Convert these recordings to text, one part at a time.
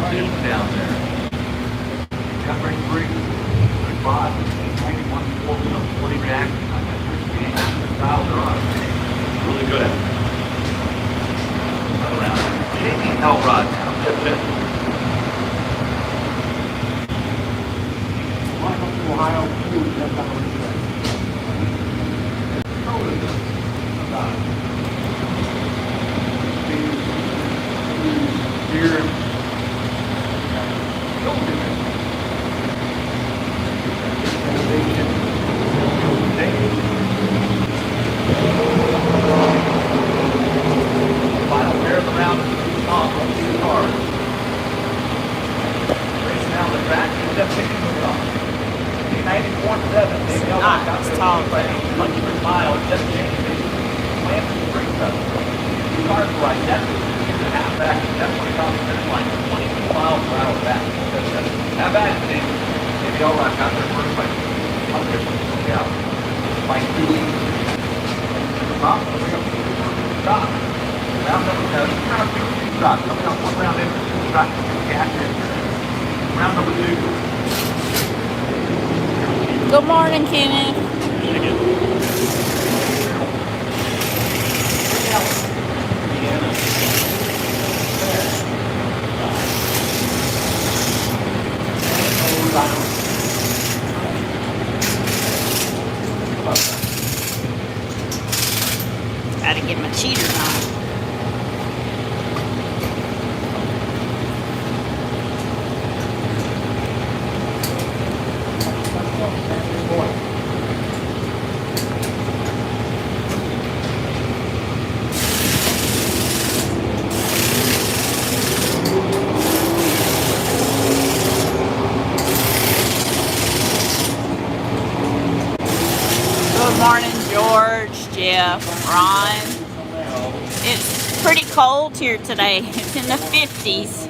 Right down there. Got break 3, 35, 91, 40 reaction. Styles are on. Really good at it. Another round. Jamie Elrod now. Ohio, here. Final pair of the round off on 2 cars. Racing down the track, he's up 6 off. 94.7. It's not, it's tall. 100 miles, just changing. Plans to bring stuff. 2 cars were right there. Half back, definitely on the finish line, 22 miles per hour back. How bad is it? Maybe all right, got their first like 100 out. Like 2 weeks. Top, stop. Round number 2, kind of 2 stops. Coming up 1 round in, 2 stops, gas in. Round number 2. Good morning, Kenneth. Gotta get my cheaters on. Good morning, George, Jeff, Ron. It's pretty cold here today. It's in the 50s.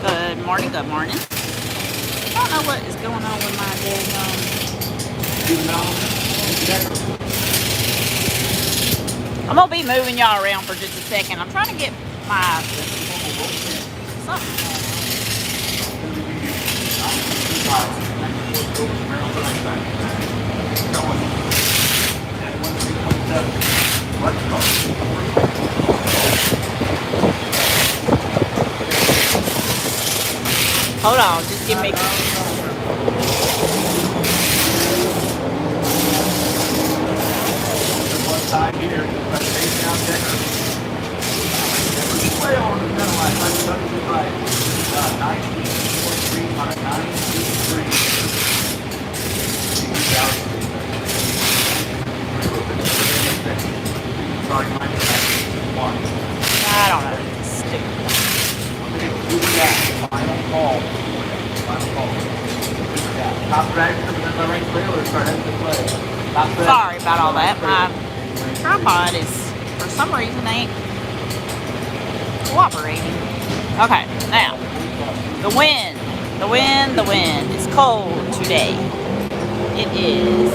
Good morning, good morning. I don't know what is going on with my I'm gonna be moving y'all around for just a second. I'm trying to get my something. Hold on, just give me. Side here, but face down decker. Way on the center line, like 75. 19.3 on a 9.3. Sorry, mine is 1. I don't know. It's stupid. Okay, do that. Final call. Final call. Yeah. Top dragster, but then the right trailer started to play. Sorry about all that. My tripod is, for some reason, ain't cooperating. Okay, now, the wind. The wind, the wind. It's cold today. It is.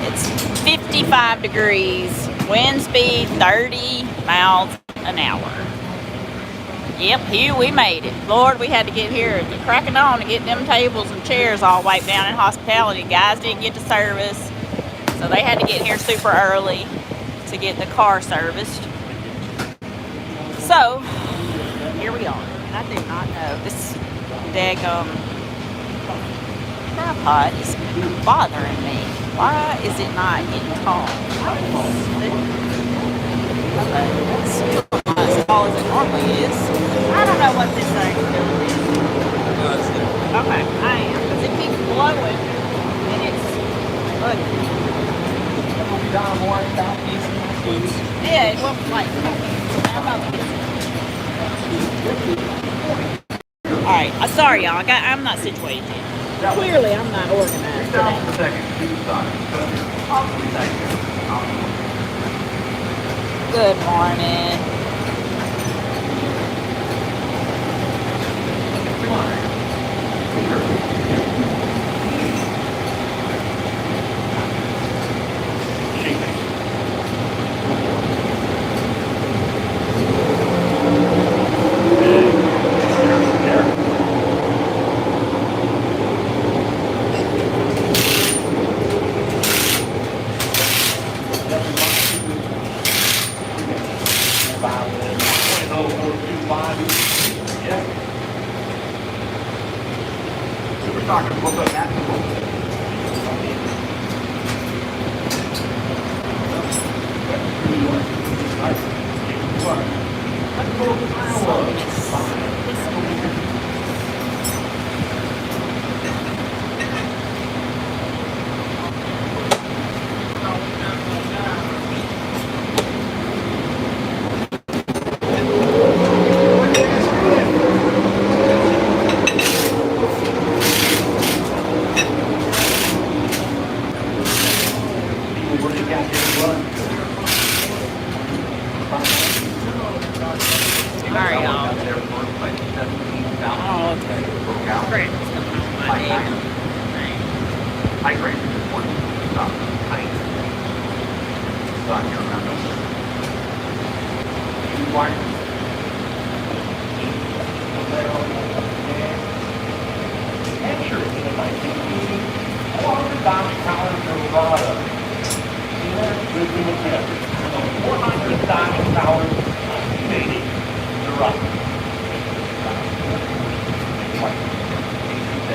It's 55 degrees, wind speed 30 miles an hour. Yep, here we made it. Lord, we had to get here cracking on to get them tables and chairs all wiped down in hospitality. Guys didn't get to service, so they had to get here super early to get the car serviced. So, here we are. And I did not know this daggum tripod is bothering me. Why is it not getting tall? Okay, it's still not as tall as it normally is. I don't know what this thing is doing. Okay, I am, because it keeps blowing, and it's ugly. Yeah, it won't like. How about this? Alright, sorry y'all, I'm not situated yet. Clearly I'm not organized today. Good morning.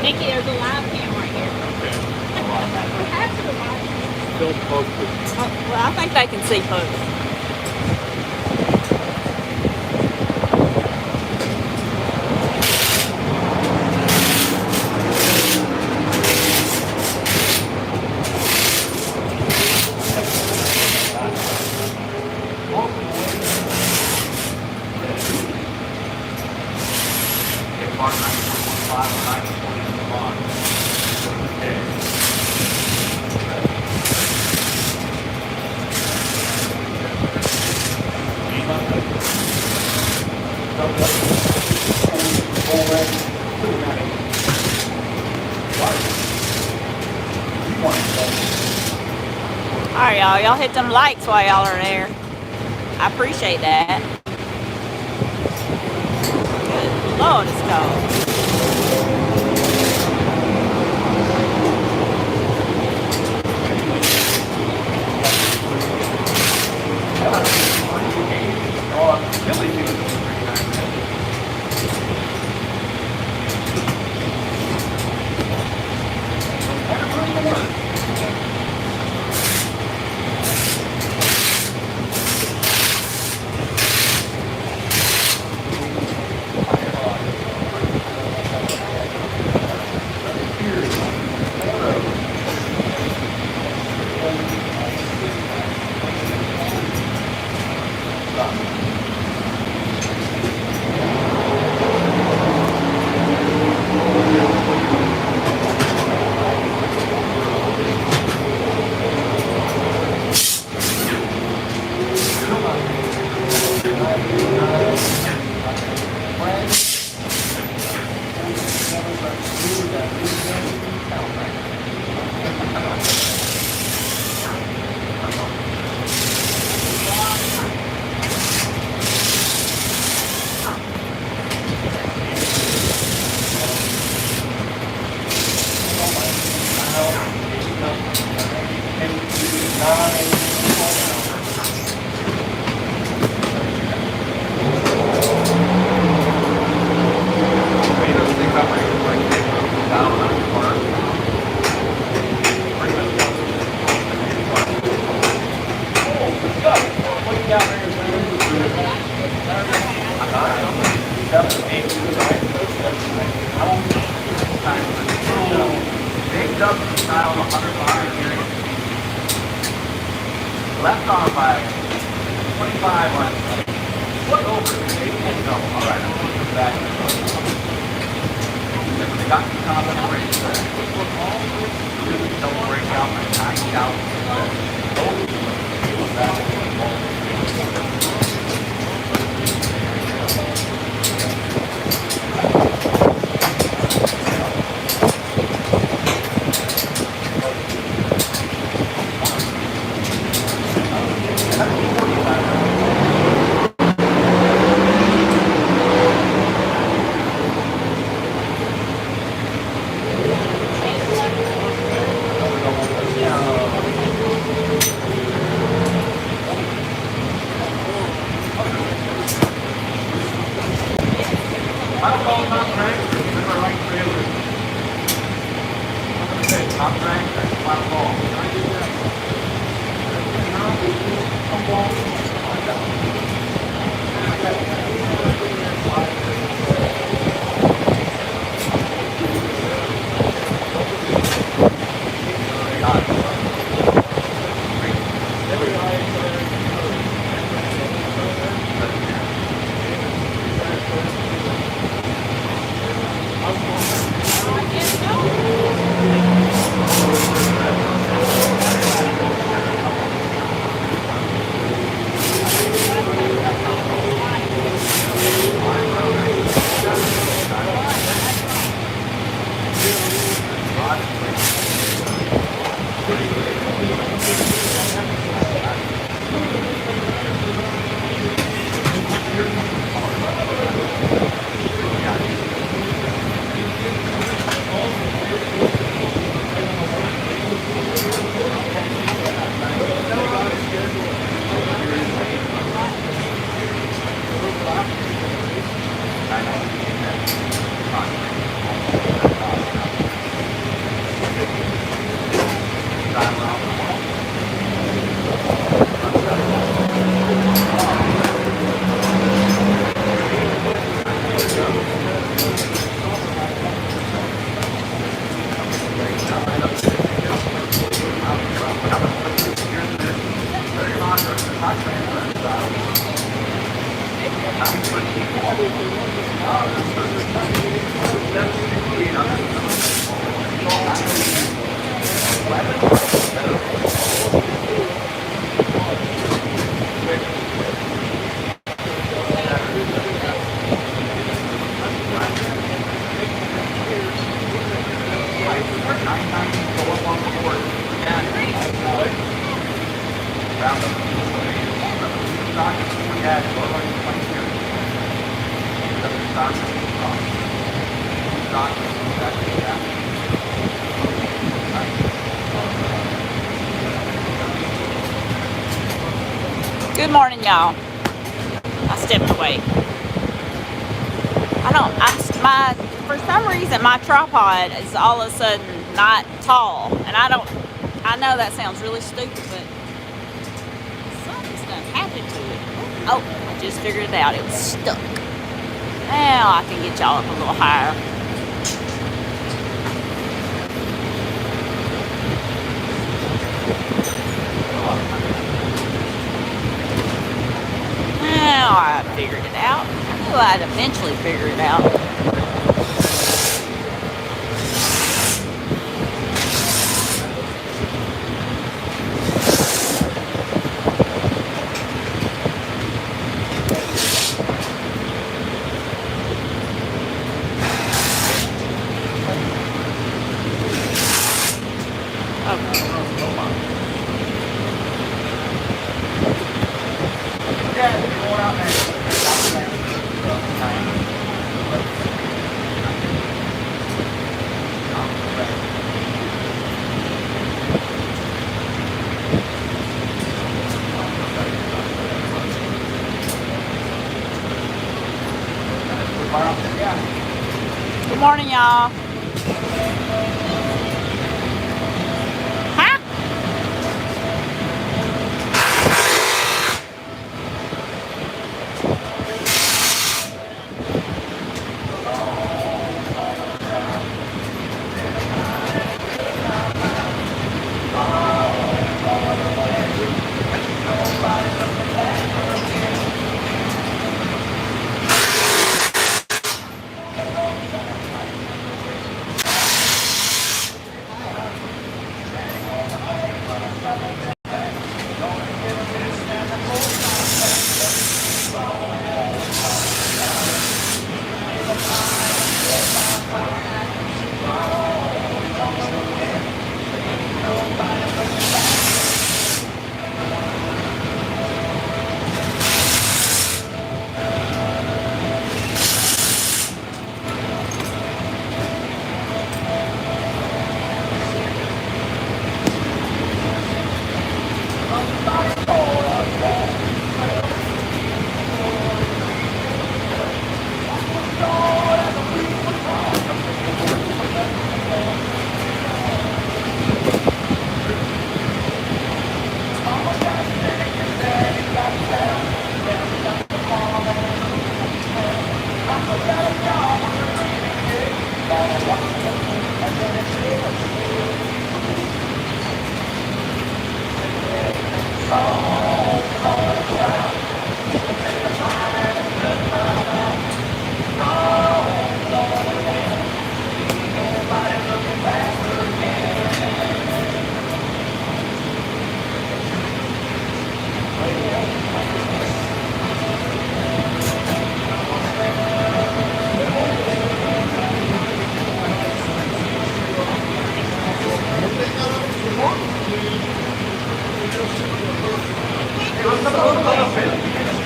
Nikki, there's a live cam right here. Well, I think they can see folks. Alright, y'all hit them likes while y'all are there. I appreciate that. Good Lord, it's cold. Left on by 25 on foot over. No, all right, I'm going to come back. They got the top of the race there. Don't break out my 9,000. Final call, top rank. Remember, right trailer. Okay, top rank, that's the final call. Good morning, y'all. I stepped away. For some reason, my tripod is all of a sudden not tall. And I know that sounds really stupid, but something's done happened to it. Oh, I just figured it out. It was stuck. Now I can get y'all up a little higher. Now I figured it out. I knew I'd eventually figure it out. Good morning, y'all. Huh?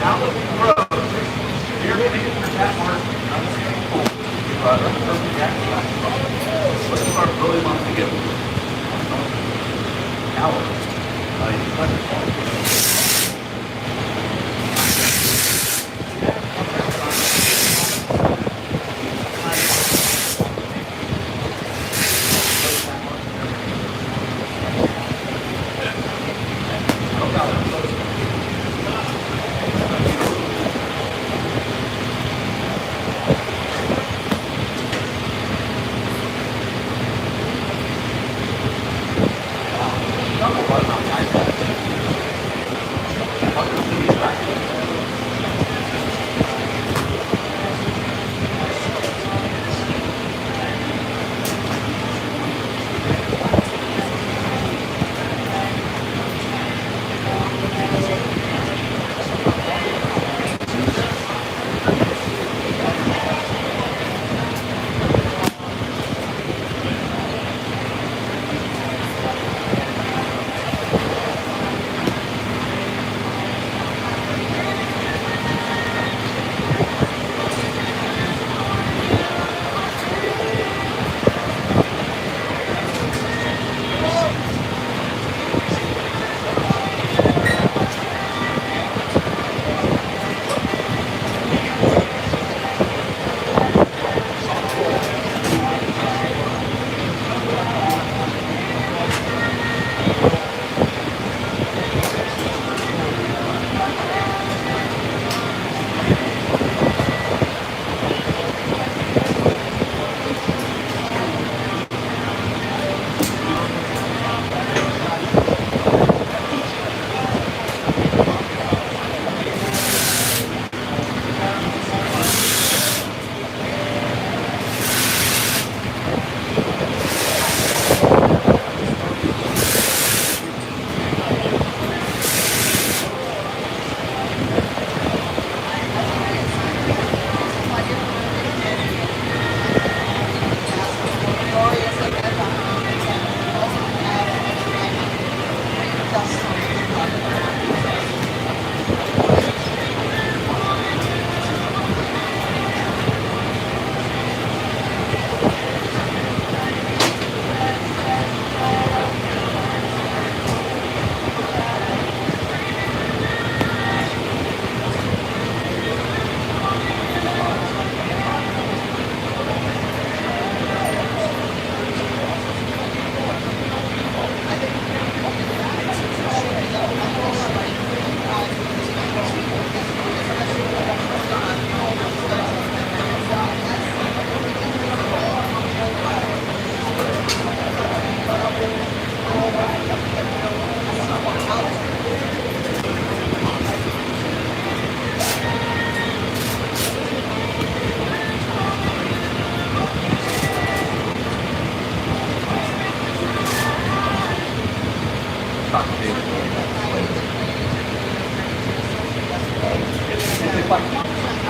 Alice Rose. You're going to get your cat mark. I'm going to get cool. What the car really wants to get? Alice. He's like a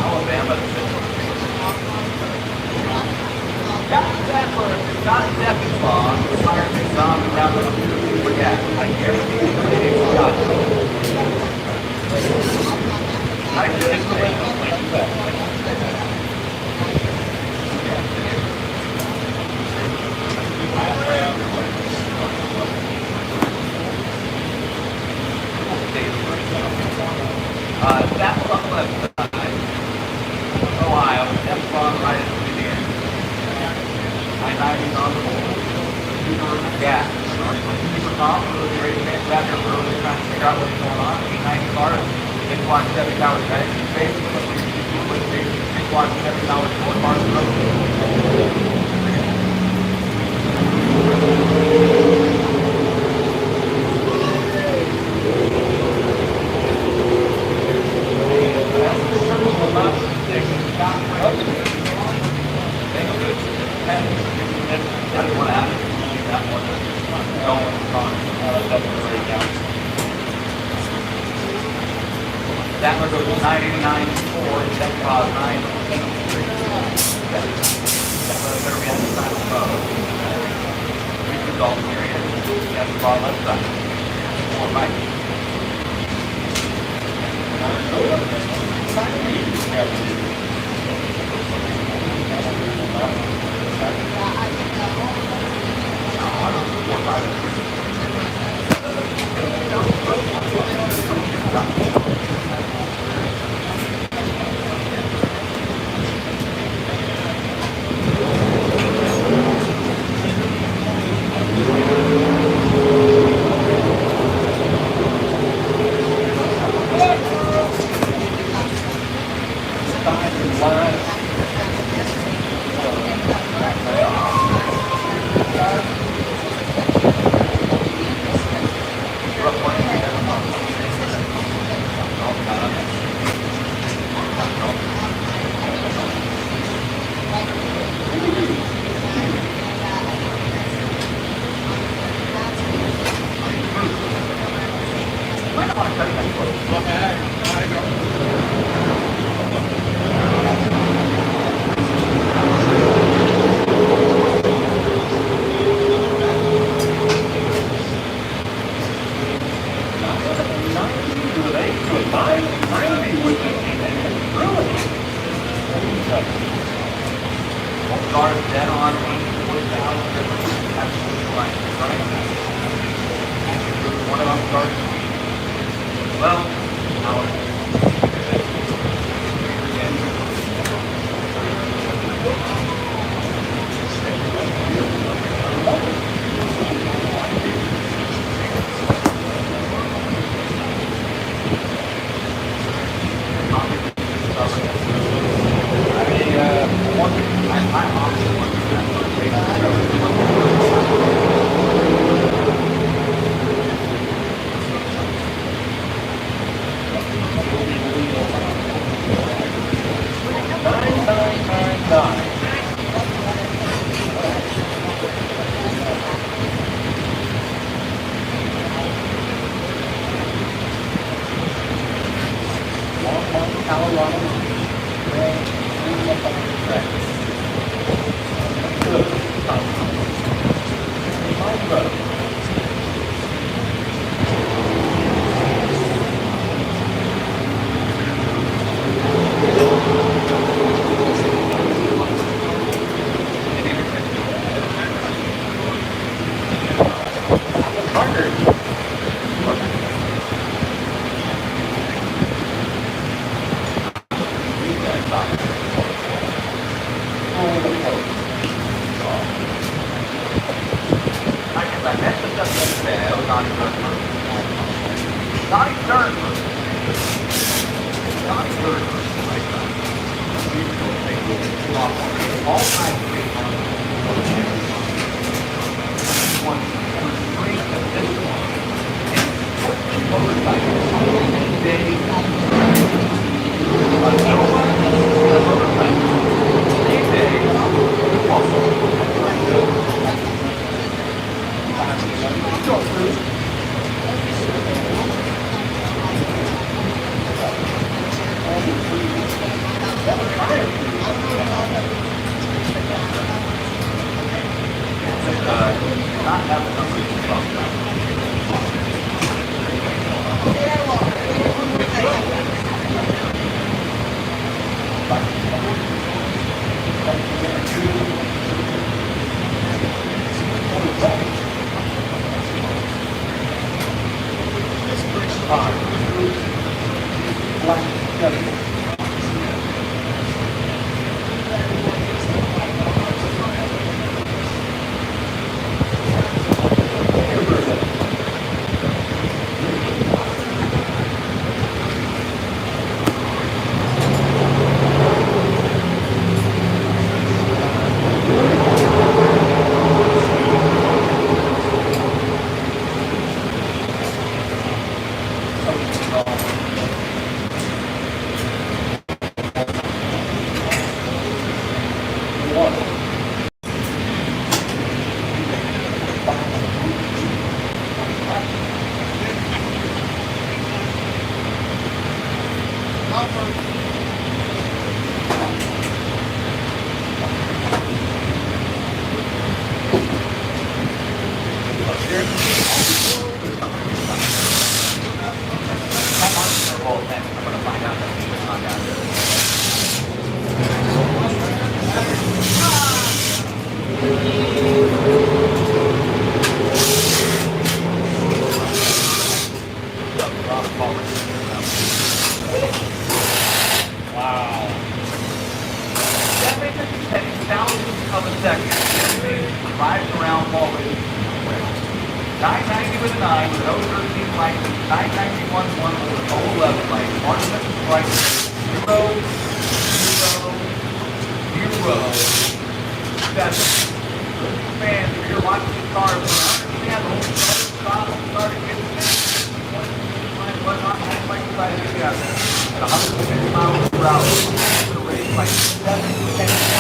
Alabama. Not exactly long. Fire things on around the forget. I guarantee you they forgot. I couldn't say. That was on the left side. Ohio. That's wrong right at the beginning. I-90 on the board. Yeah. Super calm, really great man back there early trying to figure out what's going on. 890 cars, they watch 7 hours back. Basically, they watch 7 hours more cars in the road. That one goes to 989.4, that caused 983. That's better be on the side of the road. We do all the area. That's the bottom left side. All right. 9 with 013 lights, 991 1 with 011 lights. Ornament strike 0, 0, 0, 7. Fans, if you're watching these cars, understand the whole starting getting whatnot, and like you guys get out there at 150 miles per hour. It's a race like 7 to 10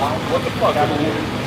Wow. What the fuck?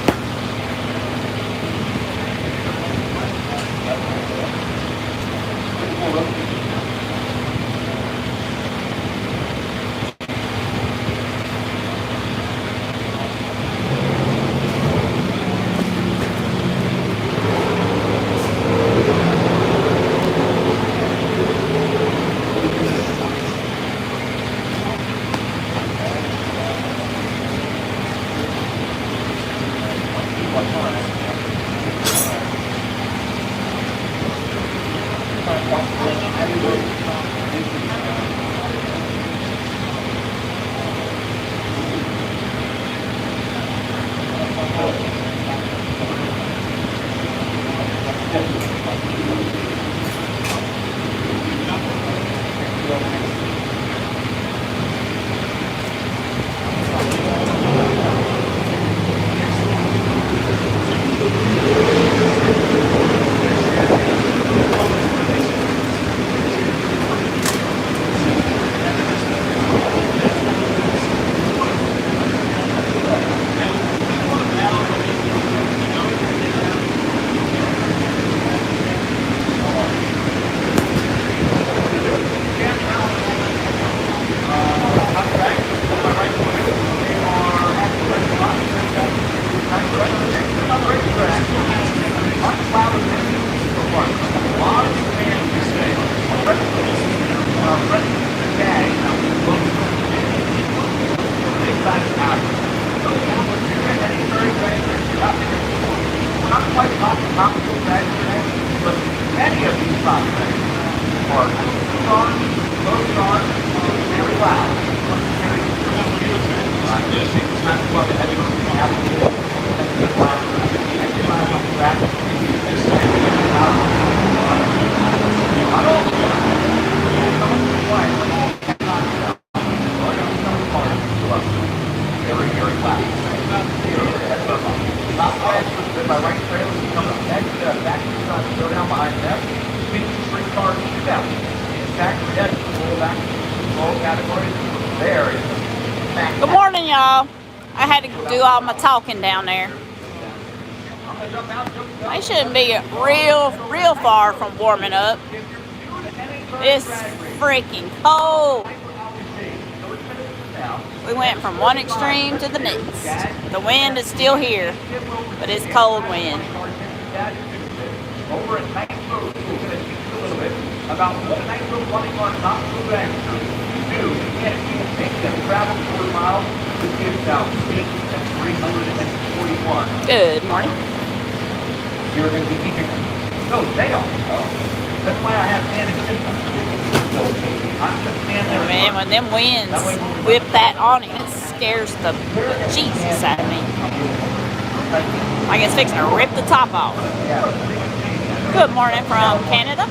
There is Good morning, y'all. I had to do all my talking down there. I shouldn't be real far from warming up. It's freaking cold. We went from one extreme to the next. The wind is still here, but it's cold wind. Over at Bank Road, we're going to teach you a little bit about what Bank Road running on top of the bank. You can take them travel 4 miles to get down speed at 341. Good morning. You're going to be teaching them. No, they don't. That's why I have standing systems. So I'm just standing there. Man, when them winds whip that awning, it scares the Jesus out of me. Like it's fixing to rip the top off. Good morning from Canada.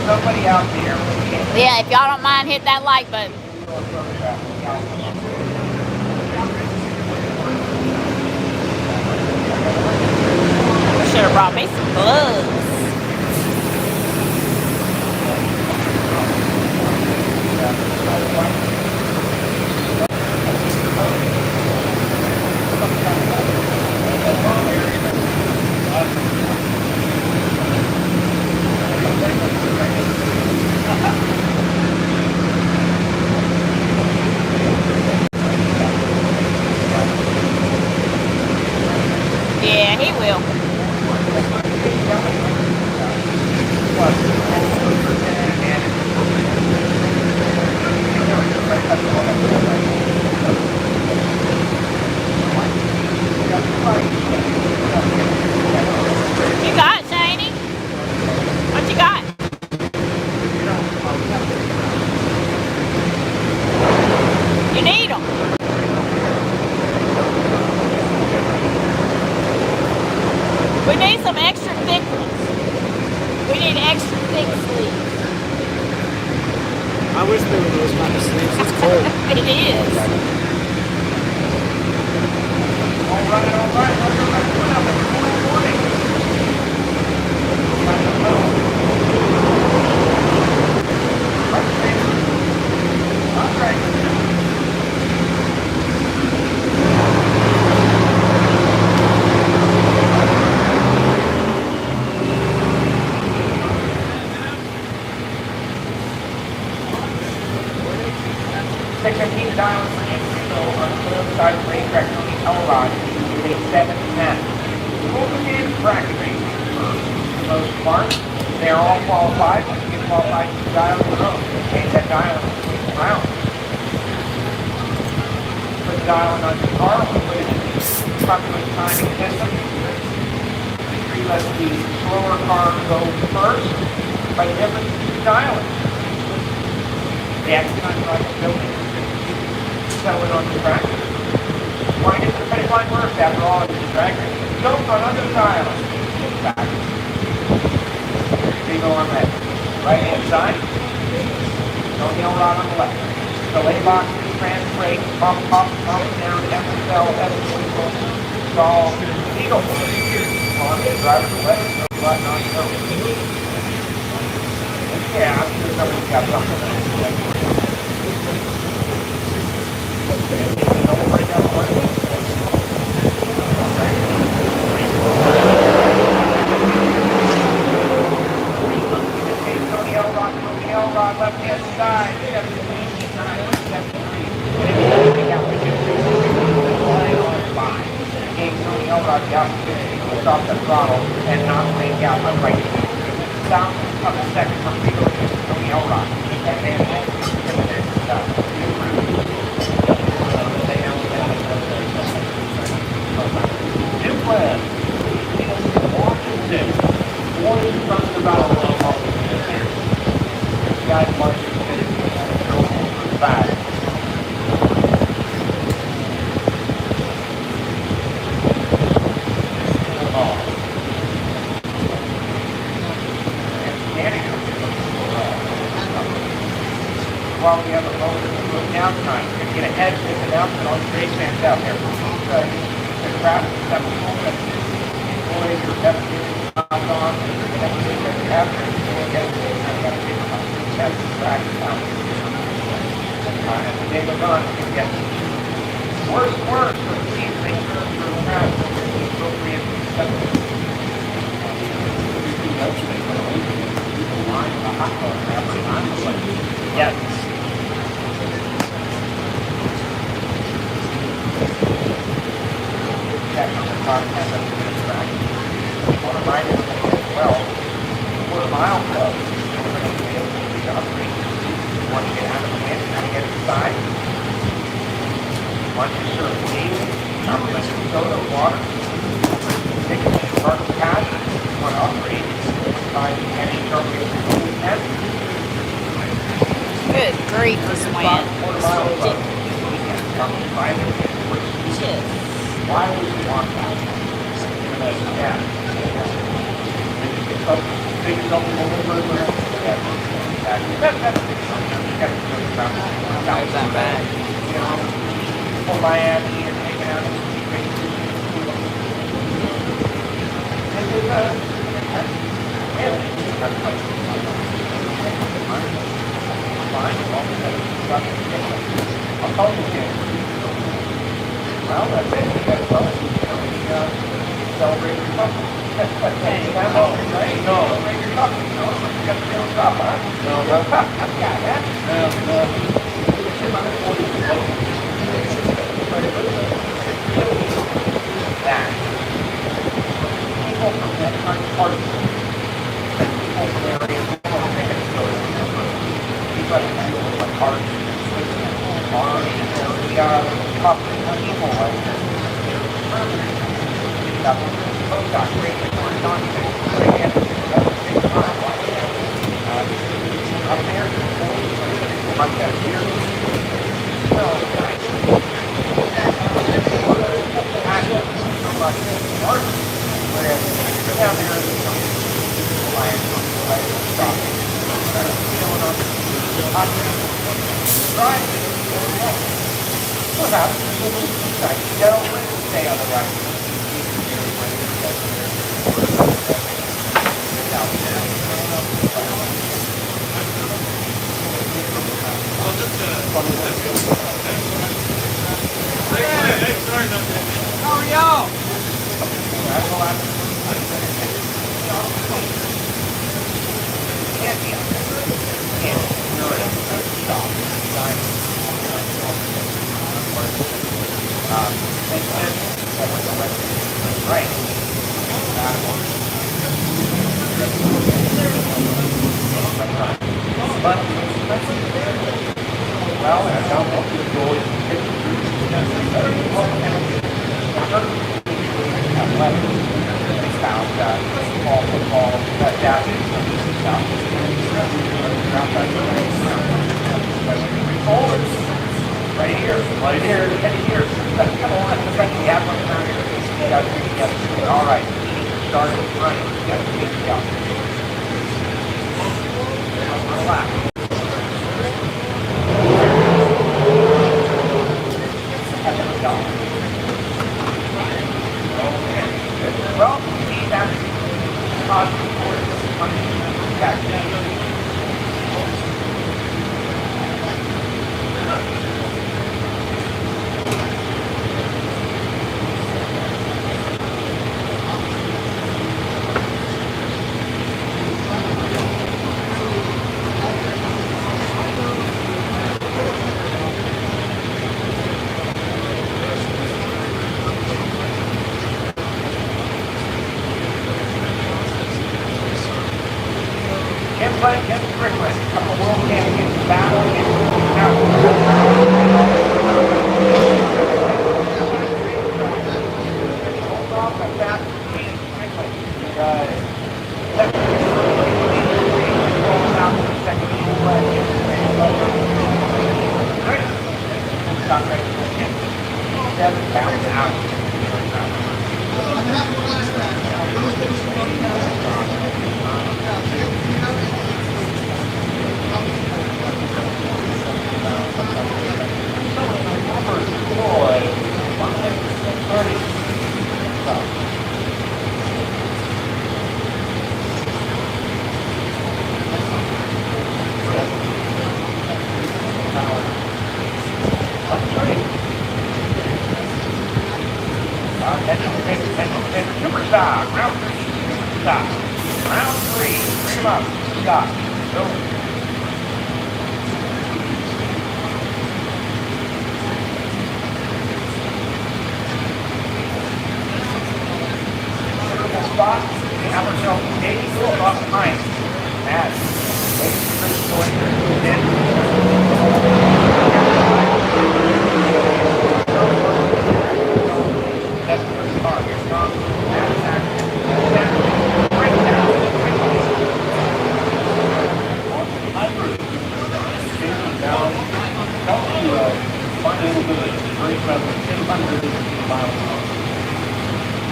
Somebody out there. Yeah, if y'all don't mind, hit that like button. Should have brought me some gloves. Yeah, he will. You got it, Shani? What you got? You need them. We need some extra thick ones. We need extra thick sleeves. I wish there were those kind of sleeves. It's cold. It is. All right. Good morning. All right. Section 15 dials for Infield on the north side of racetrack Tony Elrod is a 7-10. We'll begin practicing for the most part. They are all qualified. Once you get qualified, you dial in a row. Change that dial in between the rounds. Put the dial in on your car with properly timing system. You let the slower car go first by the difference between the dialing. The action on the building. Settling on the track. Want to get to the finish line first after all of the drag race. Go front under the tile. Back. Big on that. Right hand side. Don't yell right on the left. Delay box, trans brake, pump, down, FSL, S-Wheel, stall, eagle. On the driver's way, no button on the nose. Yeah, I'm sure somebody's got something. Left hand side, 73. Gave Tony Elrod the opportunity to stop the throttle and not make out upright. Down of the second from Tony Elrod. And then Jim Webb, Washington, warning from the battle guys marching back. While we have a moment of downtime, we're going to get ahead of this announcement on the race fans out there. The traffic that will hold us way your definition comes on, and then you get after it, you get it, and got to pick up. That's the practice out. And the day goes on, you get worse and worse for the team, they turn for the crowd, the appropriate acceptance. Yes. Check on the car, and that's the track. One of mine is well, quarter mile club. We're going to be able to upgrade. Once you get out of the wind, now you get inside. Once you serve daily, compliment soda, water, take a short pass, you want to upgrade. Any sharply Good grief, this wind. Shit. Why would you want that? Yeah. Take yourself a little further. There's that back. You know, for Miami and hanging out I'll call you again. Well, that's it. You got to celebrate your couple. Hey, I'm over, right? No. Celebrate your couple. No, you got to feel stop, huh? No. I've got that. That. People from different parts. People from areas. People from people like art, we are top people like postdoc rate on up there, like that here. So nice. Whereas down there, perhaps you don't stay on the right. How are y'all? Right. But, well, I don't know if you go in small football, that right here, head here. Come on, just like the apple around here. You got to be together. All right, started running. You got to be together. Relax. Well, see that positive Get RickWare, a couple world champions, battle Round 3. Bring him up. Stop. Go. Spot. We have ourselves 80 foot off the line. Add. 83 point. That's the first car. Here comes.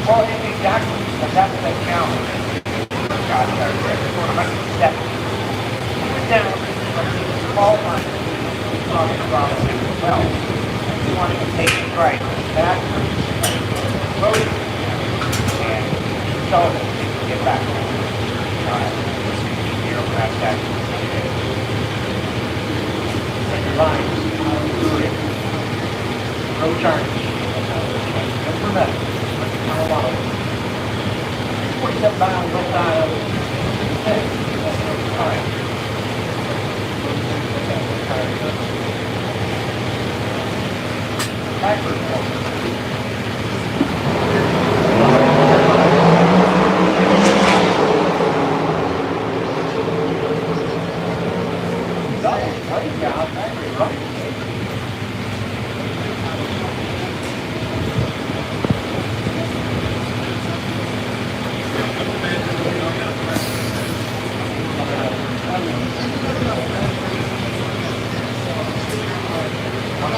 Well, exactly. That's the challenge. God, that's 107. Even down, all line, talking about it as well. We wanted to take it right back, slowly, and so get back. All right. Zero crash back. Second line. No charge. Implement. 47 miles, no dial. All right.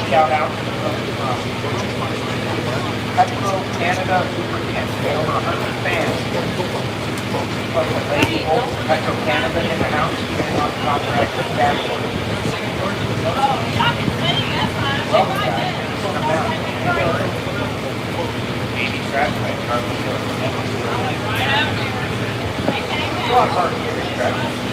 Shout out to Petro Canada Super Camp. Over 100 fans. Plus a lady over Petro Canada in the house. And on contract with Dashboard. Well, guys, come down. 80 scratch by Charlie Hill. Go on, hard here, scratch.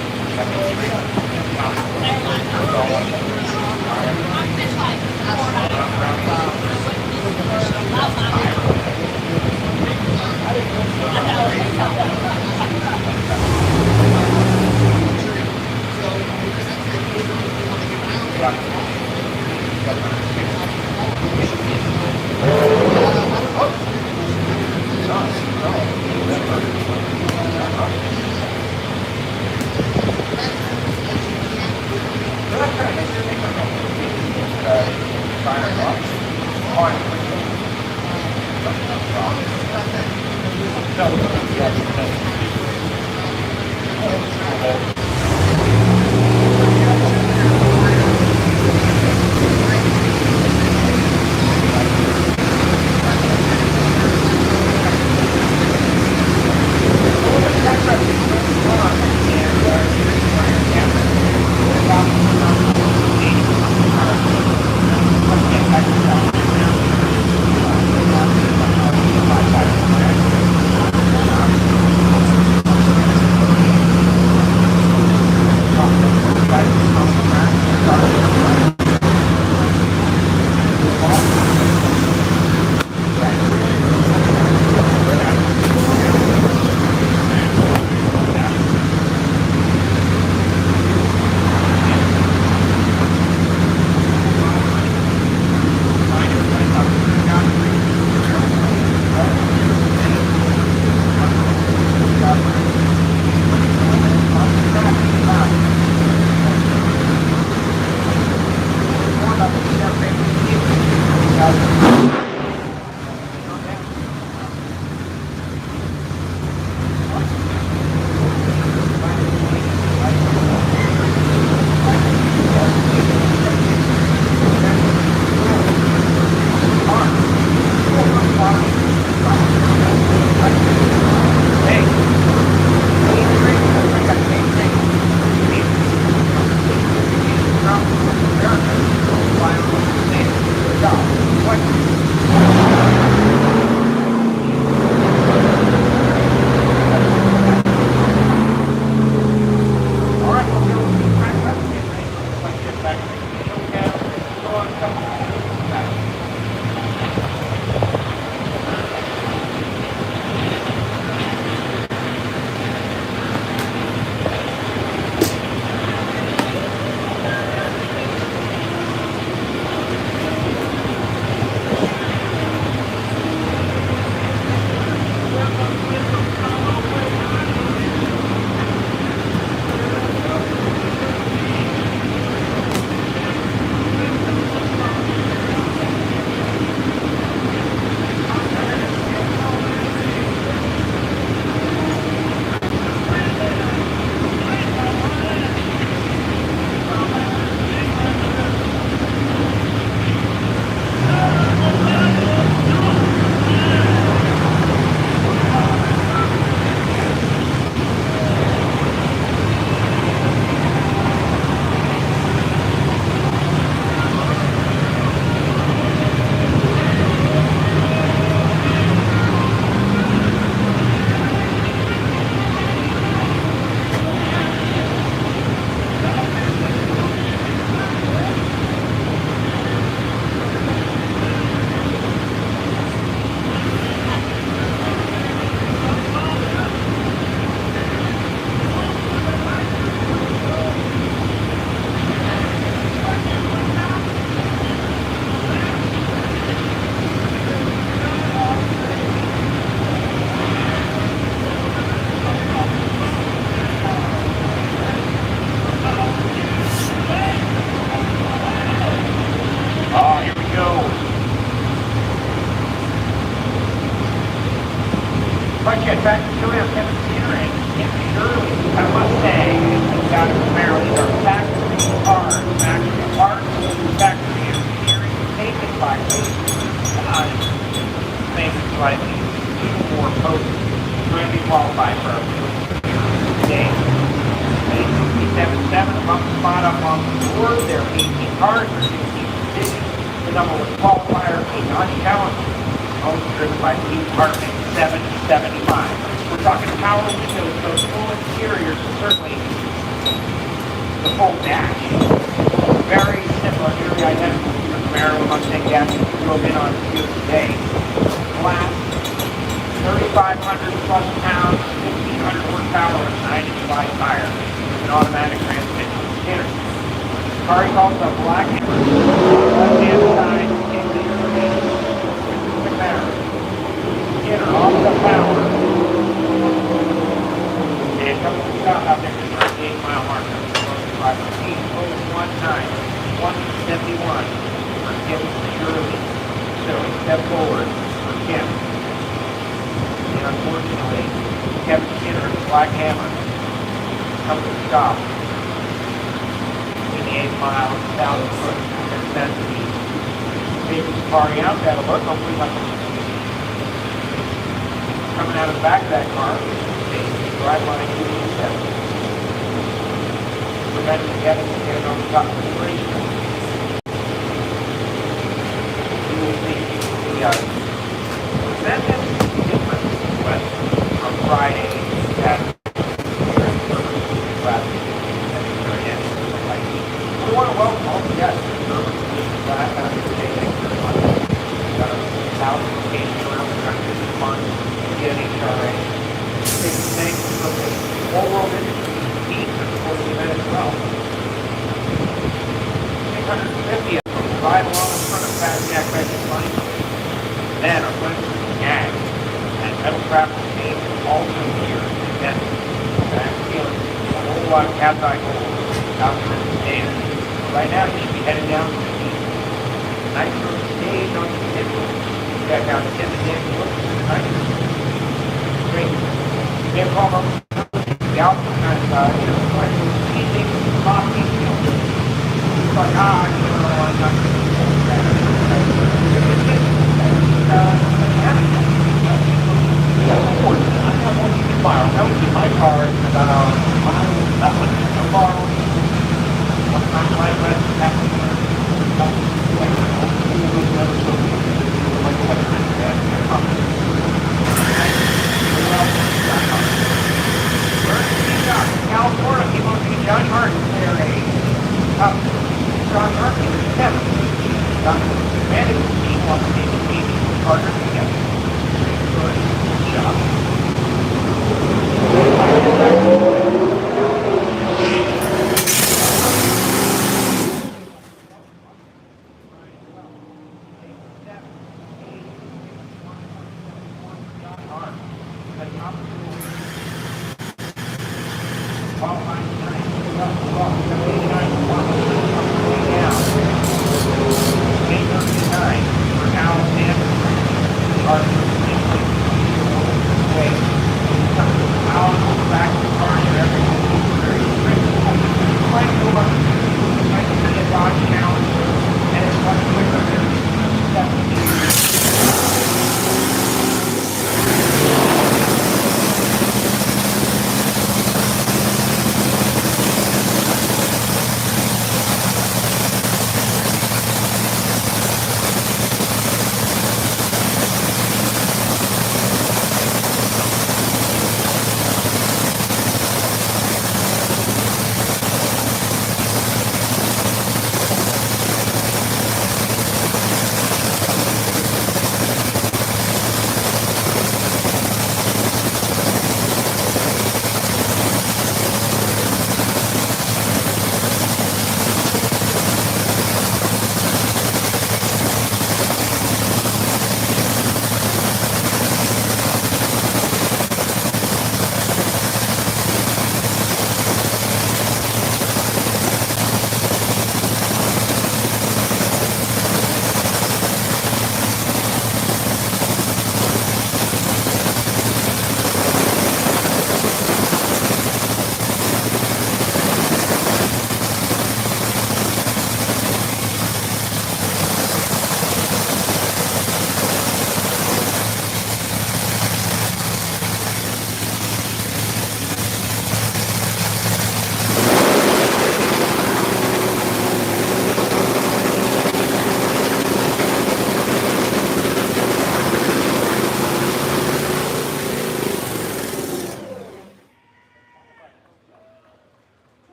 host trying to be qualified for today. 67.7 above the spot up on the board. There are 18 cars, there are 16 positions. The number one qualifier, a non-challenge. Home driven by the department, 775. We're talking power windows, those full interiors, and certainly the full dash. Very similar, nearly identical to the Camaro Mustang dash that we drove in on here today. Flat, 3,500 plus pounds, 1,500 horsepower, and 95 tires. An automatic transmission. Skinner. Car is also black. Left-hand side, in the Camaro. Skinner off the power. And coming to stop out there to the 38-mile marker. 171 for Kim Shirley. So step forward for Kim. And unfortunately, Kevin Skinner, Black Hammer, comes to stop in the 8 miles south foot of Necessity. Take this party out, that'll look, hopefully not coming out of the back of that car. Drive line 287. Preventing Kevin from getting on the top of the racetrack. You will see the presented different request from Friday at we want to welcome all the guests to the service. Got a thousand locations around the country this month to get an HRA. Big thanks to the whole world industry team that supports the event as well. 650 of them ride along in front of Fast Jack Racing Money. Then our friends from GAG and Metal Craft team also here at the event. And I'm feeling a whole lot of cat's eye gold out there in the stand. Right now, you should be heading down to the Nitro stage on the schedule. Check out Tim and Dan Brooks in the Nitro. Great. They're called up the outfit kind of like eating coffee. It's like, I'm not going to do that. That would be my car. California came on to John Martin there John Martin is 7. Managed to keep on the team partner together. Good job.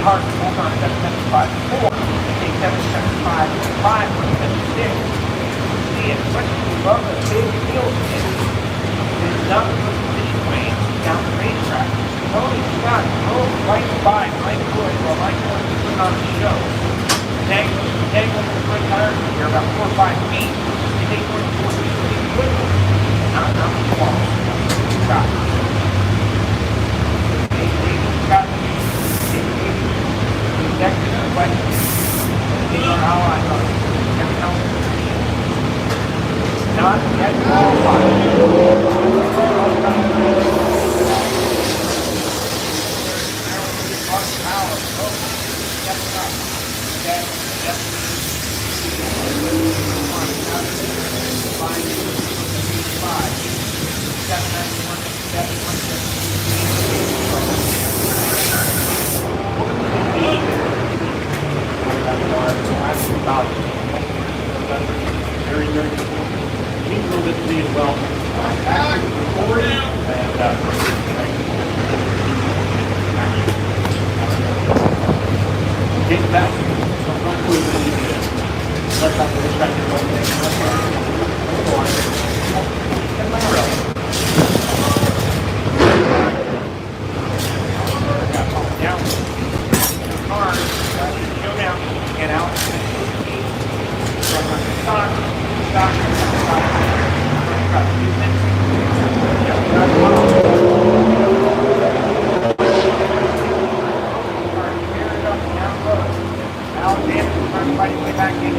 Hart, both on 775 4, take 775 5 for 76. See it, much as we love the big field spin, it is not the position way down the racetrack. Tony Scott drove right by Mike Wood while Mike Wood was putting on the show. Tag with the front tires here about 4 or 5 feet. They take 4 feet with them. Not much long. Scott. Scott. Next to the question. These are how I thought. Not yet very, very important. We need a little bit to see as well. Actually, recording and get back. So don't put it in the let's have the respective one thing. And my rail. Down. Hard. Showdown. Get out. Stock. Back in,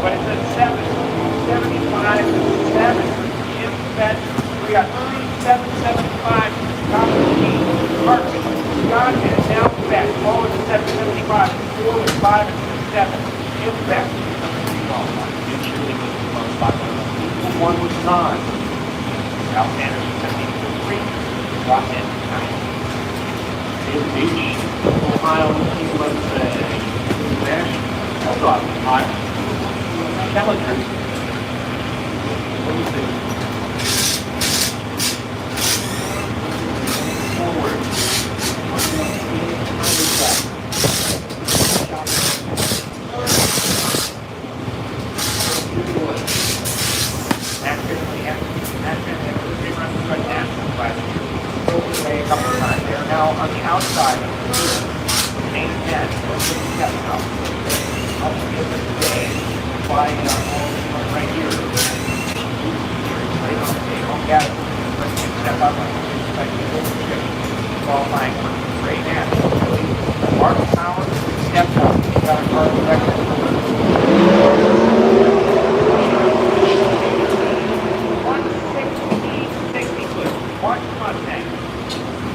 but it's at 775, 7 for Jim Fett. We got 3775 top of the team. Carson, Scott, and now Fett. All is 775, 4 with 5 and 7. Jim Fett. One was 9. Alexander 73. Rocket 9. Beach, Ohio, USA. Hold on, hot. Challenger. What do you think? Forward. A couple of times. They're now on the outside. Main 10. Step out. I'll give it today. Flying right here. Right on the table. Got it. Step up. Qualifying for great match. Mark Power. Step up. Got a car record. Watch Mustang.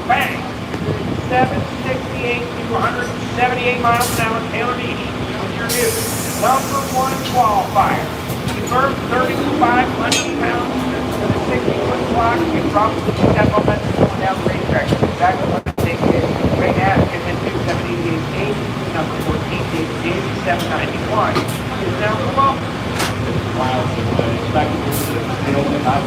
Bang! 768 to 178 miles an hour, Taylor Beatty. What's your new number 1 qualifier? He burned 35 pounds to the 60-foot clock. He dropped the step on that going down the racetrack. Back to what the thing is. Right now, it's into 788 number 14, David 791. Is down the low. Wow, expected to see the field and not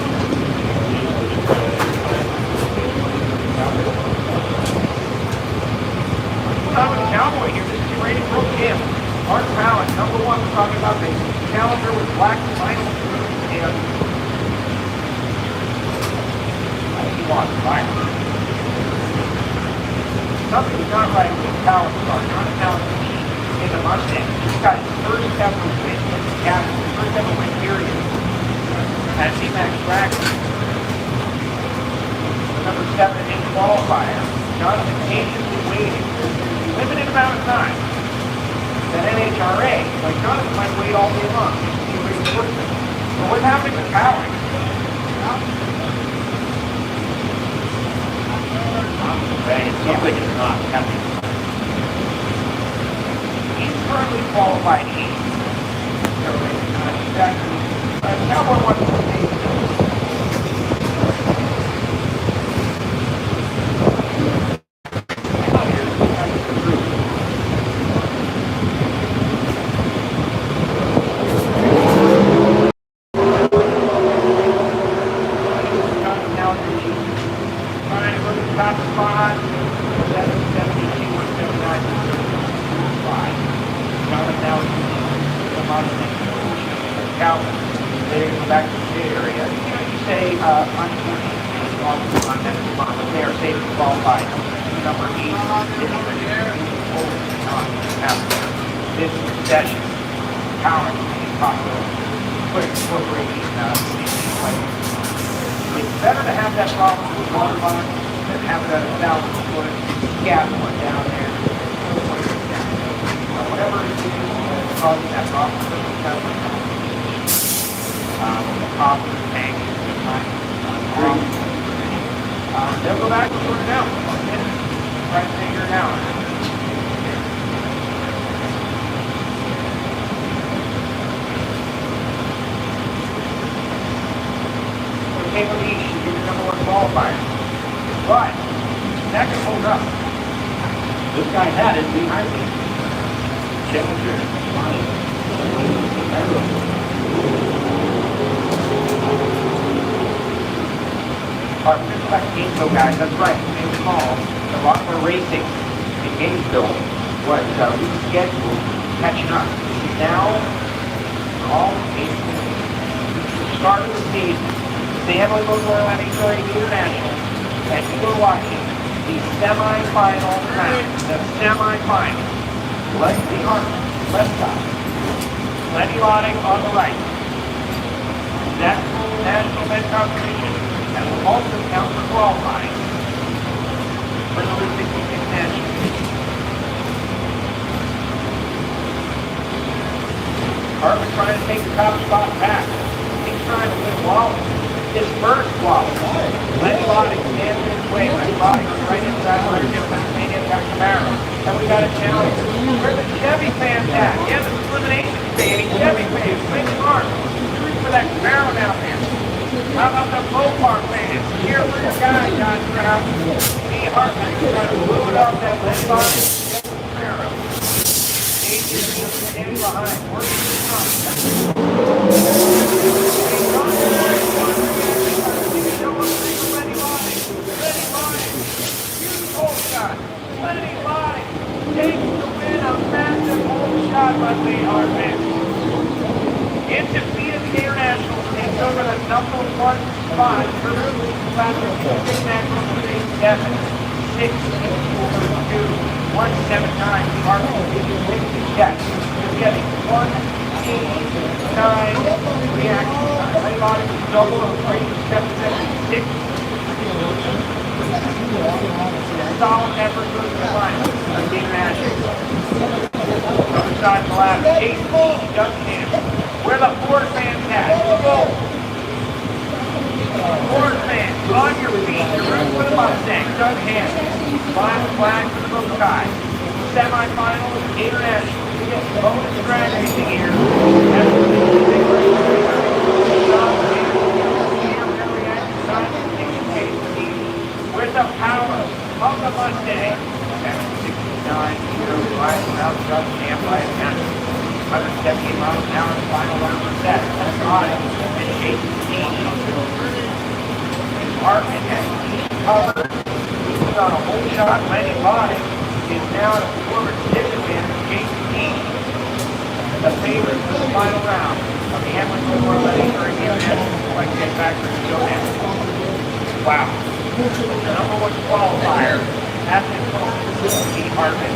I'm a cowboy here. This is your rated pro champ. Mark Powell, number 1, we're talking about the Challenger with black vinyl and he wants vinyl. Something's not right with the Powell car. Not a Powell in the Mustang. He's got his first ever win in the cabin. First ever win period. At C-Max track. Number 7 in qualifier. Jonathan patiently waiting. Limited amount of time. That NHRA, like Jonathan might wait all day long. He's really working. So what's happening with Power? It seems like it's not happening. He's currently qualified 8th. So Cowboy wants to take top spot, 772, 179. Calvin. They go back to the state area. You say, unfortunately, they are safe to qualify. Number 8, this session, power, possible, quick incorporating it's better to have that problem with water line than have it at 1,000 foot gap one down there. Whatever it is causing that problem, the top of the tank is they'll go back and sort it out. Try to figure it out. Capability should be the number 1 qualifier. But that can hold up. This guy had it behind me. Challenger. Our official back to Gainesville, guys. That's right. You may recall a lot of our racing in Gainesville was rescheduled, catching up. Now, all Gainesville. Start of the season. Stanley Memorial International and Eagle watching the semifinal round. The semifinal. Leslie Hart, left side. Lenny Lotting on the right. That's National Men's Competition and will also count for qualifying for the 66 National. Hartman trying to take the top spot back. He's trying to win Wallace. His first Wallace. Lenny Lotting stands in his way. Lenny Lotting on the right inside of the Pennsylvania got Camaro. And we got a challenge. Where the Chevy fans at? Yeah, this is eliminations day. Any Chevy fans? Make it hard. For that Camaro down there. How about the Mopar fans? Cheer for your guy, John Brown. Me Hartman trying to blow it off that Lenny Lotting Camaro. Standing behind. Working the front. Lenny Lotting takes the win, a massive home shot by Lee Hartman. Undefeated the Internationals takes over the number 1 spot for the Classic National State 7, 6, 2, 179. Lee Hartman will give you a win to check. You're getting 189 reaction time. Lenny Lotting is double of 3, 776. Solid effort goes to the final of the International. Other side of the lap, Chase Duncan. Where the Ford fans at? Go! Ford fans, on your feet, you're rooting for the Mustang. Duncan. Final flag for the Buckeye. Semi-final of the International. We get bonus drag racing here. That's the big race. With the power of the Mustang, 769, 05, out just Champ by a 178 miles an hour in the final round of set. That's on it. And Chase Hartman has covered. He's on a whole shot. Lenny Lotting is now at a forward disadvantage. Chase the favorite for the final round of the Hamlin Memorial International. Like get back for the showdown. Wow. The number 1 qualifier has been called Lee Hartman.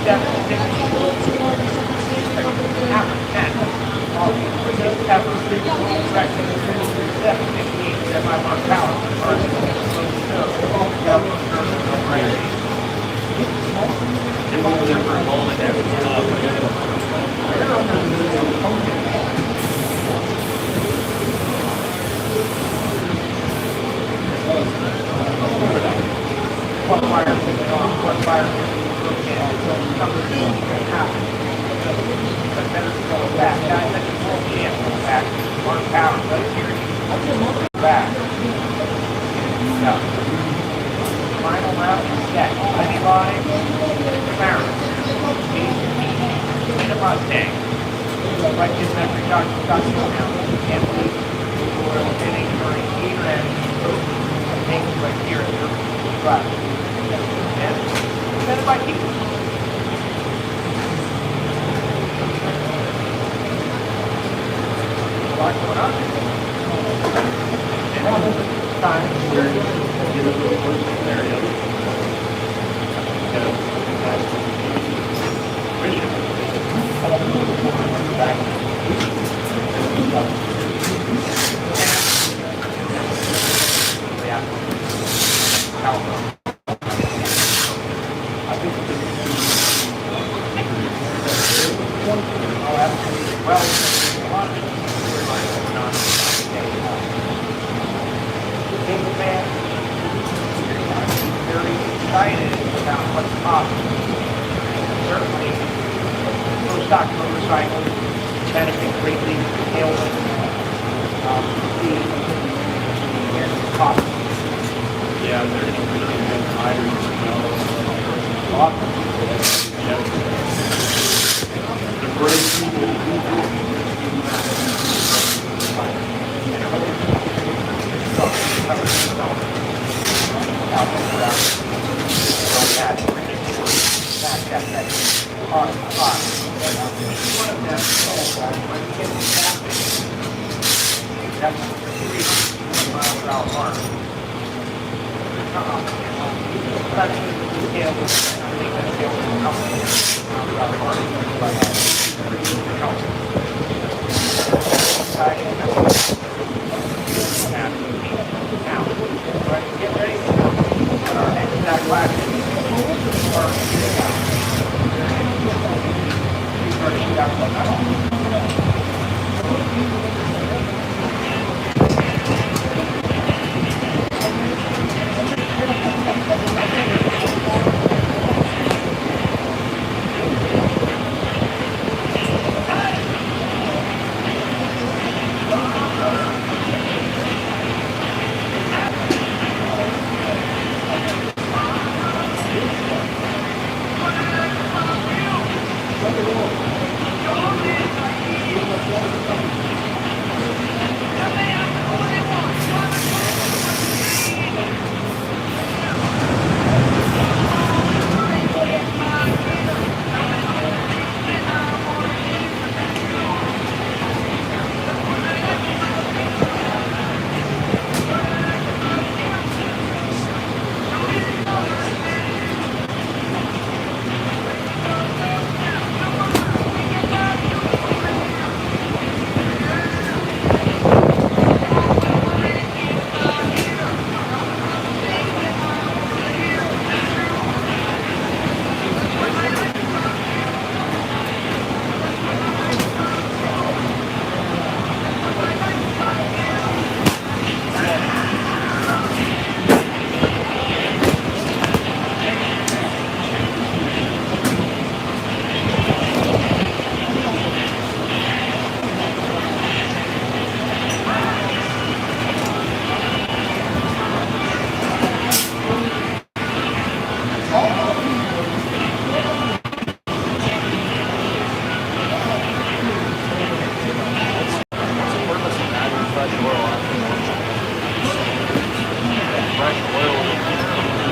760. After 10. All the quickest ever. 758. Semi-mark power. What fire is on? What fire is something can happen. But better to go back. Guys, that's a full chance to go back. Mark power. Let's hear it. Back. No. Final round is set. Lenny Lotting, Camaro. In a Mustang. Right this memory, Dr. now. Can't believe we're getting during either end. Right here at your drive. And presented by Keith. lot going on. And all the time, we're going to get a little worse scenario. Very excited about what's possible. Certainly, those stock motorcycles benefit greatly from the tailwind, speed, and cost. Yeah, there's really good riders, you know, awesome. Yeah. The great people who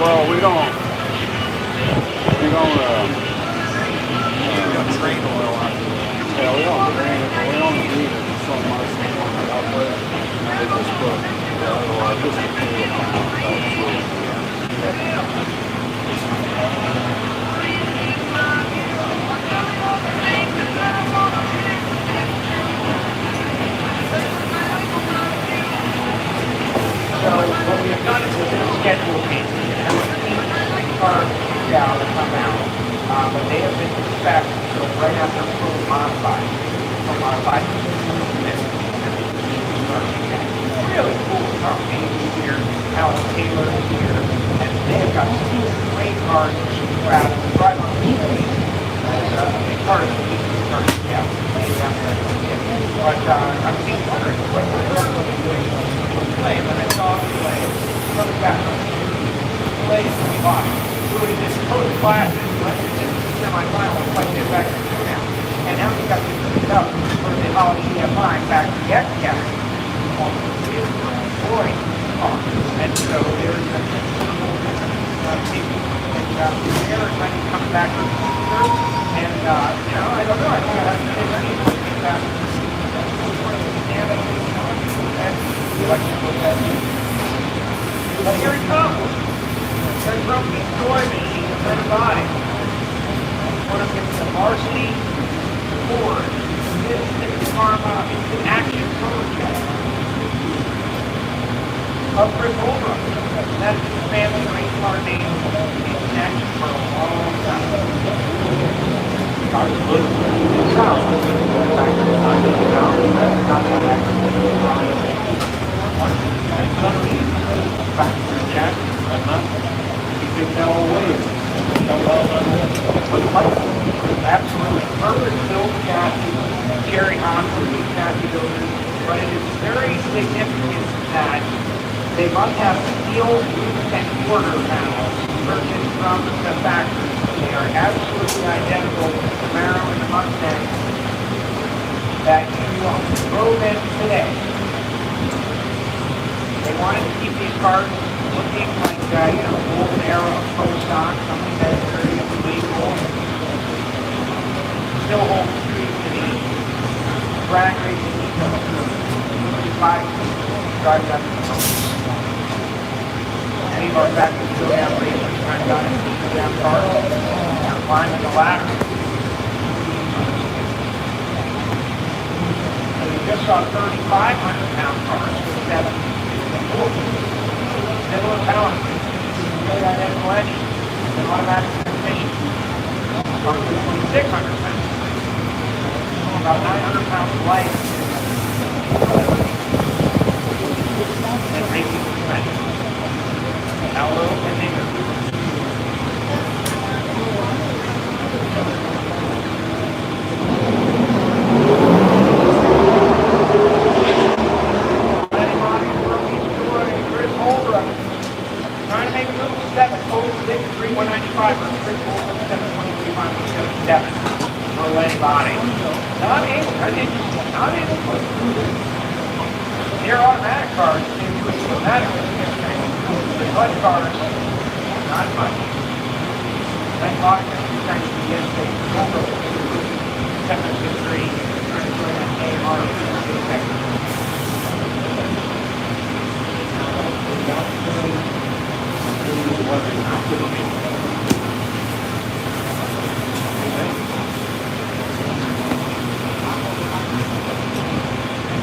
well, we don't Train oil on it. yeah, we don't drain it, but we only need it so much out there. They just put, just to cool it So what we have done is we've scheduled maintenance. And we're going to cars down and come out. But they have been dispatched so right after fully modified. So modified. Really cool car. Amy here, Alan Taylor is here. And they have got two great cars to grab and drive on the street. And a big part of the car, yeah, laying down there. But I'm just wondering what they're doing. Play, when I saw him play, coming back on the play to be on. Doing this total classes, right? Semi-final and quite get back to now. And now he's got to put it up for the Holly EFI back to the X Academy. Boy, and so there's a people Eric might be coming back to the future. And, you know, I don't know. I think I have to take any You like to look at it? But here he comes. There's Rumpy Joy Machine right by. One of the varsity Ford. This Karma Action Prototype. Of Rick Over. That's his family race car name. He's in action for a long time. Cars look south. Back to the side of the town. That's not that accident. Back to the jack. He picked that all away. Absolutely. Purpose-built chassis. Cherry Honda, these chassis builders. But it is very significant that they must have steel and quarter panels purchased from the factory. They are absolutely identical to the Camaro and the Mustang that you drove in today. They wanted to keep these cars looking like old era of pro stock, something that is very illegal. Still holds true to the drag racing ethos. Drive that to the any of our factory showdown racers trying to get into showdown cars are climbing the ladder. So you just saw 3,500-pound cars with 7 similar power, really identical engine, and automatic transmission. Cars with 2,600 pounds, about 900 pounds light, and racing suspension. How low can they go? Trying to make a little step at total 6,195 or 6,723 for anybody. Not in. They're automatic cars, automatic. The clutch cars, not much. That box is trying to be yesterday. 763. AR.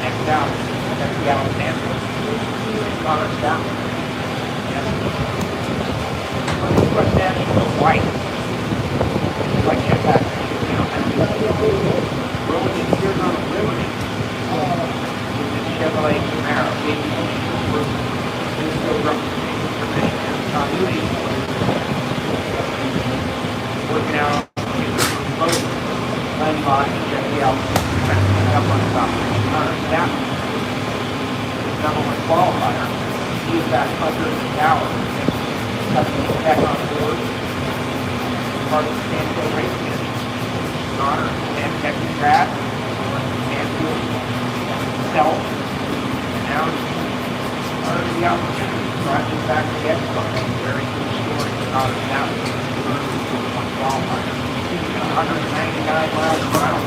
Next down, that's the Alexander. Connors down. Let's dash to white. Like that back. Rolling here on Liberty. This Chevrolet Camaro. Working out both line body, check the out up on the top. That number one qualifier. Use that under the tower. Custom tech on board. Part of the standstill racing. Honor and Texas Grass. Standstill. Self. And now part of the opportunity. Project back to the expo. Very cool story. Not about one qualifier. 199 miles per hour.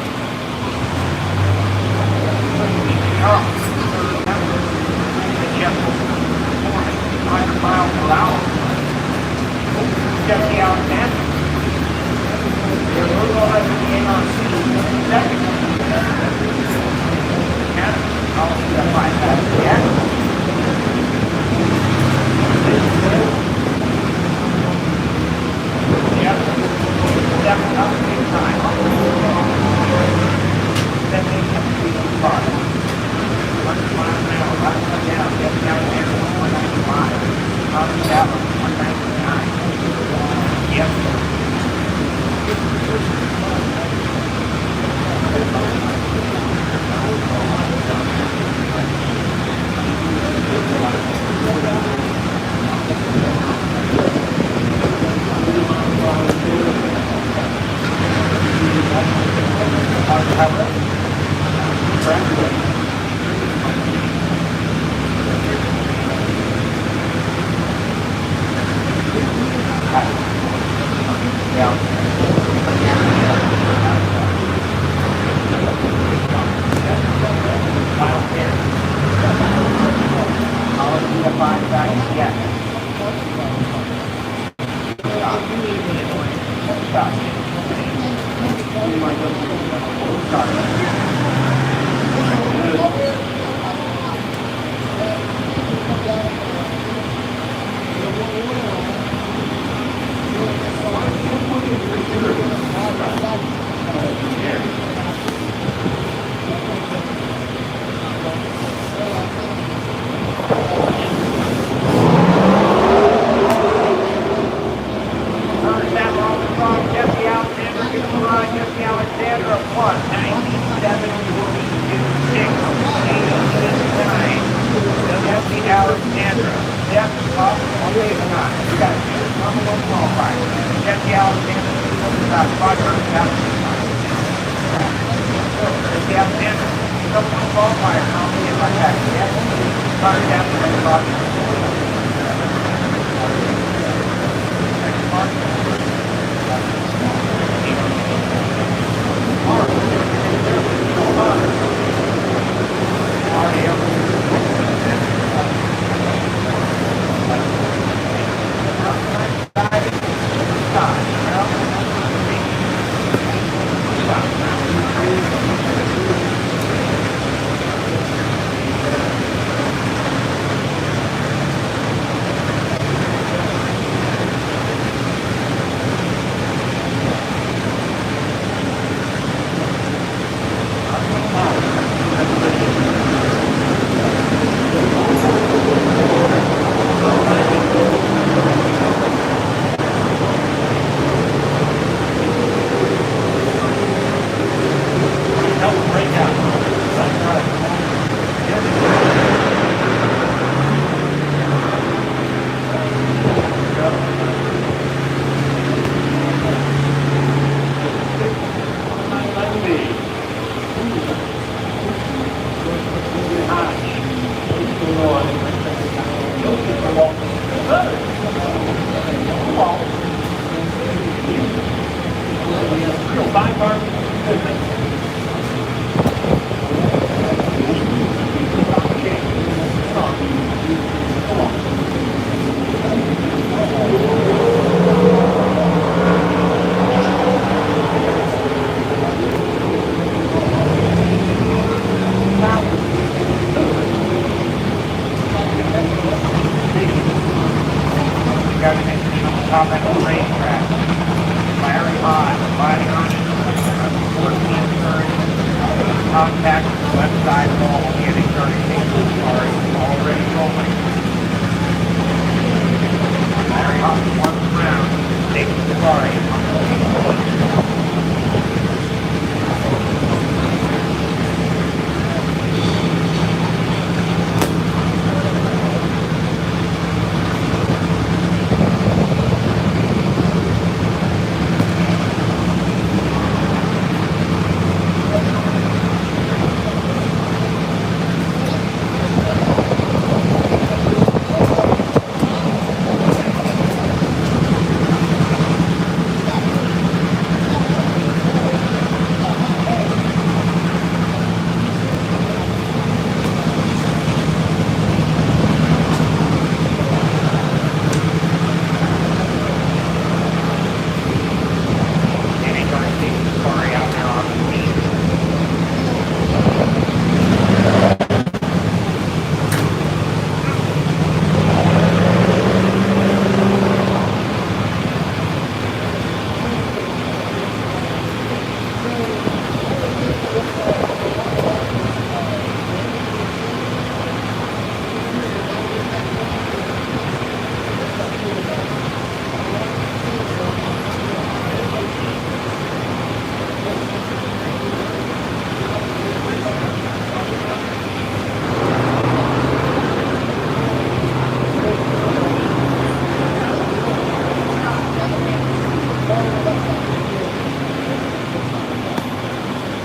The jet will perform 100 miles per hour. Check the Alexander. They're a little over the ARC. Second. Canada. I'll see that by that. Yeah. Yep. Stepping up big time. Then they can see the car. 100 miles an hour. Up and down. Get down there. 195. Up and down. 199. Yep.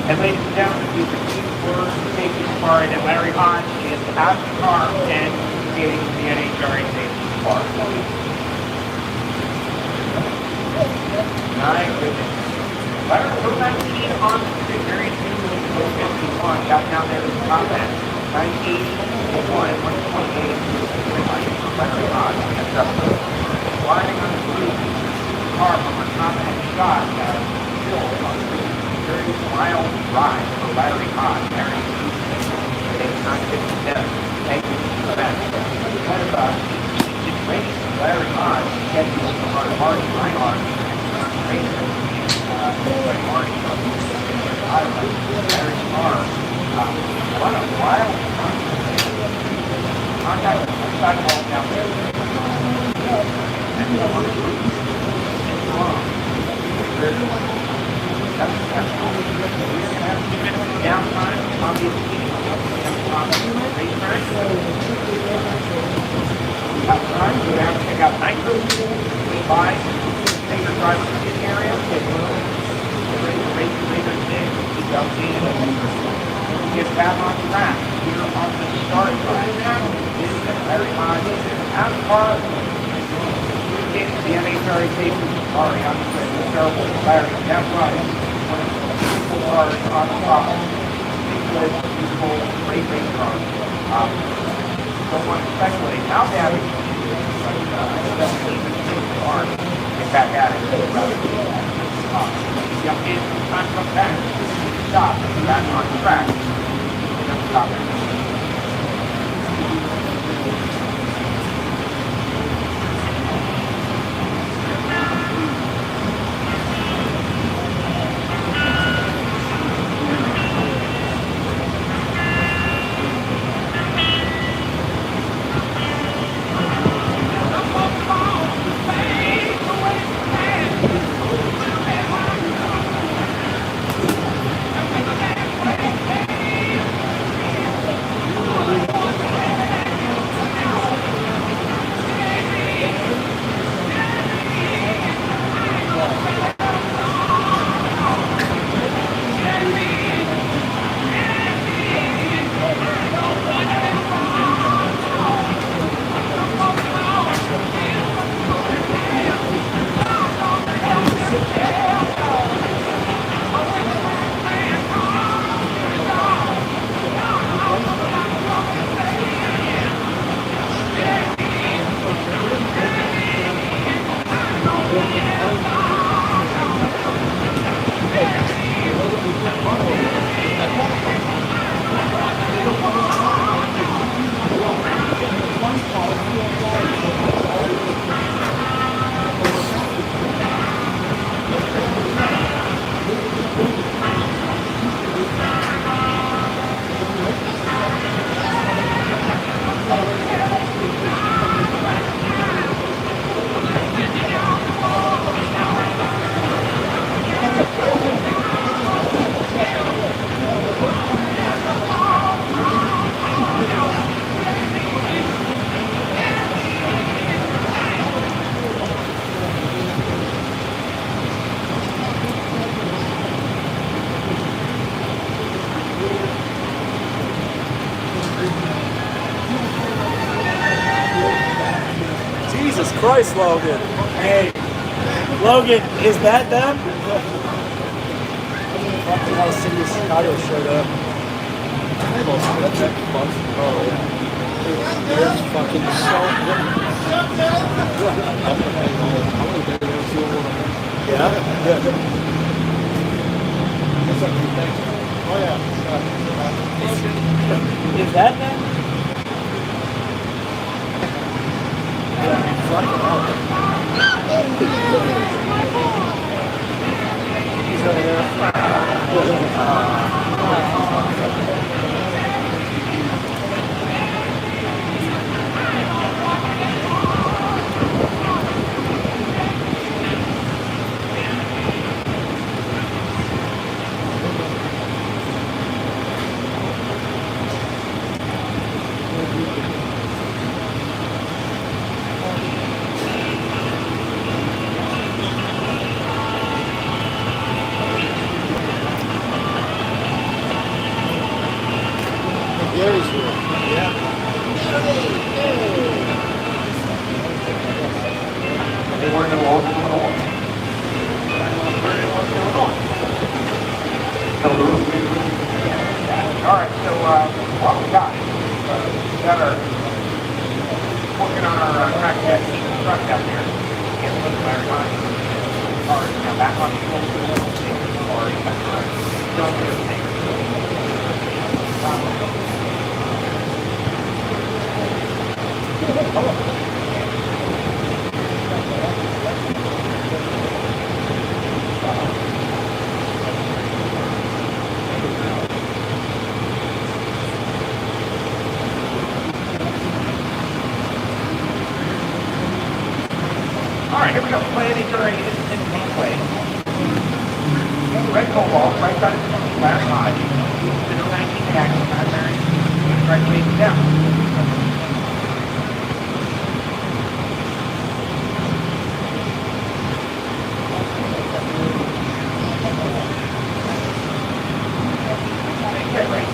And ladies and gentlemen, we received word from safety department that Larry Hodge is out of the car and getting to the NHRA safety department. My goodness. Larry, 219 on the street, very soon, 51, got down there to the top end. 980, 1, 128, Larry Hodge, that's up. Sliding on the blue. car from our top end shot got a hill on a very wild ride for battery high. Mary, it's not 57. Thank you for that. Kind of race battery high, catching from our Marty Reinhardt. Like Marty from battery car. What a wild contact with the sidewalk down there. And the one downtime, obviously, outside, go down, check out nitro, buy, take your driver to the area, get back on track. Here on the start line now, this is very high. Out of car, get the NHRA cases. Sorry, I'm just saying it's terrible. Larry, that's right. One of the beautiful cars on the top. Good, beautiful, great race cars. Don't want to speculate how bad it is, but definitely the car. Get back at it. Jump in, time to come back. Stop, back on track. Stop it. Jesus Christ, Logan. Hey, Logan, is that them? Fucking how the city of Chicago showed up. Oh, yeah. There's fucking so. Yeah? Good. Oh, yeah. Is that them? Fucking hell. He's over there. cars. Now back on the full cars. Don't do it. All right, here we go. Planning during in play. Red cobalt, right side of the last side. The 19 action primary. Right face down. Get right.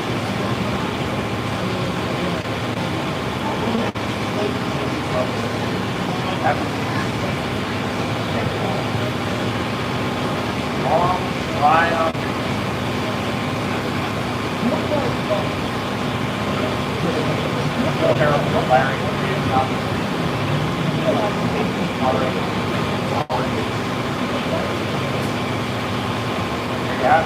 Long line up. Larry. Yeah.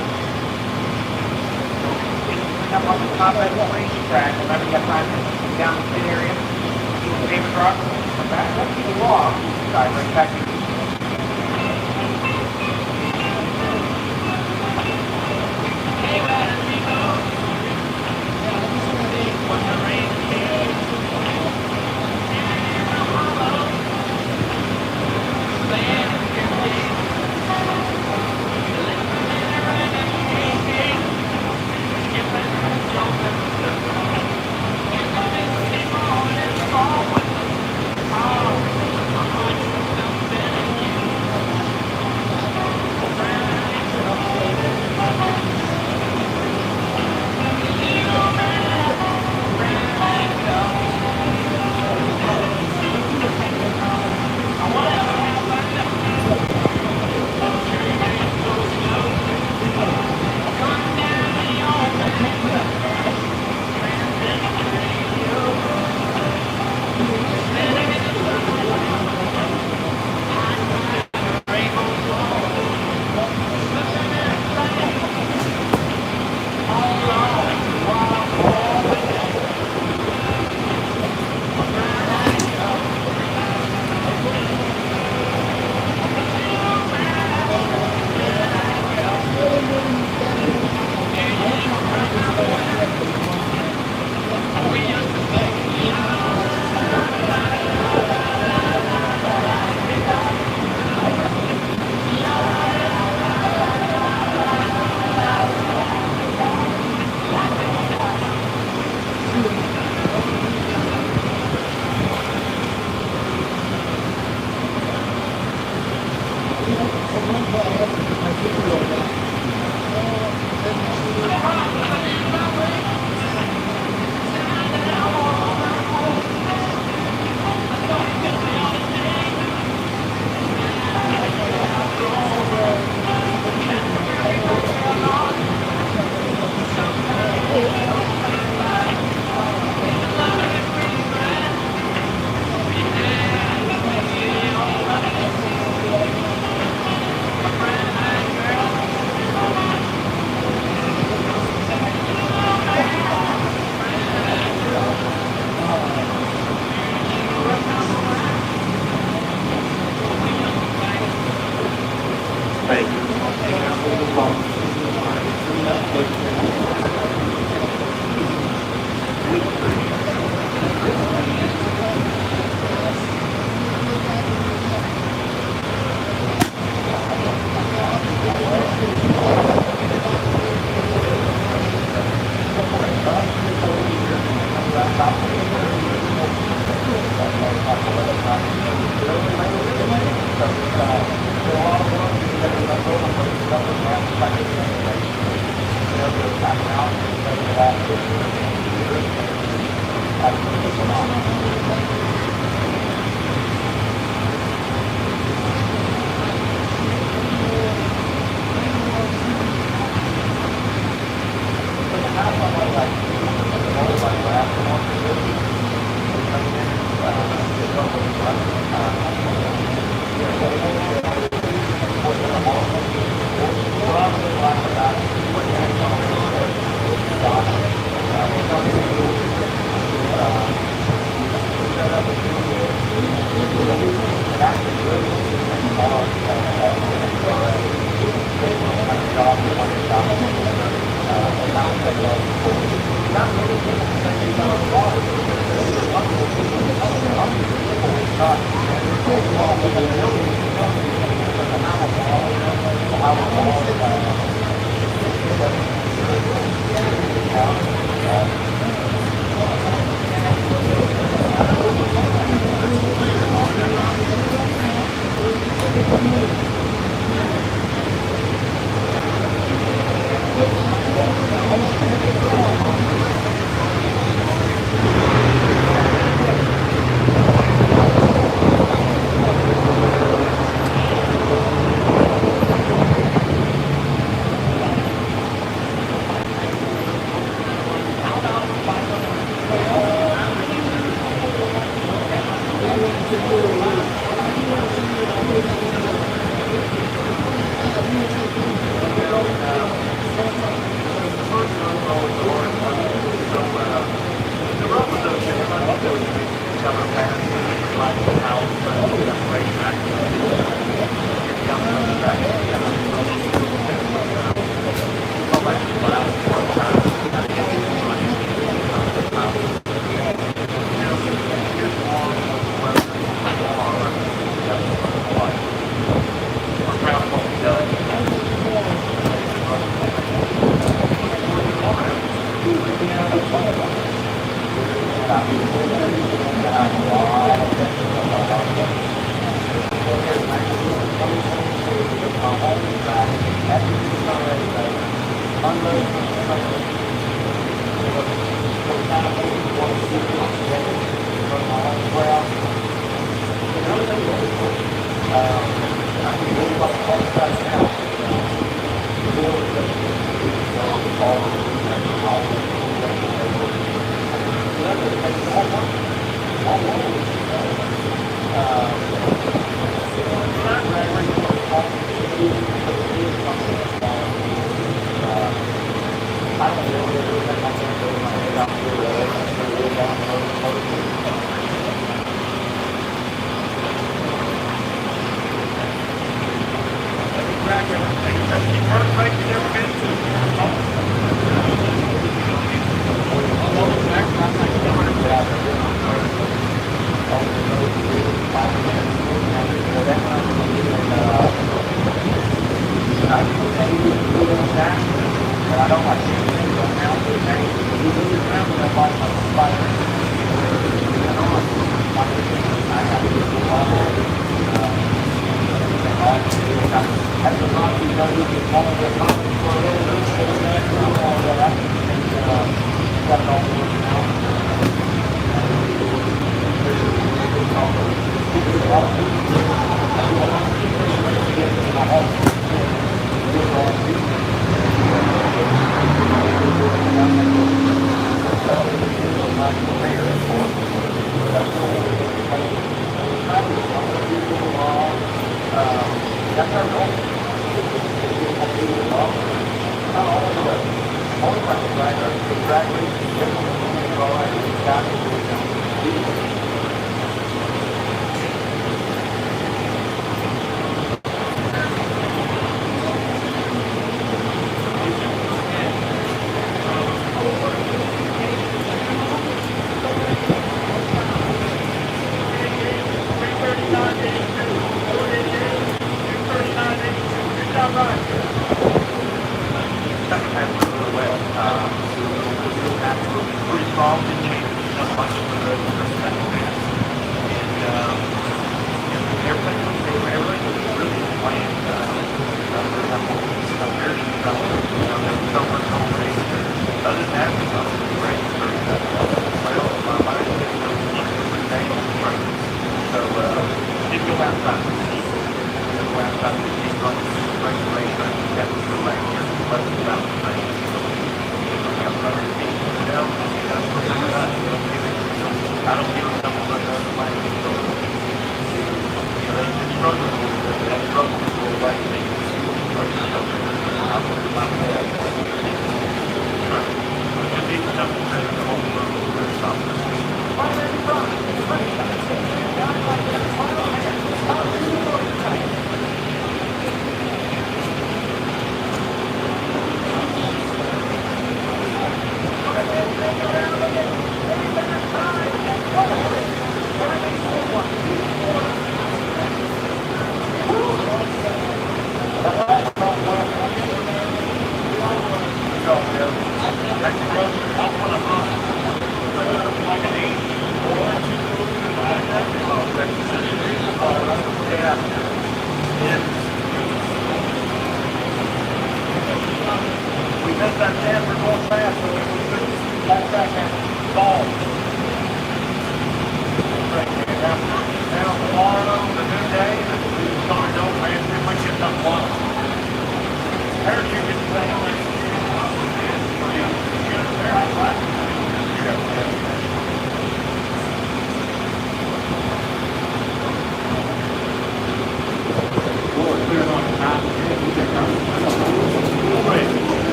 Up on the top end of the racing track. Remember, you got time to down the pit area. Keep the paper truck. Come back. Let's keep it long. Dive right back in.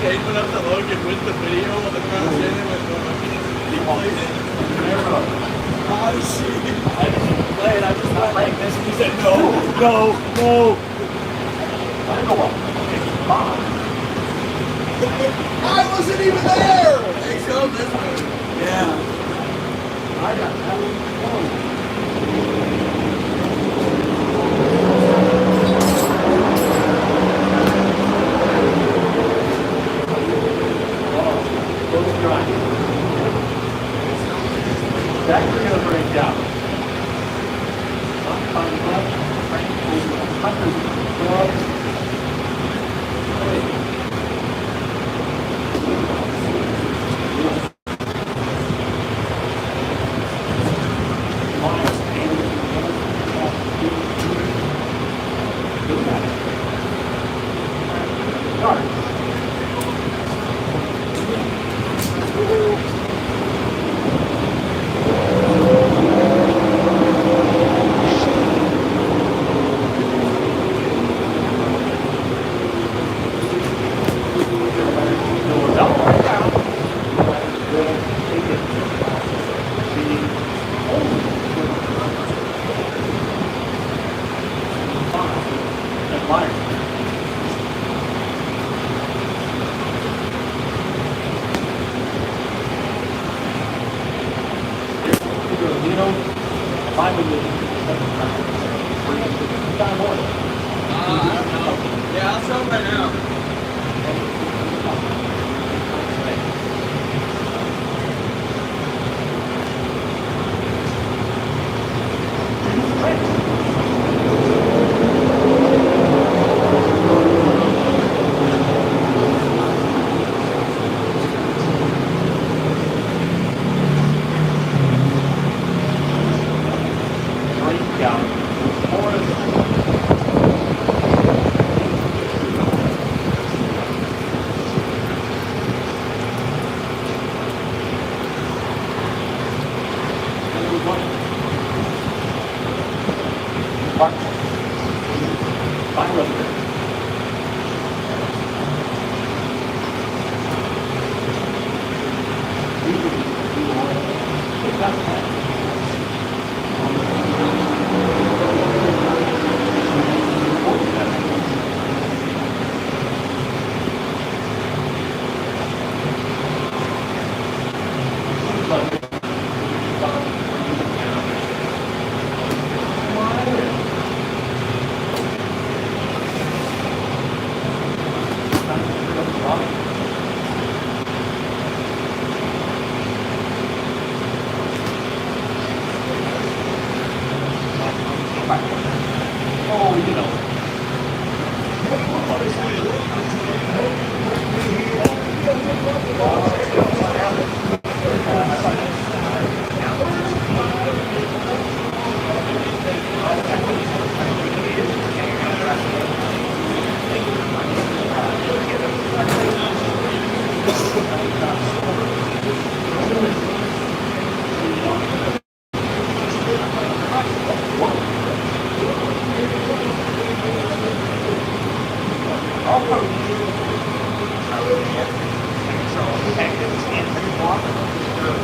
Okay, put up the Logan with the video of the crowd standing with he plays it. Oh shit. I didn't play it. I just went like this. And he said, no, no, no. I wasn't even there! They showed this one. Yeah. I got that one. Close your eyes. Back you're going to break down. Yeah, I'll show right now.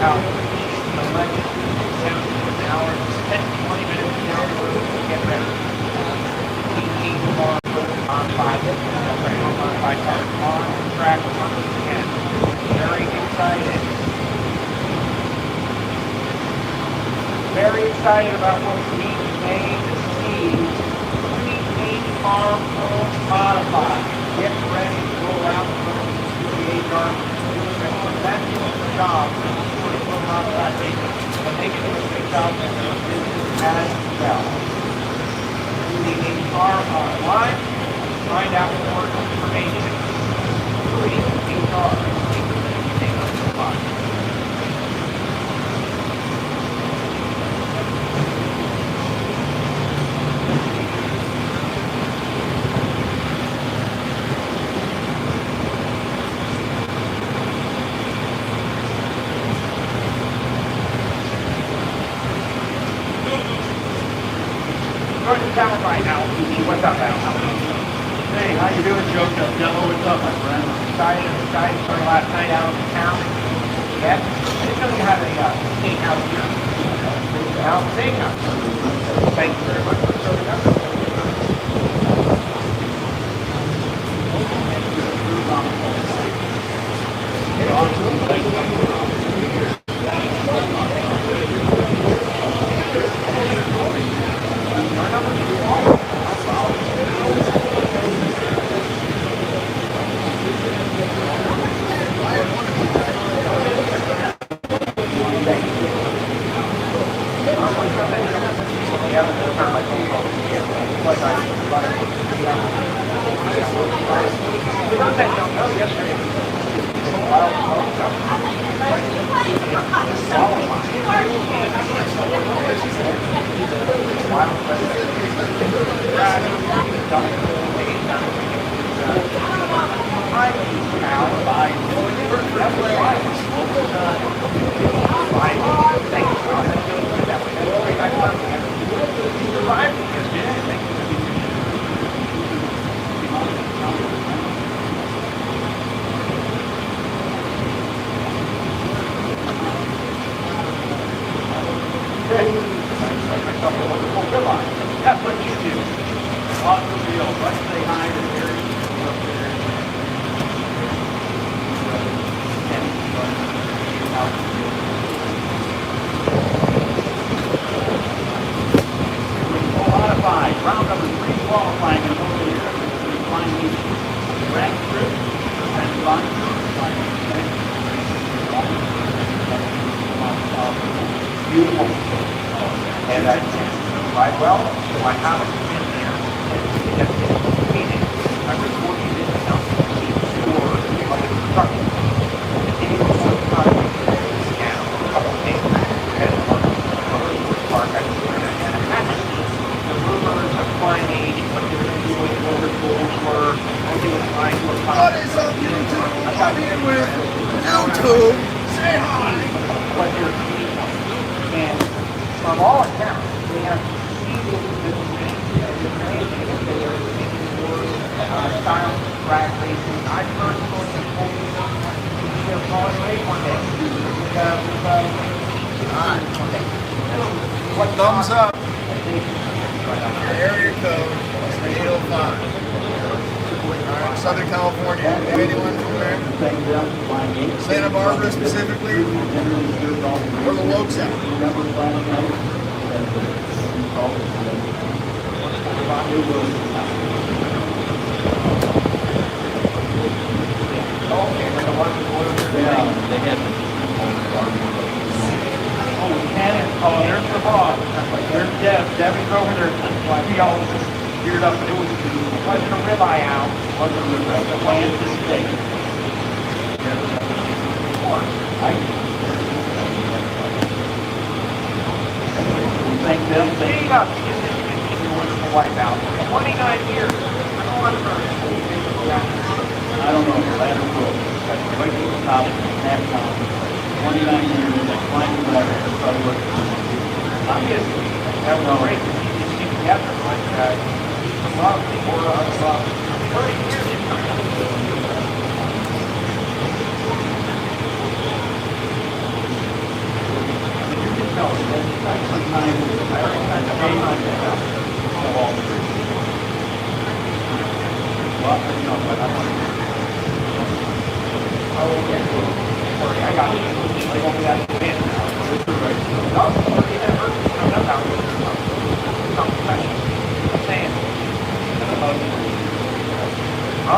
out. Election, 17 an hour, 10 to 20 minutes down the road to get ready. Modified cars on track once again. Very excited. Very excited about what we may see. 2080 farm home modified. Get ready to go around the road to the HR. That's the job. Modified but they can do a great job in their business as well. The HR online. Find out more information. Including HR. Go to the town right now. What's up, Al? Hey, how you doing, Joe? What's up, my friend? Excited for last night out in town. Yeah? I didn't know you had a steakhouse here. Al Steakhouse. Thank you very much for showing up. That's what you do. Automobile, let's say hi to Gary up there. Modified, round number 3 qualifying in over here. Flying each rank group and flying beautiful. And I right well, so I have it in there. Meaning, I recorded it down for the start. And it was so kind of down a couple of days back. And park at the rumors of flying age, what they were doing, what their goals were, what they were trying to accomplish. What is up, YouTube? I'm here with YouTube. Say hi. What they're doing. And from all accounts, they have style drag racing. I personally hope they'll call it race one day. What Thumbs up. The area code is 805. Alright, Southern California. Anyone from there? Santa Barbara specifically? Where the Lokes at? Oh, there's the boss. There's Deb. Debbie's over there. We all just geared up. It wasn't a ribeye out. It wasn't a ribeye. It was the steak. Thank them. Speed up. Your wonderful wife out. 29 years. I don't know. Ladder cool. Right to the top. Half top. 29 years. Flying ladder. Obviously, that was great. You see together like love or love. 30 years. All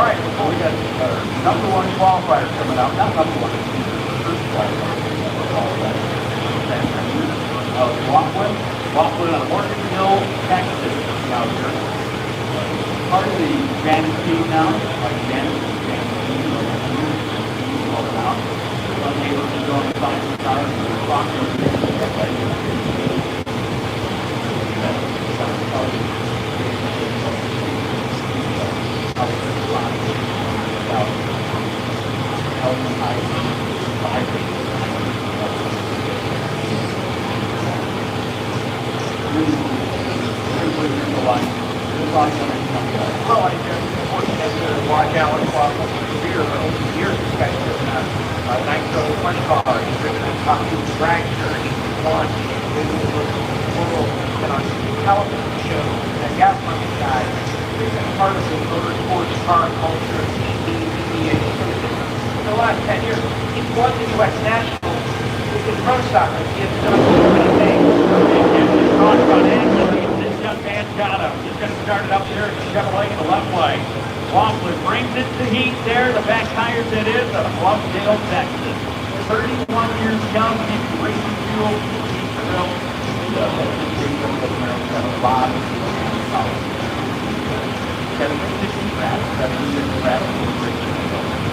right, well, we got number one qualifier coming out. Not number one, first qualifier. Laughlin on Morganville, Texas, out here. Part of the Granite team now, like Granite team, all out. Some neighbors are going to find some cars and they're walking Well, I just fortunate to watch Alan walk over the beer over the years. This guy's driven a nitro punch car. He's driven a top two dragster. He's won on television shows and gas money guy. He's been part of the motorsports car culture, TV, media. In the last 10 years, he's won the U.S. Nationals in pro soccer. He has done so many things. This young man's got him. He's going to start it up there at the Chevrolet in the left leg. Laughlin brings it to heat there. The back tires it is out of Bluffdale, Texas. 31 years young. He's racing fuel. He's thrilled. A lot of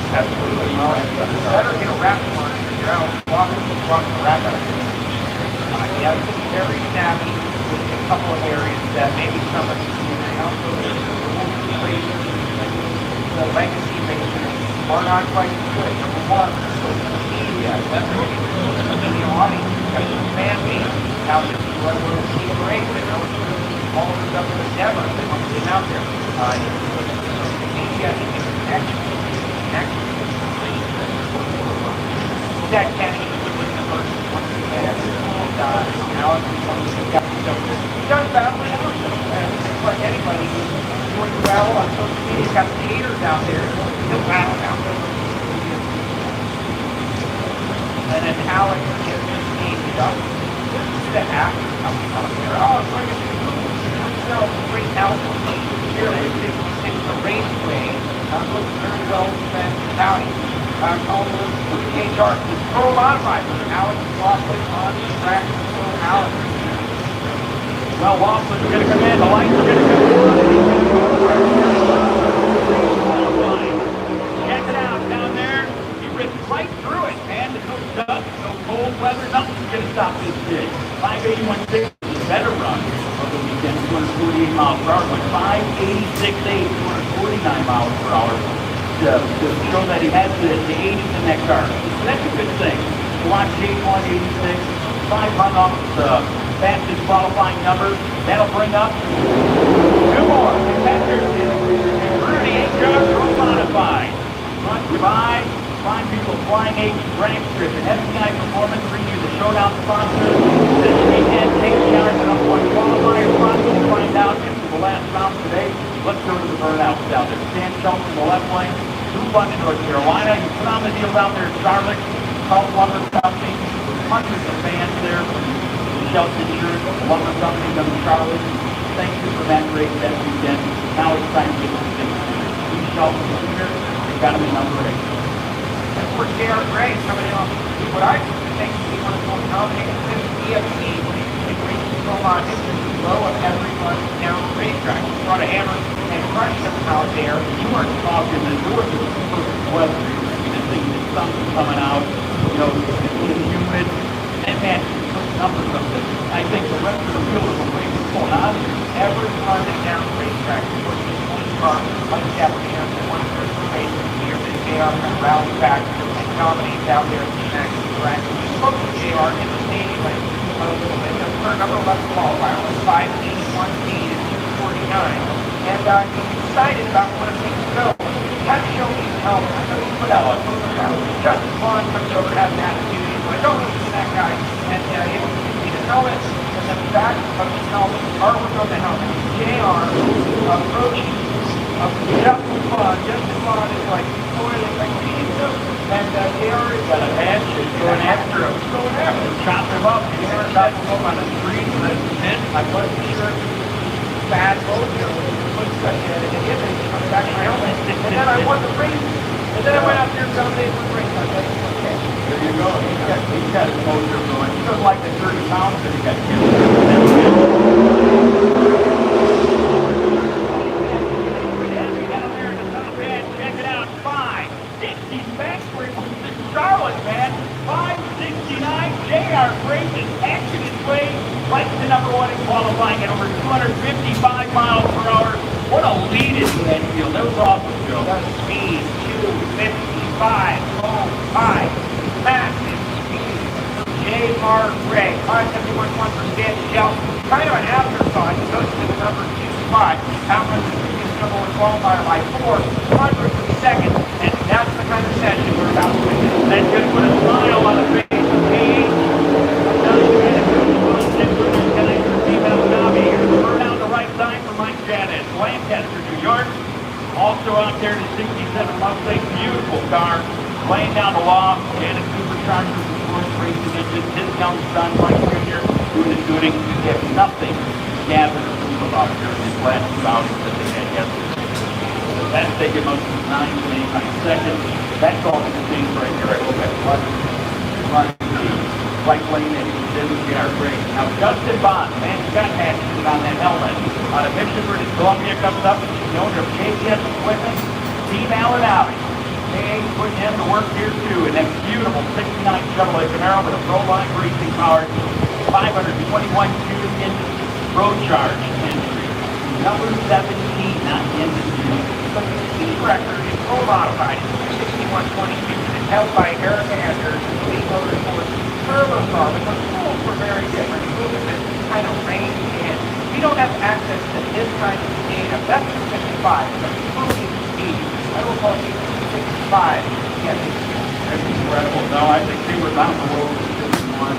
absolutely. Better get a wrap on your own. Walk the rack out. Yeah, it's very snappy with a couple of areas that maybe somebody the legacy makers are not quite good. Number one, media, that's really the audience, because the fan base out there, you want to see a race, and all of the stuff in the Denver, they want to get out there. Media, that Kenny was the first one to get Alex he's done battling out. It's like anybody who's doing battle on social media. He's got the haters out there. He'll battle out there. And then Alex gets his name up. This is the actor coming up here. Oh, it's like a great altitude. Here it's the raceway. Looks very well spent county. HR is pro modified. Alex Laughlin on the track. Alex. Well, Laughlin's going to come in. The lights are going to come on. Check it out down there. He ripped right through it, man. There's no dust, no cold weather. Nothing's going to stop this kid. 581.6 is a better run of the weekend. 248 miles per hour. Went 586.8, 249 miles per hour. To show that he has the age in that car. So that's a good thing. Watch J186, 5 run off the fastest qualifying number. That'll bring up 2 more. Rudy HR Pro Modified. Front by Fine People Flying H Rank Strip and SCI Performance brings you the showdown sponsor. This weekend, take charge and up one qualifier sponsor. We'll find out after the last round today. Let's go to the burnouts down there. Stan Schultz in the left lane. 2 London, North Carolina. You put on the deal down there in Charlotte. Call Lumber Company. Hundreds of fans there from Schultz Insurance, Lumber Company down in Charlotte. Thank you for that race that weekend. Now it's time to get the thing. Steve Schultz is here. They've got him in number 8. And for J.R. Gray coming in on what I think he was going to nominate this EFC. It reaches so much. It's low of everyone down the racetrack. He brought a hammer and crushed them out there. You weren't talking the north of the perfect weather. You just think the sun's coming out. You know, it's humid. And man, those numbers of this. I think the rest of the field is away from pulling out. Everyone down the racetrack is working 20 cars like Japanese and one person racing here. JR and rally back and dominates out there at the next track. We spoke to JR in the stadium and turn number 11 qualifier was 581 speed and 249. And he's excited about where things go. He had to show me his helmet. I know he put out just as fun, comes over, has an attitude. He's like, oh, listen to that guy. And he didn't see his helmet. And then back of his helmet, artwork on the helmet. JR approaching Justin Bond. Justin Bond is like toiling like Jesus. And JR is got a match and going after him. Chop him up. JR chopped him up on the street. And I wasn't sure bad boat, looks like an image on the back of my helmet. And then I won the race. And then I went out there and found Dave for the race. I was like, okay. There you go. He's got his motor going. He doesn't like the 30 pounds that he got Check it out. 560 backwards to Charlotte, man. 569. JR Grayson action his way right to number one in qualifying at over 255 miles per hour. What a lead in the infield. That was awesome, Joe. That speed, 255, oh, high, massive speed. J.R. Gray, 571 for Stan Shell. Kind of an afterthought. He goes to the number 2 spot. Outruns the previous number one qualifier by 400 seconds. And that's the kind of session we're about to witness. That's going to put a smile on the face of Paige. Down the right side for Mike Janet. Lancaster, New York. Also out there to 67 Mustang. Beautiful car. Laying down the law. Janet supercharger performance racing engine. His young son, Mike Jr. doing his shooting. You have nothing to gather to prove about here in this last 2 hours that they had yesterday. That's taking most of the 9.89 seconds. That's all the things right here. I hope that's running the right lane and JR Gray. Now Justin Bond, man, he's got action on that helmet. Out of Mission British Columbia comes up, and she's the owner of JPS Equipment, Team Allen Alley. Hey, putting in the work here too, and that beautiful 69 Chevrolet Camaro with a Proline racing power, 521 cubic inches road charge entry. Number 17 on the industry. But the speed record is pro modified. 6122 and it's held by Eric Anders, Lee Motorsports turbo car, but the rules were very different. Rules have been kind of reined in. We don't have access to this kind of data. That's 55, but including speed. I will call you 65. Yes, that's incredible. No, I think they were not the road with 51.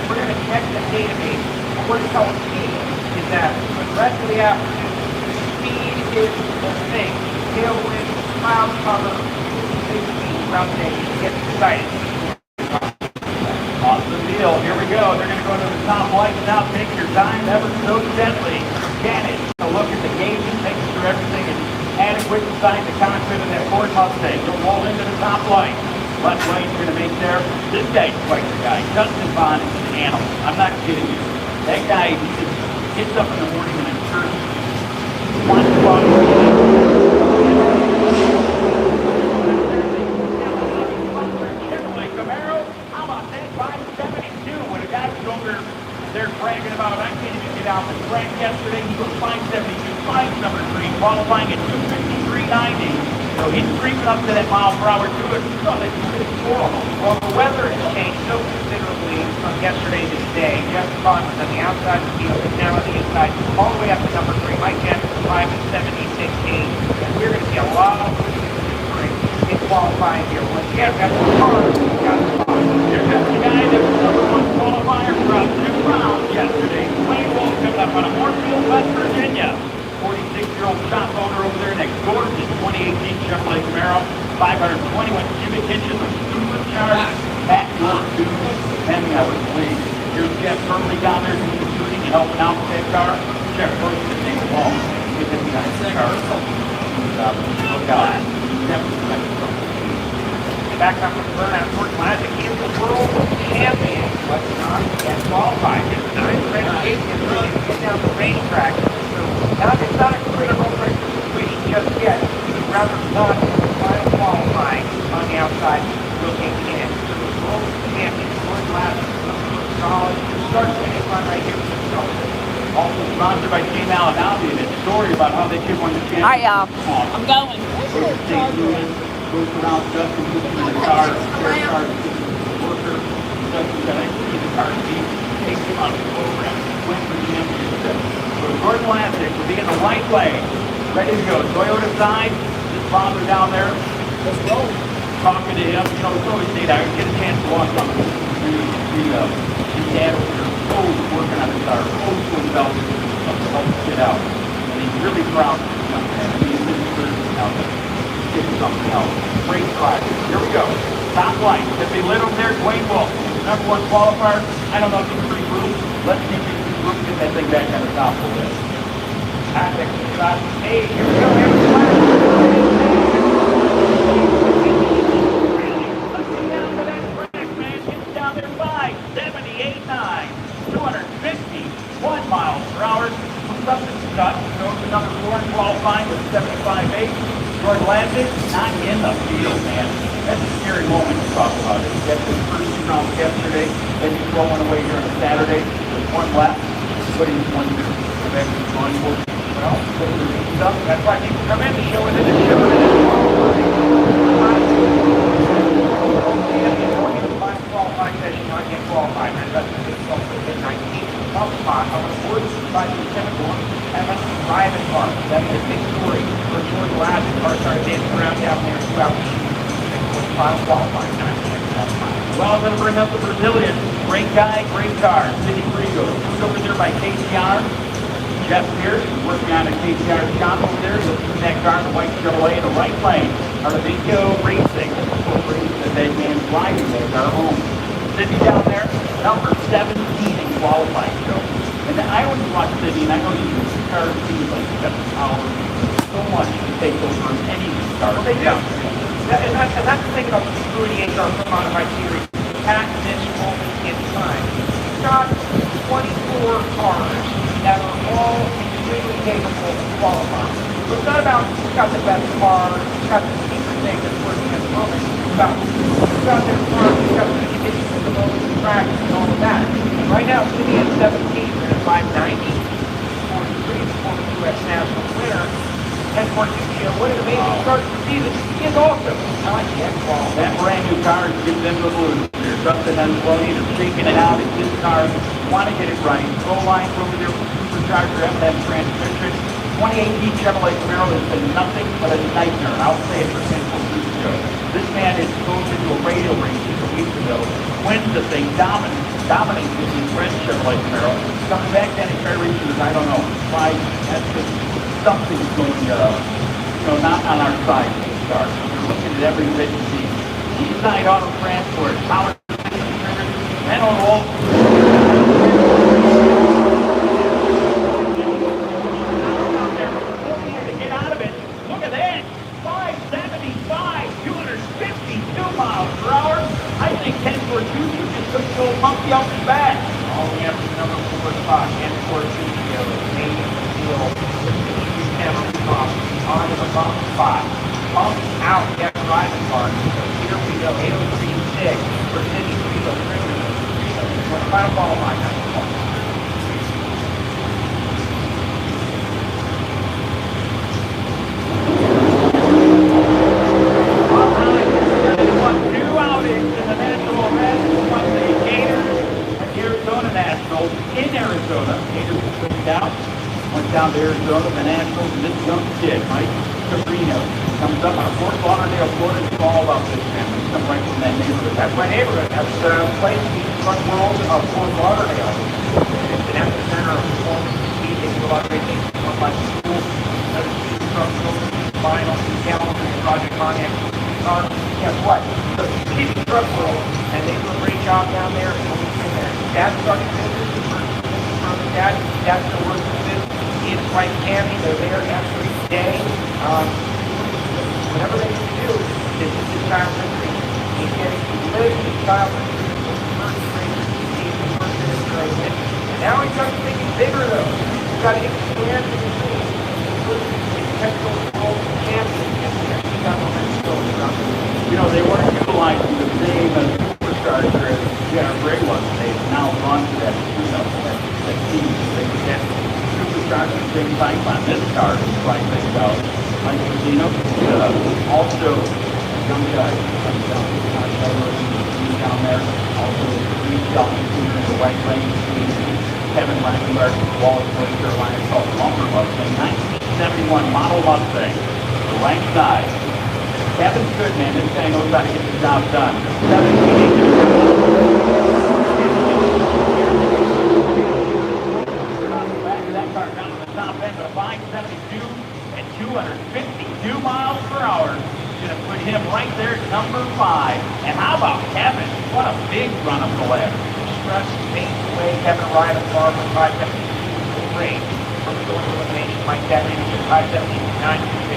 We're gonna check the database. What's called speed is that for the rest of the afternoon, speed is the thing. Tailwind, cloud cover, big speed throughout the day. You get excited. Awesome deal. Here we go. They're going to go to the top lights now. Take your time ever so gently. Janet, a look at the gauges, making sure everything is adequate inside the cockpit of that Ford Mustang. You'll roll into the top light. Left lane's going to make there. This guy's quite the guy. Justin Bond is an animal. I'm not kidding you. That guy, he just gets up in the morning and I'm sure he wants to go out and they're bragging about, I can't even get out the track yesterday. He was 572, number 3, qualifying at 253.90. So he's creeping up to that mile per hour to it. So it's horrible. Well, the weather has changed so considerably from yesterday to today. Jeff Bond was on the outside of the field, and now on the inside, all the way up to number 3. Mike Jackson 5 and 76.8. And we're going to see a lot of in qualifying here. When Jeff got the car, he got the car. Here's the guy that was number 1 qualifier throughout 2 rounds yesterday. Wayne Wolf coming up out of Moorefield, West Virginia. 46-year-old shop owner over there in that gorgeous 2018 Chevrolet Camaro. 521 cubic inches of supercharged backdoor tube. And I was pleased. Here's Jeff Burley down there doing the shooting and helping out with that car. Jeff Burley the name of all with this guy's car. Look out. Back up with Burnout Ford Classic. He is the world champion. But not yet qualified. His 9th race is really to get down the racetrack. So now it's not a critical situation just yet. He would rather not qualifying on the outside looking in. So the world champion Ford Classic. Solid start-finish line right here with himself. Also sponsored by Team Allen Alley, and a story about how they should win the championship. All right, y'all. I'm going. Goes around Justin, puts him in the car, worker, Justin got actually in the car seat, takes him on the program, wins the championship. So Gordon Lassick will be in the right lane, ready to go. Toyota side, his father down there, let's go. Talking to him, you know, it's always neat. I get a chance to walk on his dad over there. So are hopefully belted to help get out. And he's really proud of this young man. I mean, he's been through now, get something else. Great try. Here we go. Top line. If they lit him there, Dwayne Wolf, number one qualifier. I don't know if you can regroup. Let's see if you can regroup, get that thing back on the top of it. Tactic shot. Hey, here we go. Here's the flag. Let's get down to that track, man. Get down there 578.9. 251 miles per hour. Something stuck. Goes to number 4 in qualifying with 75.8. Jordan landed, not in the field, man. That's a scary moment to talk about it. You get the first 2 rounds yesterday, then you throw one away here on a Saturday with 1 left. What do you want to do? Go back to the drawing board? Well, that's why people come in to show it in and show it qualifying session, I can't qualify. That's the 19th top spot. I was forced by the chemical Evan private car. That is a big story. For George Ladd, the car started dancing around down there throughout the final qualifying time. Well, I'm going to bring up the Brazilian. Great guy, great car. City Frigo. Who's over there by KCR? Jeff Pierce is working on a KCR shop over there. You'll see that car in the white Chevrolet in the right lane. Artivinco Racing. The dead man's driving that car home. Sydney down there, number 17 in qualifying. So, and I always watch Sydney, and I know you use cars too, like you got the power so much to take over any car. Well, they do. And that's the thing about the 288 car from modified series. At this moment in time, you've got 24 cars that are all extremely capable of qualifying. So it's not about who's got the best car, who's got the secret thing that's working at the moment. It's about who's got their car, who's got the conditions of the moment, the track, and all of that. Right now, City at 17, we're at 590, 43, former U.S. national winner. And Martinez, what an amazing start to the season. He is awesome. I like the X-Ball. That brand new car gives them the blues. There's something unloading or shaking it out. It's this car. Want to get it right. Full line over there with supercharger M&M transmission. 2018 Chevrolet Camaro has been nothing but a nightmare. And I'll say it for Central Cruise Show. This man is goes into a radio race just a week ago. Wins the thing. Dominates with his red Chevrolet Camaro. Comes back then and carries races. I don't know. Why? That's just something's going, not on our side of the start. We're looking at every bit you see. Eastside Auto Transport, power and on all. To get out of it, look at that. 575, 252 miles per hour. I think Ken Cortuzzi just took the old monkey off his back. All the way up to number 4 spot, and Cortuzzi, Canadian Steel. On the bump spot. Bump out that driving car. So here we go. 8036 for City Frigo. For the final ball line. All right. This one new outings in the National event. This one the Gators at the Arizona Nationals in Arizona. Gators are switched out. Went down to Arizona, the Nationals, and this young kid, Mike Cabrino, comes up out of Fort Lauderdale, Florida. It's all about this family. He's come right from that neighborhood. That's my neighborhood. That's the place in the front world of Fort Lauderdale. It's an epicenter of performance speed. They do a lot of great things. One like school, another speed structural, final, calendar, Project Pontiac. Guess what? So speed structural, and they do a great job down there. Dad's starting business. From the dad, dad's still working with business. His wife Tammy, they're there every day. Whatever they need to do, this is his child country. He's getting to live his child country. And now he's got to think bigger though. He's got to expand his dream. He's technical world champion. They weren't utilizing the same supercharger as Jennifer Gray was. They've now gone to that, that team. They could get supercharger same type on this car. It's like they go. Mike Casino, also a young guy down there. Also, he's got in the right lane. Kevin Langenberg, Wallace, North Carolina, called Lumber Mustang, 1971 model Mustang, the right side. Kevin's good, man. This guy knows how to get the job done. 17 rest paved the way. Kevin and Ryan of the bar from 572 range. From the going to elimination, Mike Denry with 572, 952.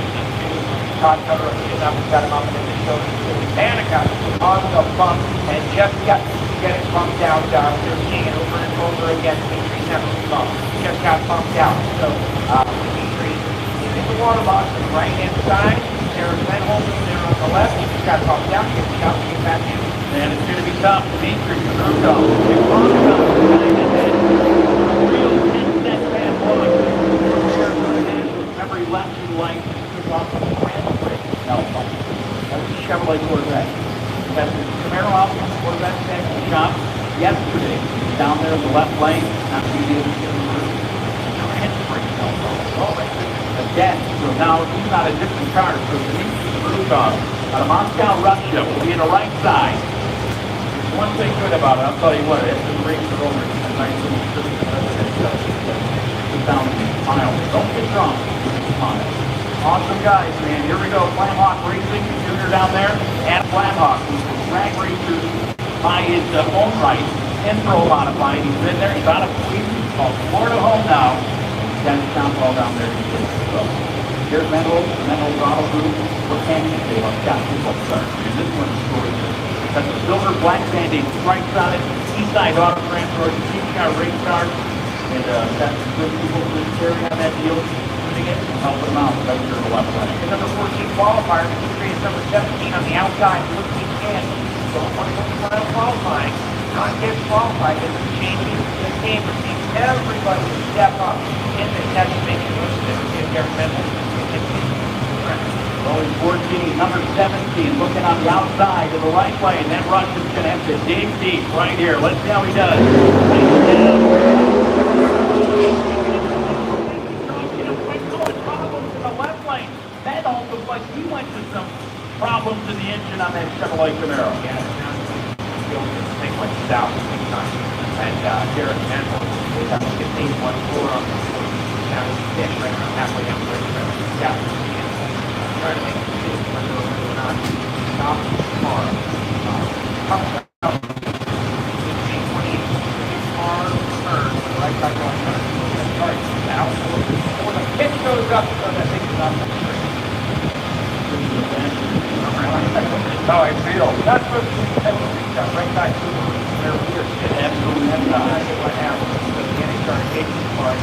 Todd Cutter of the up and got him up and then the show to Danica on the bump and just got to get it bumped out. They're seeing it over and over again. Dimitri's never bump. Just got bumped out. So Dimitri is in the water box on the right hand side. There's Ben Holden there on the left. He just got bumped out. Gets out and gets back in. And it's going to be tough. Dimitri Caruso. Big long shot. Real 10-set bad blow. Remember, he left you like off the Grand Prix. No, that was a Chevrolet Corvette. That's the Camaro out on the Corvette section shop yesterday. Down there in the left lane. Not going to be able to get the roof. Grand Prix. Again, so now he's not a different car. So Dimitri Caruso out of Moscow, Russia will be in the right side. There's one thing good about it. I'll tell you what. After the race is over, it's a nice little trip. 2,000 miles. Don't get drunk. Awesome guys, man. Here we go. Flamhawk Racing Jr. down there. And Flamhawk, who's a drag racer by his own right. Intro modified. He's been there. He's out of Sweden. He's called Florida home now. He's got his downfall down there. So here's Mendel's Auto Group. What can you say about Scott Football Start? And this one's story. That's a silver black band-aid stripes on it. Eastside Auto Transport. Team car race cars. And got some good people who carry on that deal. It and help them out. That's your left lane. The number 14 qualifier, Dimitri is number 17 on the outside, looking in. So when it comes to qualifying, not get qualified, it's changing the game. We're seeing everybody step up in this test, making those in their mental. Rolling 14, number 17, looking on the outside of the right lane. That rush is going to have to dig deep right here. Let's see how he does. That almost like he went to some problems in the engine on that Chevrolet Camaro. Yeah, it's things like south sometimes. And Derek Mantle is on 15-1-4 on the now he's pitch right around halfway down the racetrack. Yeah, trying to make a decision whether or not to stop the car. Right side going turn. Now, when the pitch goes up, so that thing is up. How I feel. That's what right side to where we are sitting. Absolutely. What happens. So the NHR engagement part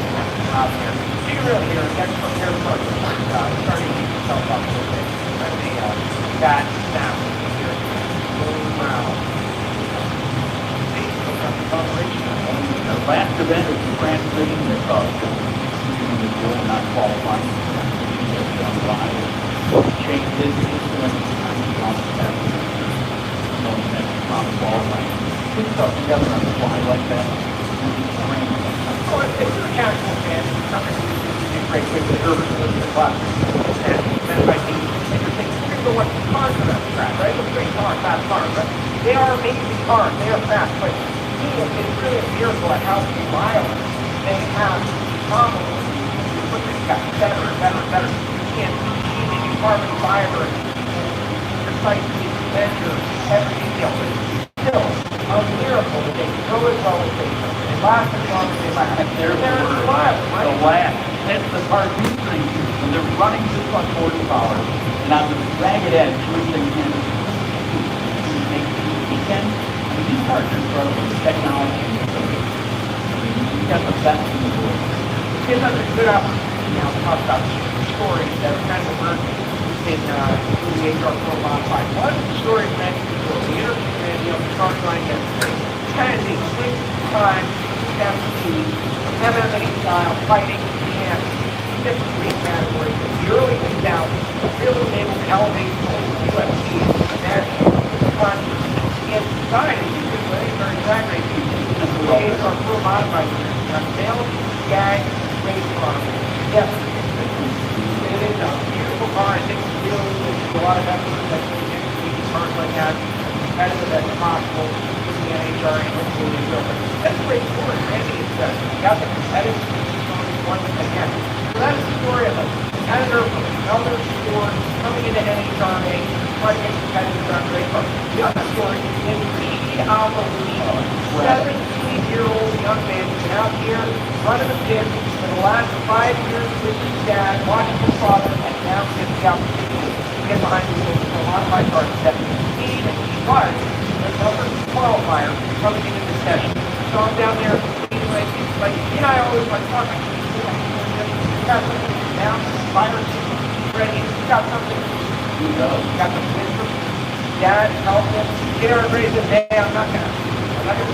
out here. You can really hear it. That's from their part. Starting to get yourself up a little bit. And that sound you hear going around. The last event is the Grand Prix that's not qualifying. Change his instrument put stuff together on the fly like that. Oh, if you're a casual fan, it's not going to be great with the urban living the class. And then I think it's interesting. Here's the what cars are on the track, right? Those great cars, fast cars, right? They are amazing cars. They are fast, but it's really a miracle at how many miles they have probably. But they've got better and better and better. You can't see the carbon fiber precisely measure every detail. But it's still a miracle that they can go as well as they can. They last as long as they last. They're reliable, right? The last. That's the car's history. When they're running this much horsepower, and on the ragged edge, which they can make weekend. These cars are incredible. The technology is so good. You got the best in the world. Gives us a good opportunity now to talk about stories that are kind of emerging in the HR Pro Modified. One of the stories mentioned before, the interview of the starting line yesterday, kind of the quick time FC MMA style fighting and different weight categories in the early 2000s, really able to elevate the UFC national country in society because very drag racing. The HR Pro Modified unveiled gag race car yesterday. It is a beautiful car. I think it's really a lot of effort that goes into making cars like that as competitive as possible in the NHR and hopefully they will. That's a great story. Randy has got the competitive once again. So that is the story of a competitor from another sport coming into NHRA, trying to get competitive on race cars. The other story is Rashid Al-Balouli, 17 out here running the pit for the last 5 years with his dad, watching his father, and now gets the opportunity to get behind the wheels for a lot of my cars that speed and he was the number qualifier coming into the session. So I'm down there, like he and I always like talk. Now, fire ready. He's got something. He got some wisdom. Dad, help him. Get everybody to say, I'm not gonna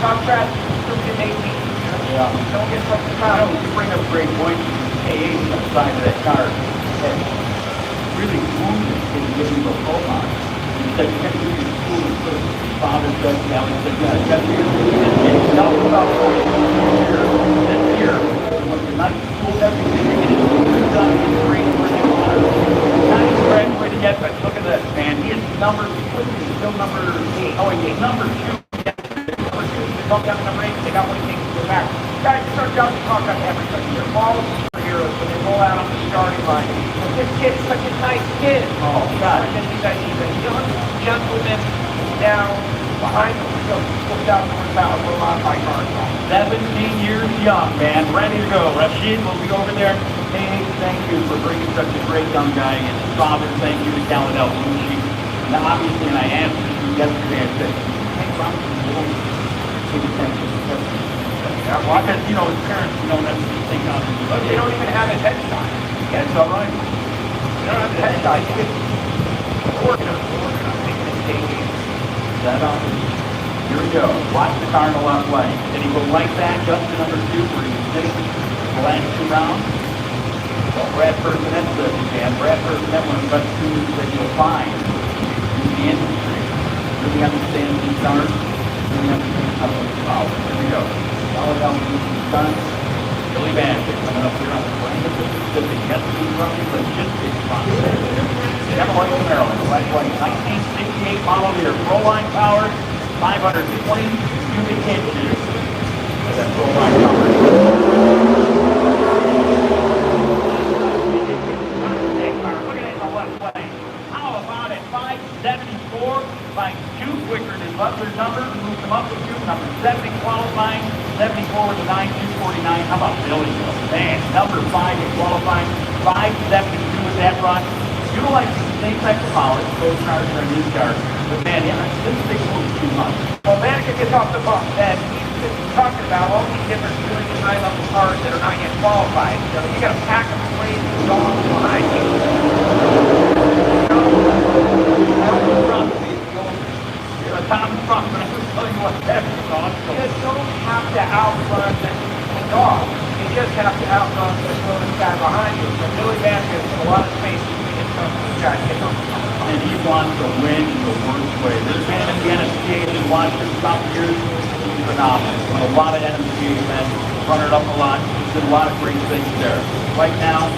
talk trash. Still get 18. Yeah. Don't get fucking You proud. know, you bring up a great point. AA on the side of that car. That really wounded him to give him a full on. He said, you can't do your school and put his father said, yeah, he said, yeah, that's here. And he talked about this year, when you're not school everything, you're getting done in grade for the honor. Not even graduated yet, but look at this, man. He is number, he's still number 8. Oh, he's number 2. Come down to number 8, they got what it takes to go back. Guys, start down to talk about everybody. They're all superheroes when they roll out on the starting line. But this kid's such a nice kid. Oh, God. He's a young gentleman now behind the wheel. Flipped out the horsepower for a lot of my cars. 17 years young, man, ready to go. Rashid will be over there. Hey, thank you for bringing such a great young guy. And his father, thank you to Kaladel Lucy. Now, obviously, and I asked you yesterday, I said, hey, Ron, yeah, well, because, you know, his parents, you know, that's the thing on Look, they don't even have a headshot. Yeah, it's all right. They don't have a headshot. You can work on making it take it. That on. Here we go. Watch the car in the left lane. Then he go right back up to number 2 where he's sitting the last 2 rounds. Well, Brad Person, that's the man. Brad Person, that one of the best students that you'll find in the industry. Really understands these cars. Really understands how to follow. Here we go. Follow down with his son. Billy Bassett coming up here on the plane of the Pacific. Yes, he's running logistics sponsor. Chevrolet Camaro, black white, 1968 model year, Proline power, 520 cubic inches. That's Proline power. Look at it in the left lane. How about it? 574 by 2 quicker than Butler's number. Moved him up to 2. Number 70 qualifying. 74 with a 9,249. How about Billy? Man, number 5 in qualifying. 572 with that run. Utilizing the same type of power as those cars are in these cars. But man, yeah, this thing moves too much. Well, Manica gets off the bus, and he's been talking about all these different really high-level cars that are not yet qualified. So you got to pack them away and dogs behind you. Tom Trump, but I can tell you what that's on. You just don't have to outrun the dog. You just have to outrun the slowest guy behind you. So Billy Bassett has a lot of space between himself and the guy getting on the top. And he wants to win in the worst way. This man at the NSCA has watched him stop years. He's phenomenal. A lot of NSCA men run it up a lot. He's did a lot of great things there. Right now,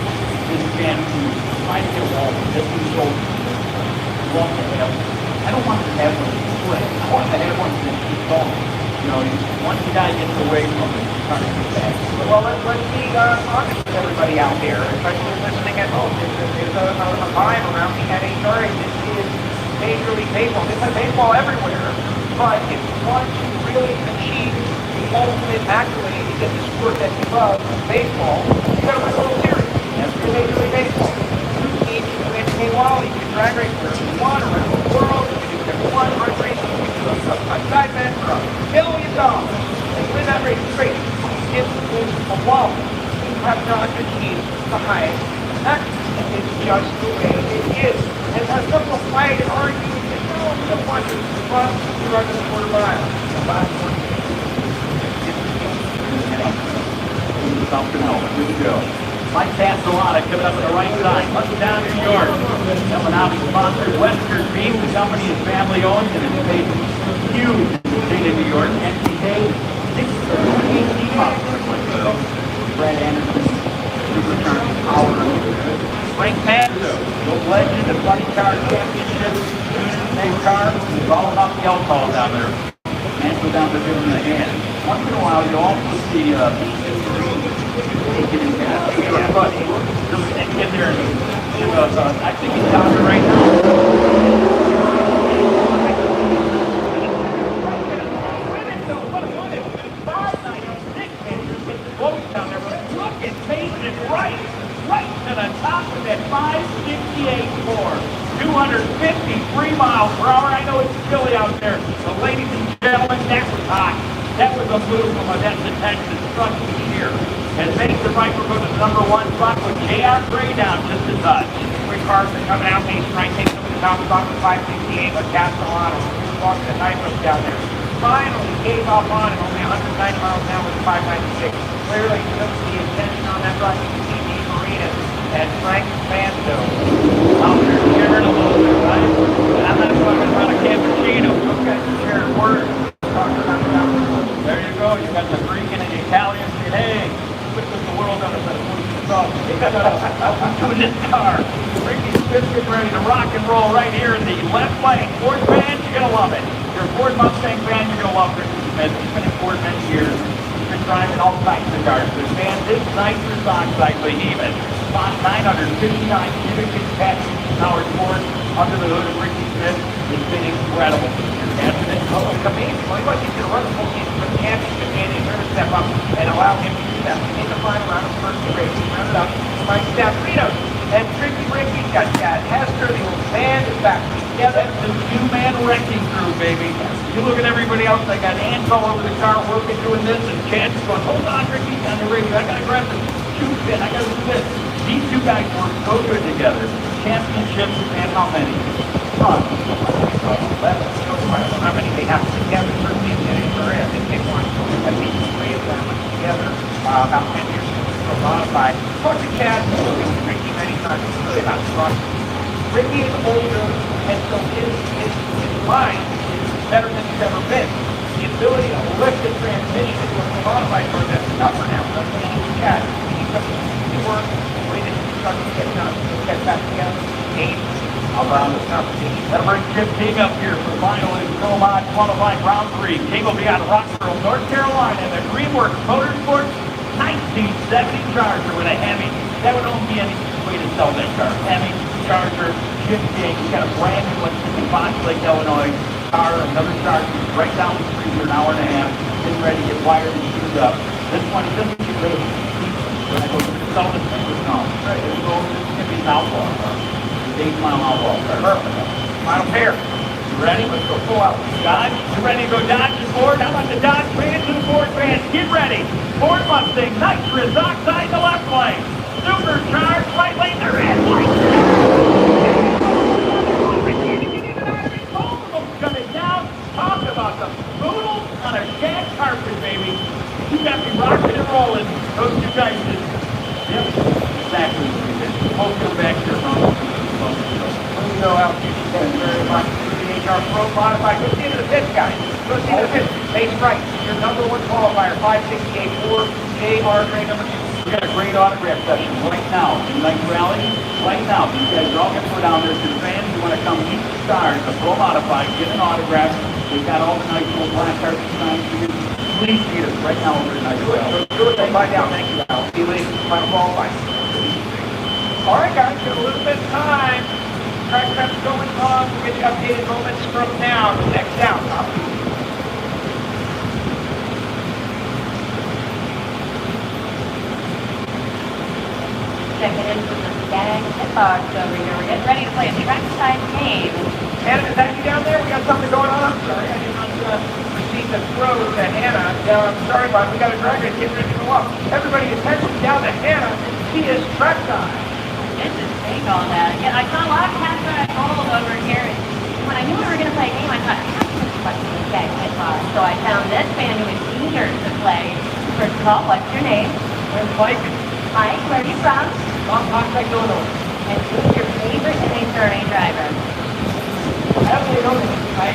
his chance to try to get a wall. This is so long to have. I don't want to have one split. I want to have one that keeps going. You know, once the guy gets away from it, he's trying to get back. Well, let's be honest with everybody out there, especially listening at home. There's a vibe around the NHRA. This is Major League Baseball. This is baseball everywhere. But if you want to really achieve the ultimate accolade to get the sport that you love, baseball, you got to win a World Series. That's your Major League Baseball. You need to win a Wally. You can drag race wherever you want around the world. You can do whatever you want. Run racing. You can do a side bet or a $1 million. And you win that race, it's great. If a wall, you have not achieved the highest excellence. It's just the way it is. And as some will fight and argue, and no, we don't want to. But you run the quarter mile. The last one. Something else. Here we go. Mike Castellana coming up on the right side. Touchdown, New York. Coming out sponsored Western Beef. The company is family owned and it's paid huge in the state of New York. NPK 618 miles. Brad Anderson, Supercharged Power. Frank Manzo, the legend of Funny Car Championship. Same car. It's all about the alcohol down there. Manzo down there giving the hand. Once in a while, you also see taking his gas. Yeah, buddy. Just get there and give us, I think he's down there right now. 568.4. 253 miles per hour. I know it's chilly out there, but ladies and gentlemen, that was hot. That was a move from Odessa, Texas, truck here. And made the Viper go to the #1 spot with J.R. Gray down just a touch. Three cars are coming out, Main Street, taking over the top spot with 568 with Castellano. Walking the knife up down there. Finally gave off on it, only 190 miles an hour with 596. Clearly took the attention on that run. You can see Dave Marina and Frank Fando Out there sharing a little bit, right? And I'm not talking about a cappuccino. Okay, sharing words. Talking about that. There you go. You got the Greek and the Italian saying, hey, look what the world on us. Doing this car. Ricky Smith's getting ready to rock and roll right here in the left lane. Ford fans, you're going to love it. If you're a Ford Mustang fan, you're going to love Ricky Smith. He's been in Ford many years. He's been driving all types of cars. This man, this nicer oxide behemoth. About 959 cubic inch powered Ford under the hood of Ricky Smith. It's been incredible this year, hasn't it? Oh, it's amazing. Well, he wasn't going to run the full game for the championship, and he's going to step up and allow him to do that. In the final round of the first race, he rounded up by Staffritos. And Tricky Ricky's got Hester, the old band is back together. That's the two-man wrecking crew, baby. You look at everybody else, they got hands all over the car working, doing this, and Chad's going, hold on, Ricky's on the radio. I got to grab the shoe pin. I got to do this. These two guys work so good together. Championships, and how many? How many they have together, certainly in the NHRA. I think they won at least 3 of them together about 10 years ago. So modified. Talk to Chad, look at Ricky many times. It's really about trust. Ricky is older, and so his mind is better than he's ever been. The ability to lift the transmission into a modified version that's tougher now. So Chad, he needs to work the way that he's starting to get done. Get back together. Game. Around this competition. That'll bring Chip King up here for the final in Philmont qualifying round 3. King will be out of Rockville, North Carolina, in the Greenworks Motorsports 1970 Charger with a Hemi. That would only be any way to sell that car. Hemi, Charger, Chip King. We got a brand new one in Fox Lake, Illinois. Car, another Charger, right down the street for an hour and a half. Getting ready to get wired and shoot up. This one doesn't get really cheap. When I go to sell this thing with no. Right, this is going to be an outlaw car. 8-mile outlaw. Perfect. Final pair. You ready? Let's go full out. Dodge. You ready to go Dodge and Ford? How about the Dodge fans and the Ford fans? Get ready. Ford Mustang, nitrous oxide, the left lane. Supercharged, right lane, the red lane. Both of them coming down. Talk about the poodle on a shag carpet, baby. You got me rocking and rolling. Those two guys did. Yep. Exactly. Both go back here, Ron. So out thank you very much. The HR Pro Modified. Go see the pit, guys. Go see the pit. Base right. Your #1 qualifier, 568.4. J.R. Gray, #2. We got a great autograph session right now in Lake Rally. Right now, these guys are all going to put down there to the fans who want to come meet the stars of Pro Modified, get an autograph. We've got all the nice little black cards signed for you. Please meet us right now over at Nice Rally. Do it. Find out. Thank you, Al. See you later. Final qualifier. All right, guys. Got a little bit of time. Track prep's going on. We'll get you updated moments from now. Next out. Checking in from the Stag and Box over here. We're getting ready to play a trackside game. Hannah, is that you down there? We got something going on? I'm sorry. I did not receive the throw to Hannah. I'm sorry, but we got a driver getting ready to go up. Everybody attention down to Hannah. She is trackside. This is big on that. Yeah, I saw a lot of cats that I followed over here. And when I knew we were going to play a game, I thought, I have to question the Stag and Box. So I found this fan who is eager to play. First of all, what's your name? Where's Mike? Mike, where are you from? Contact Illinois. And who's your favorite NHRA driver? I don't really know them. I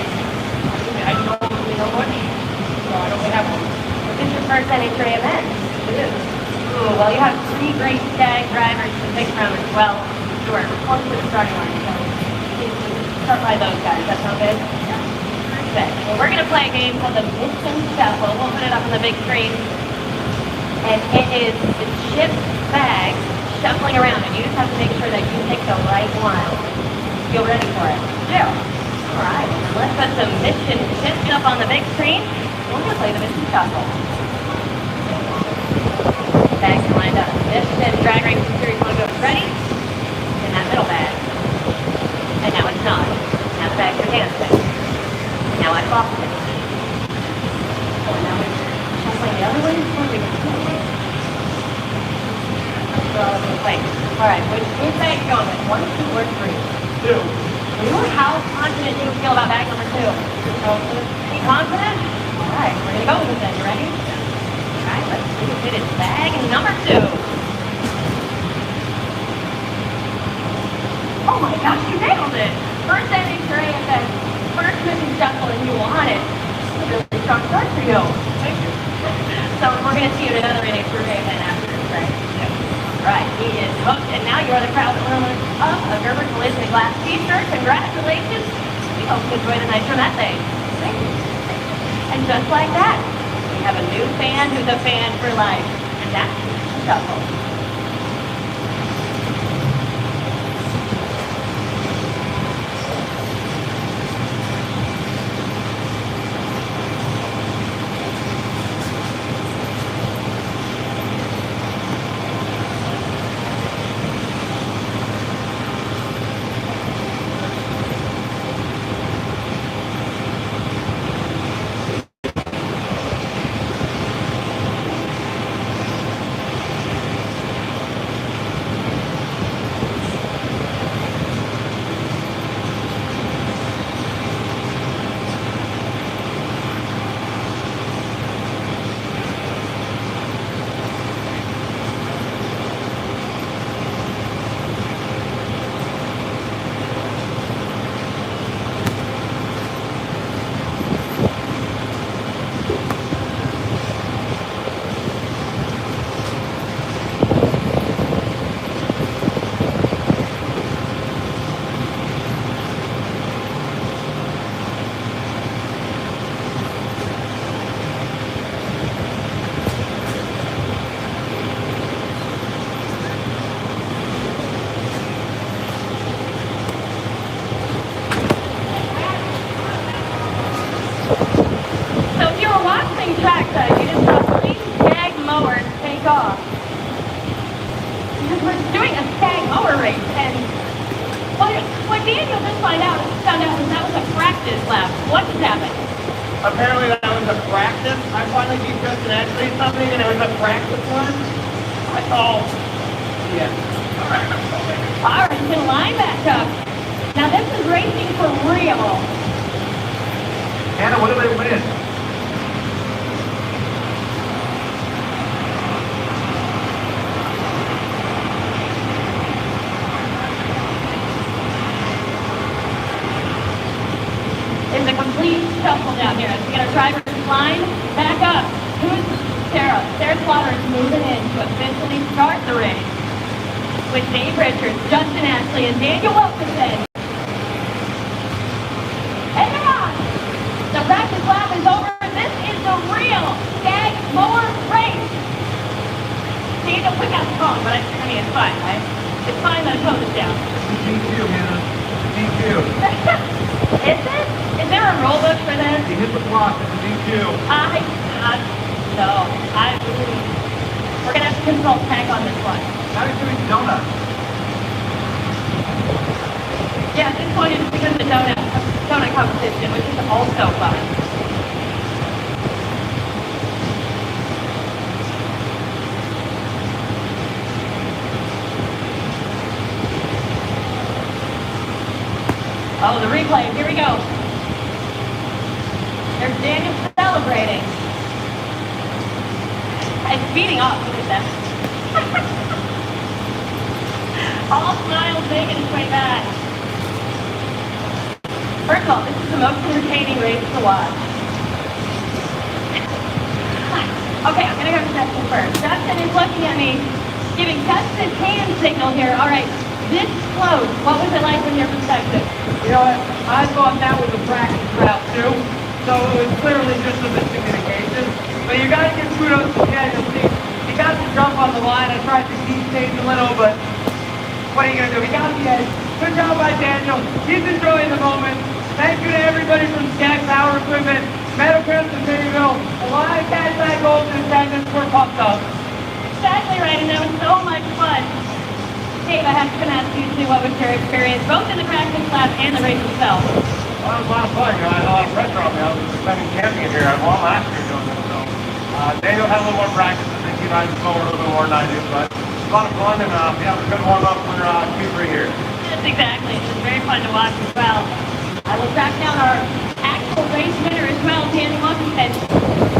don't really know much. So I don't really have one. This is your first NHRA event. It is. Ooh, well, you have 3 great Stag drivers to pick from as well. You are close to the starting line, so start by those guys. That sound good? Yeah. Perfect. Well, we're going to play a game called the Mission Shuffle. We'll put it up on the big screen. And it is the chip bags shuffling around, and you just have to make sure that you pick the right one. Feel ready for it? Yeah. All right. Well, let's put some mission chips up on the big screen. We're going to play the Mission Shuffle. Bags lined up. Mission Drag Racing Series 1 goes ready. And Really? Wait. All right. Which bag you going with? 1, 2, or 3? 2. How confident do you feel about bag number 2? Confident. Are you confident? All right. We're gonna go with it then. You ready? All right. Let's see if it is bag number 2. Oh my gosh, you nailed it! First ending for AFS, first missing shuffle, and you won it. It's a really strong start for you. Thank you. So we're going to see you in another inning for AFN after this, right? Yeah. Right, he is hooked, and now you are the crowd owner of a Gerber Collision and Glass t-shirt. Congratulations! We hope you enjoy the night from that thing. Thank you. And just like that, we have a new fan who's a fan for life, and that's Shuffle. trackside. You just saw 3 stag mowers take off. Because we're doing a stag mower race, and what Daniel just found out was that was a practice lap. What just happened? Apparently that was a practice. I finally beat Justin Ashley something, and it was a practice one. Oh, yeah. All right, then line back up. Now this is racing for real. Hannah, what do they win? It's a complete shuffle down here. We got our drivers line back up. Who's Sarah? Sarah Slaughter is moving in to officially start the race with Dave Richards, Justin Ashley, and Daniel Wilkinson. And they're on. The practice lap is over. This is the real stag mower race. Daniel, quick out the phone, but I mean, it's fine, right? It's fine that I tone this down. Me too, Hannah. Me too. Is it? Is there a rule book for this? You hit the block, it's a DQ. We're gonna have to consult tech on this one. Now you're doing donuts. Yeah, this one is because of the donut competition, which is also fun. Oh, the replay. Here we go. There's Daniel celebrating. It's speeding up. Look at that. All smiles making its way back. First of all, this is the most entertaining race to watch. Okay, I'm gonna go to Justin first. Justin is looking at me, giving Justin's hand signal here. All right, this close. What was it like from your perspective? You know what? I thought that was a practice route too, so it was clearly just a miscommunication. But you gotta give kudos to Daniel. He got to jump on the line. I tried to deep stage a little, but what are you gonna do? He got the edge. Good job by Daniel. He's enjoying the moment. Thank you to everybody from Skag Power Equipment, Meadowcrest and Maryville. A lot of guys that gold in attendance were pumped up. Exactly right, and that was so much fun. Dave, I have to ask you too, what was your experience, both in the practice lap and the race itself? Well, it was a lot of fun. You know, I had a lot of pressure on me. I was expecting champion here. I won last year doing this, so Daniel had a little more practice. I think he rides the mower a little bit more than I do, but it's a lot of fun, and yeah, it was a good warm up for Q3 here. Yes, exactly. It was very fun to watch as well. I will track down our actual race winner as well, Danny Lucky said.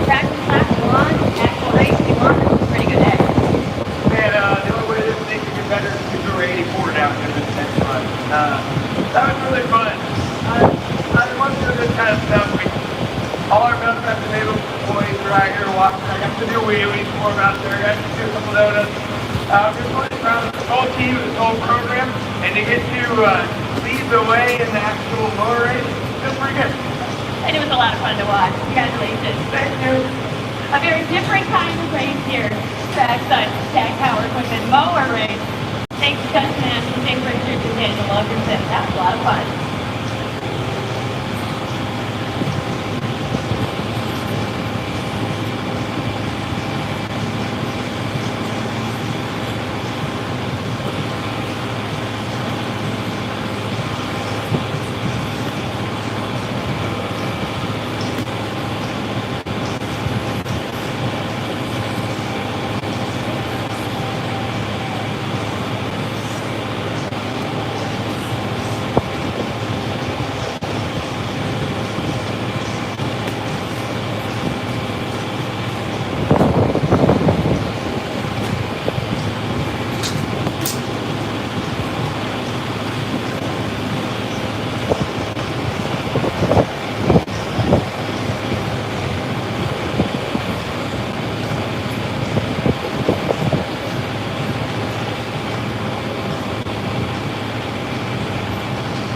Practice lap one, actual race we won. It was a pretty good day. And the only way this thing could get better is if we were 84 down here this next run. That was really fun. I want to do this kind of stuff. All our best employees are out here watching. I got to do wheelies for them out there. I got to do a couple donuts. We're really proud of this whole team, this whole program, and to get to lead the way in the actual motor race, it's pretty good. And it was a lot of fun to watch. Congratulations. Thank you. A very different kind of race here. Trackside Tag Power Equipment mower race. Thanks to Dustin Ashton, Dave Richards, and Daniel Logerson. That was a lot of fun.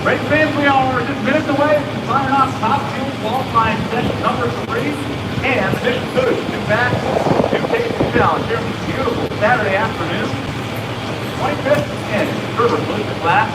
Race fans, we are just minutes away from signing off top fuel qualifying session number 3 and the mission boost. In fact, two tasting challenge here on this beautiful Saturday afternoon. 25th in River Collision Class,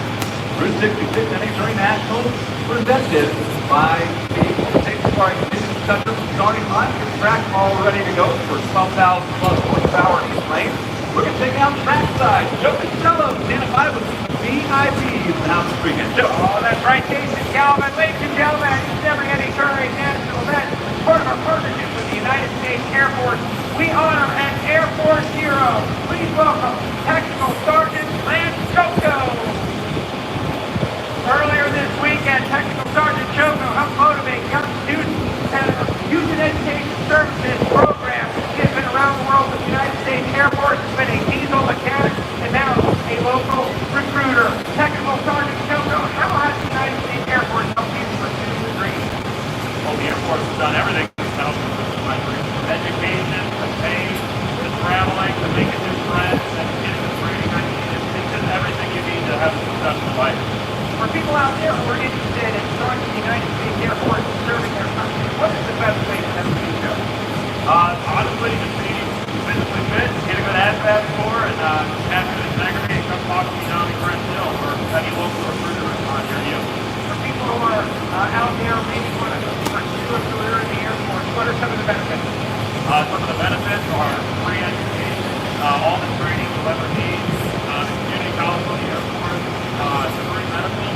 Route 66 NHRA National, presented by the Safety Park Conditions Center from starting line. Get the track all ready to go for 12,000 plus horsepower in each lane. We're going to take out trackside. Joe Costello, standing by with VIPs in the house this weekend. Joe. Oh, that's right, Jason Galvin. Ladies and gentlemen, each and every NHRA national event is part of our partnership with the United States Air Force. We honor an Air Force hero. Please welcome Technical Sergeant Lance Choco. Earlier this weekend, Technical Sergeant Choco helped motivate young students at a Youth and Education Services program. He has been around the world with the United States Air Force, has been a diesel mechanic, and now a local recruiter. Technical Sergeant Choco, how has the United States Air Force helped you pursue the dream? Well, the Air Force has done everything to help pursue my dream. From education, to pay, to traveling, to making new friends, and getting the training I need. It's just everything you need to have a successful life. For people out there who are interested in joining the United States Air Force and serving their country, what is the best way for them to do so? Honestly, just be physically fit, get a good ASVAB score, and have good integrity, and come talk to me down in Grant Hill or any local recruiter near you. For people who are out there maybe want to pursue a career in the Air Force, what are some of the benefits? Some of the benefits are free education, all the training you'll ever need, community college on the Air Force, free medical,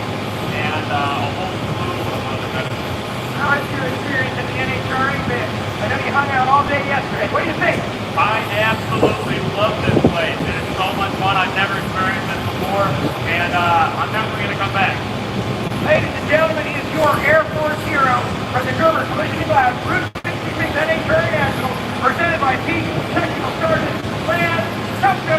and a whole slew of other benefits. How has your experience at the NHRA been? I know you hung out all day yesterday. What do you think? I absolutely love this place. It is so much fun. I've never experienced this before, and I'm definitely going to come back. Ladies and gentlemen, he is your Air Force hero from the German Collision Class, Route 66 NHRA National, presented by Pete Technical Sergeant Lance Choco.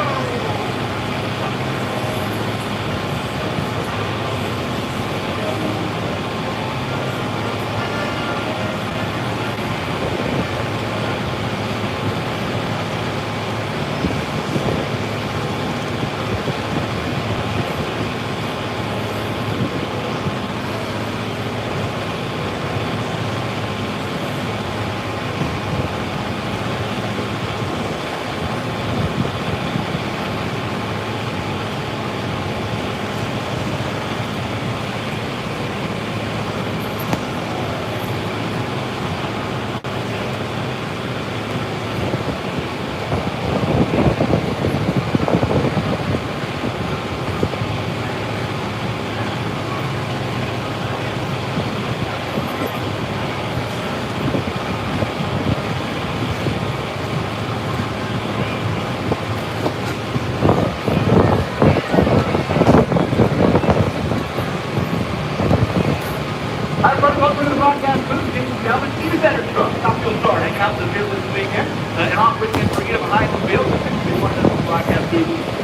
gentlemen, even better truck. Top Fuel Star hanging out in the field this weekend. And off weekend for you behind the wheel. We want to broadcast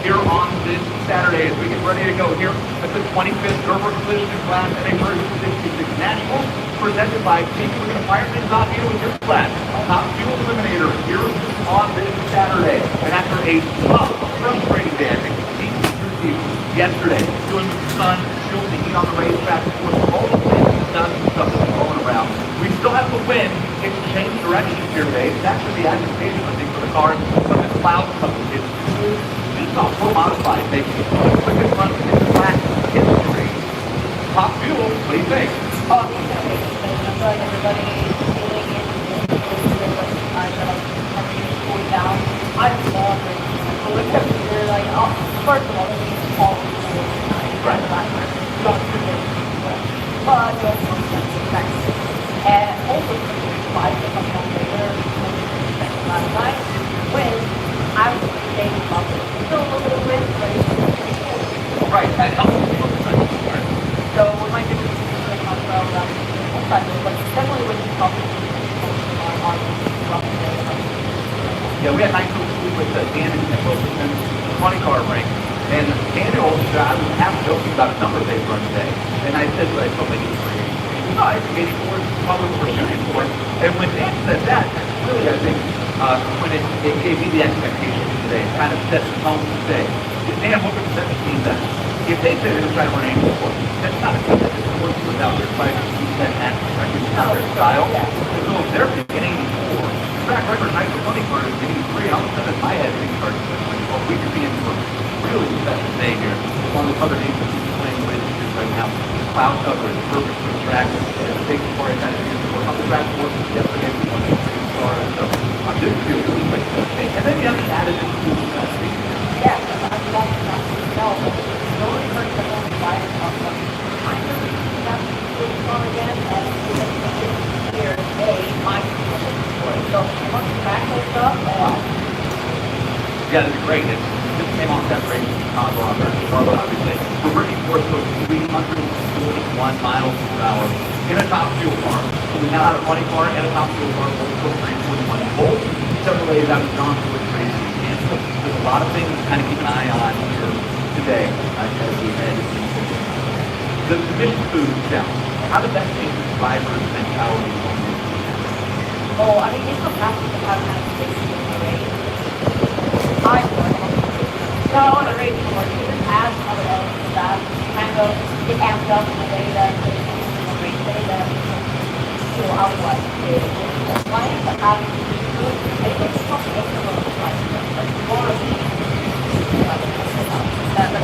here on this Saturday as we get ready to go here at the 25th Gerber Collision and Glass NA Version 66 Nationals, presented by Peak. We're going to fire things off here with your class. Top Fuel Eliminator here on this Saturday. And after a tough, frustrating day, I think the team received yesterday, doing with the sun, shielding the heat on the racetrack, all the things done and stuff that's going around. We still have the wind. It's changed directions here today. It's actually the agitation, I think, for the cars. Some of the clouds, some of it's cool. It's not full modified, making it the quickest run in track history. Top Fuel, what do you think? I feel like everybody feeling it. Cool down. I love it. They're like, oh, first of all, it's all right. But you also and also like coming up later last night when I was saying about it. Still a little bit of wind, but it's Right. so we might be able to talk about that outside, but definitely when you talk on Yeah, we had nice little school with Dan and Wilson, the 20 car ring. And Daniel, I was half joking about a number they run today. And I said, like, oh, maybe 384. No, I think 84 is probably what we're shooting for. And when Dan said that, really, I think, when it gave me the expectation today, it kind of set the tone to say, Dan, what would set the team that? If they say they're trying to run 84, that's not a good thing. It's working without their fight to keep that action, right? It's not their style. And so if they're picking 84, track record night for 20 cars is 83, all of a sudden in my head, things start to think, well, we could be in for a really special day here. One of the other names that we're playing with is right now. Cloud cover is perfect for the track. It's a big before I kind of use it on the track for yesterday. We won the car. So I'm doing really great. And then you have the added into the speed. yeah, I'm not no, the only person that won't buy it on the kind of that's fun again and here today, my so once the back goes up, Yeah, this is great. This came on separation Chicago, obviously. We're bringing forth those 341 miles per hour in a top fuel car. So we now have a 20 car and a top fuel car, both 341 volts. Several ways out of John Ford Racing. And so there's a lot of things to kind of keep an eye on here today as we head into the mission food challenge. How does that change the driver's mentality? oh, I mean, it's not possible to have kind of safety in the race. I would. No, the race course, it just adds another element to that. Kind of, it amps up in a way that the race day that people otherwise did. Playing, but having to do it, I think it's not extra little like more of that's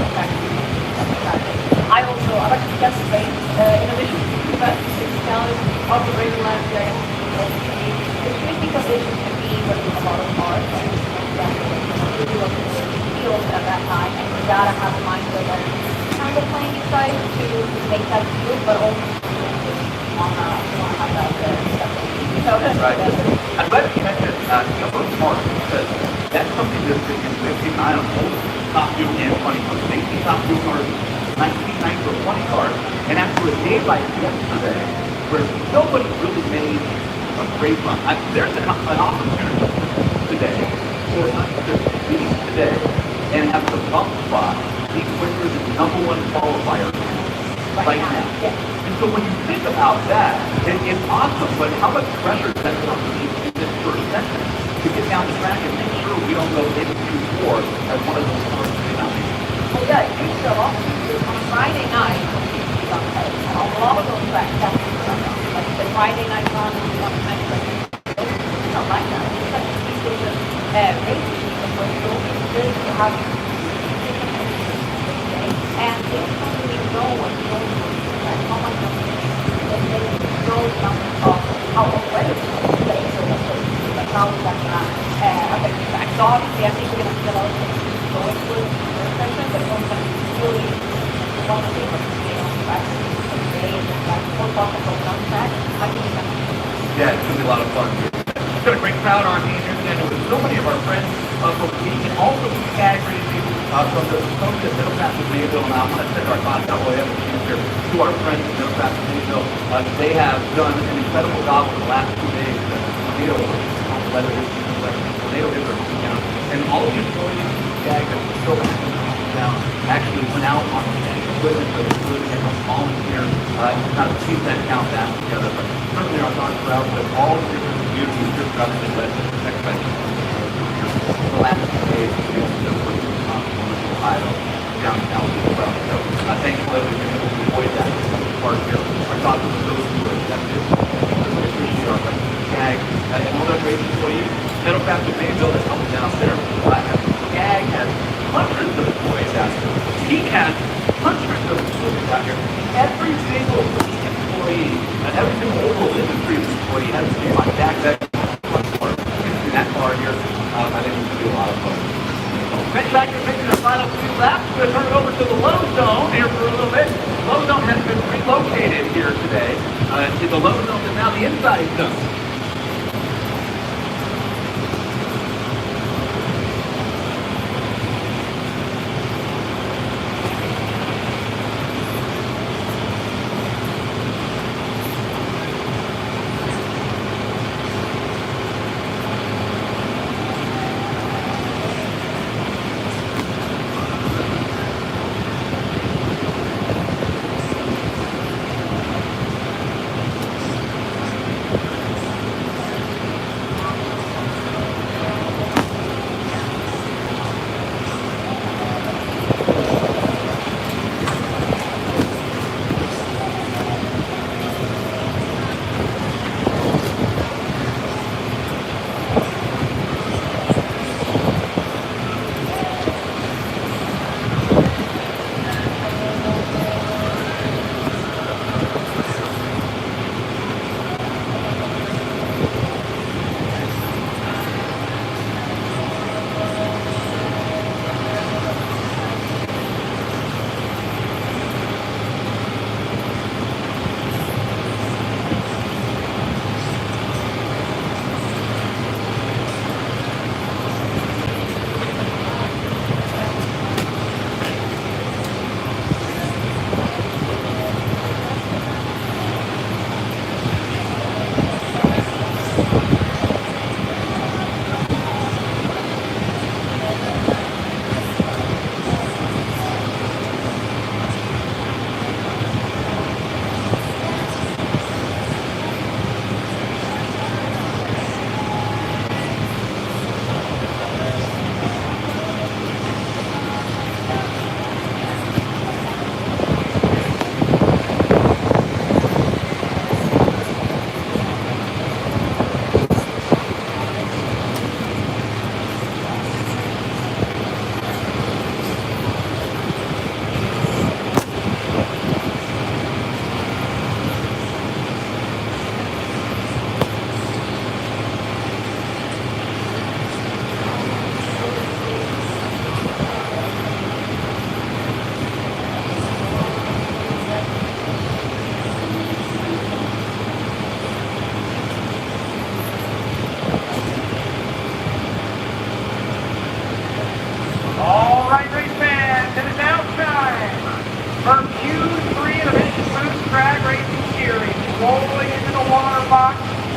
I also, I like to get the race, in addition to the best challenge of the race last year, it's tricky conditions to be with a lot of cars, and really what the field at that time, and you gotta have a mindset of kind of playing these guys to make that good, but also on have that so Right. I'm glad you mentioned both cars because that's something that you can keep an eye on both top fuel and 20 cars. They see top fuel cars 1990 for 20 cars, and after a day like yesterday, where nobody really made a great run, there's an opportunity today for us to lead today and have the bump spot be quicker than the #1 qualifier right now. And so when you think about that, it's awesome, but how much pressure does that put on in this first session to get down the track and make sure we don't go into Q4 as one of those cars well, yeah, you show up on Friday night, a lot of those tracks have to be done. Like the Friday night run, you want to make it's not like that. It's such a piece of racing, because it's good to have and they don't really know what's going on. Like how much of it they know something of how aware it is. Like how that affect the track. So obviously I think we're going to see a lot of things going through the session, but sometimes really one of the things on the track today is like more focus on track. I think that's Yeah, it's going to be a lot of fun here. We've got a great crowd on here today with so many of our friends from Millican, also from Ag Racing, Folks at Middle Baptist Mayville, and I want to send our thoughts that way up in the future to our friends at Middle Baptist Mayville. They have done an incredible job over the last 2 days. The tornado weather issues, tornado hit our town, and all of the employees gagged and still down actually went out on the equipment that was good and volunteer to kind of keep that count down together. But certainly our thoughts are out with all the different communities here throughout the Midwest and protect by the last 2 days. Ohio, downtown as well. So thankfully we've been able to avoid that part here. Our thoughts are with those who are affected. We appreciate our friends at GAG and all their great employees. Middle Baptist Mayville is helping out there. GAG has hundreds of employees out here. He has hundreds of employees out here. Every single employee and every single local industry employee has to be on GAG in that car here. I think we can do a lot of fun. Back to making the final 2 laps. We're going to turn it over to the low zone here for a little bit. Low zone has been relocated here today. The low zone is now the inside zone.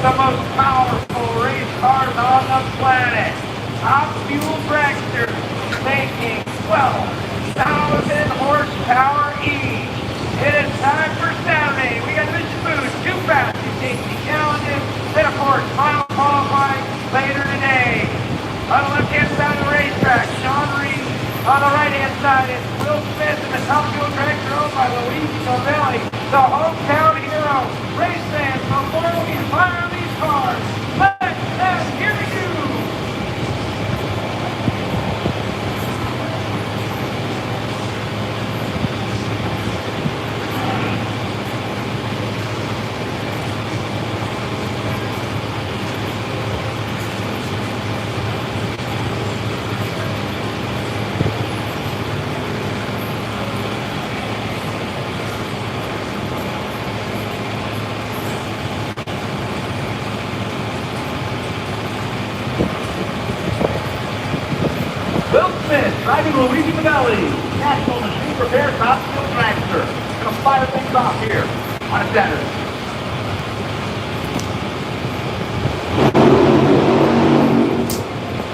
the most powerful race cars on the planet. Top fuel dragsters making 12,000 horsepower each. It is time for Saturday. We got Mission Boost, Too Fast, and Tasty Challenges, and of course, final qualifying later today. On the left-hand side of the racetrack, Sean Reed. On the right-hand side is Will Smith and the top fuel dragster owned by Luigi Novelli, the hometown hero. Race fans, before we fire these cars, let's hear you. Brooke Smith, driving Luigi Novelli, National Machine Repair Top Fuel Dragster. Gonna fire things off here on a Saturday.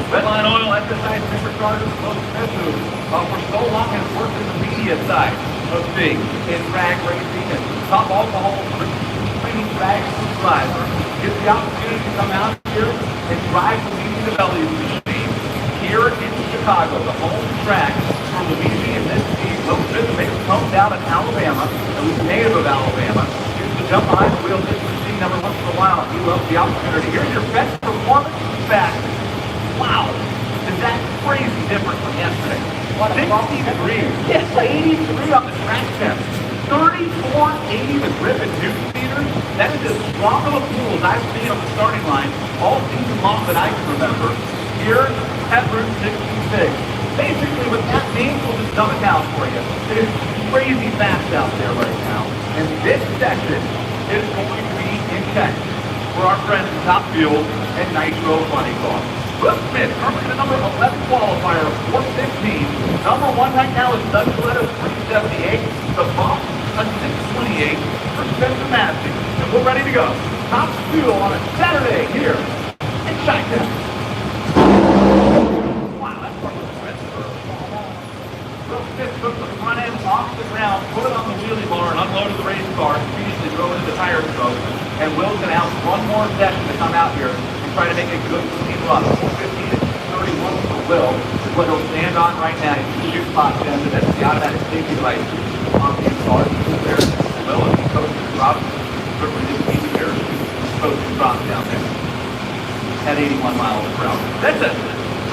Redline Oil, SSI Superchargers, Brooke Smith, who for so long has worked in the media side of things in drag racing and top alcohol training drag supervisor, gets the opportunity to come out here and drive Luigi Novelli's machine here in Chicago, the home track for Luigi and this team. Will Smith makes home down in Alabama, at least native of Alabama. Gets to jump behind the wheel of this machine every once in a while. He loves the opportunity. Here's your best performance back. Wow, is that crazy different from yesterday? 60 degrees, 83 on the track test, 34.80 with grip and new speeders. That is as strong of a pool as I've seen on the starting line all season long that I can remember. Here at Route 66. Basically, what that means, we'll just dumb it down for you. It is crazy fast out there right now. And this session is going to be intense for our friends in Top Fuel and Nitro Funny Car. Will Smith, currently the number 11 qualifier of 415. Number 1 right now is Doug Coletto, 378. The boss, a 628 for Spencer Massey. And we're ready to go. Top Fuel on a Saturday here in Chi-Town. Took the front end off the ground, put it on the wheelie bar, and unloaded the race car, immediately drove into the tire stroke. And Will's going to have one more session to come out here and try to make a good clean run. 415 to 31 for Will is what he'll stand on right now. He's 2 spots in, and that's the automatic safety device on these cars. There, Will, and he coaches the drop. Certainly didn't need to hear coaching drop down there at 81 miles per hour. That's it.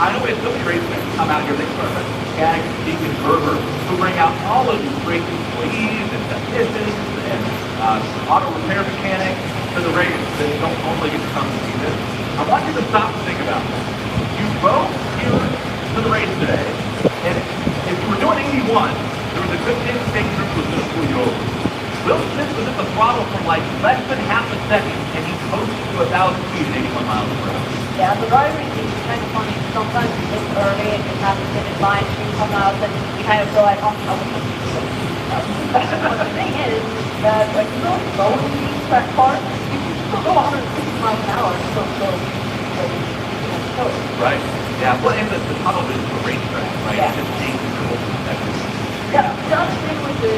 I know it's so many races that come out here. They start with Skag, Deacon, Berger, who bring out all of these great employees and technicians and auto repair mechanics to the race that don't normally get to come and see this. I want you to stop and think about this. You drove here to the race today, and if you were doing 81, there was a good chance the state group was going to pull you over. Will Smith was at the throttle for like less than half a second, and he coasted to 1,000 feet at 81 miles per hour. Yeah, the driving is kind of funny. Sometimes you look early and you have to sit in line and you come out and you kind of go like, oh, I was going to do it. But the thing is that when you go slow in these track cars, you can still go 160 miles an hour and still go. Right. Yeah, well, and the tunnel is the racetrack, right? Yeah. It just changes your whole perspective. Yeah, the other thing with the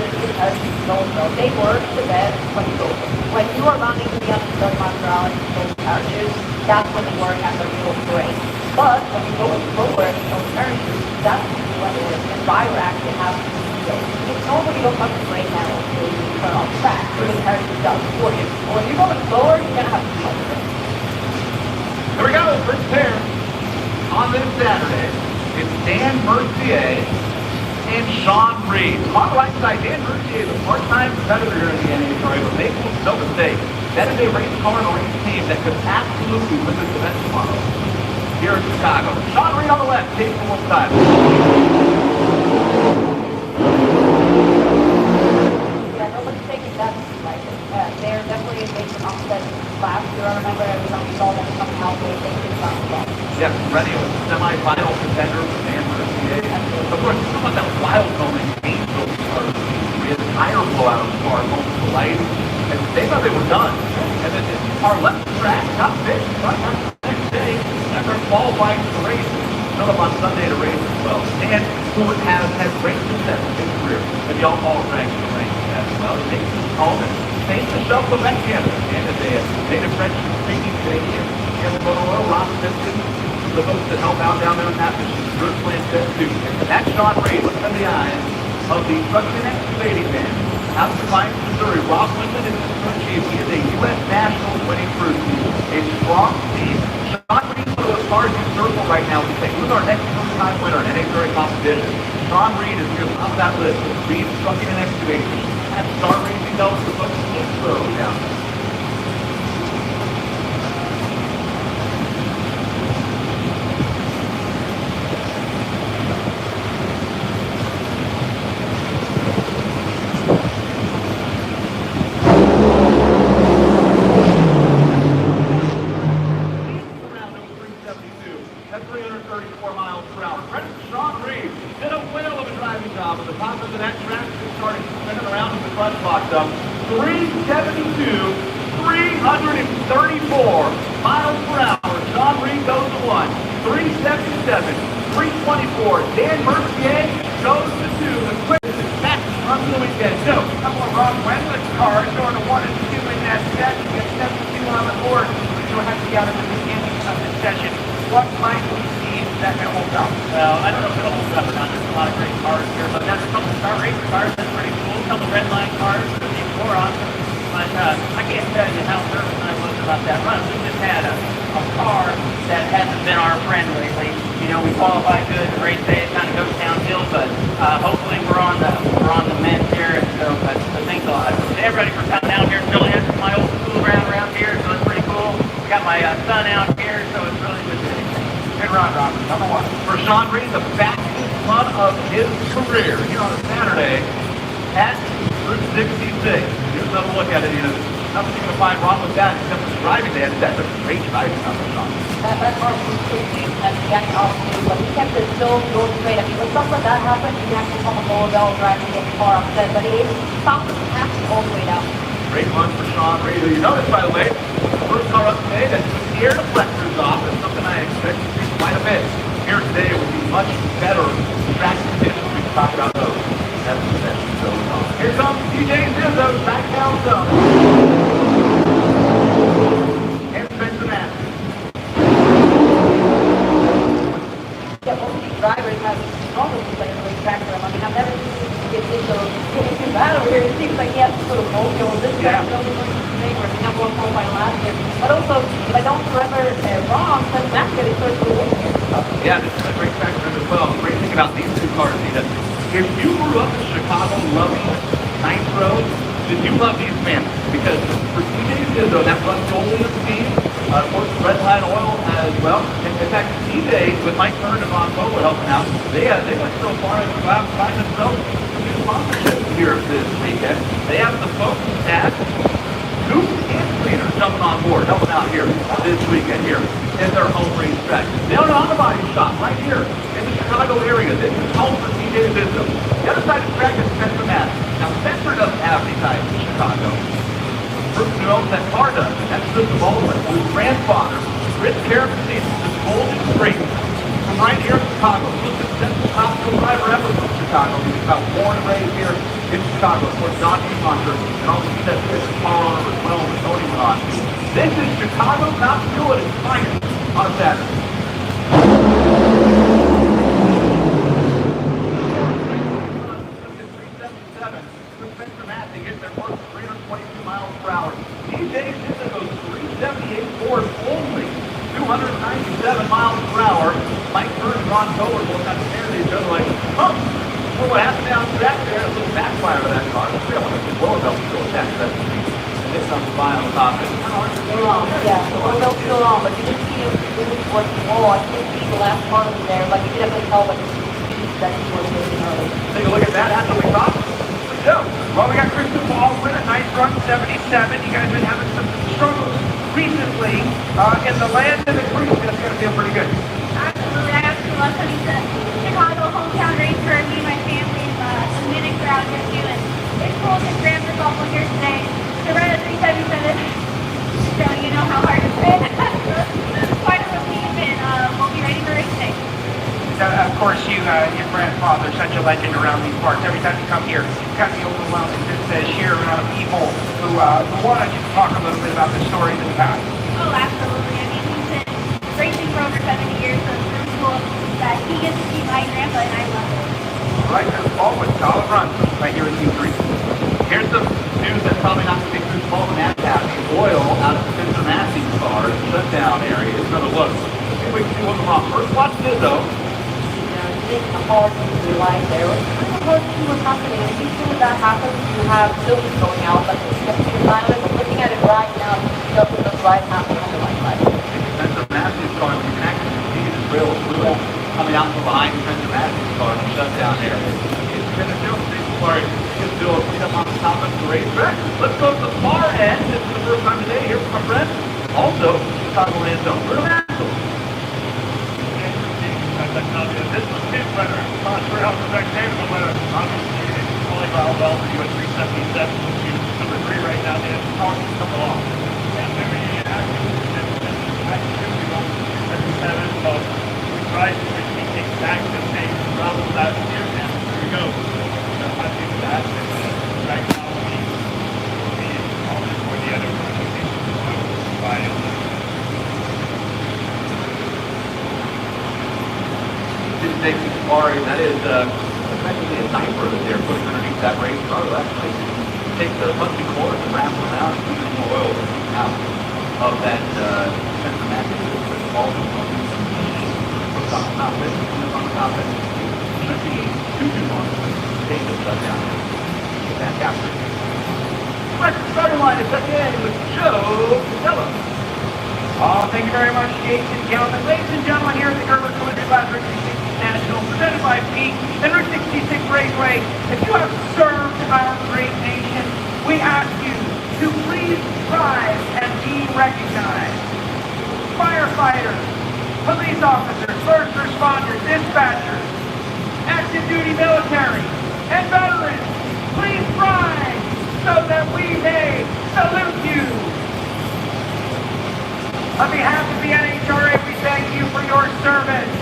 also, they work the best when you are running to the other 30 miles per hour in those carriages, that's when they work at the real great. But when you go slower in those carriages, that's when the driver actually has to feel. It's normally don't have to brake now to turn off track, so the carriage does for you. But when you're going slower, you're going to have to feel it. Here we go, first pair on this Saturday. It's Dan Mercier and Sean Reed. On the right side, Dan Mercier is a part-time competitor here in the NHRA, but make no mistake, that is a race car and a race team that could absolutely win this event tomorrow here in Chicago. Sean Reed on the left, Kate on one side. Yeah, nobody's taking that like they're definitely a big upset last year. I remember every time we saw them coming out, they did something. Yes, ready with a semi-final contender for Dan Mercier. Of course, it's about that wild moment in Angel started. We had a tire blowout of the car going to the light, and they thought they were done. And then the car left the track, got fixed, got the next day, after qualifying for the race. Showed up on Sunday to race as well. Dan, who has had great success in his career, and y'all all drank the race as well. He makes his home and paints himself the back end. And as a native French speaking Canadian, and the oil, Ross Simpson, the folks that help out down there in that machine, Bruce Plantet too. And that's Sean Reed looking in the eyes of the Trucking and Excavating man. Out of Defiance, Missouri, Rob Lincoln is the crew chief. He is a U.S. Nationals winning crew chief. A strong team. Sean Reed is one of those cars in circle right now. We say, who's our next first-time winner in NHRA competition? Sean Reed is here on that list. Reed Trucking and Excavating. And Star Racing knows the folks in Israel down there. Around 372. That's 334 miles miles per hour. Credit to Sean Reed. Did a whale of a driving job on the top of that track. Just started spinning around with the clutch box up. 372, 334 miles per hour. Sean Reed goes to 1. 377, 324. Dan Mercier goes to 2. The quickest back on the weekend. So, A couple of Ron Wendland's cars going to 1 and 2 in that set. You get 72 on the board. You'll have to be out at the beginning of the session. What might we see that can hold up? well, I don't know if it'll hold up or not. There's a lot of great cars here, but that's a couple of star racer cars. That's pretty cool. A couple of red line cars. Even more awesome. But I can't tell you how nervous I was about that run. We just had a car that hasn't been our friend lately. You know, we qualified good. The race day it kind of goes downhill, but hopefully we're on the mend here. And so, but thanks a lot. Everybody for coming out here. Still has my old school around here, so it's pretty cool. Got my son out here, so it's really good to see. Good run, Robert. Number 1. For Sean Reed, the fastest run of his career here on a Saturday at Route 66. Here's another look at it. You know, nothing you're going to find wrong with that except for the driving day. That's a great driving number, Sean. That car was quickly at the end off too, but he kept it still going straight. I mean, when stuff like that happens, you can actually come a lower bell drive and get the car upset, but he stopped the path all the way down. Great run for Sean Reed. You notice, by the way, the first car up today that took the air deflectors off. That's something I expect to see quite a bit. Here today would be much better track conditions. We can talk about those. That's the session going on. Here comes DJ Zizzo back down zone. And Spencer Matthews. Yeah, most of these drivers have problems with playing the racetrack for him. I mean, I've never seen him get into battle here. It seems like he has some sort of mojo on this track. It's only one thing where he never won qualifying last year. But also, if I don't remember wrong, Spencer Matthews got his first good win here. Yeah, this is a great track for him as well. The great thing about these two cars is that if you grew up in Chicago loving Nitro, then you love these fans. Because for DJ Zizzo, that runs solely as a team. Of course, Red Line Oil as well. In fact, DJ, with Mike Turner and Ron Bowe helping out, they went so far as to find themselves a new sponsorship here this weekend. They have the folks at Goose and Cleaner jumping on board, helping out here this weekend here in their home racetrack. They own an auto body shop right here in the Chicago area. This is home for DJ Zizzo. The other side of the track is Spencer Matthews. Now, Spencer doesn't have any ties in Chicago. The person who owns that car does. That's Mr. Baldwin, whose grandfather, Rich Carabasine, is Golden Street from right here in Chicago. He was the successful top fuel driver ever from Chicago. He was about born and raised here in Chicago. Of course, Don Schumacher, and also he said this car owner as well when Tony went on. This is Chicago top fuel at its finest on a Saturday. Spencer Matthews gets their first 322 miles per hour. DJ Zizzo goes 378 forward only, 297 miles per hour. Mike Turner and Ron Bowe both got to stare at each other like, well, what happened down the track there? A little backfire of that car. We don't want to blow up to attack that speed. And this comes by on top. It's kind of hard to go Yeah, the oil's still on, but you can see him really towards the wall. I couldn't see the last part of him there, but you can definitely tell by the speed that he was moving early. Take a look at that. That's what we thought. So, well, we got Kristen Baldwin, a nice run, 77. You guys been having some struggles recently in the land of the creek. That's going to feel pretty good. Absolutely. I absolutely love coming to Chicago hometown race for me and my family. The Millican crowd here too. And it's cool because Grandpa's also here today to run a 377. So you know how hard it's been. Quite a relief, and we'll be ready for race day. Of course, your grandfather's such a legend around these parts. Every time you come here, it's got to be overwhelming. Just the sheer amount of people who wanted you to talk a little bit about the stories of the past. Oh, absolutely. I mean, he's been racing for over 70 years, so it's really cool that he gets to see my grandpa, and I love it. All right, Chris Baldwin, solid run right here in Q3. Here's some news that's probably not going to be Chris Baldwin at that. The oil out of the Spencer Matthews car in the shutdown area is going to look. Let's see if we can see what's wrong. First, watch this, though. It's hard to realize there. It's kind of hard to see what's happening. And usually when that happens, you have filters going out, but you can see the side of it. But looking at it right now, you can see up the right half on the right side. Spencer Matthews car, you can actually see the trail of fluid coming out from behind Spencer Matthews car in the shutdown area. It's going to show people are just doing a up on the top of the racetrack. Let's go to the far end. This is the first time today here from our friend. Also, Chicago Land Zone. We're Nashville. Interesting. This was his winner. Not sure how correct David the winner. Obviously, it's only filed well for you at 377. Number 3 right now is Carson coming along. And very active. Activity on 377. So we tried to repeat the exact same problem last year. And here we go. I think that right now will be all for the other one. Didn't take too far, that is effectively a diaper that they're putting underneath that race car. Actually, take the musty cord and wrap them out and keep some oil out of that center magnet. All the on the top of it, on the top of it. Should be too long. Take this stuff down there. Get that captured. Let's starting line is again with Joe Stella. Thank you very much, ladies and gentlemen. Ladies and gentlemen, here at the Gerber Collision Lab Route 66 National, presented by Pete and Route 66 Raceway. If you have served our great nation, we ask you to please rise and be recognized. Firefighters, police officers, first responders, dispatchers, active duty military, and veterans, please rise so that we may salute you. On behalf of the NHRA, we thank you for your service.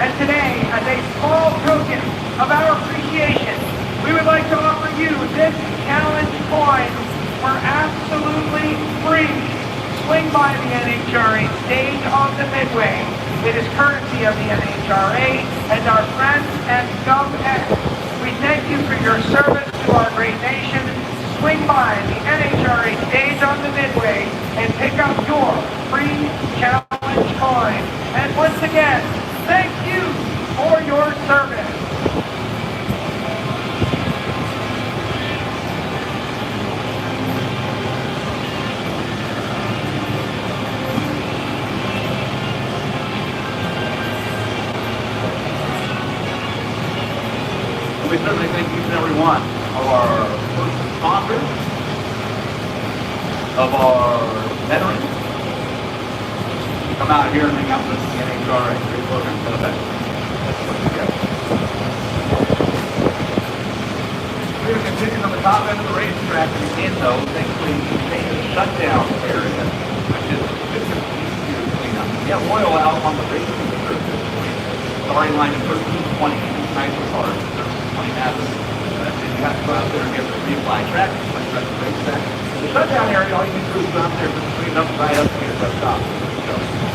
And today, as a small token of our appreciation, we would like to offer you this challenge coin for absolutely free. Swing by the NHRA stage on the Midway. It is courtesy of the NHRA and our friends at GovX. We thank you for your service to our great nation. Swing by the NHRA stage on the Midway and pick up your free challenge coin. And once again, thank you for your service. We certainly thank each and every one of our first responders, of our veterans, come out here and hang out with the NHRA great program. We're going to continue on the top end of the racetrack and again though, thankfully we made a shutdown area, which is easier to clean up. We have oil out on the racing surface. Starting line is 1320, nicer cars, 1320 Mavericks. You have to go out there and get the reapply track, like the racetrack. The shutdown area, all you can do is go out there and clean up right up here at the top.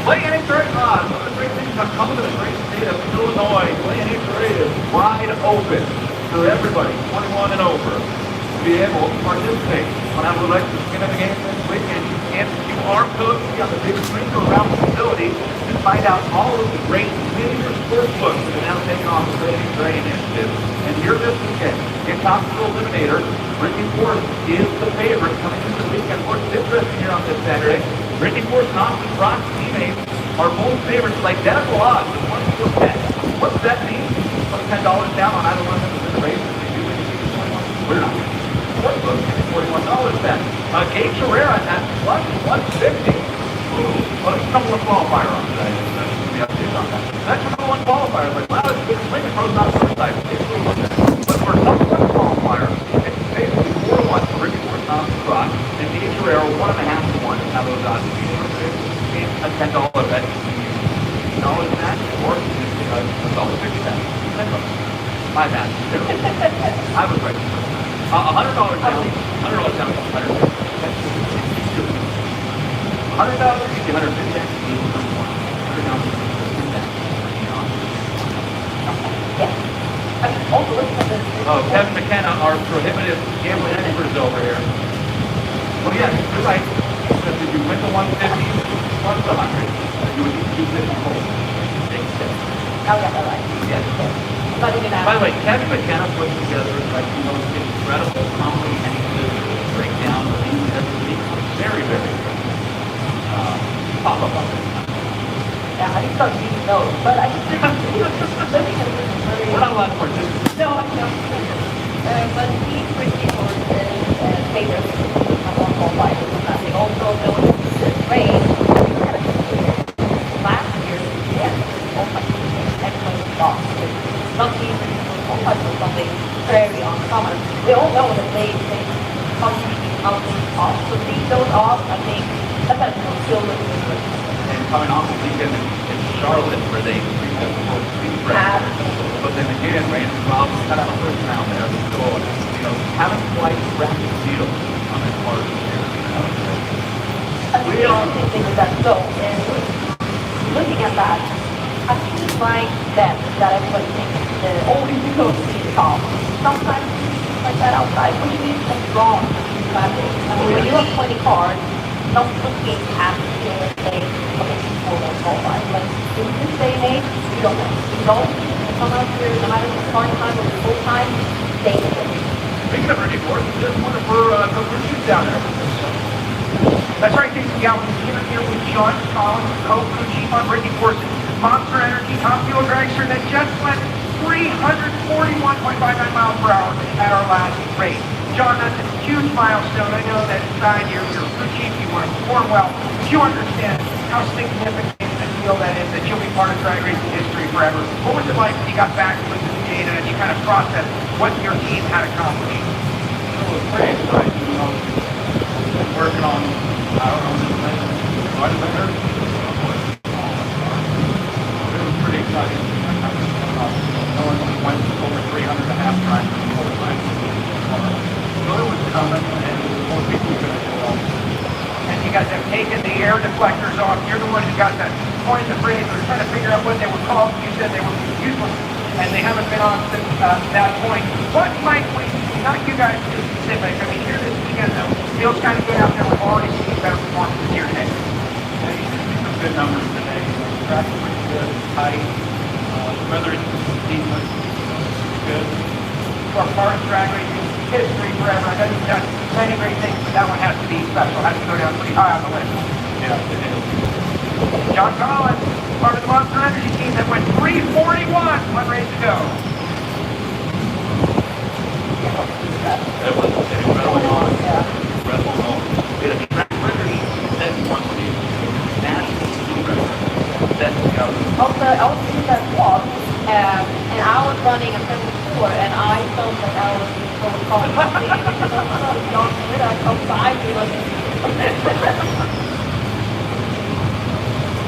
Play NHRA on. One of the great things about coming to the great state of Illinois, Play NHRA is wide open for everybody, 21 and over, to be able to participate. When I would like to skin in the game this weekend, you can QR code on the big screen around the facility and find out all of the great major sports books that are now taking on the Play NHRA initiative. And here this weekend, in Hospital Eliminator, Ricky Force is the favorite coming into the weekend. What's interesting here on this Saturday, Ricky Force and Austin Brock's teammates are both favorites with identical odds of 1 to 10. What does that mean? Put $10 down on either one of them in the race if they do win the 21. We're not going to sportsbook, $41 bet. Gabe Herrera at plus 150. Ooh, well, there's a couple of qualifier on today. That's the update on that. That's number one qualifier. Like, wow, it's a good swing. It throws out first time. But for number one qualifier, it's basically 4 to 1 for Ricky Force and Austin Brock, and Gabe Herrera 1.5 to 1 is how those odds would be. It's a $10 bet. $10 match, or $1.50. My bad. I was right. $100 down. $100 down. $100, $150, Kevin McKenna, our prohibitive gambling experts over here. Well, yeah, you're right. Because if you win the 150 plus the 100, you would need 250 whole. Oh, yeah, all right. Yes. By the way, Kevin McKenna put together like the most incredible comprehensive breakdown of these every week. Very, very good. Pop up on it. Yeah, I didn't start reading those, but I just living in this very... We're not allowed to participate. No, I know. But these Ricky horses and favorites have one qualified. They also go into this race. Last year, yes, oh my goodness. very uncommon. We all know that they usually out things off. So leave those off, I think that will still look good. And coming off the weekend in Charlotte where they for speed break. But then again, Randy Rob cut out a first round there. So, haven't quite cracked the seal on that part of the year. We are thinking with that though, and looking at that, I think it's like that everybody thinks that only you go see the top. Sometimes it's like that outside, which means what's wrong with traffic. I mean, when you have 20 cars, some looking at the field and say, okay, people don't qualify. But in this day and age, you don't know. You don't come out here, no matter if it's part time or full time, they do it. Speaking of Ricky Force, just one of her shoots down there. That's right, Jason Galvin here with John Collins, co-crew chief on Ricky Force. Monster Energy top fuel dragster that just went 341.59 miles per hour at our last race. John, that's a huge milestone. I know that inside your crew chief, you want to perform well, but you understand how significant a deal that is, that you'll be part of drag racing history forever. What was it like when you got back to the data and you kind of processed what your team had accomplished? It was pretty exciting, working on, I don't know, this thing, quite a bit. It was pretty exciting. No one went over 300 and a half times in the whole time. So it was coming, and more people were going to show up. And you guys have taken the air deflectors off. You're the one who got that point the phrase. We're trying to figure out what they were called. You said they were useless, and they haven't been on since that point. What might we, not you guys too specific, I mean, here this weekend though, feels kind of good out there. We've already seen better performances here today. Yeah, you can see some good numbers today. The track's pretty good, tight. Weather is decent. Good. For part of drag racing history forever. I know you've done many great things, but that one has to be special. Has to go down pretty high on the list. Yeah, it is. John Collins, part of the Monster Energy team that went 341 one race ago. It was an incredible moment. Incredible moment. We had a track record set once a year. National speed record set together. I was in that vlog, and I was running a 74, and I felt like I was so caught up because I was John Collins outside me like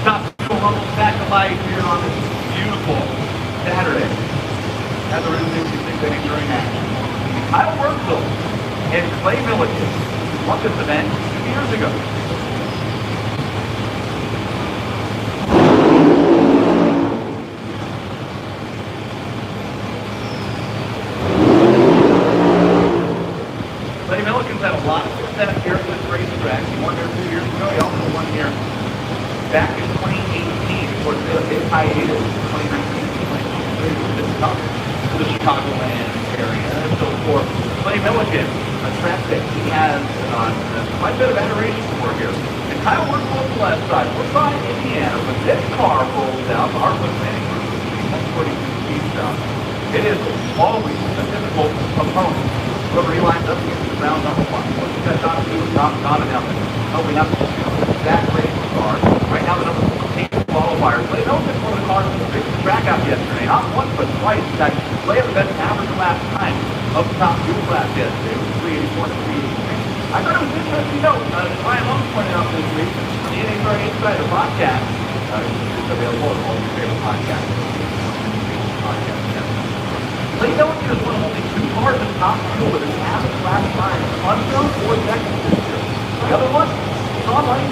Top fuel level back to life here on this beautiful Saturday. As a really big thing during action. Kyle Workville and Clay Millican won this event 2 years ago. Clay Millican's had a lot of success here at this racetrack. He won here 2 years ago. He also won here back in 2018 before the big hiatus in 2019. This is tough to the Chicagoland area. So for Clay Millican, a track that he has quite a bit of adoration for here. And Kyle works on the left side. We're by Indiana, but this car rolls out the Heartland Planning Group. That's pretty good speed stuff. It is always a difficult opponent. Whoever he lines up against is round number one. What you got to do is not enough. No, we have to that race car. Right now, the number 14 qualifier. Clay Millican, one of the cars that picked the track out yesterday. Not once, but twice. In fact, Clay had the best average last time of the top fuel class yesterday. It was 384 to 383. I thought it was interesting to note, Ryan Holmes pointed out this week, on the NHRA Insider podcast, it's available at all your favorite podcasts. Clay Millican is one of only 2 cars in top fuel with an average last time under 4 seconds this year. The other one is on running.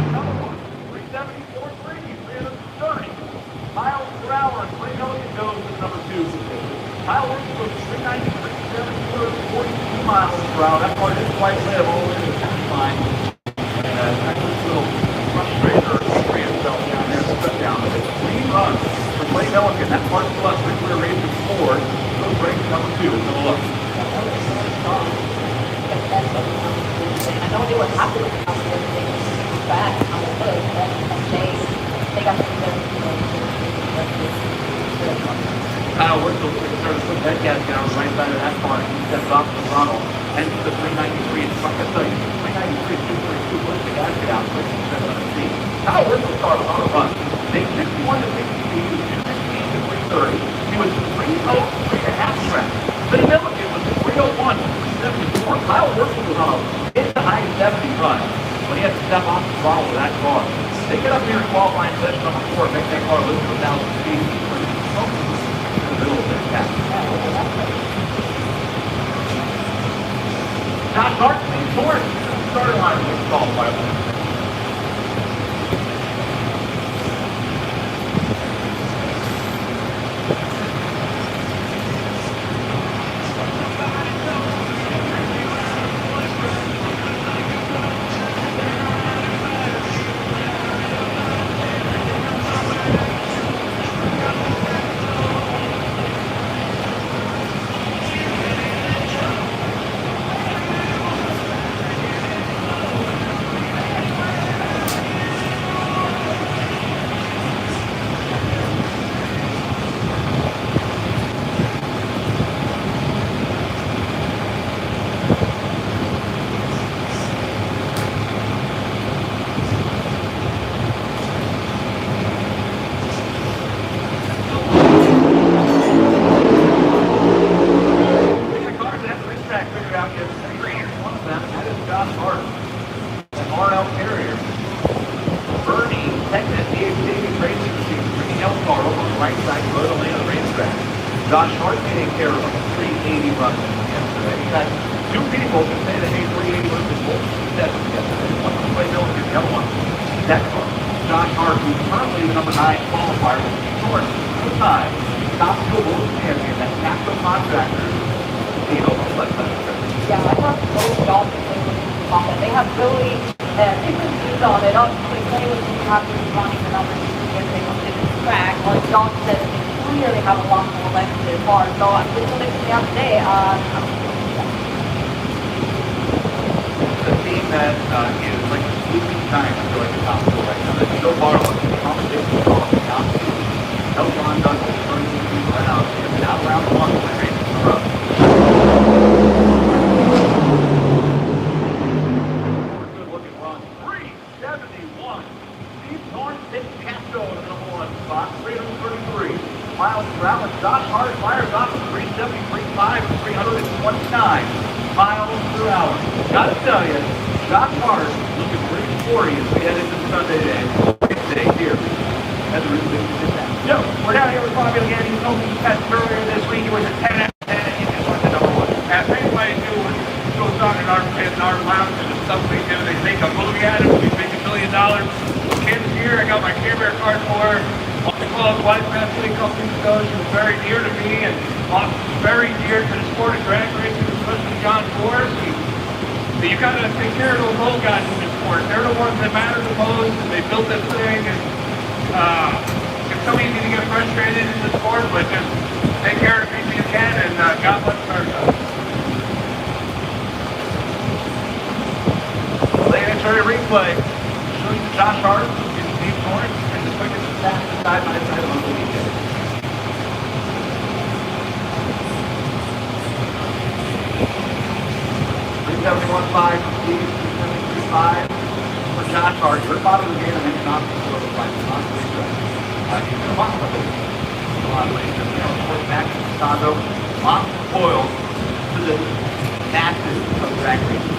Another one, 374.3, 330 miles per hour, and Clay Millican goes to number 2. Kyle works with 393, 42 miles per hour. That part didn't quite live all the way to the finish line. And actually a little frustrator free himself down there, step down. But it's a clean run for Clay Millican. That part still has RickWare Racing Ford. Goes race number 2. So look. I know they were happy with how they were back on the hood, and they got to do their Kyle Workville started to put that gasket on the right side of that car, and he steps off the throttle, and he's the 393. It's like I tell you, 393 is 242. Puts the gasket out, so he's on the seat. Kyle Workville started on a run. They 61 to 62, 216 to 3 3:30. He was 3:03 and a half track. Then Millican was 3:01, 3:74. Kyle Worcester was on a mid to high 70 run when he had to step off the throttle with that car. They get up here in qualifying session number 4 and make that car lose to 1,000 speed. In the middle of their pack. Josh Hart leads forward. Starting line was called by Josh Hart taking care of a 380 run yesterday. He's had two people who say they made 380 runs in both sessions yesterday. One was Clay Millican, the other one, that car. Josh Hart, who's currently the number 9 qualifier, will be short two-time top fuel bullet champion. That's National Contractors. You know, let's Yeah, I have both dogs and they have really different views on it. Obviously, Clay was happy with running the numbers if they looked at the track. Like John said, they really have a lot more left to their car. So I'm just looking at today. The team that is like sleeping time to like the top four right now. That's so far like the competition is on the top two. No John Douglas turning these people around. And now round one, when they're in the row. Good looking run. 371. Steve Norton takes Castro in the number 1 spot. 333. Miles per hour. Josh Hart fires off at 373.5 and 329 miles per hour. Gotta tell you, Josh Hart looking pretty sporty as we head into Sunday day here. That's a really good that. So, we're down here with Bobby again. He was hoping to test earlier this week. He was a 10 out of 10, and he just went to number 1. As anybody knew, when it goes on in our pit, in our lounge, and the stuff we do, they make a movie out of it. We make $1 million. Kids here, I got my Care Bear card for her. My club, wife passed away a couple weeks ago. She was very dear to me, and Austin was very dear to the sport of drag racing, especially John Forrest. But you gotta take care of those old guys in this sport. They're the ones that matter the most, and they built this thing, and it's so easy to get frustrated in the sport, but just take care of the people you can, and God bless America. Ladies and replay. Showing Josh Hart and Steve Norton and the quickest and fastest side by side of the weekend. $371.5 for Steve, $373.5 for Josh Hart. Your bottom of the game and then not the score of the fight. Not the racetrack. He's going to walk about this. A lot of ways. Sports back in Chicago. Lots of foil to the masses of drag racing.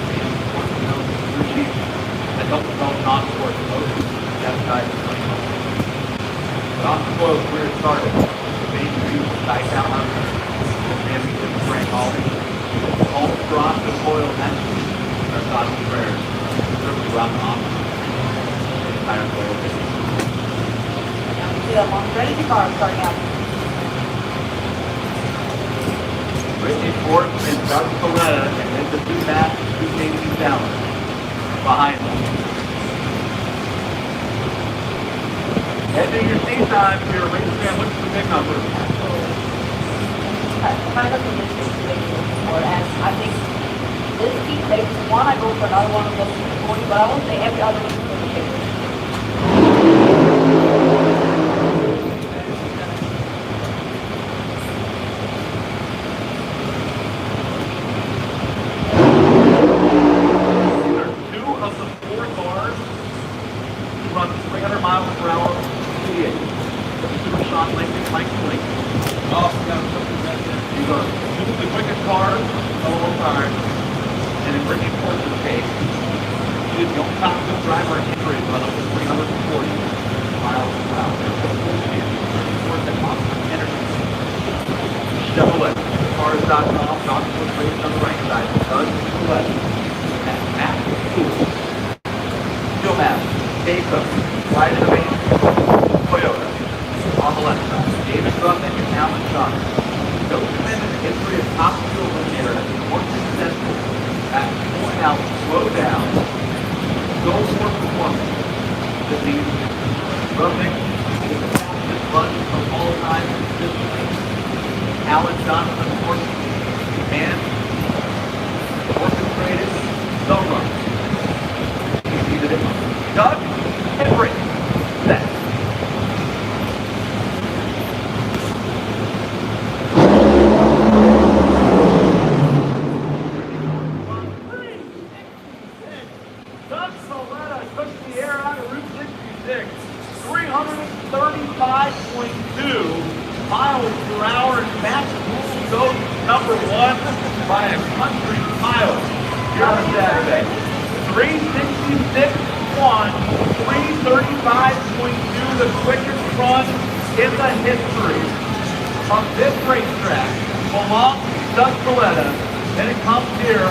Sports, you know, your chief that help develop non-sport promotion. That guy is pretty much. But on the foil, where it started. The main view was Dice Out on the championship of Frank Hawley. All across the foil matches. Our thoughts and prayers. Certainly throughout the office. The entire foil business. Ready to car starting out. Whitney Ford and Doug Coletta, and then the two fast, two Canadian talents behind them. Ending your seat time, if you're a race fan, look for the big number. Kind of a ridiculous sport, and I think this keeps taking one. I go for another one of those 40, but I won't say every other one is going to take it. Run 300 miles per hour, 88. Sean Lincoln, Mike Lincoln. Oh, yeah, something like that. These are two of the quickest cars of all time, and in bringing forth the pace, he is the only top field driver in history to run over 340 miles per hour. Forth the constant energy. Chevrolet, cars.com, John Swift raised on the right side. Doug Chevrolet, and Matt Cool. Still have Keiko, Ride Innovation, Toyota, on the left side. David Ruffin and Alan Johnson. No men in the history of top fuel eliminator has been more successful at pulling out slow down, go for performance than these. Ruffin is the fastest run of all time consistently. Alan Johnson, of course, and orchestrated the run. He did it. Doug Henry. That's Doug Soletta took the air out of Route 66, 335.2 miles per hour, and Matt Cool goes number one by a country mile here on Saturday. 366.1, 335.2, the quickest run in the history of this racetrack belongs to Doug Soletta, and it comes here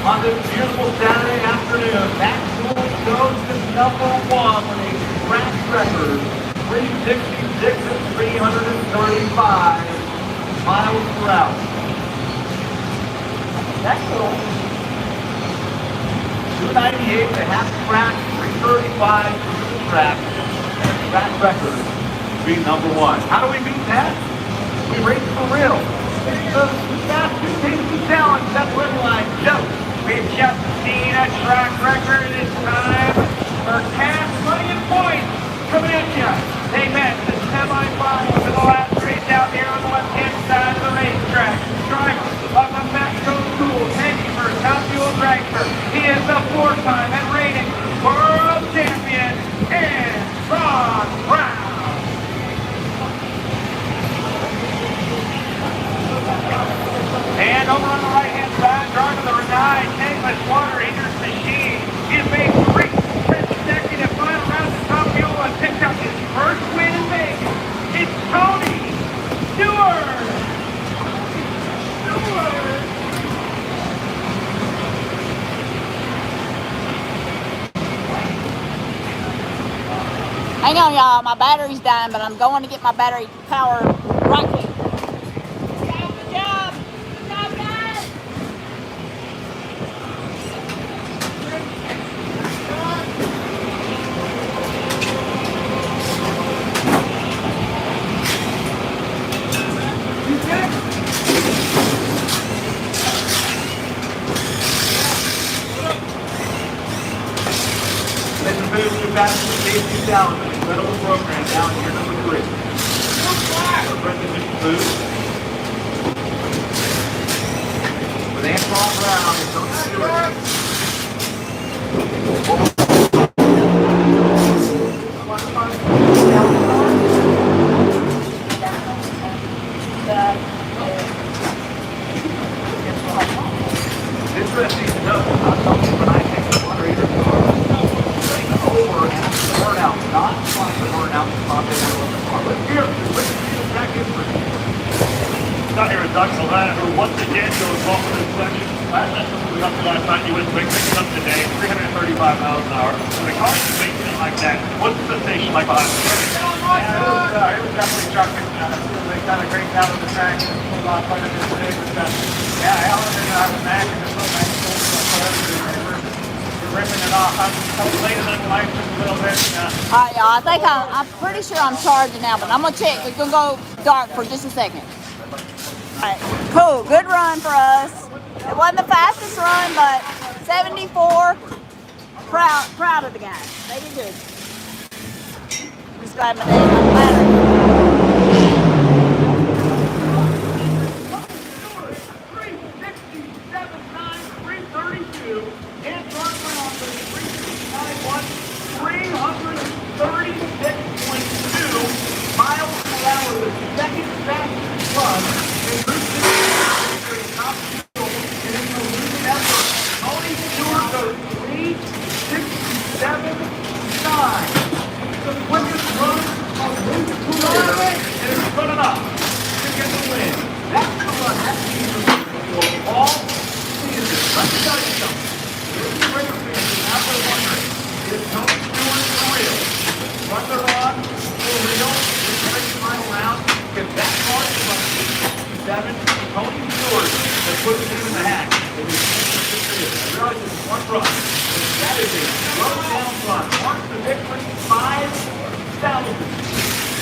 on this beautiful Saturday afternoon. Matt Cool goes to number one with a track record, 366 and 335 miles per hour. That's cool. 298 and a half track, 335 through the track, and a track record to be number one. How do we beat that? We race for real. The fast 2 challenge, that's where the line jumps. We've just seen a track record this time for cash money and points coming at you. They met the semifinals in the last race out here on the left-hand side of the racetrack. Driver of the Mexico School, taking for top fuel dragster. He is the 4-time and reigning world champion in Ron Brown. And over on the right-hand side, driving the Renai tankless water heater's machine. He has made 3 consecutive final rounds of top fuel and picked up his first win in Vegas. It's Tony Stewart. Hang on, y'all. My battery's dying, but I'm going to get my battery power right quick. Good job. Good job, guys. Let's move to Bachelor Safety Challenge, an incredible program down here, number 3. Brendan Booth. With Antoine Brown and Tony Stewart. Interesting to note, something when I take the moderator car, over and the burnout, not trying to burn out the top end of the car. Let's hear the track history. Got here with Doug Soletta, who once again goes home for this section. That's what we got to last night. He was big picking up today, 335 miles an hour. When the car is making it like that, what's the sensation like behind the car? It was definitely shocking. They got a great out of the track. It was a lot harder than today. But, yeah, Alan and Mac and just look nice. We're ripping it off. I'm later than life just a little bit. All right, y'all. I think I'm pretty sure I'm charging now, but I'm going to check. We're going to go dark for just a second. All right, cool. Good run for us. It wasn't the fastest run, but 74. Proud of the guys. They did good. Just glad my name on the battery. 332. Antoine Brown for 336.2 miles per hour. it and run it up to get the win. That's the one. That's easy for all seasons. Let me tell you something. If you Raider fans are out there wondering, is Tony Stewart for real? Run the run for real? Is the final round? If that part is on 867, Tony Stewart has put his name in the hat. It is I realize it's one run. That is a slow down run. Marks the victory 5,000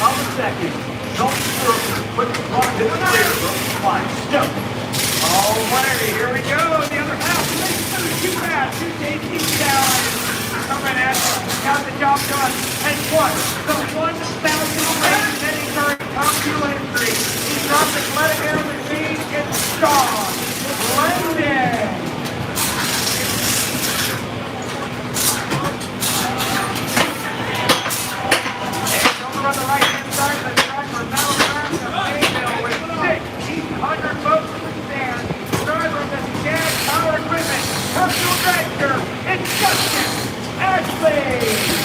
of a second. Tony Stewart put the run in the rear. Fine. Go. Alrighty, here we go. The other half. Too fast. Too tasty. Down. Coming at you. Got the job done. And what? The 1,000 race Eddie Curry top fuel entry. He's dropped the let air machine. It's Sean London. On the right-hand side of the track for Metal Craft of Mayville with 1,600 folks in the stand. Driver of the Jag Power Equipment, personal director, it's Justin Ashley.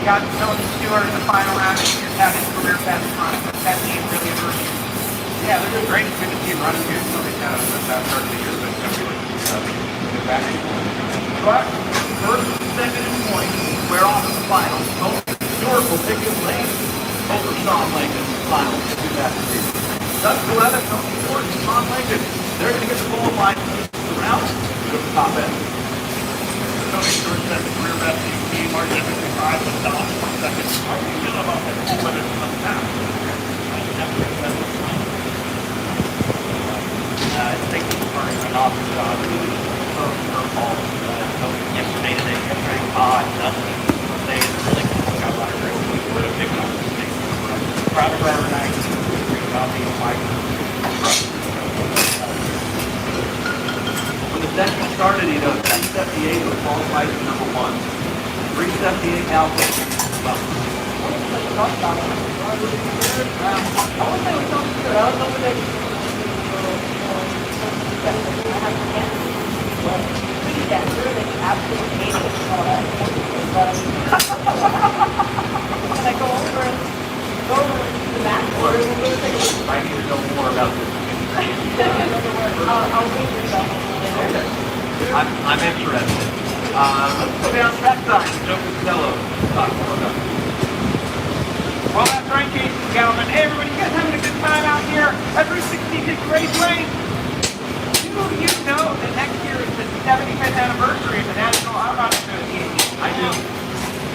Got Tony Stewart in the final round. He just had his career best run. That team really emerged. Yeah, they're doing great. It's good to see him running too. So they kind of that start of the year, but really get back in. But first, second, and point square off in the final. Tony Stewart will pick his lane over Sean Lincoln in the final. Do that to see. Doug Gillette, Tony Stewart, and Sean Lincoln. They're going to get the goal line the round to the top end. Tony Stewart set the career best team margin of 55 with the last 1 second. How do you feel about that? Whether it's on the path. I think he's turning an off shot. Yesterday, today, yesterday, nothing. Today is really cool. Got a lot of great people that have picked up the state. Proud of our night. About being a fighter. When the Central started, he does 378 with qualified for number 1. 378 Alpha. I need to know more about this. I'm interested. Let's go down to that side. Joe Costello. Talk more about it. Well, that's right, ladies and gentlemen. Hey, everybody, you guys having a good time out here at Route 66 Raceway? Do you know that next year is the 75th anniversary of the National Hot Rod Association? I do.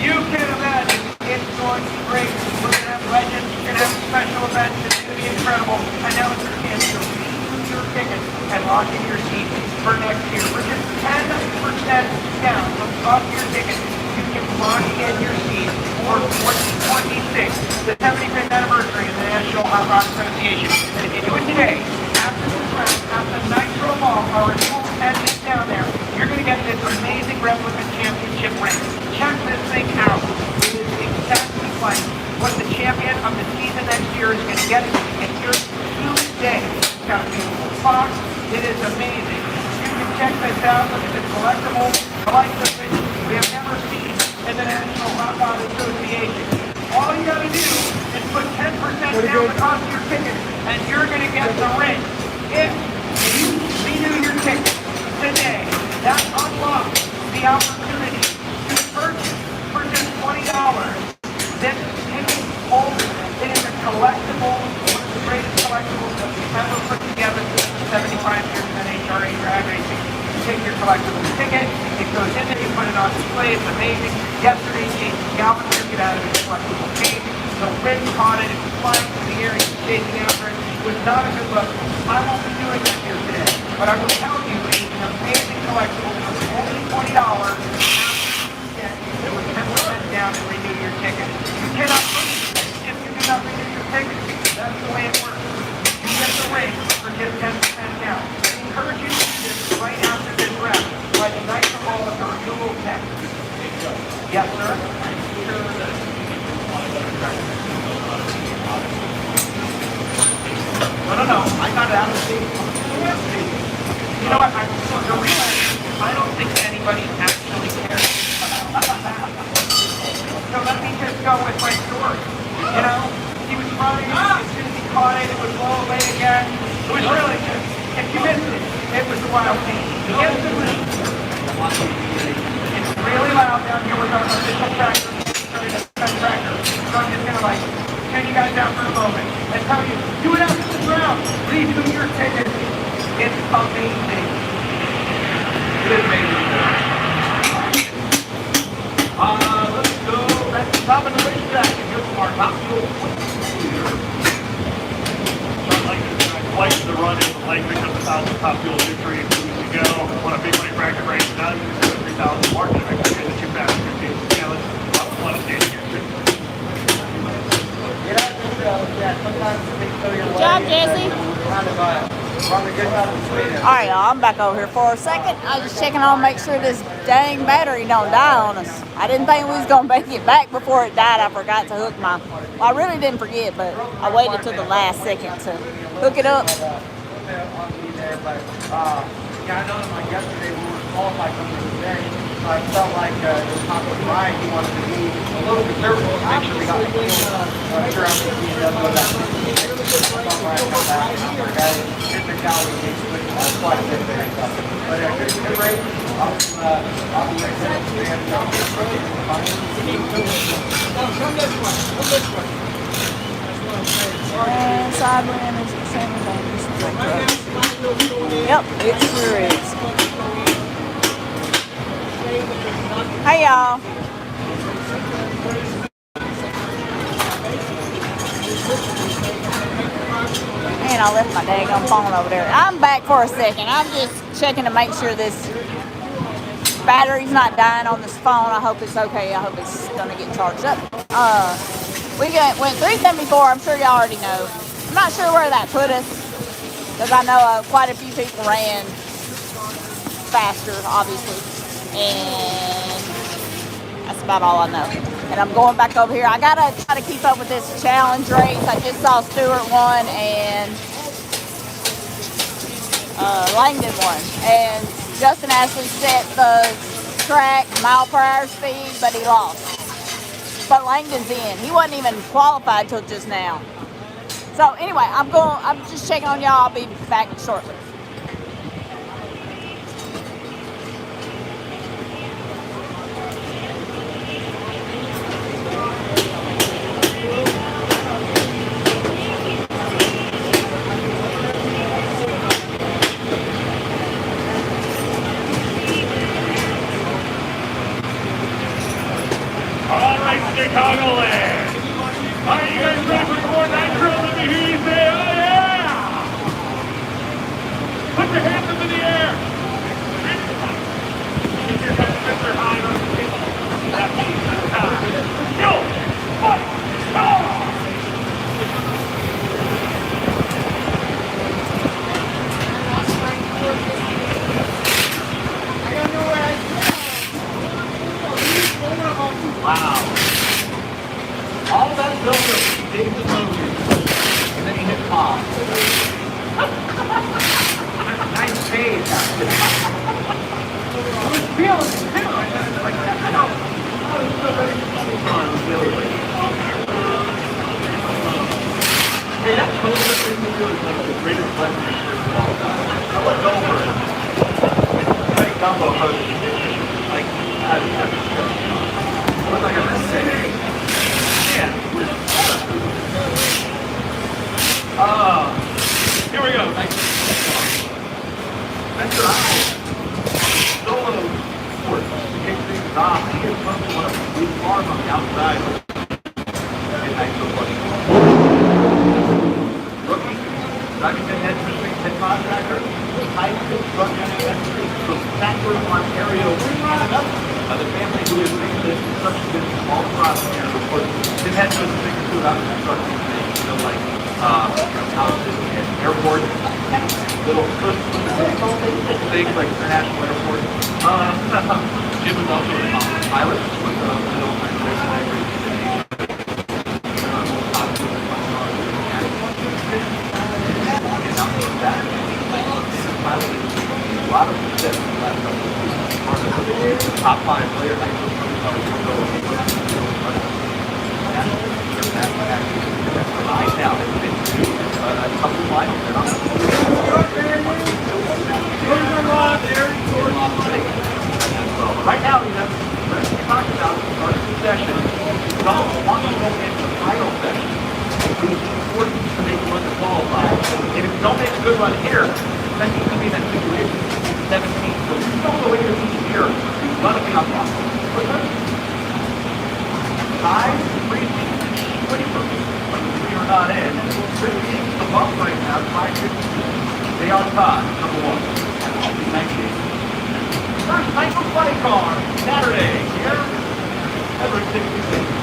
You can imagine it's going to be great. We're going to have legends, we're going to have special events, it's going to be incredible. And now it's your chance to renew your tickets and lock in your seat for next year. For just 10% down off your ticket, you can lock in your seat for 2026, the 75th anniversary of the National Hot Rod Association. And if you do it today, after this round, after Nitro Ball, our renewal ending down there, you're going to get this amazing replica championship ring. Check this thing out. It is exactly like what the champion of the season next year is going to get. And here's today. It's got a beautiful box. It is amazing. You can check this out. Look at this collectible. The likes of it we have never seen in the National Hot Rod Association. All you got to do is put 10% down the cost of your ticket, and you're going to get the ring. If you renew your ticket today, that unlocks the opportunity to purchase for just $20 this ticket holder. It is a collectible, one of the greatest collectibles that we've ever put together since 75 years of NHRA drag racing. You take your collectible ticket, it goes in there, you put it on display, it's amazing. Yesterday, Jason Galvin took it out of his collectible case. The wind caught it, it was flying through the air, he was chasing after it. It was not a good look. I won't be doing that here today, but I will tell you it's an amazing collectible for only $20. It was 10% down and renew your ticket. You cannot lose if you do not renew your ticket. That's the way it works. You get the ring for just 10% down. I encourage you to do this right after this round by the night of all of the renewal text. Yes, sir? No. I got it out of the You know what? The reason I don't think anybody actually cares. So let me just go with my story. You know, he was running, as soon as he caught it, it would blow away again. It was really good. If you missed it, it was a wild thing. Yes, it was. It's really loud down here with our official tractor. Tractor. So I'm just gonna turn you guys down for a moment and tell you, do it after this round. Renew your ticket. It's amazing. It is amazing. Let's go back to the top of the racetrack and hear from our top fuel leader. Twice the run in the lake picked up 1,000 top fuel victory 2 weeks ago. Won a big money bracket race. Now you can do a 3,000 market victory in the 2 fast 15. Yeah, let's want to stay here. Good job, Jesse. Alright, y'all, I'm back over here for a second. I was just checking on to make sure this dang battery don't die on us. I didn't think we was going to make it back before it died. I forgot to hook my... Well, I really didn't forget, but I waited till the last second to hook it up. Yeah, I know that yesterday we were qualified from the event, so I felt like the top of the ride, he wanted to be a little conservative to make sure we got the field. Sure, I'm going to be able to go back to the technicality takes quite a bit there. But good race. I'll be And side rim is the same thing. Yep, it sure is. Hey y'all. Man, I left my daggone phone over there. I'm back for a second. I'm just checking to make sure this battery's not dying on this phone. I hope it's okay. I hope it's gonna get charged up. We went 374. I'm sure y'all already know. I'm not sure where that put us, because I know quite a few people ran faster, obviously. And that's about all I know. And I'm going back over here. I gotta try to keep up with this challenge race. I just saw Stewart won and Langdon won. And Justin Ashley set the track mile per hour speed, but he lost. But Langdon's in. He wasn't even qualified till just now. So anyway, I'm just checking on y'all. I'll be back shortly. All right, Chicagoland. Are you guys ready for some more night drills? Let me hear you say, oh yeah! Put your hands up in the air. Keep your head Mr. High on the table. That means it's time. Go! Fight! Go! Wow. All that build-up, he gave the motion, and then he hit pause. Nice save. I was feeling it too. I was like, I was so ready to move on. Hey, that build-up thing to do is like the greatest blessing of all time. I looked over it. Like gumbo hosting. Like, I what was I going to say? Yeah. Here we go. Mr. Howell, solo sport to kick things off. He is probably one of the blue farms on the outside. Midnight so funny. Rookie, Remington head between 10 contractor. High construction industry from Sackler, Ontario. The family who is making this construction business all across here, of course, they've had those things too about construction things, you know, like houses and airports, little things like international airports. Jim was also a pilot with a little a lot of success in the last couple of years. Top 5 player. Right now, they've been to a couple of finals. They're not. Right now, you know, let's talk about our session. Don't want to go into the final session. It's important to make one to qualify. If you don't make a good run here, then you can be in that situation. 17. So if you don't go into each year, you've got to be on top. Ties, 3 teams, 20 we are not in. 3 teams above right now, 5-15. They are tied, number 1. I'll be 98. First night for Funny Car, Saturday, here, Everett 66.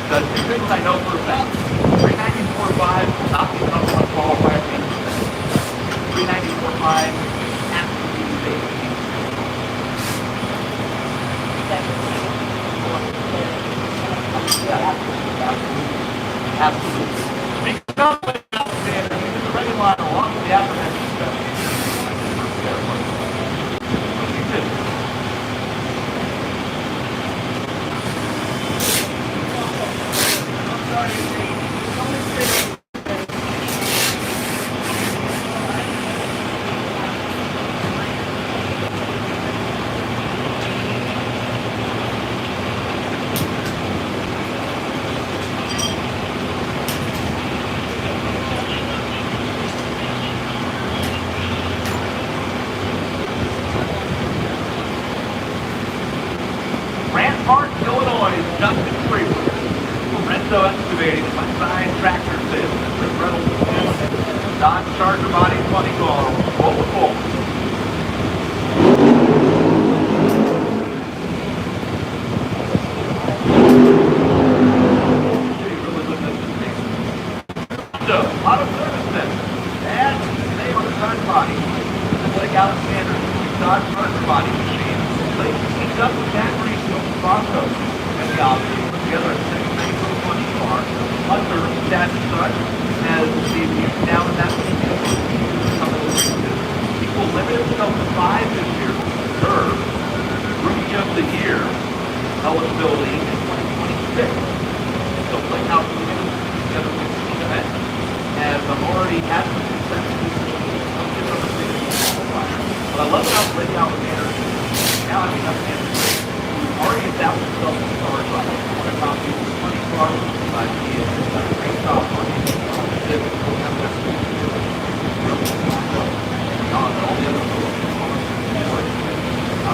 The two things I know for a fact, 394.5 will not become one qualifier in 394.5 has to be safe. Absolutely. Because the running line along with the apprehension stuff. Park, Illinois, Justin Freeman. Lorenzo Excavating, my side tractor sales. Rick Reynolds, Dodge Charger Body 20 car. Roll the ball. So, auto service center. And name on the side body. Blake Alexander, Dodge Charger Body machine. Blake teamed up with Jack Reese of Bronco. And the option put together a 6-20 car. Under that such as the down in that people limit themselves to 5 this year. Serve Rookie of the Year eligibility in 2026. So Blake House will get together with the event. And I've already had some success. But I love how Blake Alexander now I mean already established himself in the stars by one of top 20 cars by he is a great job on all the other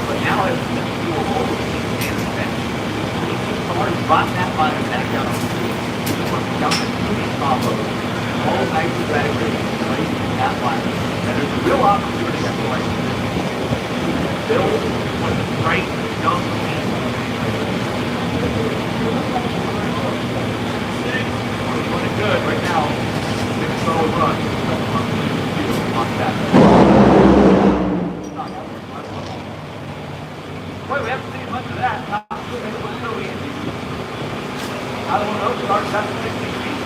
but now it's do a roll and somebody brought that line back out on the street. Just want to down the top of it. All nice and bad right that line. And there's a real opportunity at the right build with a great young team. Running good right now. Big slow run. On that. Boy, we haven't seen much of that. It was so easy. I don't know, starts at 60 feet.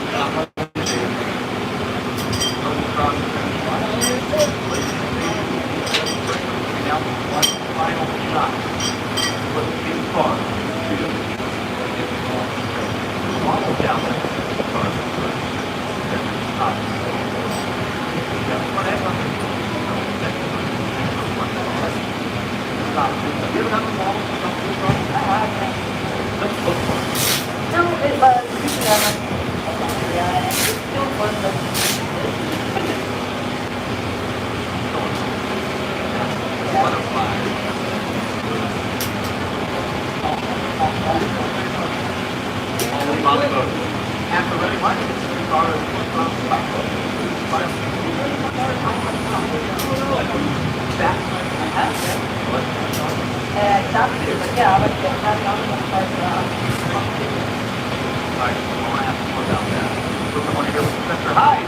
Now, one final shot. With the big car. Almost down there. Give another ball. Let's look for it. No, it was. Yeah, it's still fun, but After ready money, the car is yeah, but the have not the part Alright, I'll ask more about that. We're going to hear from Mr. Hyde.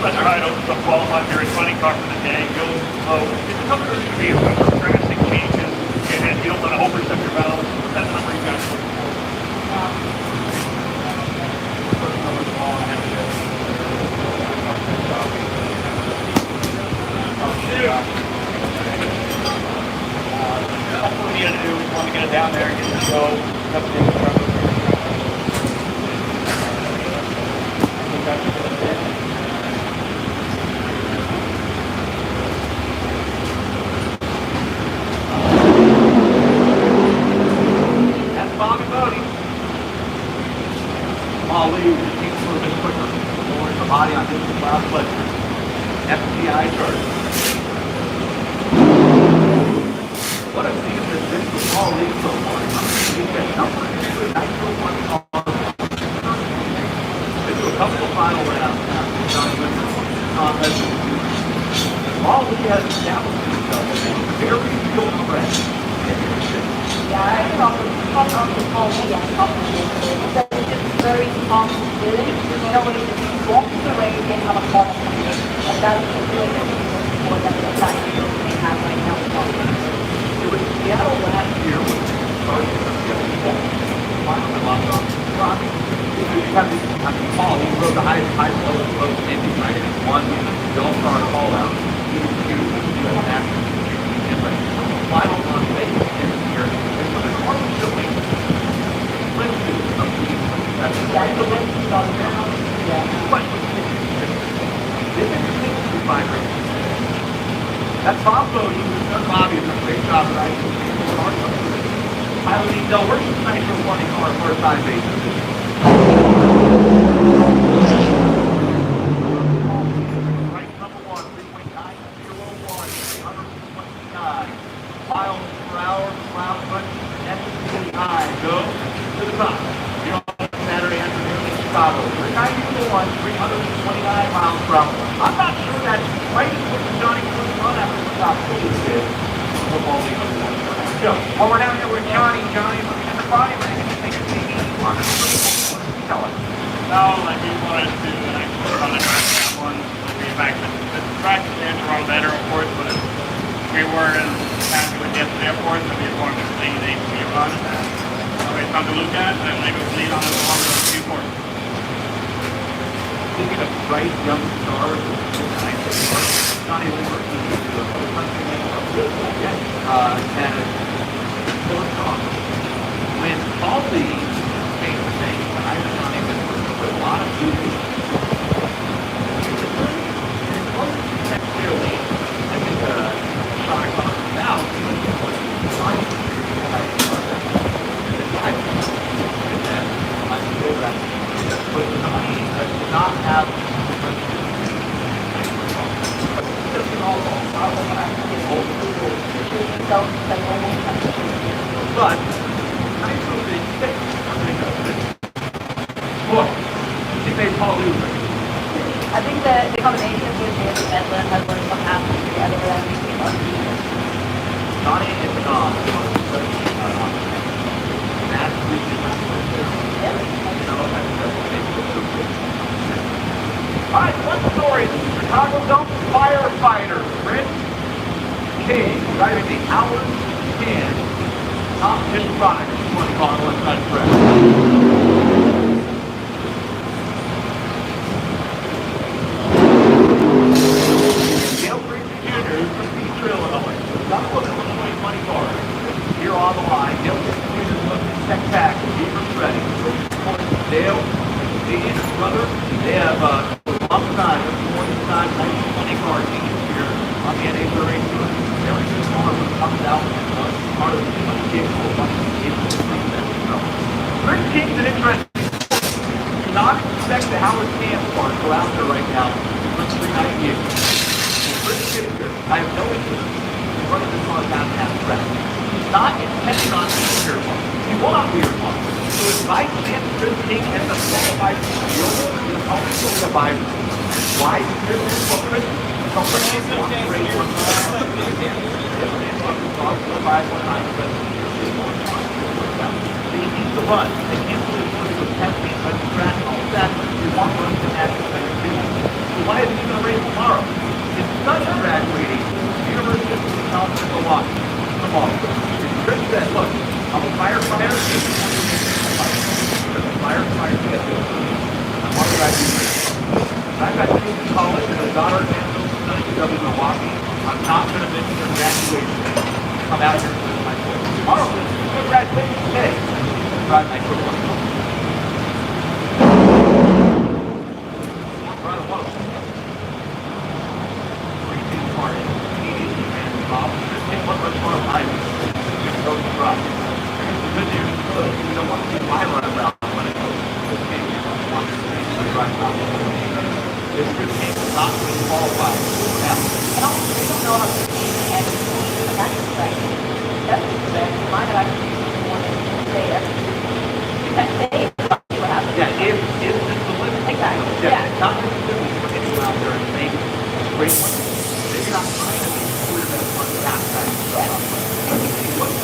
Mr. Hyde opens up qualified here at 20 car for the day, goes slow. It's a couple of to be a number of drastic changes, and you don't want to overstep your valve. That's the number you got to That's what we need to do. We want to get it down there and get it to go. That's the That's Bobby Bodie. Ali keeps a little bit quicker. Lowering the body on his last pleasure. FTI charge. What I've seen is this was all league so far. He's got number 2, nice little one car. They do a couple of final rounds after Johnny Winter. All he has established himself as a very real threat. Yeah, I talked to Paul Lee and talked to him. He said it's just very common to do it. Nobody just walks away and have a call. And that's the feeling that people that they have right now. It was Seattle last year when they started the final locked on Robbie. You have these, Paul, he rode the highest level of both ending, right? And he won the All-Star call out. He was huge. He was national. But final on base this year, and for the car was still waiting. Let's do something. That's the way he got down. But this is the thing to find right. That's Bobby. He was Bobby is a great job at ice. Pilot Del, where's the nice for 20 car first time basis? Right number 1, 3.901, 129 miles per hour, cloud front, SC high, go to the top. You're on Saturday afternoon in Chicago. 391, 329 miles per hour. I'm not sure that's quite as quick as Johnny Cruz on after the top speed did. Football league. So, while we're down here with Johnny, looking at the body, I think it's maybe on the tell us. No, like we wanted to do an actual run the track that one. Like we back the track and to run better, of course, but we weren't happy with yesterday, of course, and we wanted to see they can be run and that. So it's something to look at, and maybe we'll lead on the longer of a few courses. Speaking of bright young stars, Johnny Weaver, and Philip Cox. When all these came to me, when I was Johnny Weaver, there were a lot of duties. Clearly, I think Sean Cox now, but Johnny did not have but I proved it six. Boy, he made Paul lose. I think the combination of his and Edlin has learned some happen together that makes me love you. Johnny is gone. That's the reason. All right, one story. Chicago Dump firefighter, Chris King, driving the Howard 10 top 10 product 20 car on one side press. Dale Creasy Jr. from Beach, Illinois. Got one of the 20 cars. Here on the line, Dale Creasy Jr. looking spectacular. Beaver's ready. Dale, he and his brother, they have upside, 20 cars each year on the NA race. They're in the car when it comes out and part of the vehicle. Chris King's an interesting. Do not expect the Howard Camp car to go out there right now for 398. Chris King, I have no interest in running this car down half track. He's not intending on being here one. He will not be here one. So if by chance Chris King ends up qualified for the field, he's always going to buy it. Why? Chris is what Chris is. Somebody wants to raise one time. They need to run. They can't really put it with testing, but the track and all that. You want one to actually play the field. So why is he going to race tomorrow? His son is graduating University of Wisconsin in Milwaukee tomorrow. Chris said, look, I'm a firefighter. I want to graduate. I've got two in college and a daughter and son in Milwaukee. I'm not going to miss their graduation. Come out here and my boy. Tomorrow, good graduation today. Drive my quick one. Right along. 3-2 party. Immediately ran the ball. Just hit one much more line. Just go to the drop. The good news is good. You don't want to see my run around when it goes to this game. You want to see the drive out. This good game is not going to qualify. Now, they don't know how to and that's right. That's correct. Mine that I want to say that day. What happens? Yeah, if this is the limit. Exactly. Yeah. Not necessarily put anyone out there and make a great one. Maybe not trying to be clear that it's on the half track.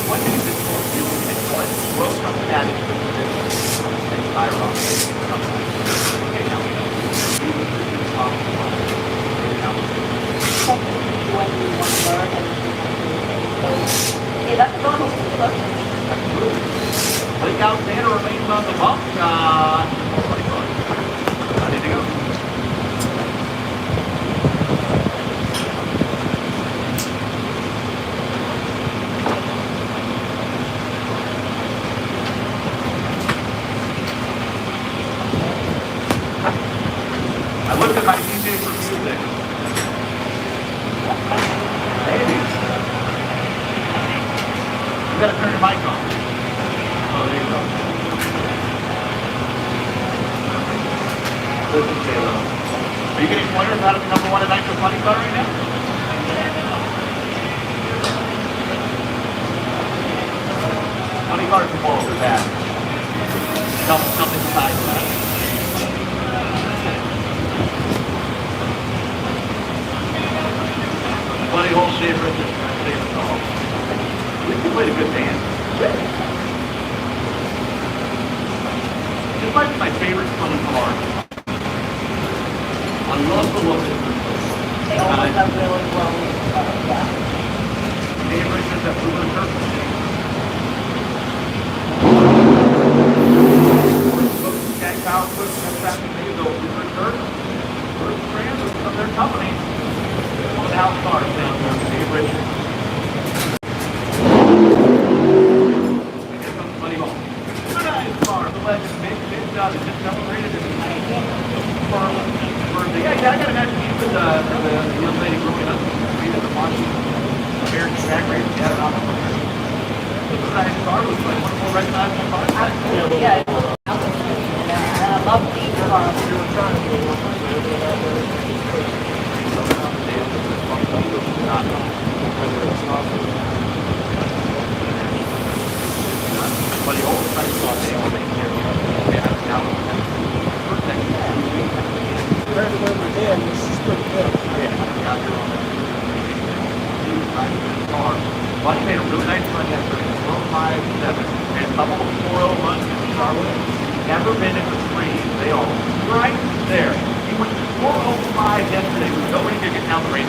What is this for? What world comes at it and fire off. Okay, now we know. When you want to learn and that's a normal look. Blake Alexander remains on the bump. Ready to go. I looked at my DJ for music. Maybe. You gotta turn your mic on. Oh, there you go. Listen, Taylor. Are you getting pointers how to be number one in Nitro Funny Car right now? cars can fall over that. Something besides that. Buddy Hole favorite song. We played a good band. This might be my favorite common car. I love the look of it. They always have really well. Yeah. Dave Richards at Blue and Purple. Jack Powell puts that back in the Blue and Purple. First brand of their company. One of the house cars down there, Dave Richards. And here comes Buddy Hall. Good night, car. The legend, big job. They just celebrated his birthday. Yeah, I gotta imagine you was the young lady growing up. We did the watching American track race. Yeah, it was a nice car. It was like one of the more recognizable cars. Absolutely, yeah. And I love these cars. Buddy Hall was nice car. Compared to where we did, this is pretty good. Buddy made a really nice run yesterday. 4.57 and a couple of 4.0 runs in Charlotte. Never been in the threes. They all right there. He went 4.05 yesterday with nobody could get down the range.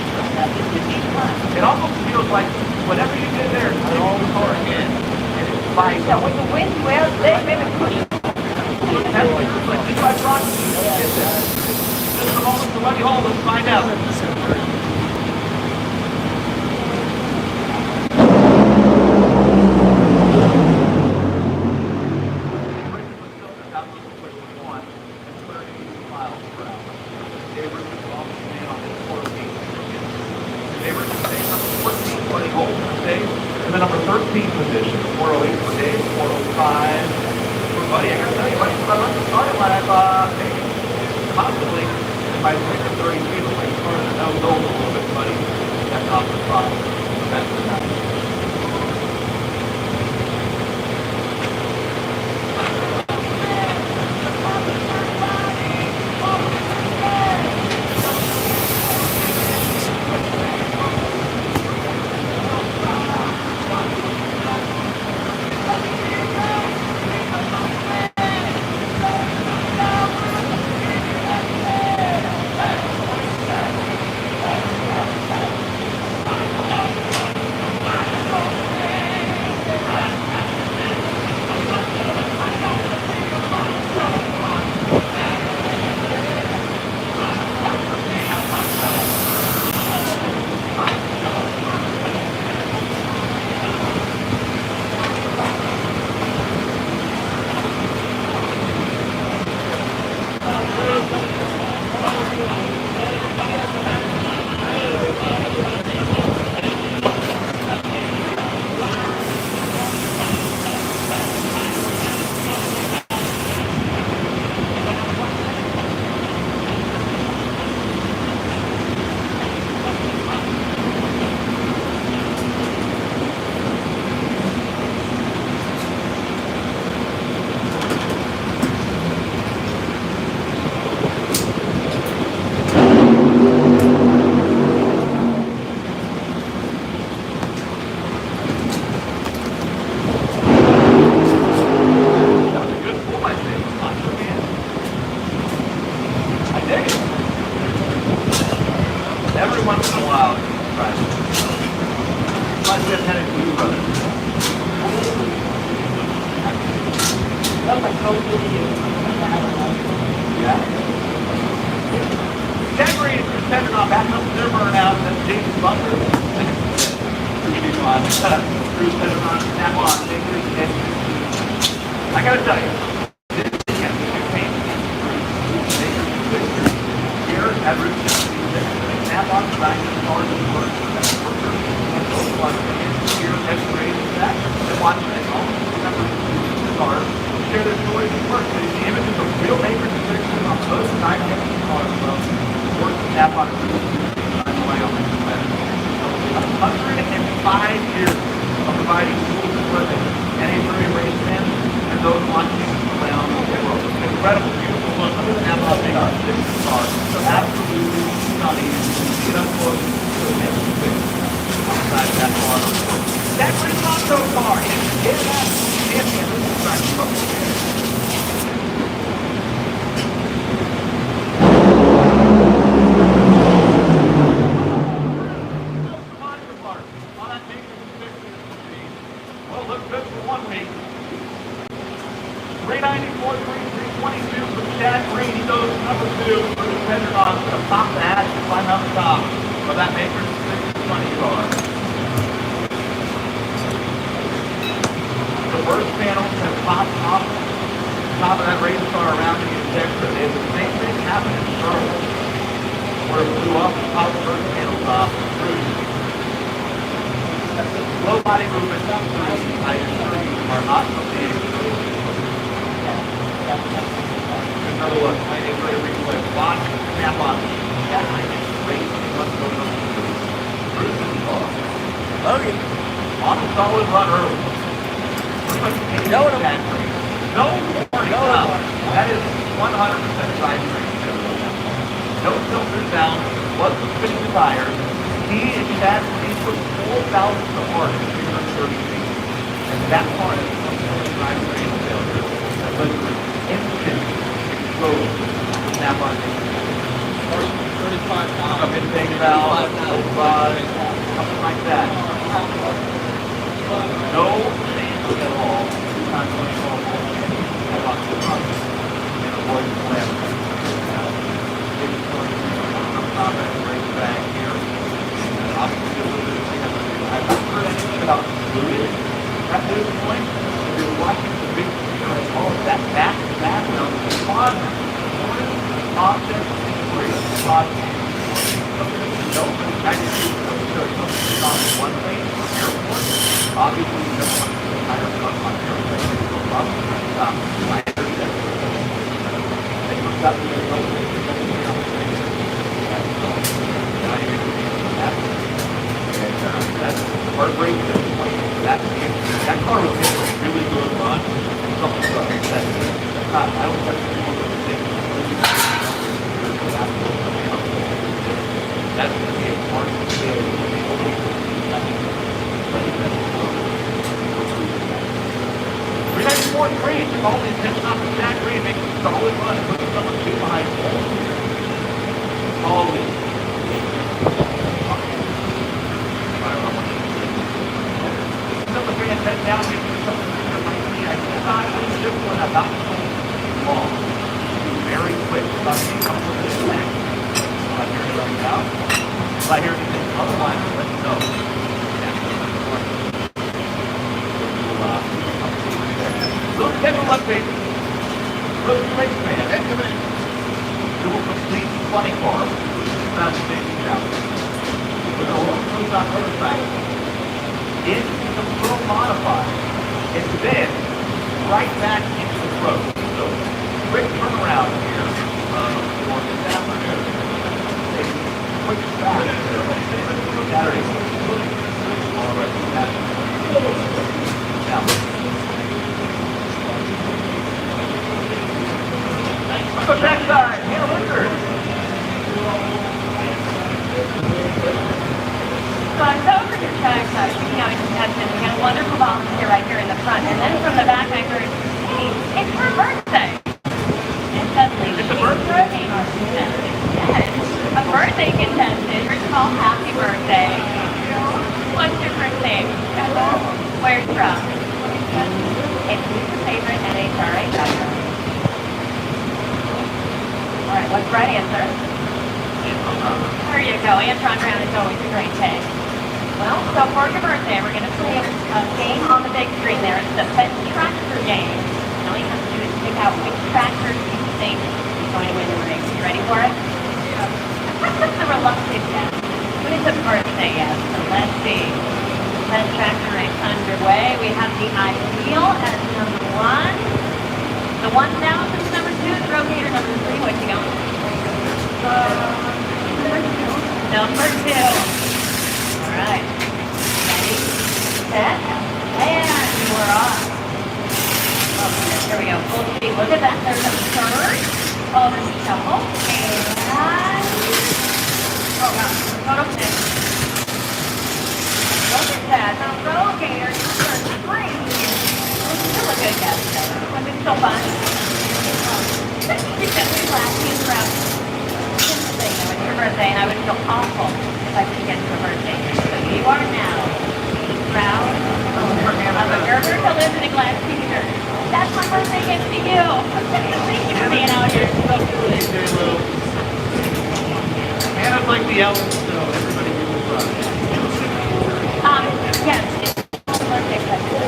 It almost feels like whatever you did there, it's all far again. And it's by Yeah, with the wind, well, they've been pushing. that's what it's like. Just by Rocky. Just a moment for Buddy Hall. Let's find out. And then number 13 position, 408 for Dave, 405 for Buddy. I gotta tell you, Buddy, when I left the starting line, I thought, hey, possibly, by 30 feet, like starting to nose over a little bit, Buddy. That's off the spot. That's the night. Every once in a while, right? Like we have had a few brothers. Yeah. January is dependent on backing up their burnout and James Butler. Bruce dependent on snap on. I gotta tell you, this is a campaign. Here at Route 66. Snap on the back of the car to work. And those ones here yesterday back and watching it all. Remember the car. Share their stories at work. The images of real neighbors and citizens on both sides of the car as well. Work snap on the Wyoming. 105 years of providing schools and living and a free race so far. It's that champion. Well, looks good for 1 week. 394, 322 for Chad Green. He goes number 2 for the Pentagon. He's going to pop the hatch and climb out the top of that Maker's 620 car. The first panel has popped off the top of that race car around the injector. They had the same thing happen in Charlotte, where it blew off the top of the first panel top through. Low body movement, I assure you, are not something. Another look, I think for every replay. Watch, snap on. That I can straight. Let's go to the car. Logan. On the solid run early. Go to him. No warning up. That is 100% side train. No filters down. Wasn't spinning the tires. He and Chad Green put 4,000 apart in 330 feet. And that part is something side train failure. That led to an instant explosion. Snap on it. 35 pounds. Up intake valve, something like that. No change at all. 2 times 24 and avoid the flare. Race back here. Obviously, I've not heard anything about fluid at this point. If you're watching the big picture and all of that background, quadrant, object, free, object. No, actually, on one lane airport. Obviously, you don't want to put a tire truck on airplane. So probably stop. I heard that. They looked up and they that's heartbreak. That car was in a really good run. Something like that. I don't think people would think that's going to be a part of the scale. 394 green. If all these hits off the Jack Green, makes a solid run and puts someone 2 behind home. Always. Number 3 and 10 down, making something I cannot lose this one about 20 long. Very quick. About to come with this back. Here it right now. Right here, this other line, let you know. Look, schedule update. Look, race man. You will complete 20 car. That's the safety out. With a little cruise on other side. Into the pro modified. And then right back into the pro. So quick turnaround here for this afternoon. Quick back. Saturday. Now. Go backside. Hannah Linder. So I'm over your trackside, speaking out of contention. We got a wonderful volunteer right here in the front, and then from the back I heard, hey, it's her birthday. And suddenly It's a birthday? Yes, a birthday contestant. First of all, happy birthday. What's your birthday? Where you from? It's your favorite NHRA driver. All right, what's the right answer? There you go. Antron Brown is always a great take. Well, so for your birthday, we're going to play a game on the big screen there. It's the Pet Tractor game. All you have to do is pick out which tractor you think is going to win the race. You ready for it? Yeah. The reluctant yes. But it's a birthday yes. So let's see. Pet Tractor race underway. We have the Ideal as number 1. The 1000 is number 2. The Rotator number 3. What you going? Number 2. All right. Ready, set, and we're off. Oh, here we go. Full speed. Look at that. There's a third. Oh, there's a couple. And oh wow. Photo 6. Look at that. The Rotator number yell so everybody will Yes, it's birthday present.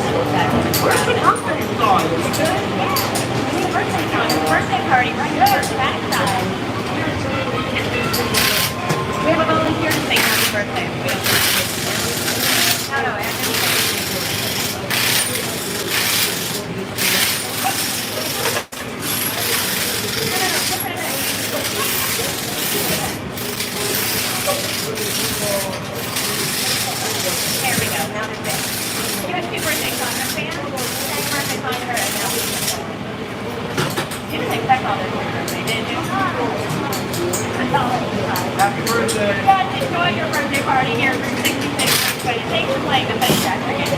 Where's the birthday song? Birthday song, birthday party right here, backside. We have a volunteer to sing happy birthday. No, no, there we go, now they're there. Give us 2 birthday songs, fan. Happy birthday song to her, and now we can. You didn't expect all this for your birthday, did you? Happy birthday. You guys enjoy your birthday party here for 66, but thanks for playing the face jacker game.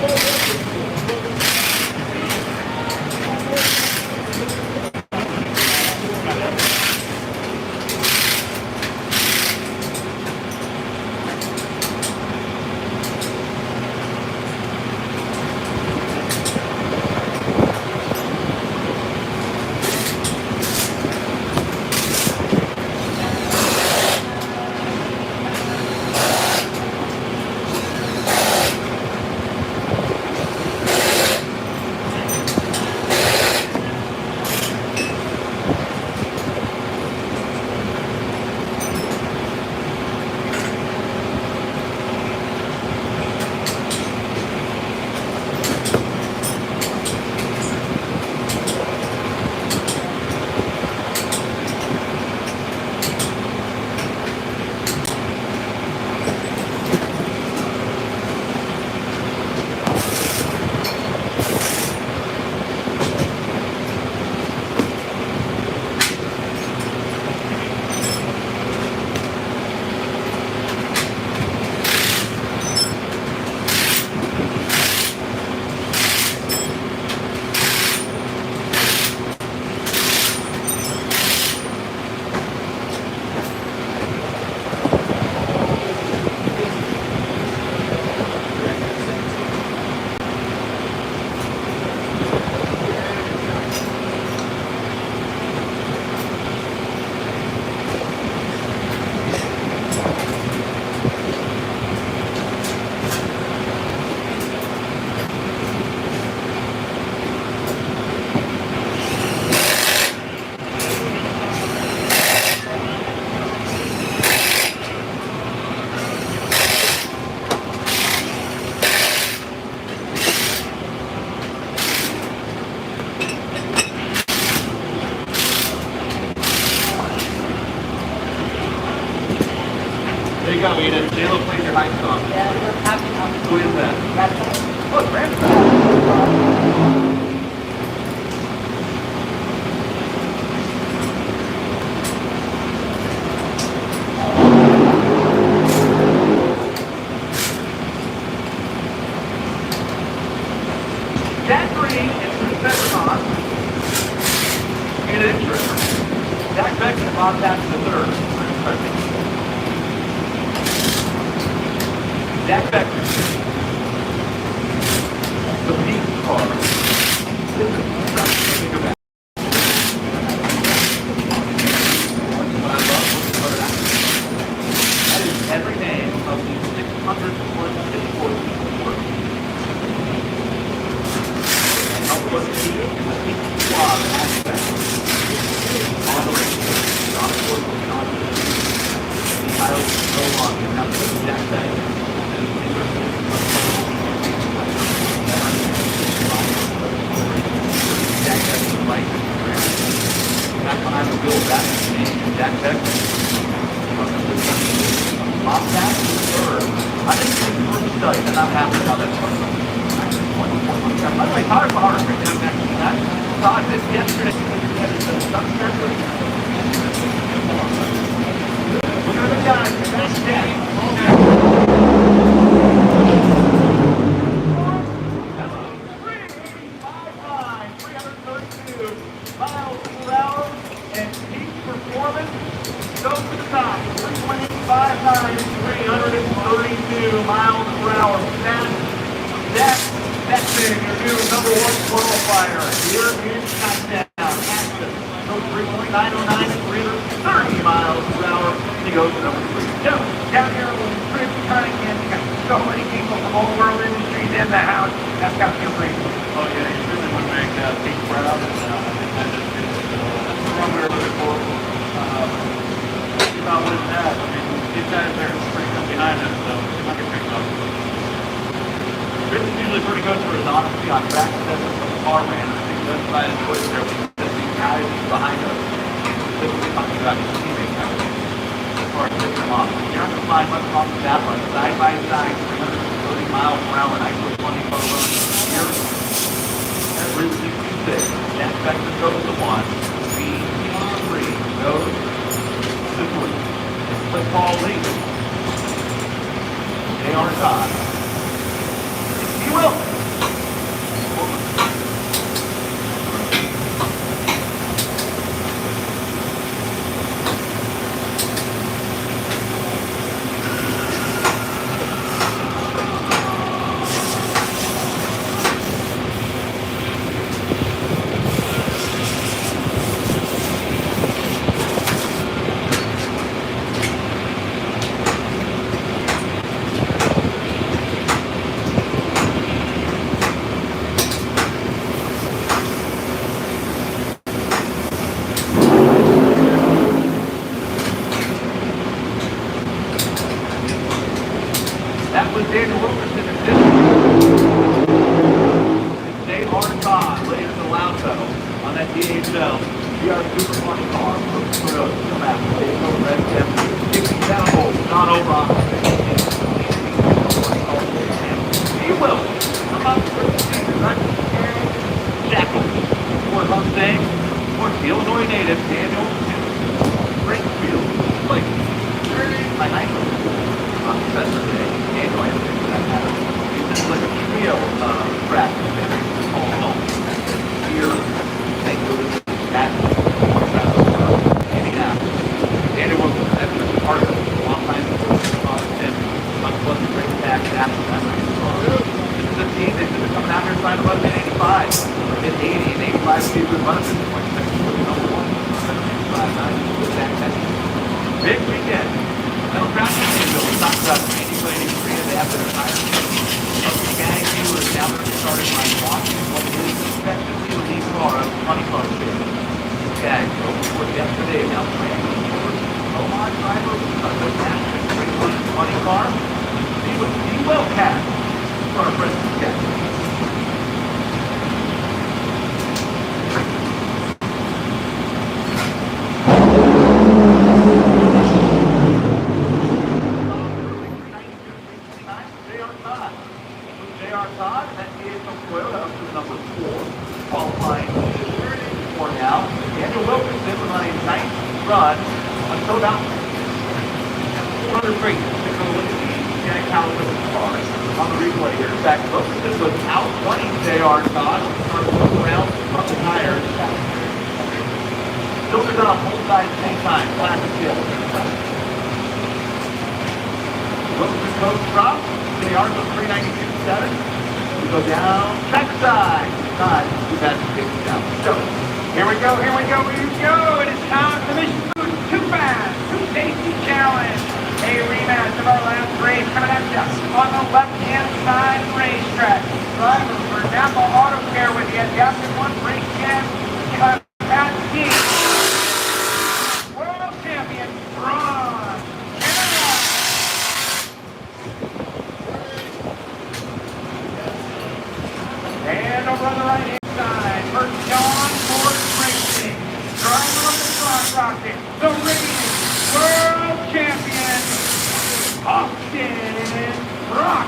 There you go, Eden. J-Lo plays your hype song. Who is that? Look, Ramsey. Jack Green is the Semifinal. And interesting. Jack Beckman and Bob Taps the third. Jack Beckman. The pink car. Think of that. What I love, that is every name of the 644 people. I'll put the pink squad aspect on the race. Not important, not the title is so long, and that's what Jack said. Jack Beckman right back when I was Bill Beckman, Jack Beckman. Bob Tapp was third. I didn't think the first study, and I'm happy how that's going. By the way, Todd Bauer is going to mention that. Todd did yesterday. Look at the guys. Nice day. Miles per hour, and peak performance goes to the top. 3.859, 332 miles per hour. That's big. Your new number one qualifier here in Countdown. Access goes 3.909 and 330 miles per hour. He goes to number 3. the house. That's got to feel great. Oh yeah, you really want to make Pete proud, and I think that is good. So that's the one we're looking for. About what it's at. I mean, these guys are pretty good behind us, so it might get picked up. Chris is usually pretty good for his honesty on track sets from the car man. I think that's why I enjoy it there because these guys behind us, specifically talking about his teammates, as far as picking them off. You're not going to find much off the that run. Side by side, 330 miles per hour, nice little 20 car run here. At Route 66, that sector goes to 1, B3 goes to 3. Let's call lead. They are Todd. He will. That was Daniel Wilkerson and Dave Arnott later in the loud pedal on that DHL VR Super Funny car. Put a come out. Dave over red 60 down hole, not over on He will. Come up for the season, right? Jackal. Ford Mustang. Ford the Illinois native, Daniel Springfield. Like, my high school. On Professor Day, Daniel Anthony, for that matter. This is like a trio track. All here, St. Louis, Nashville, Indianapolis. Daniel Wilson, that's been part of it. A long time before Tim. Much was a great attack after that. This is a team that's been coming out here trying to run in 85, mid-80 and 85 season runs at this point. Number 1, 75, 90, big weekend. Metal Crown Championship, we talked about Randy Blaney, Korea, they have their entire mechanic viewers now that they started by watching what it is expected to see the car of the funny car stage. Okay, so before yesterday, now Randy Omar driver, with that funny car, he will catch for our president catch. Todd, and that DHL Toyota up to number 4, qualifying for now. Daniel Wilkerson was on a nice run on showdown. 400 breaks. Take a look at the mechanic power with the car on the replay here. In fact, Wilkerson was out running JR Todd. Started looking around from the tires. Filtered on both sides at the same time. Classic skill. Wilkerson goes drop. JR goes 392.7. We go down, backside, side, we got to pick it down. So, Here we go, here we go, here we go. It is time for the Too Fast, Too Tasty Challenge. A rematch of our last race coming at you on the left-hand side racetrack. Driver for Napa Auto Care with you. The after one race 10, Pat G. World champion, Ron. And over on the right-hand side, for John Ford Racing, driver of the Front Rocket, the reigning world champion, Austin Rock.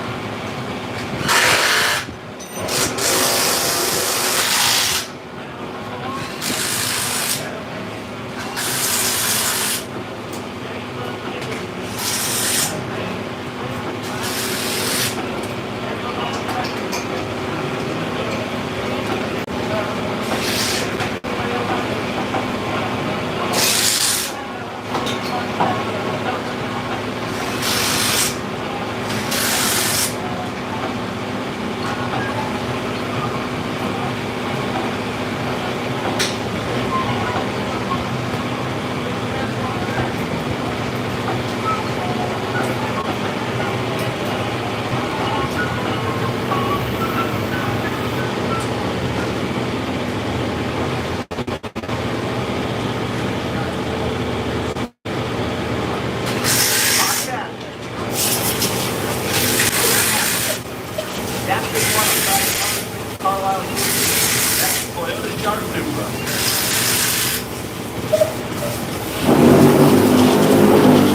our Supra.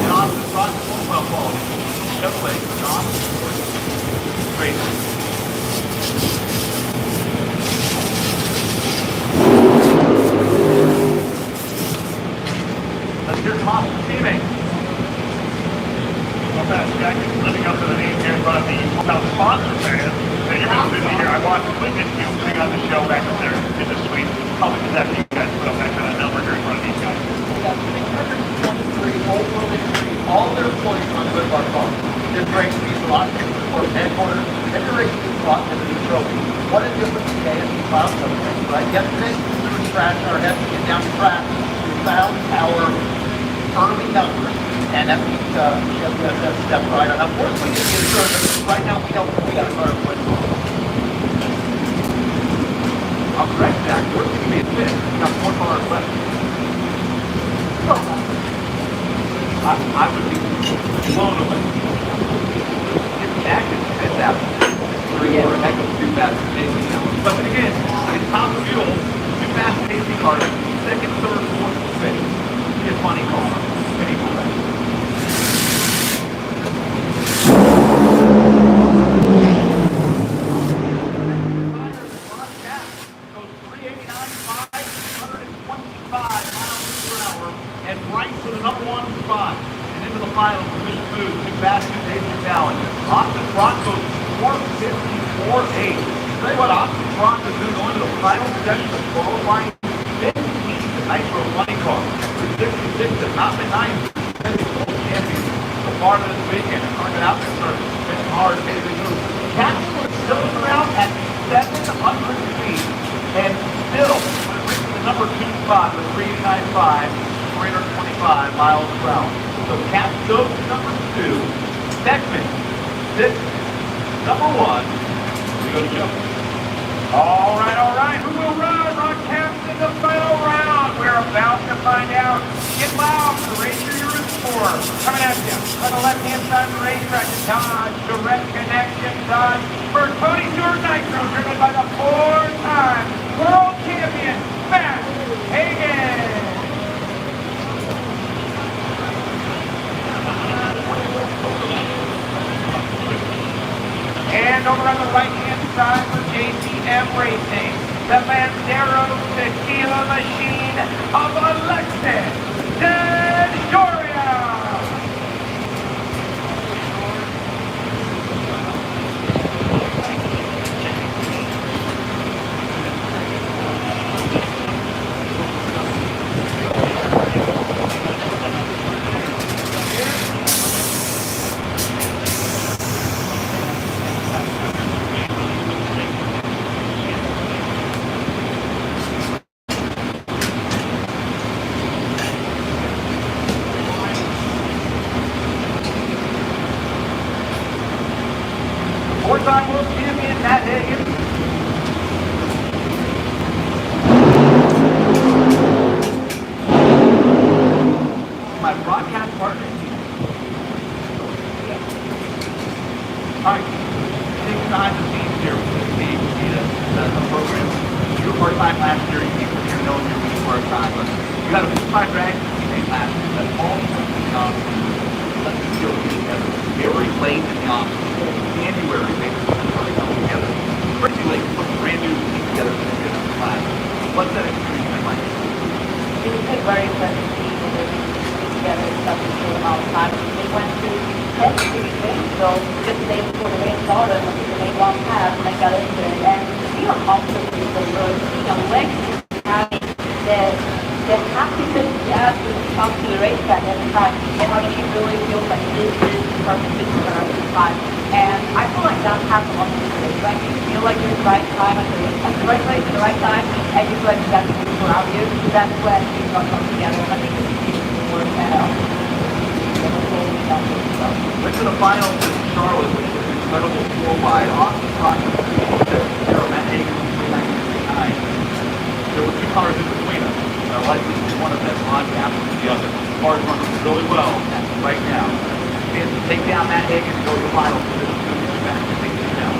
And off the front, well quality. Chevrolet, John. Great. Let's hear Tom, teammate. Well, that's Jack. Living up to the name here in front of the hotel sponsor fans. So you're going to see here. I watched the quick video putting on the show back up there in the suite. How much is that for you guys put up that kind of number here in front of these guys? We got 623 all their employees on the Red Bar car. This race means a lot to the corporate headquarters. Every race means a lot to the new trophy. What a difference today as we filed something, right? Yesterday, we were scratching our heads to get down the track. We found our early numbers, and that means we have that step right on. Of course, we didn't get sure, but right now we know we got a car to win. I'm correct, Jack. We're going to be a fifth. We got 4 cars left. I would be blown away. If Jack is fifth out, 3 or heck of 2 fast pacing cars. But again, it's top fuel, 2 fast pacing cars, second, third, fourth, fifth. It's a funny car. Pretty cool. And right to the number 1 spot. And into the final position move, two fastest David Allen. Austin Broncos 4:54.8. Tell you what, Austin Broncos is going to the final section of qualifying 15th to Nitro Money Car. 66 has not been nice. World champions so far this weekend. And starting out there, sir. It's hard to move. Capsule is still around at 700 feet. And still, when it reaches the number 2 spot with 395. 325 miles per hour. So Cap goes to number 2. Beckman, 6. Number 1. We go to Joe. All right. Who will run on Caps in the final round? We're about to find out. Get loud for the racer you're rooting for. Coming at you on the left-hand side of the racetrack. Dodge, direct connection, Dodge. For Tony Stewart Nitro, driven by the 4-time world champion, Matt Hagan. And over on the right-hand side for JCM Racing, the Bandero Tequila Machine of Alexis Dejoria. Four-time world champion Matt Hagan. My broadcast partner. All right, take behind the scenes here with the team, the program. You were part-time last year. You came from here knowing you were part-time, but you had a full-time drag teammate last year. That's all let's go together. Very late in the off-season. January, basically, starting coming together. Pretty late to put a brand new team together for the good of the class. What's that experience been like? It was a very pleasant team, and they put together in such a short amount of time. They went through 10 series games, so just the day before the race started, I think they made one pass and they got into it. And we are confident so good. You know, Lexi having the happiness jazz when it comes to the racetrack every time. And how she really feels like this is the perfect fit for her every time. And I feel like that happens on the race, right? You feel like you're at the right time at the right place at the right time, and you feel like you got the people around you. So that's when things all come together. And I think this team will work out. Went to the finals in Charlotte, which was an incredible 4-wide. Austin Crockett, 3-0, Matt Hagan, 3-9. There were 2 cars in between us. Likely to be one of them on gap with the other. Cars running really well right now. And to take down Matt Hagan and go to the finals, this is going to be back to take this down.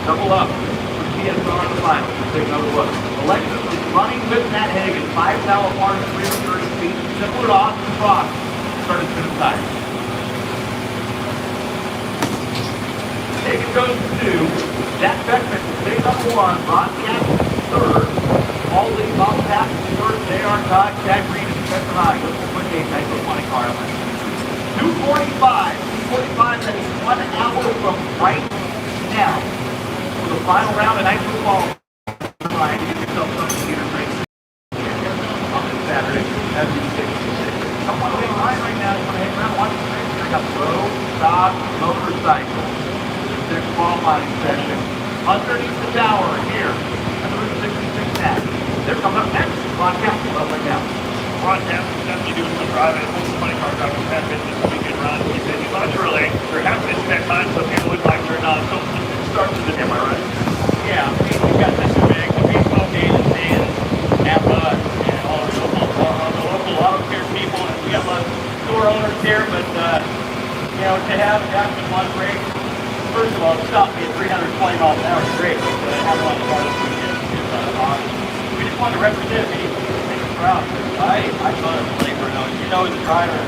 Double up. Kids on the final. Take another look. Alexis is running with Matt Hagan. 5 foul apart at 330 feet. Similar to Austin Fox. Started to the side. Hagan goes to 2. Jack Beckman will take number 1. Ron Gaffney third. All lead off pass to third. J.R. Todd, Jack Green, and Spencer High. Goes to 28. Nice little money car. 2:45. 2:45. That is 1 hour from right now. For the final round of night football. Trying to get yourself something to get a drink. On this Saturday, as you see. Someone waiting line right now is going to hang around watching the race. They got road, stock, motorcycle. This qualifying session. Underneath the tower here. At the Route 66 net. They're coming up next. Ron Council up right now. Ron Campbell's definitely doing some driving. Most 20 car drivers have been this weekend run. He's busy, but it's early. There have been that time, so people would like to or not. So it starts with the am I right? Yeah, we've got this big, the baseball game is in Napa and all the local auto care people. And we have a lot of store owners here, but you know, to have some fun break. First of all, to stop me at 320 miles an hour is great. But have a lot of fun this weekend is awesome. We just want to represent me. Proud. I thought it was labor. You know, as a driver,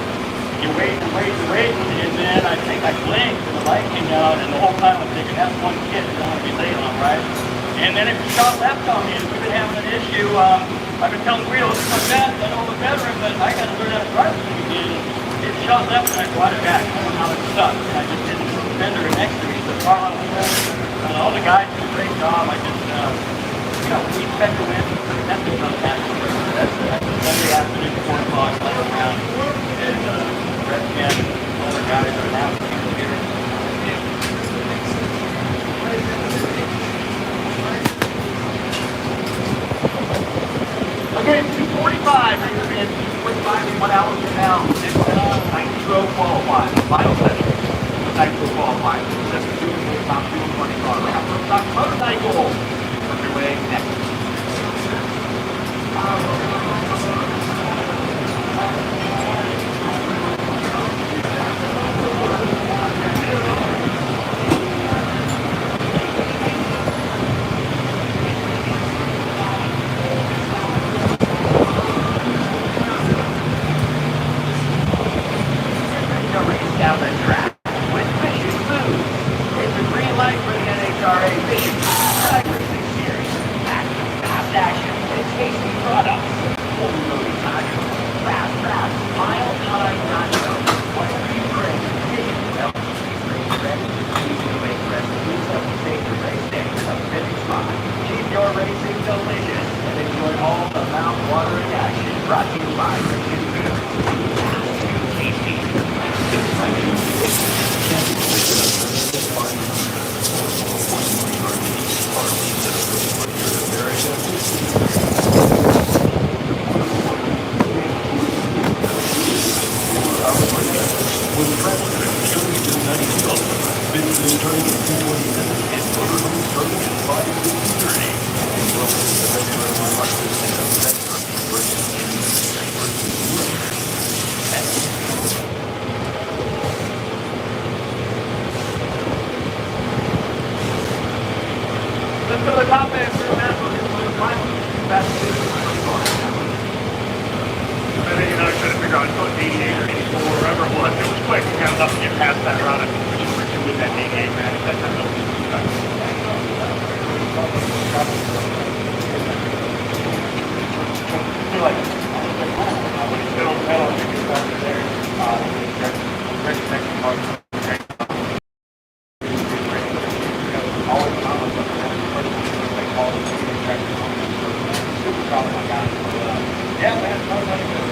you wait and wait and wait, and then I think I blinked and the light came down, and the whole time I'm thinking, that's one kid that I want to be late on, right? And then if you shot left on me, and we've been having an issue, I've been telling Wheels, like that, I know I'm a veteran, but I got to learn how to drive this again. It shot left, and I brought it back. I don't know how it stuck, and I just didn't fender next to me, so car on the left. All the guys did a great job. I just, you know, we expect to win. That's just not happening. That's Sunday afternoon, 4 o'clock, later around. And Brett Ken, all the guys are now here. Again, 2:45. Ranger fans, 2:45 in 1 hour from now. Next Nitro qualifying. Final session. Nitro qualifying. Just to do the top 220 car. Rapper stock motorcycle. Underway next. Down the track with Mission Food. It's a green light for the NHRA Mission Track Racing Series. Fast action and tasty products. Full loading time. Fast, mild time nacho. Whatever you bring, Mission Health. Race ready. Easy to make recipes of the safety race day to the finish line. Keep your racing delicious and enjoy all the mouth-watering action brought to you by Mission Food. Tasty. Let's go to the top end for the national final. Fast food. I think, you know, I was trying to figure out, it's going 88 or 84, wherever it was. It was quick. We got enough to get past that round. I think we just were two with that 88, man. That's not no Yeah, man, it's not really good.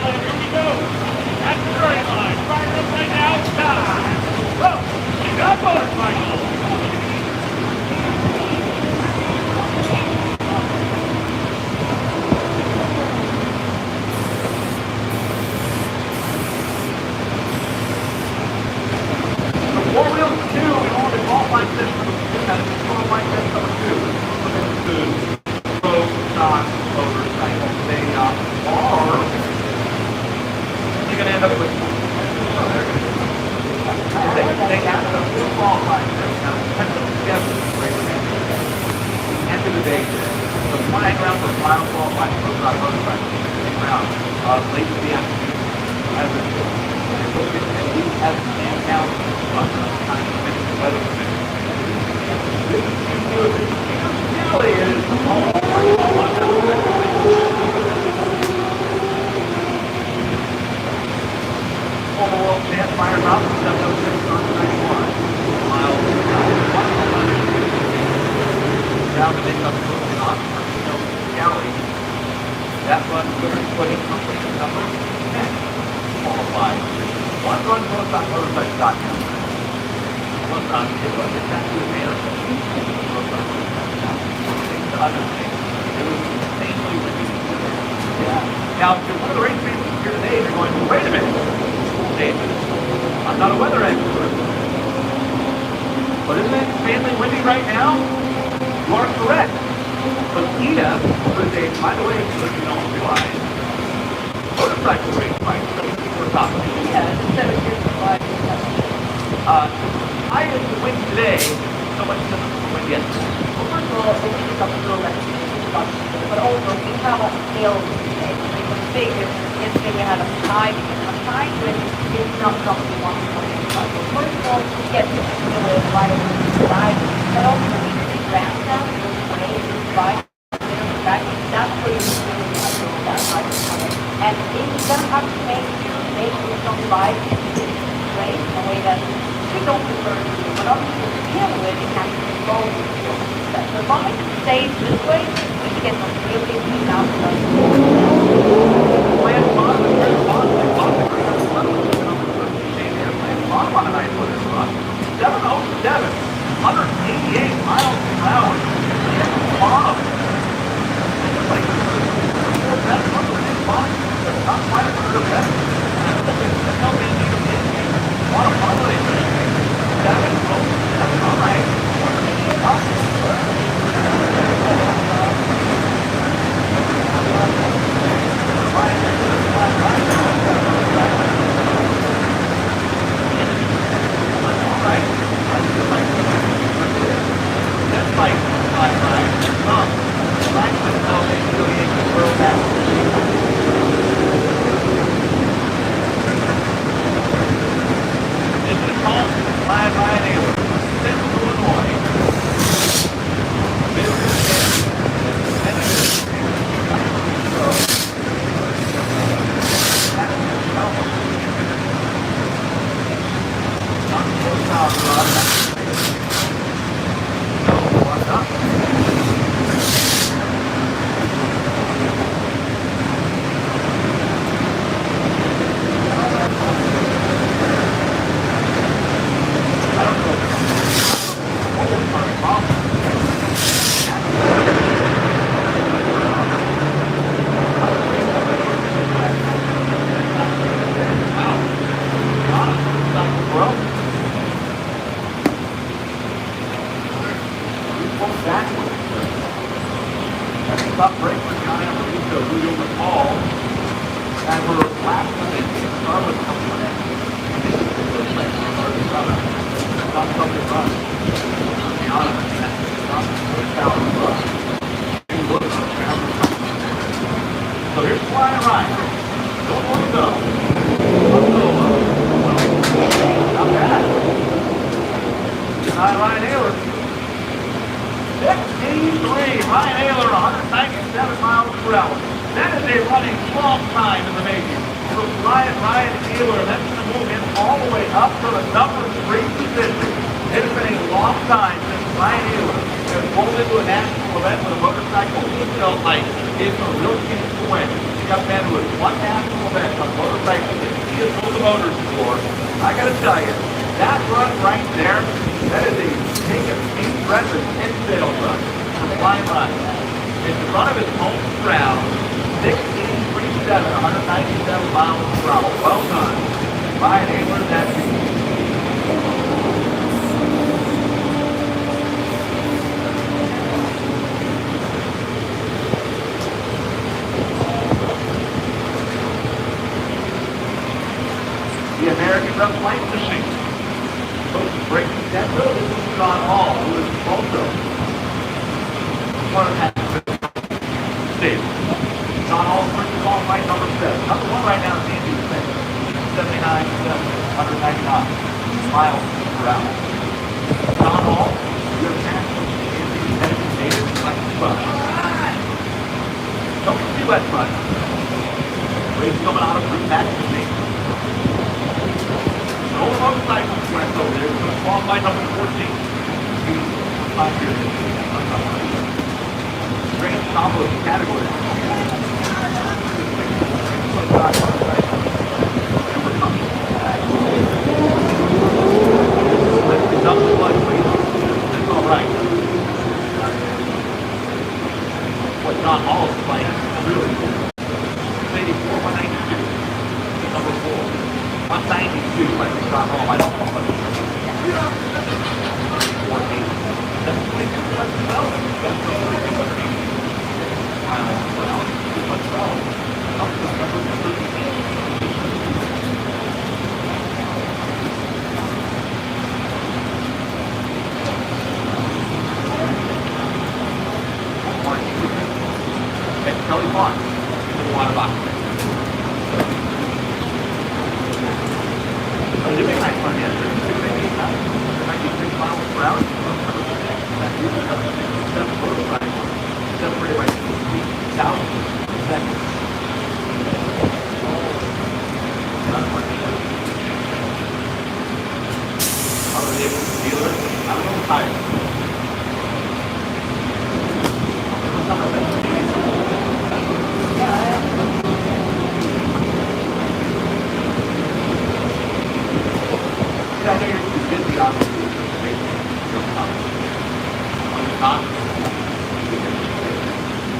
Here we go. That's the starting line. Fire up right now. Time. Whoa. You got motorcycle. Four wheels two, we only qualified this for qualified this number two. This is road motorcycle. They are. You're gonna end up with. They have to qualify this. Now, depends on the schedule. End of the day, the flying round for final qualified motorcycle. Round late in the afternoon. As we have a man count. Overall chance fires out 706.91 miles per hour. Down the big up in Oxford, County. That run putting company number 10 qualified. One run goes on motorcycle.com. One run is what it's actually made of. Things to understand. It was insanely windy. Now, if you're one of the race fans here today, you're going, wait a minute, David, I'm not a weather expert. But isn't it insanely windy right now? You are correct. But Ida was a, by the way, if you don't realize, motorcycle race bike, we're talking. Yeah, instead of your slide. I did the wind today, so much different from the wind yesterday. Well, first of all, it was up to but also we have a scale today. It was big difference. Yesterday we had a side wind. A side wind is not something we want to put in. So first of all, yes, it's right over the side, but also we see ground down, right, back. That's where you really have to go that side. And if you're going to have to make some light way, the way that we don't prefer to do, but obviously to deal with it, has to go that the bike stays this way, we get some really clean out of the on a nice weather spot. 707, 188 miles per hour. Wow. Like, that's not the big box. That's not quite a third of that. That's how many need to get. What a holiday. 707, all right. 188 miles per hour. Stop break for John Amarito, who you'll recall, as her last minute Starbucks coming in. Stop something run. The honor, stop the power run. So here's Flying Ryan. Don't want to go. Not bad. Ryan Ayler. 15-3, Ryan Ayler, 197 miles per hour. That is a running long time in the making. So Ryan Ayler, that's going to move him all the way up to the number 3 position. It has been a long time since Ryan Ayler and rolled into a national event with a motorcycle, he felt like it's a real chance to win. You got a man who has won national events on motorcycles that he has pulled the motors for. I gotta tell you, that run right there, that is a take a deep breath and 10 sales run for Flying Run. In front of his home crowd, 1637, 197 miles per hour. Well done. Ryan Aylor, that's the American Rough Light Machine. Supposed to break that road. This is John Hall, who is also one of that state. John Hall is first qualified number 7. Number 1 right now is Andy Smith. 79, 199 miles per hour. John Hall, you have a chance to Andy Smith, David, like the front. Don't be too much fun. Race coming out of Route Match Machine. No motorcycle went over there. He's going to qualify number 14. He's 5 years. Strange combo category. That's all right. What John Hall is playing is really good. 84, 192. Number 4. 192, like John Hall. I don't know. 14. That's 22 less than Melvin. That's 22 Kelly Farm in the water box. Oh, you make nice fun yesterday. 96 miles per hour. Separated by 3,000 seconds. How are they able to deal with it? I don't know, tired. I know you're too busy, obviously, to make your comments. On the top,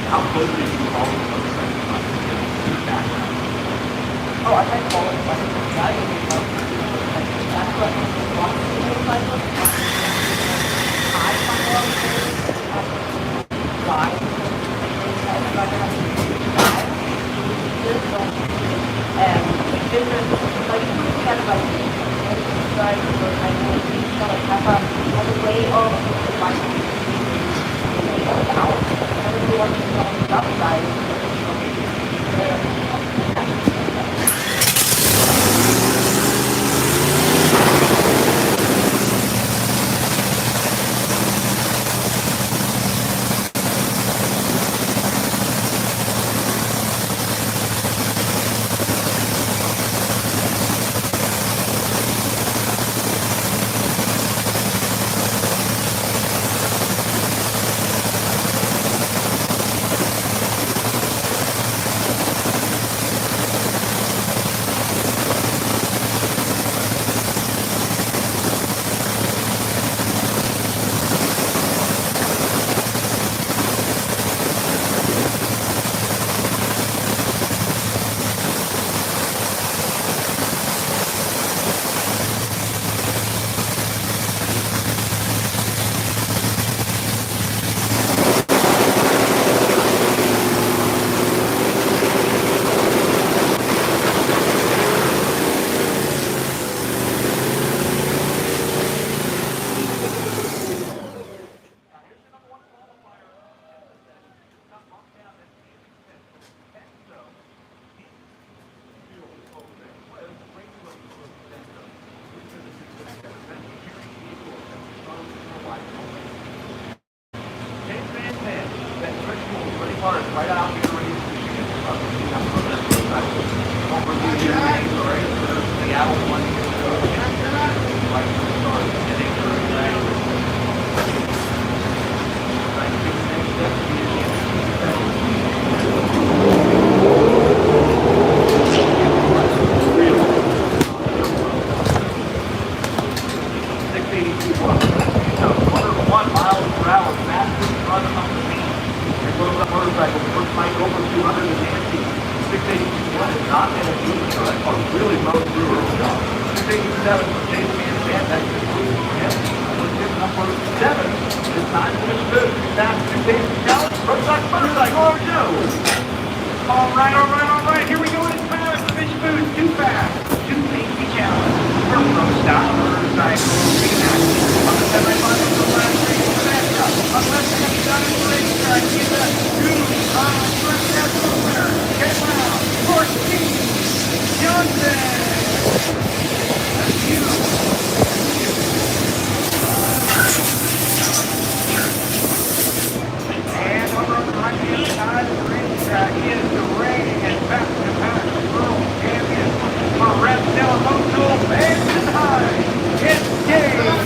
how close did you call the background? Oh, I might call it like a guy who came up. That's what motorcycle. I find out guy. And different, like, kind of like, I have a way of like out. Everyone on the outside. not in a good cut or really low through early on. 287 for Jason and that's the group for him. Tip number 7 is time for this food. Now, 2 tasty challenge. First like butter, like, oh no. All right. Here we go. It's time for Fish Food. Too fast. Too tasty challenge. We're from style motorcycle reenacting on the semifinal of the last race of the matchup. Unless they have done it for racetrack, he's a 2-mile first national winner. Get loud for Steve Johnson. That's you. And over on the right-hand side of the racetrack is the reigning and fast-to-pass world champion for Red Telemoto and High. It's Dave Arana.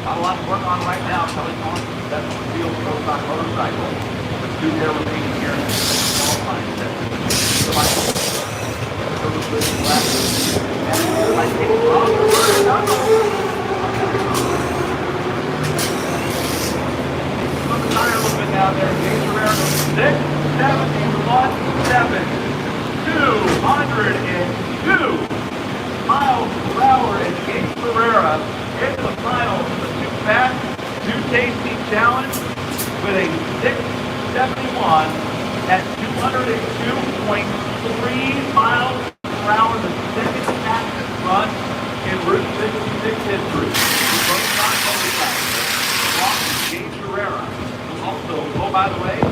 Not a lot to work on right now. Kelly Collins is best on the field for both on motorcycle. With 2 there remaining here in the qualifying session. Somebody over good left. And I think off the first on the tire a little bit down there. James Herrera goes 671.7. 202 miles per hour and James Herrera into the final of the Too Fast, Too Tasty Challenge with a 671 at 202.3 miles per hour, the second fastest run in Route 66 history. Both not James Herrera, who also, oh by the way,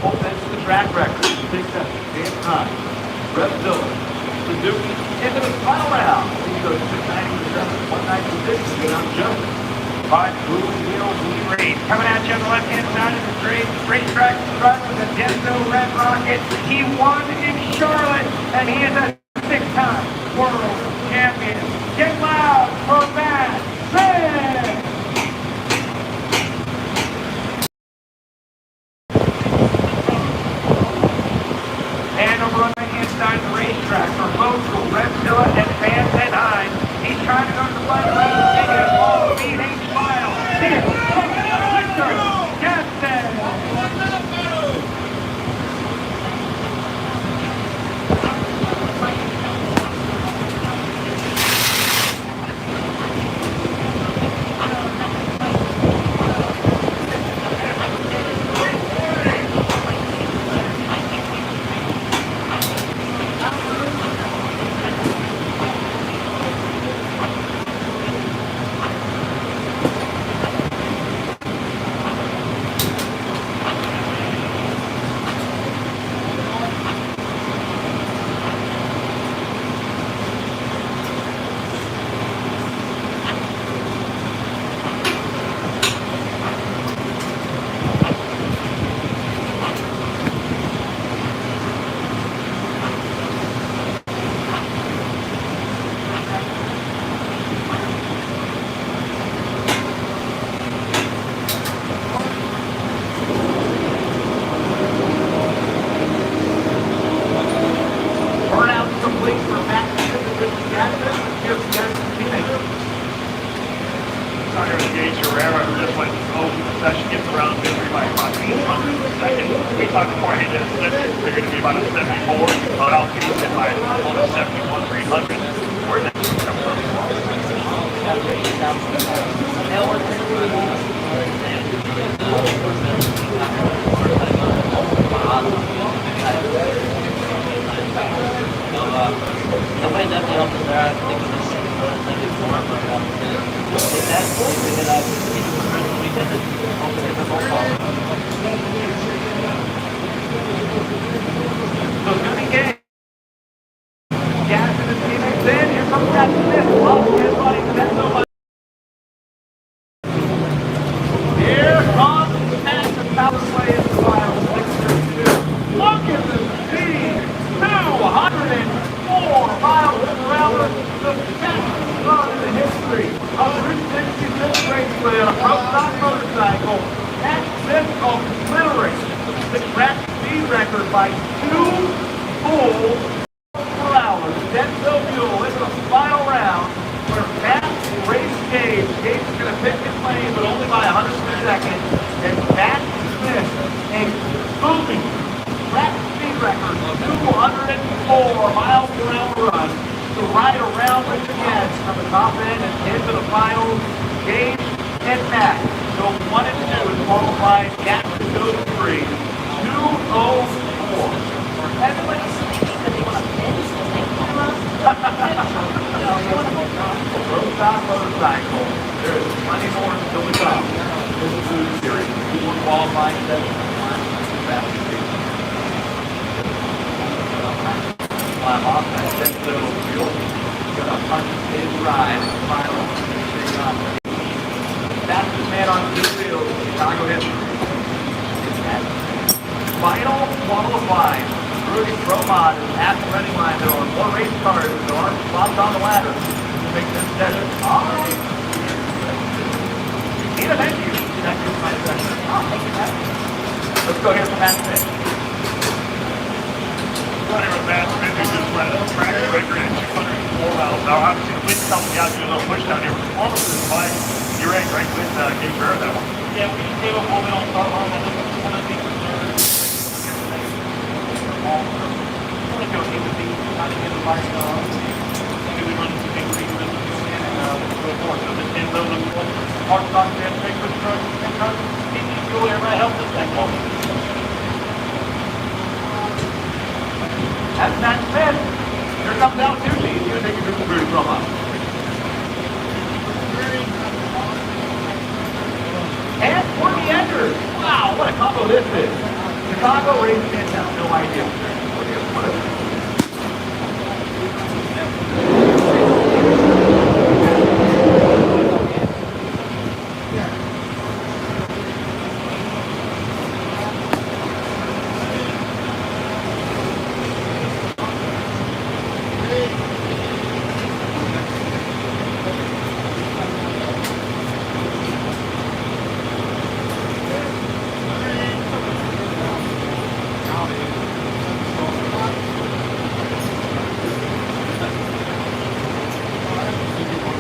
both ends the track record, 6 seconds, same time. Brett Dillon, Suzuki, into the final round. He goes 697, 196, and I'm just by Blue Wheel Race coming at you on the left-hand side of the racetrack front with a Denso Red Rocket. He won in Charlotte, and he is a 6-time world champion. Get loud for Matt Red! And over on the right-hand side of the racetrack for local Reptilla and Vance and Hines. He's trying to go to the final round and take it all. V8 Smile. Here, Victor Jansen. forever. Just when the session gets around to everybody about 800 per second. We talked beforehand that they're going to be about a 74, but I'll get it by almost 71 for 800. Where did that come from? So it's going to be game. Gas in his teammates in. Here comes Pat Smith. Lost his buddy. That's nobody. Here comes Pat the power play in the final. 632. Look at the speed. 204 miles per hour. The fastest run in the history of the Route 66 Raceway on a pro-stock motorcycle. Pat Smith obliterates the track speed record by 2 full per hour. That's so beautiful. This is the final round where Pat will race Gage. Gage is going to pick his lane, but only by 100 per second. And Pat Smith, a booming track speed record of 204 miles per hour run to ride around with the Jets from the top end and into the finals. Gage and Pat go 1 and 2 in qualified. Jackson goes 3. 204. Everybody's thinking that they want to finish the thing. Roadside motorcycle. There is plenty more still to come. This is the series. 2 qualifying sessions. Climb off that 10th little field. Gonna punch his ride in the final. Fastest man on 2 wheels in Chicago history. Final qualifying. Rudy Promod is at the running line. There are more race cars. There are spots on the ladder to make this session. All right. Tina, thank you. That is my session. Oh, thank you, Pat. Let's go here for Pat Smith. Running with Pat Smith, who just led a track record at 204 miles. Now, obviously, the wind's helping you out, do a little push down here. Performance is fine. You're right with Gage Barrett, that one. Yeah, we came up a little bit on start line. I think we're third. I want to go in the beat, trying to get the bike on. Maybe we run some big reasons and go forward. So this ends up the hard stock man, big push truck, and truck, keep fuel, everybody help this thing go. That's Matt Smith. Here comes out 2 G's. He's going to take a group of Rudy from us. And 40 enters. Wow, what a combo this is. Chicago racing in town, no idea.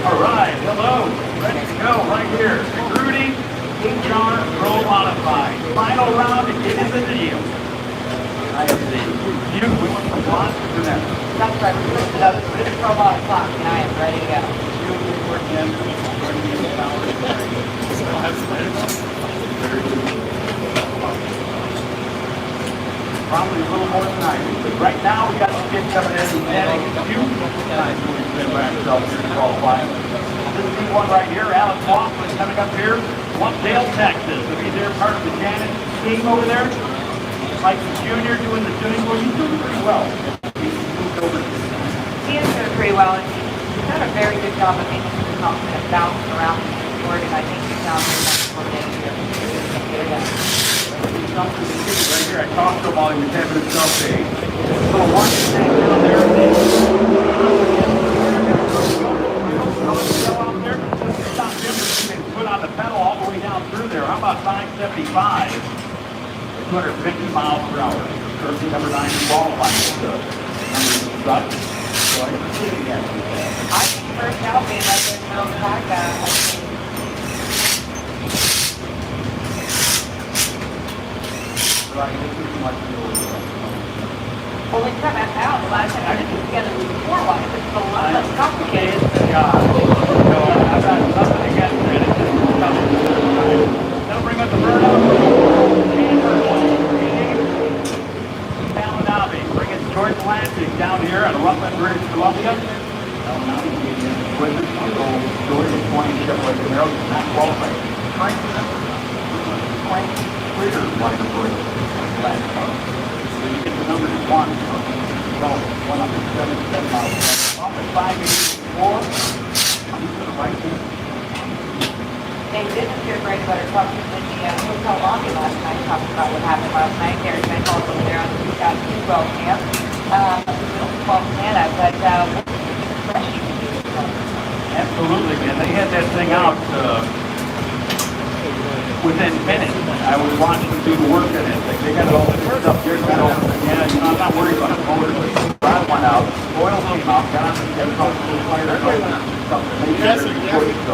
All right, hello. Ready to go right here. Rudy, King John, Pro Modified. Final round to get in the deal. I have the you. We went from blonde to brunette. That's right. We're going to put up this for about a clock, and I am ready to go. Probably a little more tonight. But right now, we got some kids coming in and adding a few times when we've been by ourselves here to qualify. This is one right here. Alex Hoffman is coming up here. Dale, Texas. So he's there, part of the Janet team over there. Mike Jr. doing the tuning. Well, he's doing pretty well. He's moved over. He is doing pretty well, and he's done a very good job of making him confident and bouncing around the board, and I think he's now very much more than here. Right here, I talked to him while he was having his self-day. So one thing down there, stop him and put on the pedal all the way down through there. How about 975? 250 miles per hour. Jersey number 9 qualifying. So I can see it again. I think first out being like this mountain pack, God. So I've got nothing against it. It's just tough. That'll bring up the burnout. Malinabi, bring it George Lansing down here on Rutland Bridge, Columbia. Malinabi with it. George is 20 Chevrolet Camaro, not qualified. Frank Clear, like a bridge. Last car. So you get the number to 1. Well, 177 miles. Off at 584. He's to the right here. They didn't hear great about her talking in the hotel lobby last night, talking about what happened last night. Gary's been called over there on the 2012 camp. Well, Santa, but what's refreshing to do? Absolutely, and they had that thing out within minutes. I was watching them do the work in it. They got it all fixed up. Here's that over. Yeah, you know, I'm not worried about the motor. Rod went out, oil came out, got on the gas, a little fire,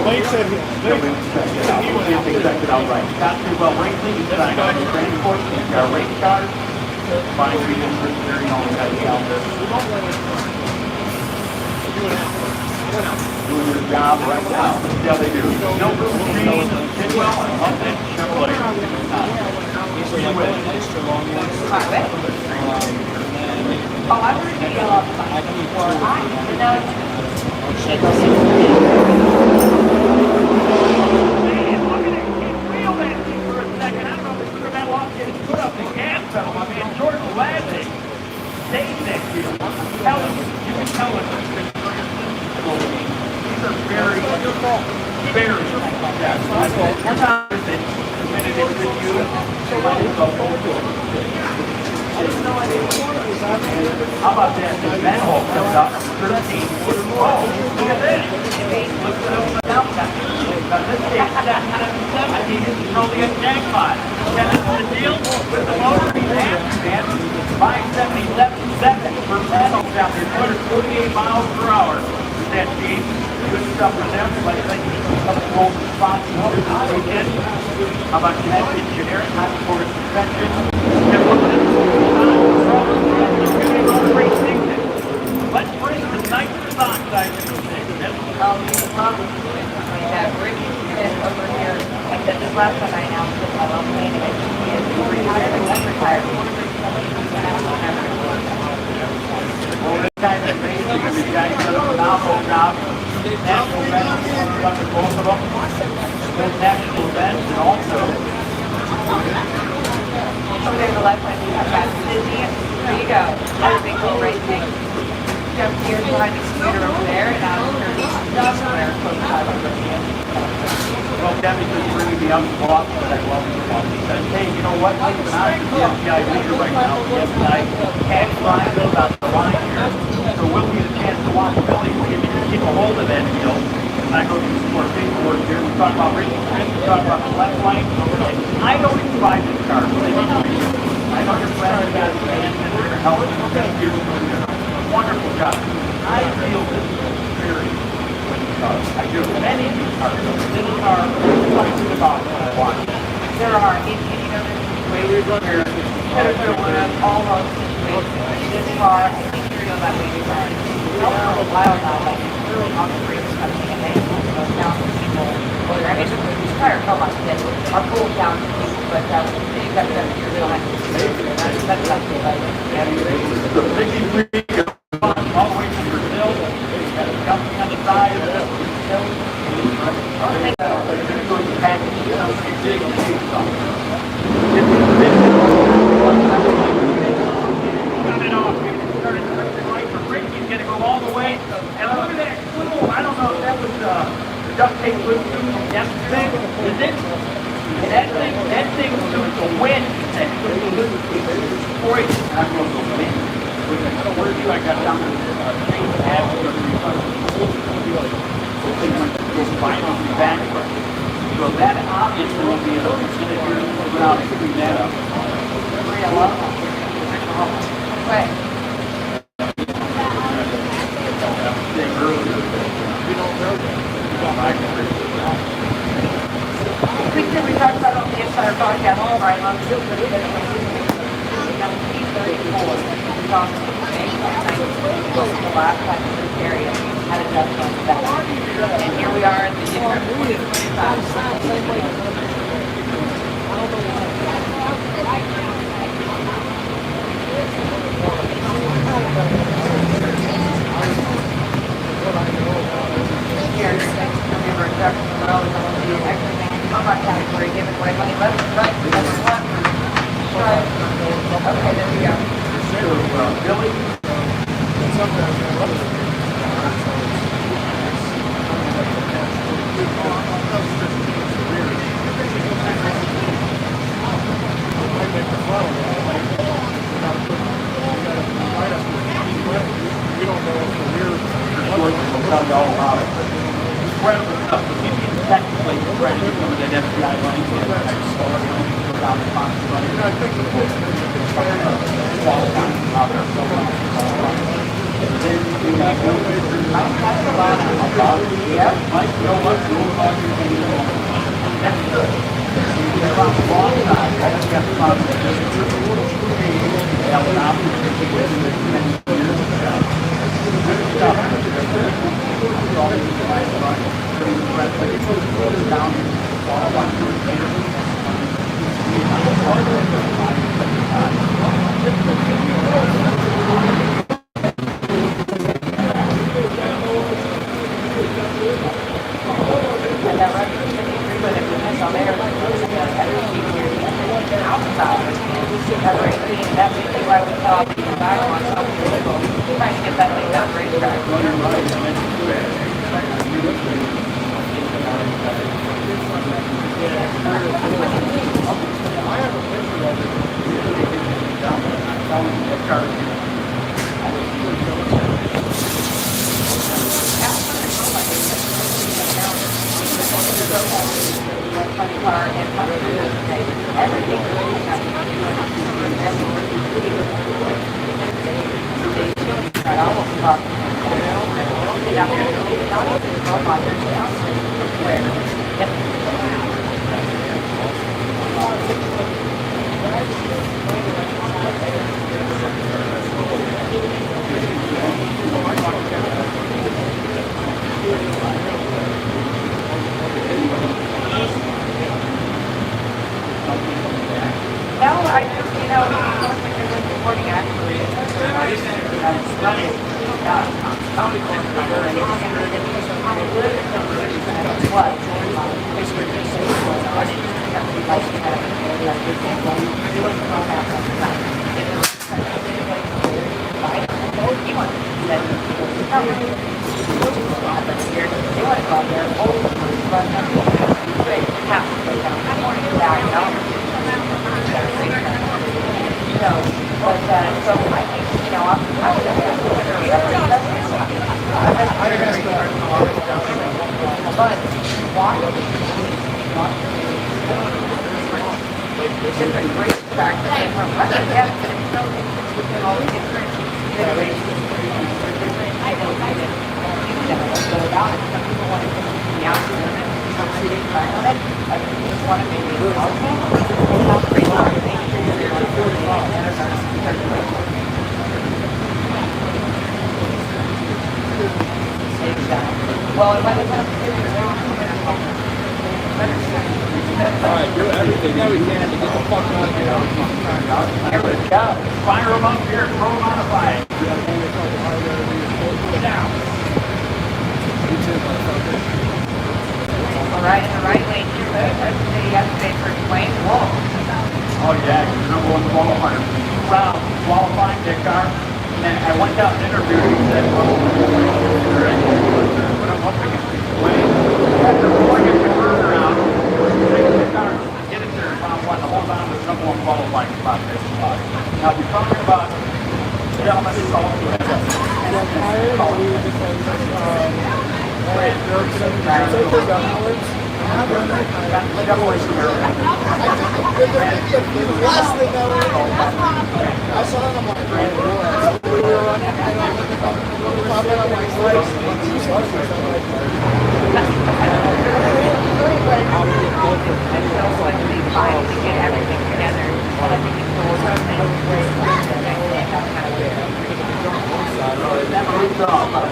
Blake said he checked it out right. Got to, well, racing, he said, I got a transport, he's got a race car. Fine, we didn't for steering all the guys out there. Doing their job right now. See how they do. No machine, Tidwell, and up that Chevrolet. Oh, I've heard you yell off the mic before. I didn't know. Hey, look at it. He wheeled that thing for a second. I don't know if it's that long getting put up the gas pedal. I mean, George Lansing stayed next year. You can tell it. These are very, very, we're not committed to you. How about that? The manhole comes up 13 foot long. Look at this. Look at the mountain. Now this thing's 770. This is probably a jackpot. And this is the deal with the motor. He's after that. 577 seconds per panel down there. 248 miles per hour. With that Jeep. Good stuff for them. Like I think a couple golden spots in order this weekend. How about Kinetic Engineering? High performance suspension. Let's bring the nitrous oxide to the thing. The problem is we have Rick over here. I said this last time I announced it, I love playing it. He is retired and was retired. Well, this guy's amazing. This guy does a phenomenal job. National events, under both of them. Both national events and also. Okay, the left one, I've got Sydney. There you go. Another big old racing. Jump here behind the computer over there, and I'll turn somewhere close by over here. Well, Debbie just bringing me up the block that I love the block. He said, hey, you know what? I'm the FBI leader right now. The FBI cash line goes out the line here. So we'll get a chance to watch Billy. We can keep a hold of that deal. And I go through some more paperwork here. We talk about racing trends. We talk about the left lane. I don't even buy this car. So they need to be. I know your friends got it. They're helping. Wonderful job. I feel this is very I do. Many of these cars. This car is something about what I want. There are, you know, Way we run here. almost situations. This car, I think you feel that way before. For a while now, like, on the brakes coming in, they go down to people. Well, I mean, these tires, oh my goodness, are cooled down to people, but you've got 7 years behind you. That's not too bad. The 63 all the way to Brazil. Got a company on the side of Brazil. He's going to go all the way. And look at that cool. I don't know if that was duct tape loop from yesterday. Is it? And that thing suits the wind. Boy, I'm going to go wind. Where do I got down to back. So that obviously will be a percentage without screwing that up. Right. We talked about on the entire podcast, all right, on the last time in this area. had a judge on that. And here we are at the year 2025. Here, thanks to remember Dr. Monroe is on the everything combat category given away money left and right. Number one. Okay, there we go. Billy? Technically, right, some of the FBI money, down the yeah, Mike, you know what? That's good. They're on the wrong side. I just got the problem.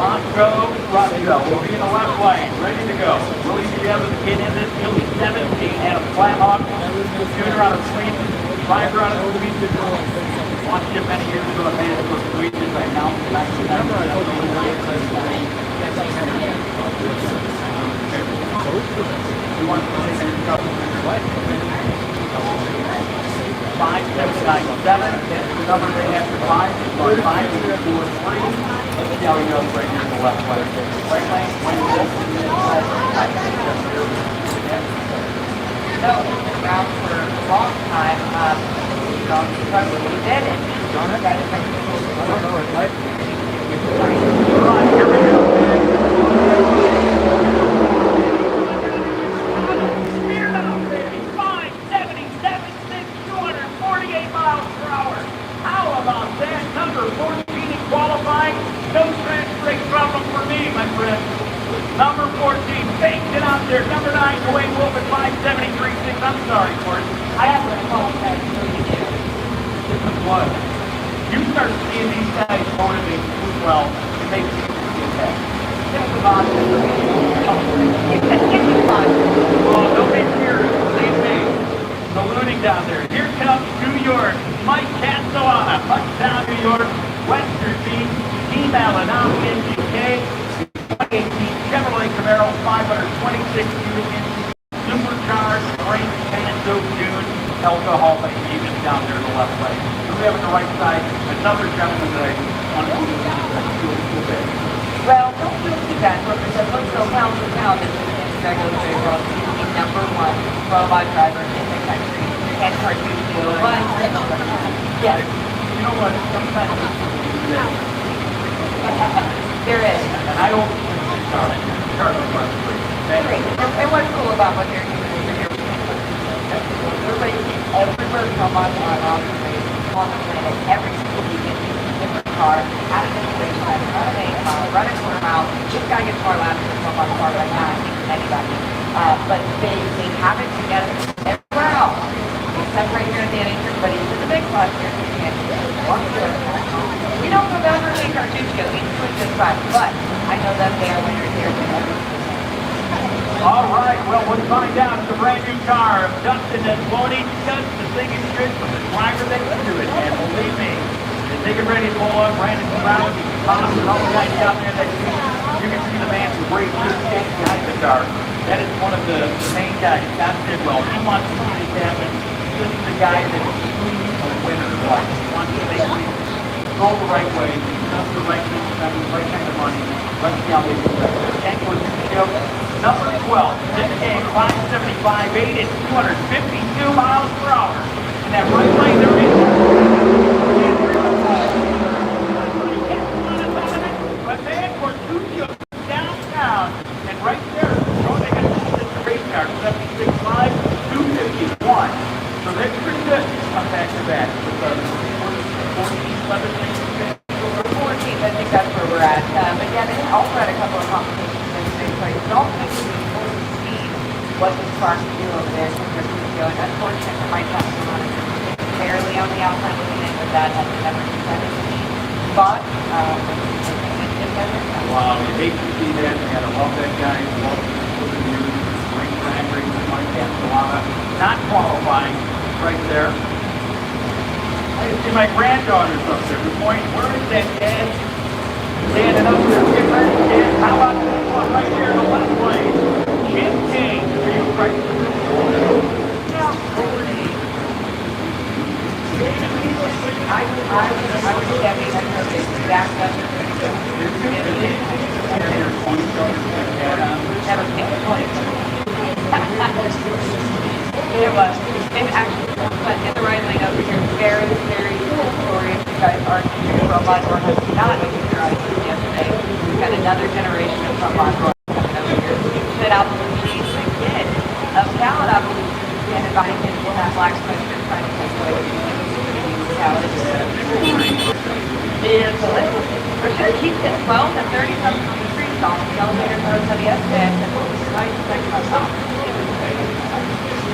Montrose, Roscoe will be in the left lane, ready to go. Willie together to get in this. He'll be 17. Adam Flathawk, Junior out of Sweden, Driver out of Sweden. Watched him many years ago at Vancouver, Sweden. I announced it back in 5797, the number they have to find is 543. Let's see how he goes right here in the left lane. Right lane, So, around for a long time, he did it. Here we go. 248 miles per hour. How about that? Number 14 in qualifying. No scratch break problem for me, my friend. Number 14, faked it out there. Number 9, Dwayne Wolf at 573.6. I'm sorry, Court. I have to call that. What? You start seeing these guys motivate as well, it makes you okay. Oh, don't be serious. Believe me. Ballooning down there. Here comes New York. Mike Castellana, Bucktown, New York. Western team, Team Malinowski, NGK. 2018 Chevrolet Camaro, 526 Millican. Supercharged, great Pando June. Alcohol even down there in the left lane. We have on the right side another gentleman that I want to bit. Well, don't feel too bad for him because let's go pound for pound. This is regular Road team number 1 robot driver in the country. And cartoon deal. Yes. You know what? Sometimes There is. and I don't And what's cool about what they're doing over here, everybody, every person on the planet, every single weekend, different car, out of this race, run a quarter mile. This guy gets more laps than someone car right now, anybody. But they have it together everywhere else, except right here at the NHS, but into the big bus here, you can't do it. We don't go down to the cartoon show, we switch this side, but I know that they are winners here. All right, well, we'll find out. It's a brand new car. Dustin and Boney, just the thing is good from the driver that can do it. And believe me, as they get ready to pull up, Brandon Brown, Thomas, and all the guys down there that you can see the man from Great State behind the car. That is one of the main guys, Scott Sidwell. He wants to see this happen. This is the guy that is truly a winner. He wants to make things go the right way, does the right thing, spend the right kind of money. Let's see how they do that. Thank you. Number 12, this game, 575, 8 at 252 miles per hour. And that right lane there is. But then Cortuccio downtown, and right there, they got the race car, 76.5, 251. So that's pretty good. Come back to back with 14, 11, 14, I think that's where we're at. But yeah, they also had a couple of competitions in the same place. But also, we see what this car can do over there. And unfortunately, for my time, barely on the outside looking in, but that has never been 17. But, wow, you hate to see that. You gotta love that guy. Love the news. Great track racing, Mike Castellana. Not qualifying, right there. I can see my granddaughters up there. Good morning. Where is that, Dad? Standing up there. Get ready, Dad. How about this one right here in the left lane? Jim King. Are you right? I would say that means I know the exact measure. Never came to 20. It was. And actually, but in the right lane over here, very, very cool story. If you guys are from Labrador, have not opened your eyes yesterday. We've got another generation of from Labrador coming over here. Fit out the cheese and kid of talent, I believe, and inviting kids will have black sweatshirts trying to take away talent. And so for sure, keep it 12 and 30 something on the street song. The elevator goes to the S and nice next time.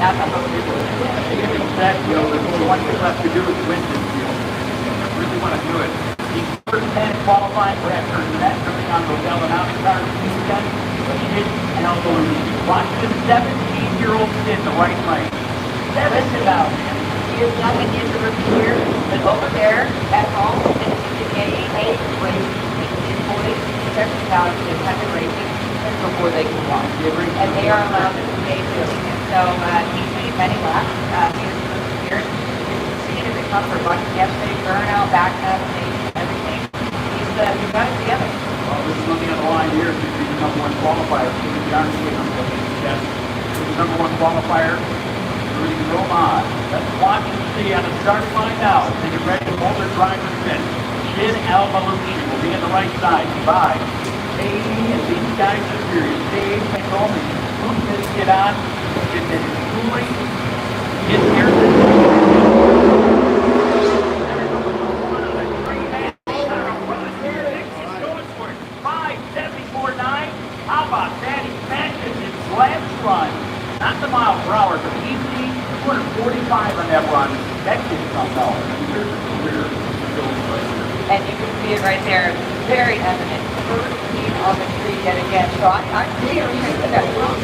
That's how we're doing it. That, the only one thing left to do is win this deal. I really want to do it. The first 10 qualifying for that first net, driven on those eliminations cars this weekend. The kid and Elbow Luigi. Watch this 17-year-old kid in the right lane. Listen now, he is not going to get the rookie here, but over there at home, it's the AA race, it's boys, technicality, and kind of racing before they can walk. And they are allowed to skate too. And so he's made many laps. He is here. Seeing if it comes for bunch yesterday, burnout, back up, everything. He's got it together. Well, this is on the other line here. This is the number one qualifier. The Iron Skate on the yes. This is the number one qualifier. Rudy Roman. Let's watch and see on the start line now. They get ready to hold their drivers in. Shin Almalucci will be on the right side. By Katie and these guys are serious. Dave McCollum move this kid on. Get this cooling. Get here. How about that? He matches his last run. Not the mile per hour, but easy 245 on that run. That kid's something else. Here's the career. And you can see it right there, very evident. First team on the tree yet again. So I'm really thinking that 13.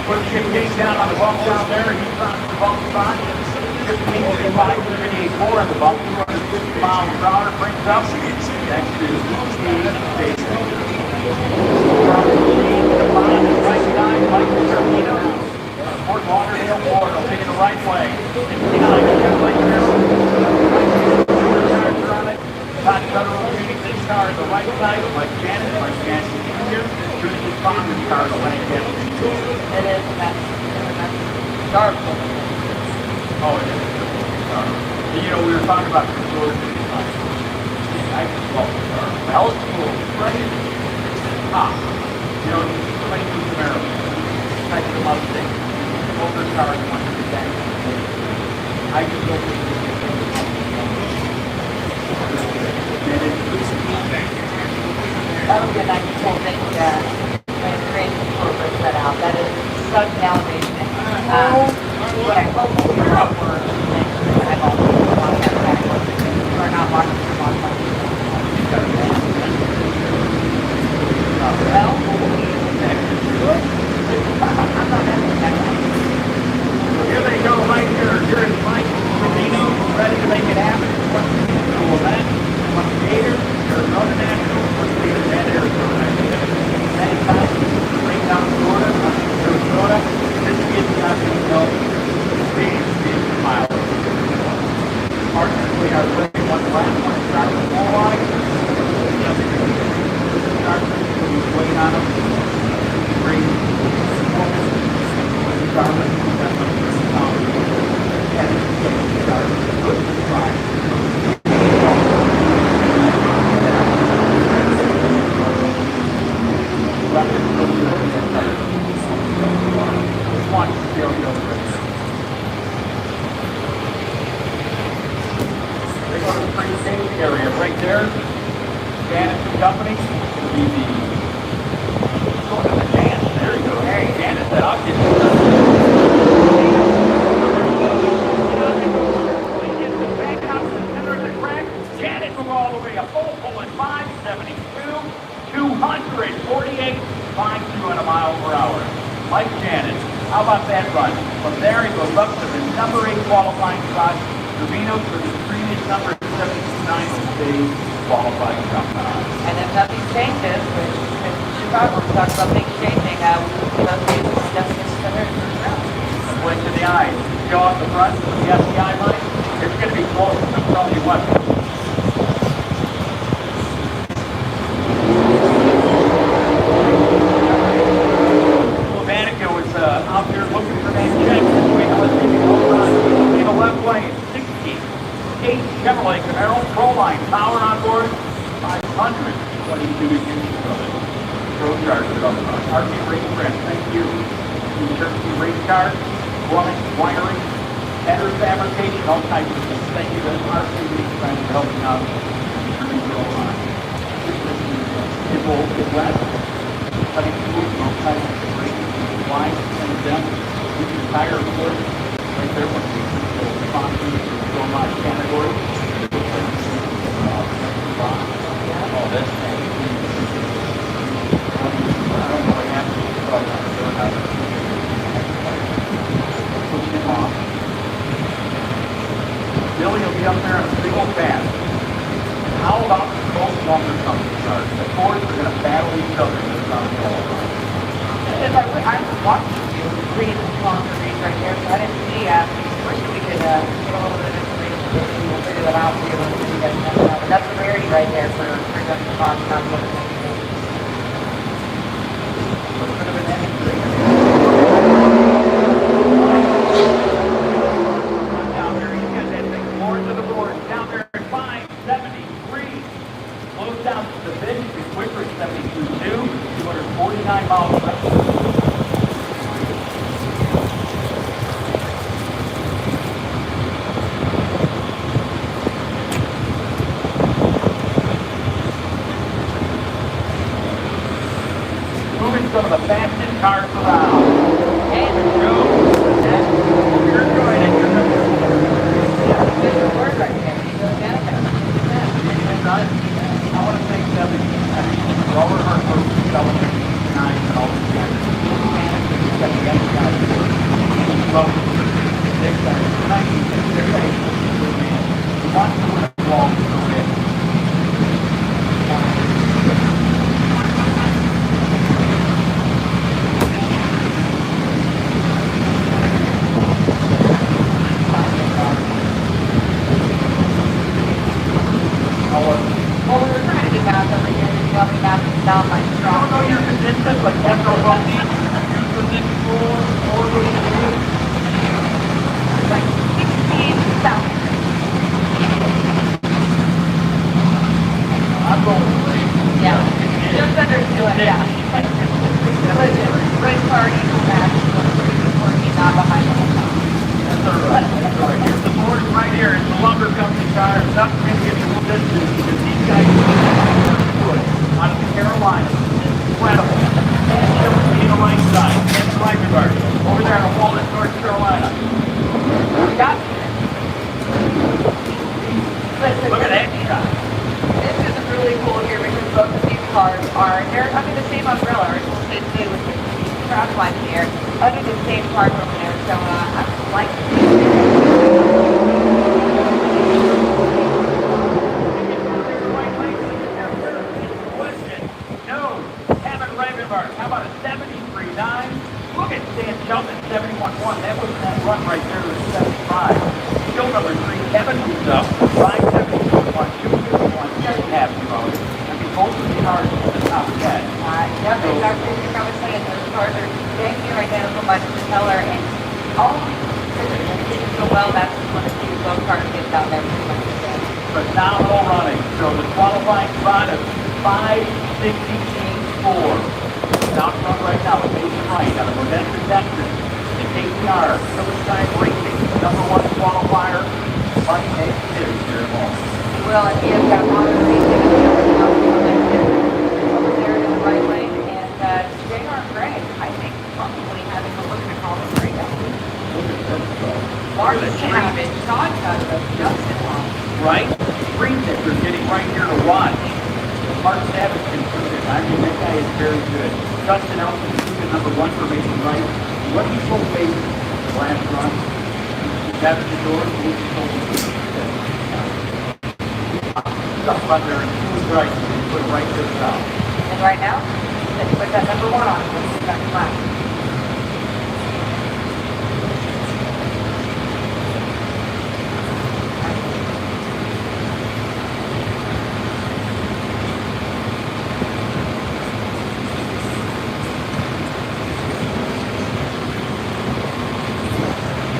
Put Chip Gates down on the bump down there. He's on the bump spot. 15.534 on the bump. 250 miles per hour. Brings up next to Steve Davis. The bottom is right side. Michael Serpino. Fort Lauderdale, Florida. Will be in the right way. 59. Right there. Todd Federal shooting this car at the right side, like Janet Jr. Shooting his father's car to left hand. It is, that's dark. Oh, it is. You know, we were talking about the George. I just love the car. Well, it's cool. Right? Ah. You know, somebody who's American. Type of Mustang. Both their cars want to be back. I just love the That would be a nice cool thing to create some corporate set out. That is such an elevation. What I hope will be up for I've also on that backwards. We're not watching from on my well, I'm not having that. Here they go right here. Here is Mike Rodino, ready to make it happen. What's that? What's Gator? Arizona National. What's Gator? And Arizona. Many times, straight down Florida, Arizona. This kid's not going to know speed miles. Partners, we are putting one last one. Start with the line. Start with waiting on them. Great. Starman. They go to the free safety area right there. Janet's company. Go to the dance. There you go. Hey, Janet, I'll get Janet go all the way up. Full pulling 572, 248, 52 on a mile per hour. Like Janet. How about that run? From there, he goes up to the number 8 qualifying spot. Rubino for the previous number 79 today's qualifying spot. And if nothing changes, which in Chicago, we talked about things changing, those days will definitely consider it first round. Blink to the eye. Go off the front with the SCI line. It's going to be close. I'm telling you what. Manica was out there looking for that check. In the left lane, 68 Chevrolet Camaro Proline power on board, 522 units of it. Pro charger on the front. RC Race Friends, thank you. Turnkey race cars, plumbing, wiring, header fabrication, all types of things. Thank you to RC Race Friends for helping out. People get wet, cutting tools, all types of racing, wine, and them. We can tire of course, right there, when we go sponsors, go my category. longer company cars. The Fords are going to battle each other in this round. Because I was watching you reading the sponsor reads right there, so I didn't see, wish we could get a little bit of information, maybe we'll figure that out, we'll be able to see that. But that's a rarity right there for Justin Fox, not looking at anything. But it could have been anything. Down there, you got that thing more to the board. Down there at 573. Close down to the bench, be quicker at 72.2, 249 miles per hour. Moving some of the fastest cars around. And the show, and hope you're enjoying it. You're number 4. There's a word right there, you go down there. I want to thank Debbie for all of her work, selling it, and all the standards. Got the other guys to work. Well, next time, tonight, they're ready. We want to win the ball to win. Well, we were trying to do math over here, and well, we math down by strong. No, you're consistent, like Metro Wealthy, use the next floor, or the Like 16,000. I'm going to wait. Yeah, just under 2, yeah. Listen, race car equal match, working not behind the whole time. That's all right. That's all right. Here's the board right here. It's the lumber company car. Nothing can get you this because these guys are out of the Carolinas. Incredible. And Chelsea the right side. And the right regard. Over there in Walnut, North Carolina. Got Listen, Look at that shot. this is really cool here because both of these cars are, they're under the same umbrella, or it's new with the track line here, under the same park over there, so I like Question. No. Hammond Ravenburg. How about a 73.9? Look at Stan Shelton, 71.1. That was that run right there was 75. Still number 3. Kevin moves up. 571, 251, 7.5 hours. I mean, both of these cars are the top 10. Yep, exactly what I was saying. Those cars are dang near identical by the color, and all because they're getting so well, that's one of the two both cars get down there pretty much the same. Phenomenal running. So the qualifying spot is 568.4. Down front right now with Mason Wright out of Modesto, Texas. And KCR, Hillside Racing, number 1 qualifier. Money makes two here at home. Well, and he has got a lot of racing and the other house over there in the right lane, and J.R. Gray, I think, probably having a look at all the right now. Look at this stuff. Martin Savage, Todd Cutler, Justin Long. Right? Green Tickers getting right here to watch. Mark Savage can prove it. I mean, that guy is very good. Justin Elton, number 1 for Mason Wright. What he told Mason the last run, that's the door, he told him. Stuff about there, and he was right. He put it right to the top. And right now, let's put that number 1 on. Let's see that come out.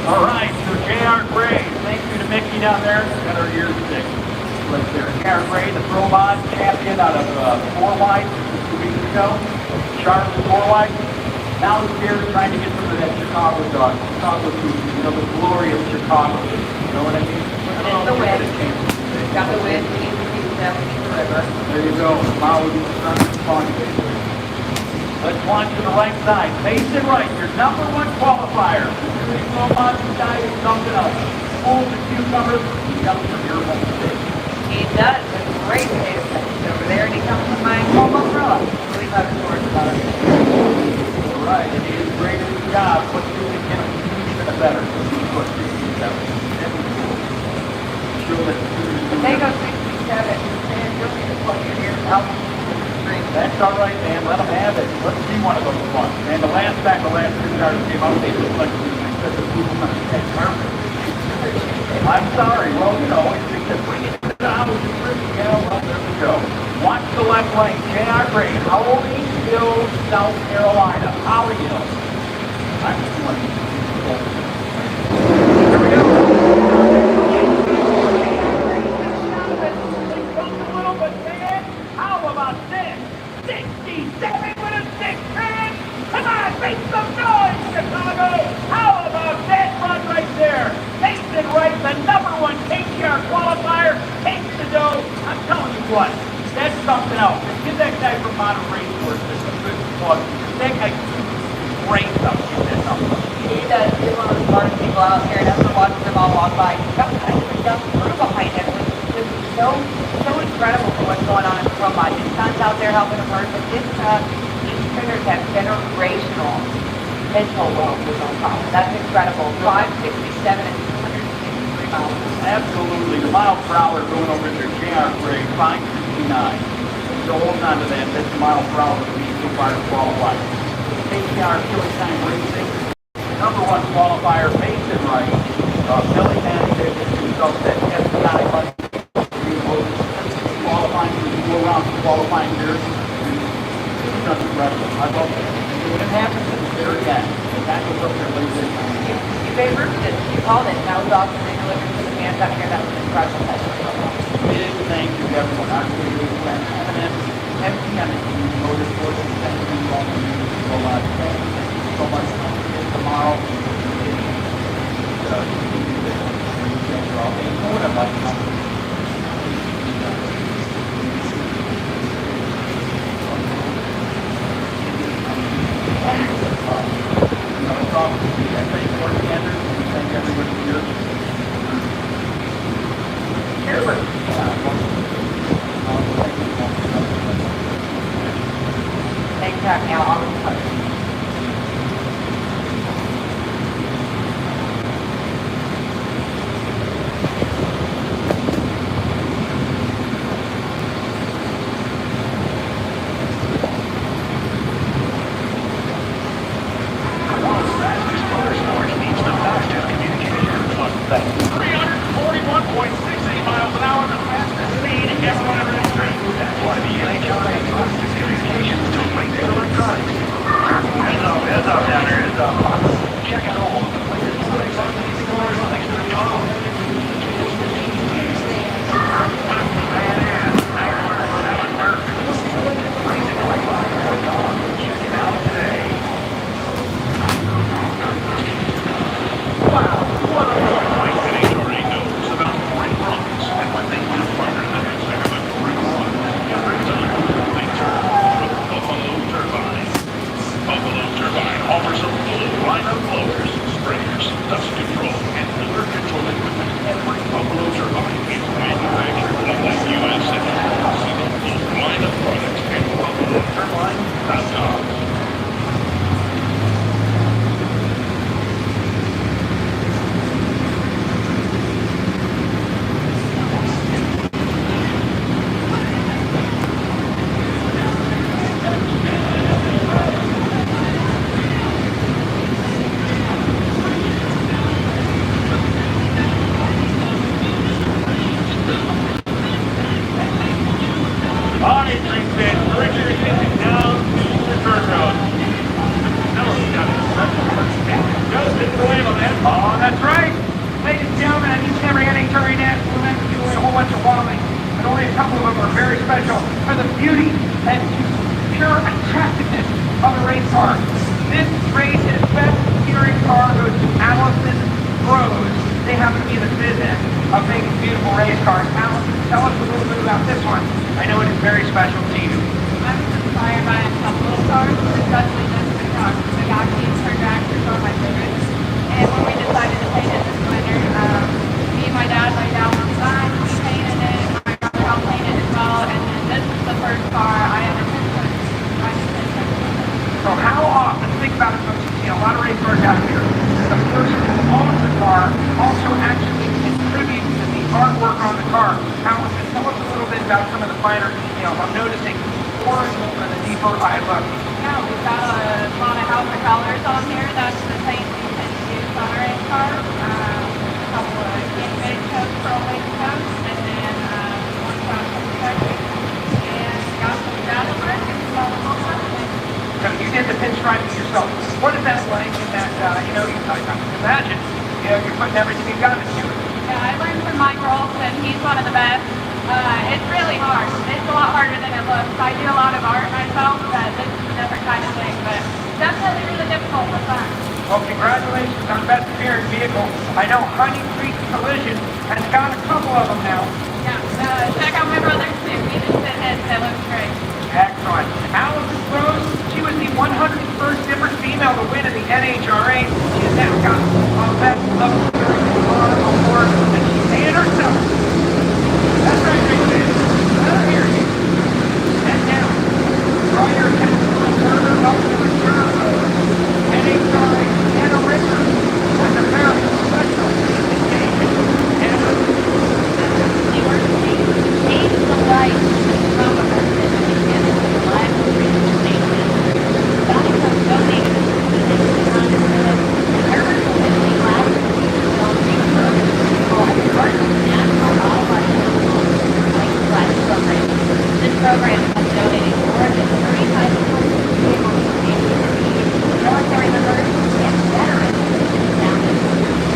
All right, so J.R. Gray, thank you to Mickey down there. Got our ears thick. Right there. J.R. Gray, the Pro Mod champion out of 4 wide 2 weeks ago. Charles 4 wide. Now he's here trying to get some of that Chicago dog. Chicago food, you know, the glory of Chicago. You know what I mean? It's the win. Got the win. We need to keep them in the river. There you go. Now we're going to start the fun. Let's launch to the right side. Mason Wright, your number 1 qualifier. You're Pro Mod side is something else. Full of cucumbers. He comes from your home state. He does. It's a great potato fish over there, and he comes with my home umbrella. Really love his words about it. All right, and he is great at his job. What's doing him even better? He's what, 67. Show that Potato 67. And you'll see the plug in here. South Carolina. How are you? I'm just wondering. Here we go. A little bit, man. How about this? 67 with a 6-man. Come on, make some noise, Chicago. How about that run right there? Mason Wright, the #1 KTR qualifier, takes the dough. I'm telling you what, that's something else. Give that guy from Modern Racehorse just a good plug. That guy great stuff. He does. He's one of the smartest people out here, and after watching them all walk by, sometimes the young crew behind him was so incredible for what's going on in the front line. His son's out there helping him work, but these trainers have generational mental wealth with on top. That's incredible. 567 and 263 miles. Absolutely. The mile per hour going over to JR grade 569. So hold on to that. That's the mile per hour to be so far to qualify. KTR Millican Racing. #1 qualifier, Mason Wright. Millican did himself that FBI qualifying for 4 rounds of qualifying here. That's incredible. I love it. When it happens at the very end, that goes up there late this time. You favored it. You called it. That was awesome. They delivered to the fans out here. That was incredible. Big thank you to everyone. Our crew, Eminence, everything on the team, Motorsports, and thank you all for being so much. Thank you so much. Tomorrow, Thanks for having me out on the coast. I can imagine, you know, you're putting everything you got into it. Yeah, I learned from Mike Rolfson. He's one of the best. It's really hard. It's a lot harder than it looks. I do a lot of art myself, but this is a different kind of thing. But definitely really difficult but fun. Well, congratulations on best appearing vehicle. I know Honey Creek Collision has got a couple of them now. Yeah, check out my brothers too. We just did his. It looks great. Excellent. Allison Rose, she was the 101st different female to win in the NHRA. She has now got a best of award, and she made it herself. That's right, Rick. Here. And now, draw your attention to the further up to the turn. NHRA Anna Richter and the very special engagement. Anna. They were saved the life from a person who given the life of presentation. Got it from donated to the nonprofit. Herbert Community last week on Facebook called National Wildlife Life Program. This program has donated more than 35 vehicles to military members and veterans down in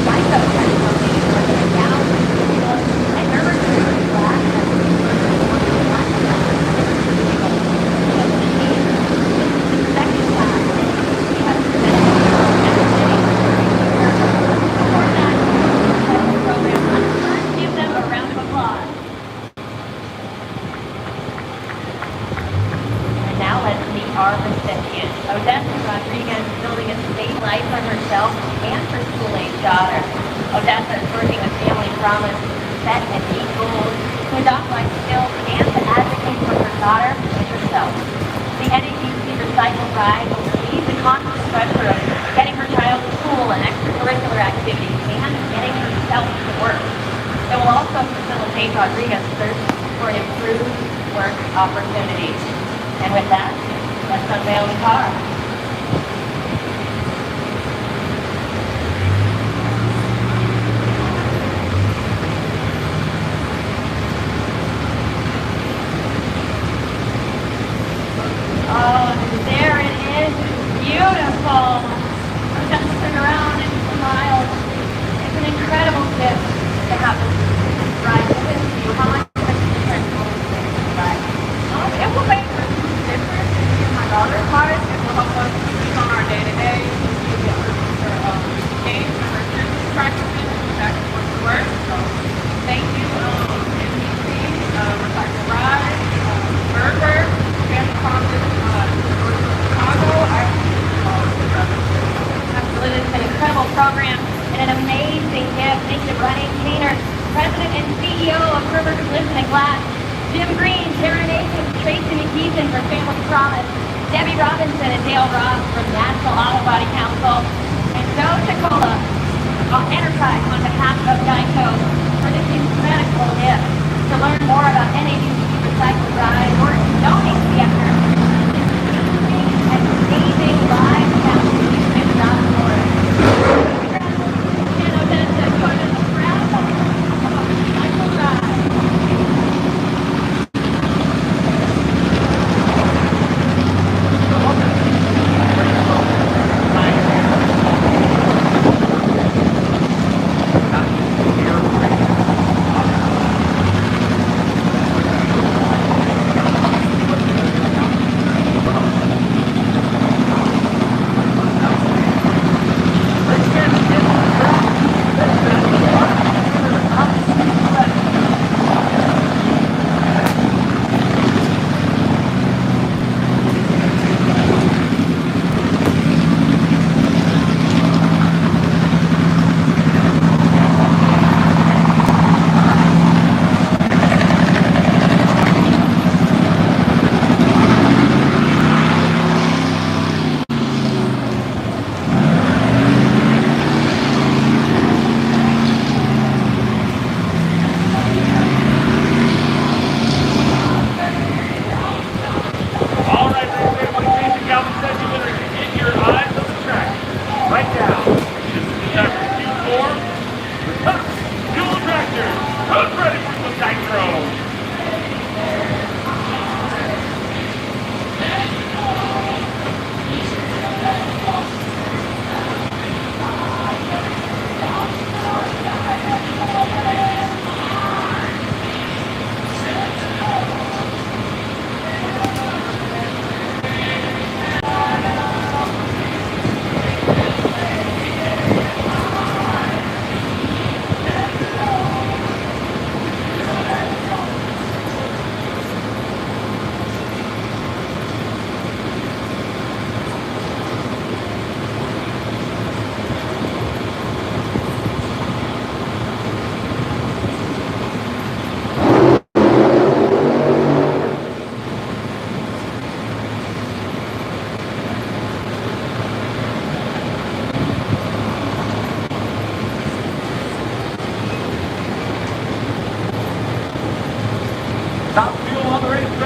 Psycho has donated more than 1,000 vehicles, and Herbert Community last has give them a round of applause. And now let's meet our recipient. Odessa Rodriguez is building a state life for herself and her school-age daughter. Odessa is working with Family Promise to set and meet goals, to adopt life skills, and to advocate for her daughter and herself. The NABC Recycle Ride will relieve the constant pressure of getting her child to school and extracurricular activities and getting herself to work. It will also facilitate Rodriguez's search for improved work opportunities. And with that, let's unveil the car. Oh, there it is. Beautiful. Just turn around and smile. It's an incredible gift to have this ride with you. How much does the difference ride? It will make a difference in my daughter's life. It will help us keep on our day-to-day. She'll get her games and her fitness practices back and forth to work. So thank you, NBC, Recycle Ride, Burger, Family Promise, Chicago. Absolutely, it's an incredible program and an amazing gift. Thank you to Brian Kainer, President and CEO of Herbert Collision and Glass, Jim Green, Karen Akins, Tracy McKeithen for Family Promise, Debbie Robinson and Dale Ross from National Auto Body Council, and Joe Chicola, Enterprise on behalf of Geico for this incredible gift. To learn more about NABC Recycle Ride or to donate to the effort, visit amazingLives.org. And Odessa, join us proud of Recycle Ride.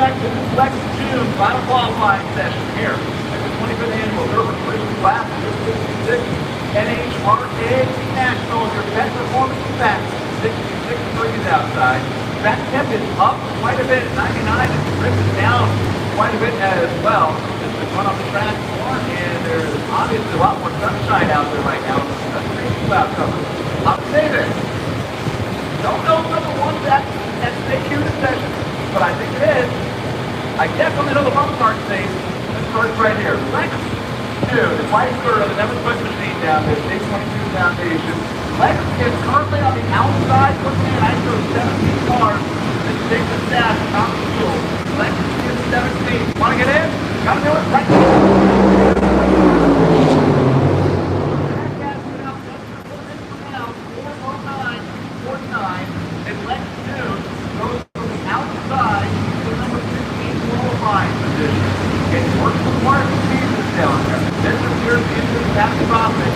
back to this Lex June final qualifying session here at the 25th annual Urban Collision Class 66 NHRA National. Your pet performance is back. 66 degrees outside. Track temp is up quite a bit at 99, and the grip is down quite a bit as well. It's been run on the track more, and there's obviously a lot more sunshine out there right now. That's pretty cloud cover. I'll say this. Don't know if number one's at stay tuned this session, but I think it is. I definitely know the bump start safe. This starts right here. Lex 2, the white skirt of the Never Quit machine down there, State 22 Foundation. Lex is currently on the outside looking at I show 17 cars. This takes the staff top of the fuel. Lex is 17. Want to get in? Gotta do it right and Lex 2 goes from the outside to number 15 qualifying position. It works with part of the season down there. This appears to be the captain profit.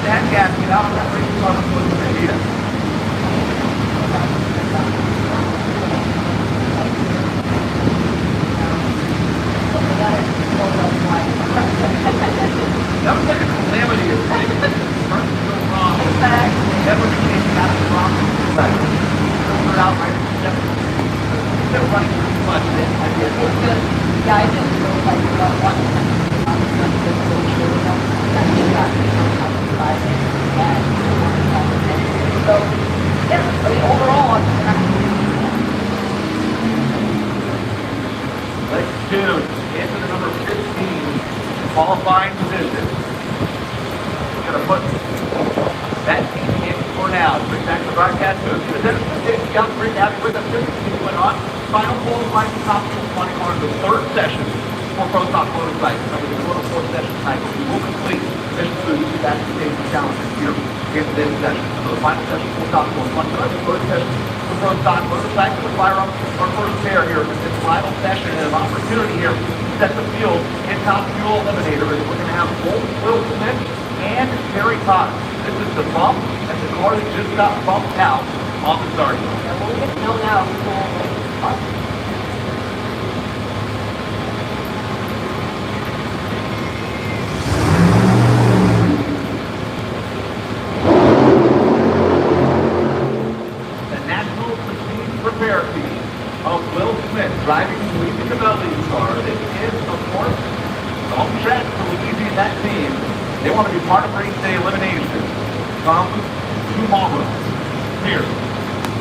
That gasket out of that race car was the idea. That was like a calamity of things. Started to go wrong. Never became catastrophic. But out right at the step. They're running too much. Yeah, I just feel like one so, yeah, I mean, overall, Lex 2 into the number 15 qualifying position. Gonna put that team in for now. Spectacular broadcast moves. Young Rick happy with us. Went on. Final qualifying top 20 cars the third session for Pro Stock Motorcycles. We're going to go to fourth session tonight. We will complete mission food back to the challenges here in this session. So the final session for Stock Motorcycles. The third session for Pro Stock Motorcycles. We'll fire up our first pair here in this final session and an opportunity here to set the field in top fuel eliminator. We're going to have both Will Smith and Terry Cox. This is the bump and the car that just got bumped out on the start. yeah, we'll get to know now The National Prestige Repair Team of Will Smith driving the Louisiana Bellevue car. This is, of course, the home track for Louisiana, that team. They want to be part of race day elimination. Come tomorrow here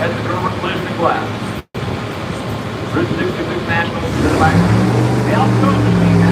at the Urban Collision Class. Route 66 National the outcome between that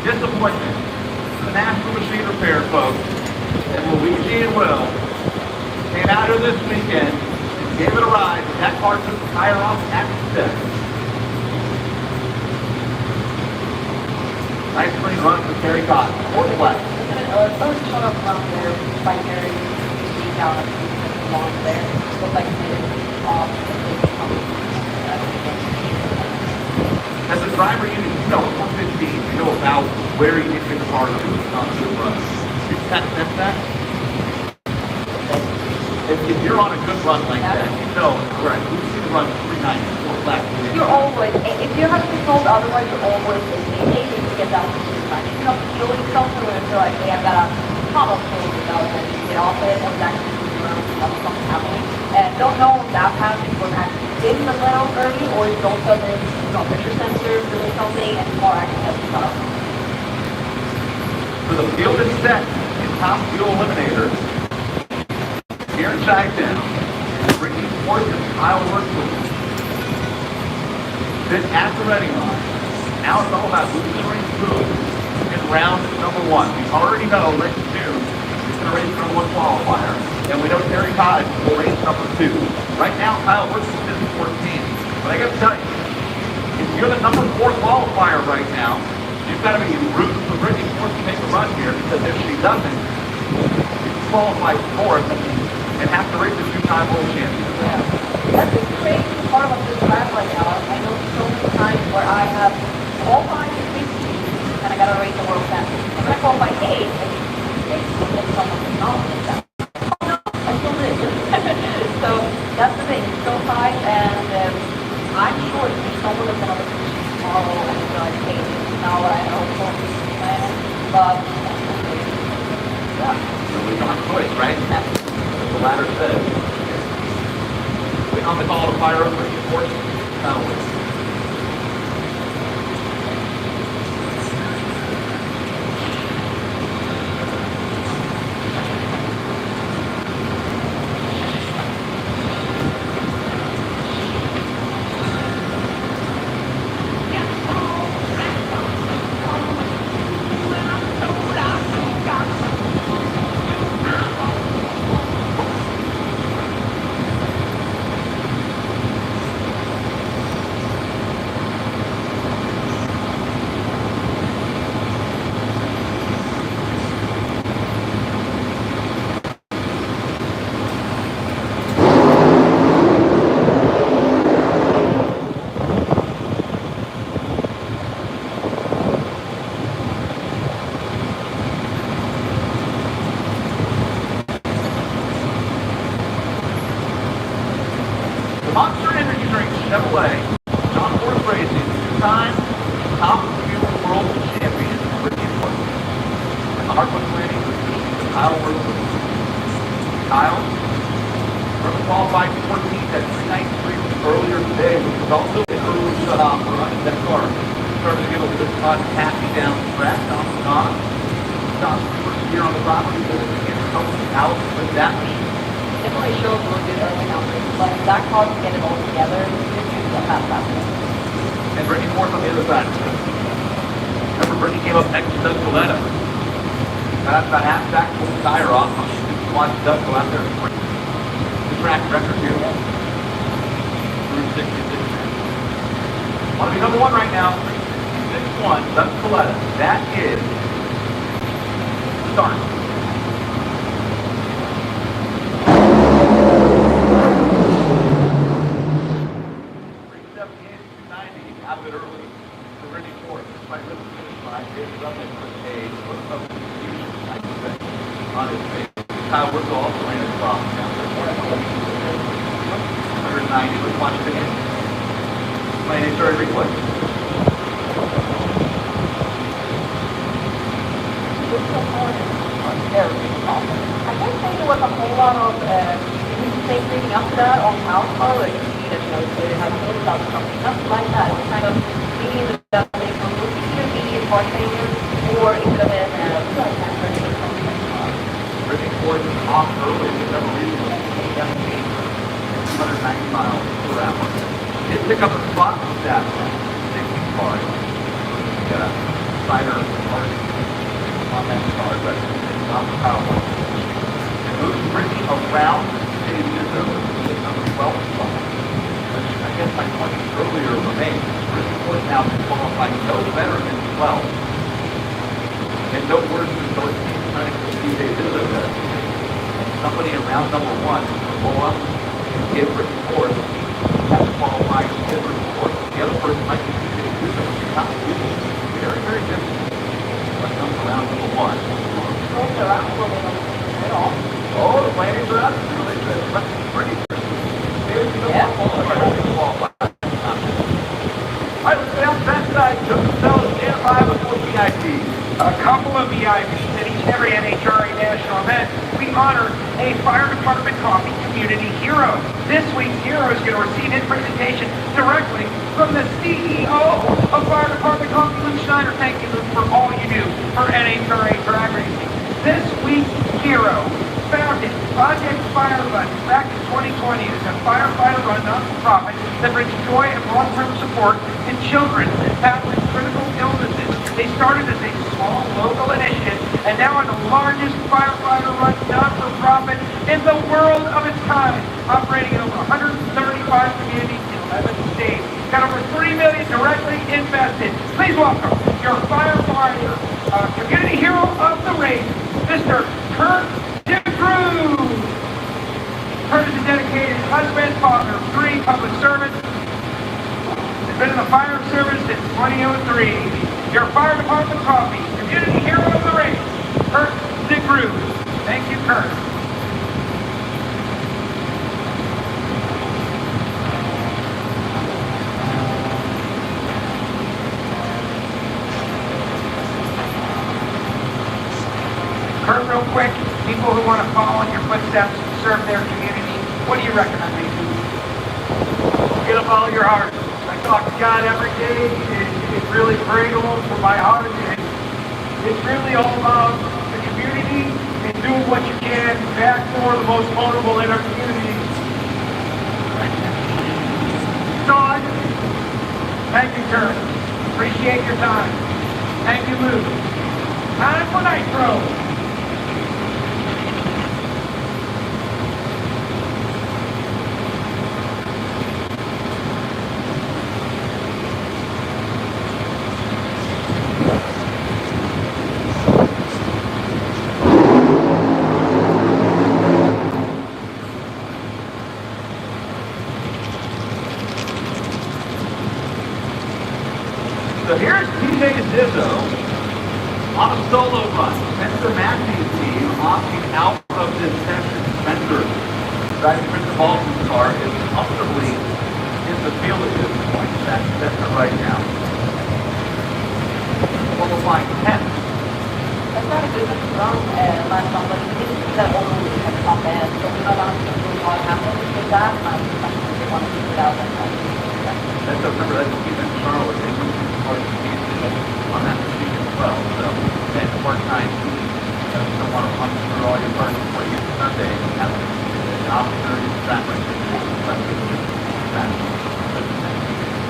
disappointment for the National Machine Repair folks and Luigi and Will came out here this weekend and gave it a ride. That car took the tire off at the step. Nice clean run for Terry Cotton. Fourth lap. First showed up around there by Gary, down along there. Looked like they did off. As a driver, you know 115. You know about where you need to get the car to on the good run. That's that. If you're on a good run like that, you know, right, we should run 394 left. You're always, if you have controlled otherwise, you're always able to get down to 290. You know, feeling something where you're like, hey, I've got a problem without it, you get off it, and actually move around without something happening. And don't know if that happens when actually in the middle early, or you don't have this, you know, pressure sensor doing something, and more actually has to stop. For the field is set in top fuel eliminator, here in Showdown, Ricky Ford and Kyle Workwood. Then at the ready line, now it's all about who's going to race through in round number 1. We already know Rick 2 is going to race number 1 qualifier, and we know Terry Todd will race number 2. Right now, Kyle Workwood is 14. But I got to tell you, if you're the number 4 qualifier right now, you've got to be rooting for Ricky Ford to make a run here, because if she doesn't, you qualify 4th and have to race a 2-time world champion. Yeah. That's the crazy part of this track right now. I know so many times where I have qualified in 15 and I gotta race the world championship. And I qualify 8 and then someone is not in that. Oh no, I still did. So that's the thing, it's so tight, and I'm sure if someone is gonna listen to tomorrow and be like, hey, this is not what I hope for this plan, but yeah. So we don't have a choice, right? The ladder says. Waiting on the call to fire up Ricky Ford. Monster Energy Drink Chevrolet, John Ford Racing, 2-time top fuel world champion, Ricky Ford. And the Hardwood planning, Kyle Workwood. Kyle, first qualified 14th at 393 earlier today, which was also an early shut off for running that car. Started to get a little bit of taxi down the track, Don. Don first year on the property, visiting in helping out with that machine. Definitely shows a little bit early numbers, but that car to get it all together, it's usually a fast happening. And Brittany Ford on the other side. Remember, Brittany came up next to Doug Coletta. Got about half back, pulled the tire off. Watched Doug go out there and break the track record here. Through 66. Want to be number 1 right now. 6-1, Doug Coletta. That is start. Out of it early for Ricky Ford. Despite really finish line, it's up in a substitution, I can say, on his face. Kyle Workwood also ran his problem down there. 190, let's watch it again. My name's Terry Rickwood. I can't say there was a whole lot of things leading up to that on house car, like you know, they had a whole lot of something, nothing like that. It was kind of leading the development from either be a car failure or it could have been Ricky Ford was off early for several reasons. 290 miles per hour. Did pick up a spot with that safety car. Got a cider on that car, but it's not the power. It moves Ricky around the number 12 spot. I guess my point earlier remains. Ricky Ford now can qualify no better than 12. And no worse than those teams trying to compete a visit that. Somebody around number 1 will go up and give Ricky Ford has to qualify to give Ricky Ford. The other person might be competing a visit, which is not useful. Very, very difficult. But comes around number 1. Those are out at all. Oh, the plannings are up. Really All right, let's go down that side. Show themselves, stand by before VIP. A couple of VIPs at each and every NHRA national event. We honor a fire department coffee community hero. This week's hero is going to receive his presentation directly from the CEO of Fire Department Coffee, Luke Schneider. Thank you, Luke, for all you do for NHRA drag racing. This week's hero founded Project Fire Run back in 2020 as a firefighter run non-profit that brings joy and long-term support to children battling critical illnesses. They started as a small local initiative and now are the largest firefighter run not-for-profit in the world of its kind, operating in over 135 communities in 11 states. Got over $3 million directly invested. Please welcome your firefighter community hero of the race, Mr. Kurt DeGrew. Kurt is a dedicated husband, father of 3, public servant. Has been in the fire service since 2003. Your fire department coffee, community hero of the race, Kurt DeGrew. Thank you, Kurt. Kurt, real quick, people who want to follow in your footsteps, serve their community, what do you recommend they do? Get up all your heart. I talk to God every day. It's really praying along for my heart. And it's really all about the community and doing what you can back for the most vulnerable in our community. Dawn, thank you, Kurt. Appreciate your time. Thank you, Luke. Time for Nitro. So here's TJ Zizzo on a solo run. Spencer Matthew's team opting out of this session. Spencer, driving Mr. Baldwin's car, is comfortably in the field at this point. That's Spencer right now. Qualifying 10th. That's not a good run last time, but it didn't that old top end. So we might not really what happened with that. I want to figure it out. That's remember that's what in Charlotte. They moved to part of the on that machine as well. So then part-time don't want to punch through all your parts before you get to Sunday and have an opportunity to track right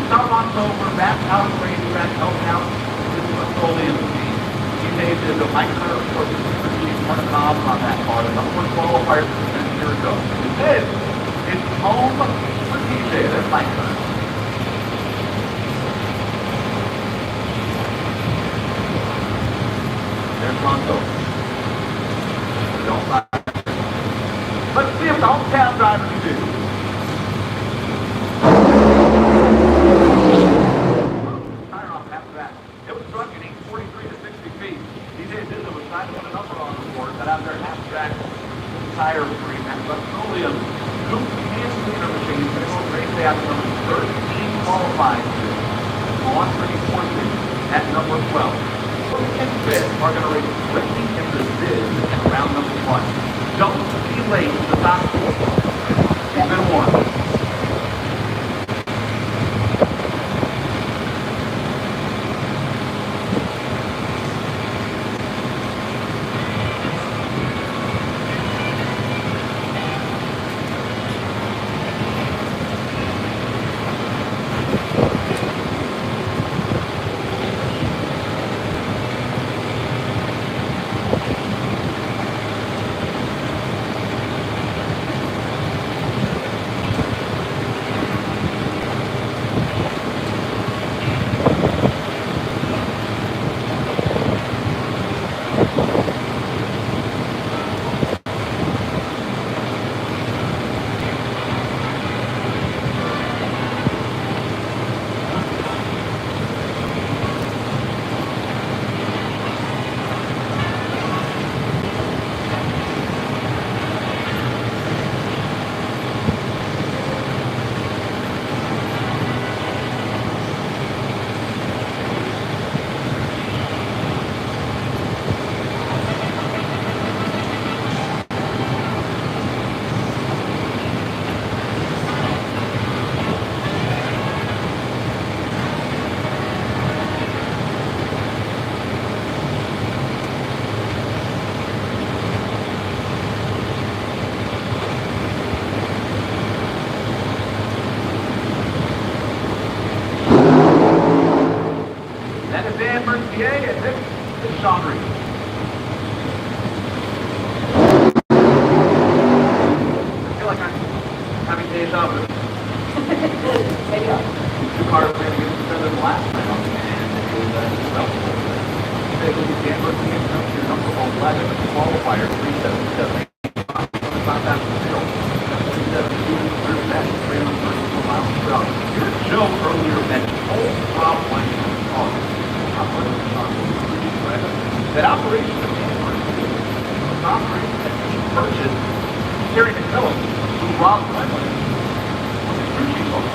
Start on over, back out of the racetrack, help out. This is a fully in the team. You made the Mike Hunter, of course, is one of the knobs on that car. The number one qualifier from 10 years ago. It's home for TJ. That's Mike Hunter. There's Lonzo. Don't lie. Let's see if the hometown driver can do. Tire off after that. It was struck at 43 to 60 feet. DJ Zizzo was trying to put a number on the board, but out there half track tire free. But only a Luke hand cleaner machine. They're going to race day after number 13 qualifying. On for the 14 at number 12. And Fifth are going to race quickly in the Ziz in round number 1. Don't be late to the top 4. You've been warned. Sean Reed. I feel like I'm having deja vu. Maybe not. Two cars ran against each other the last round, and it was well. They look at Dan Burton against number 11, the qualifier 377. Joe earlier mentioned Rob Weinstein's car. That operation of was operation that he purchased Terry McMillan, who Rob Weinstein was a crew chief on.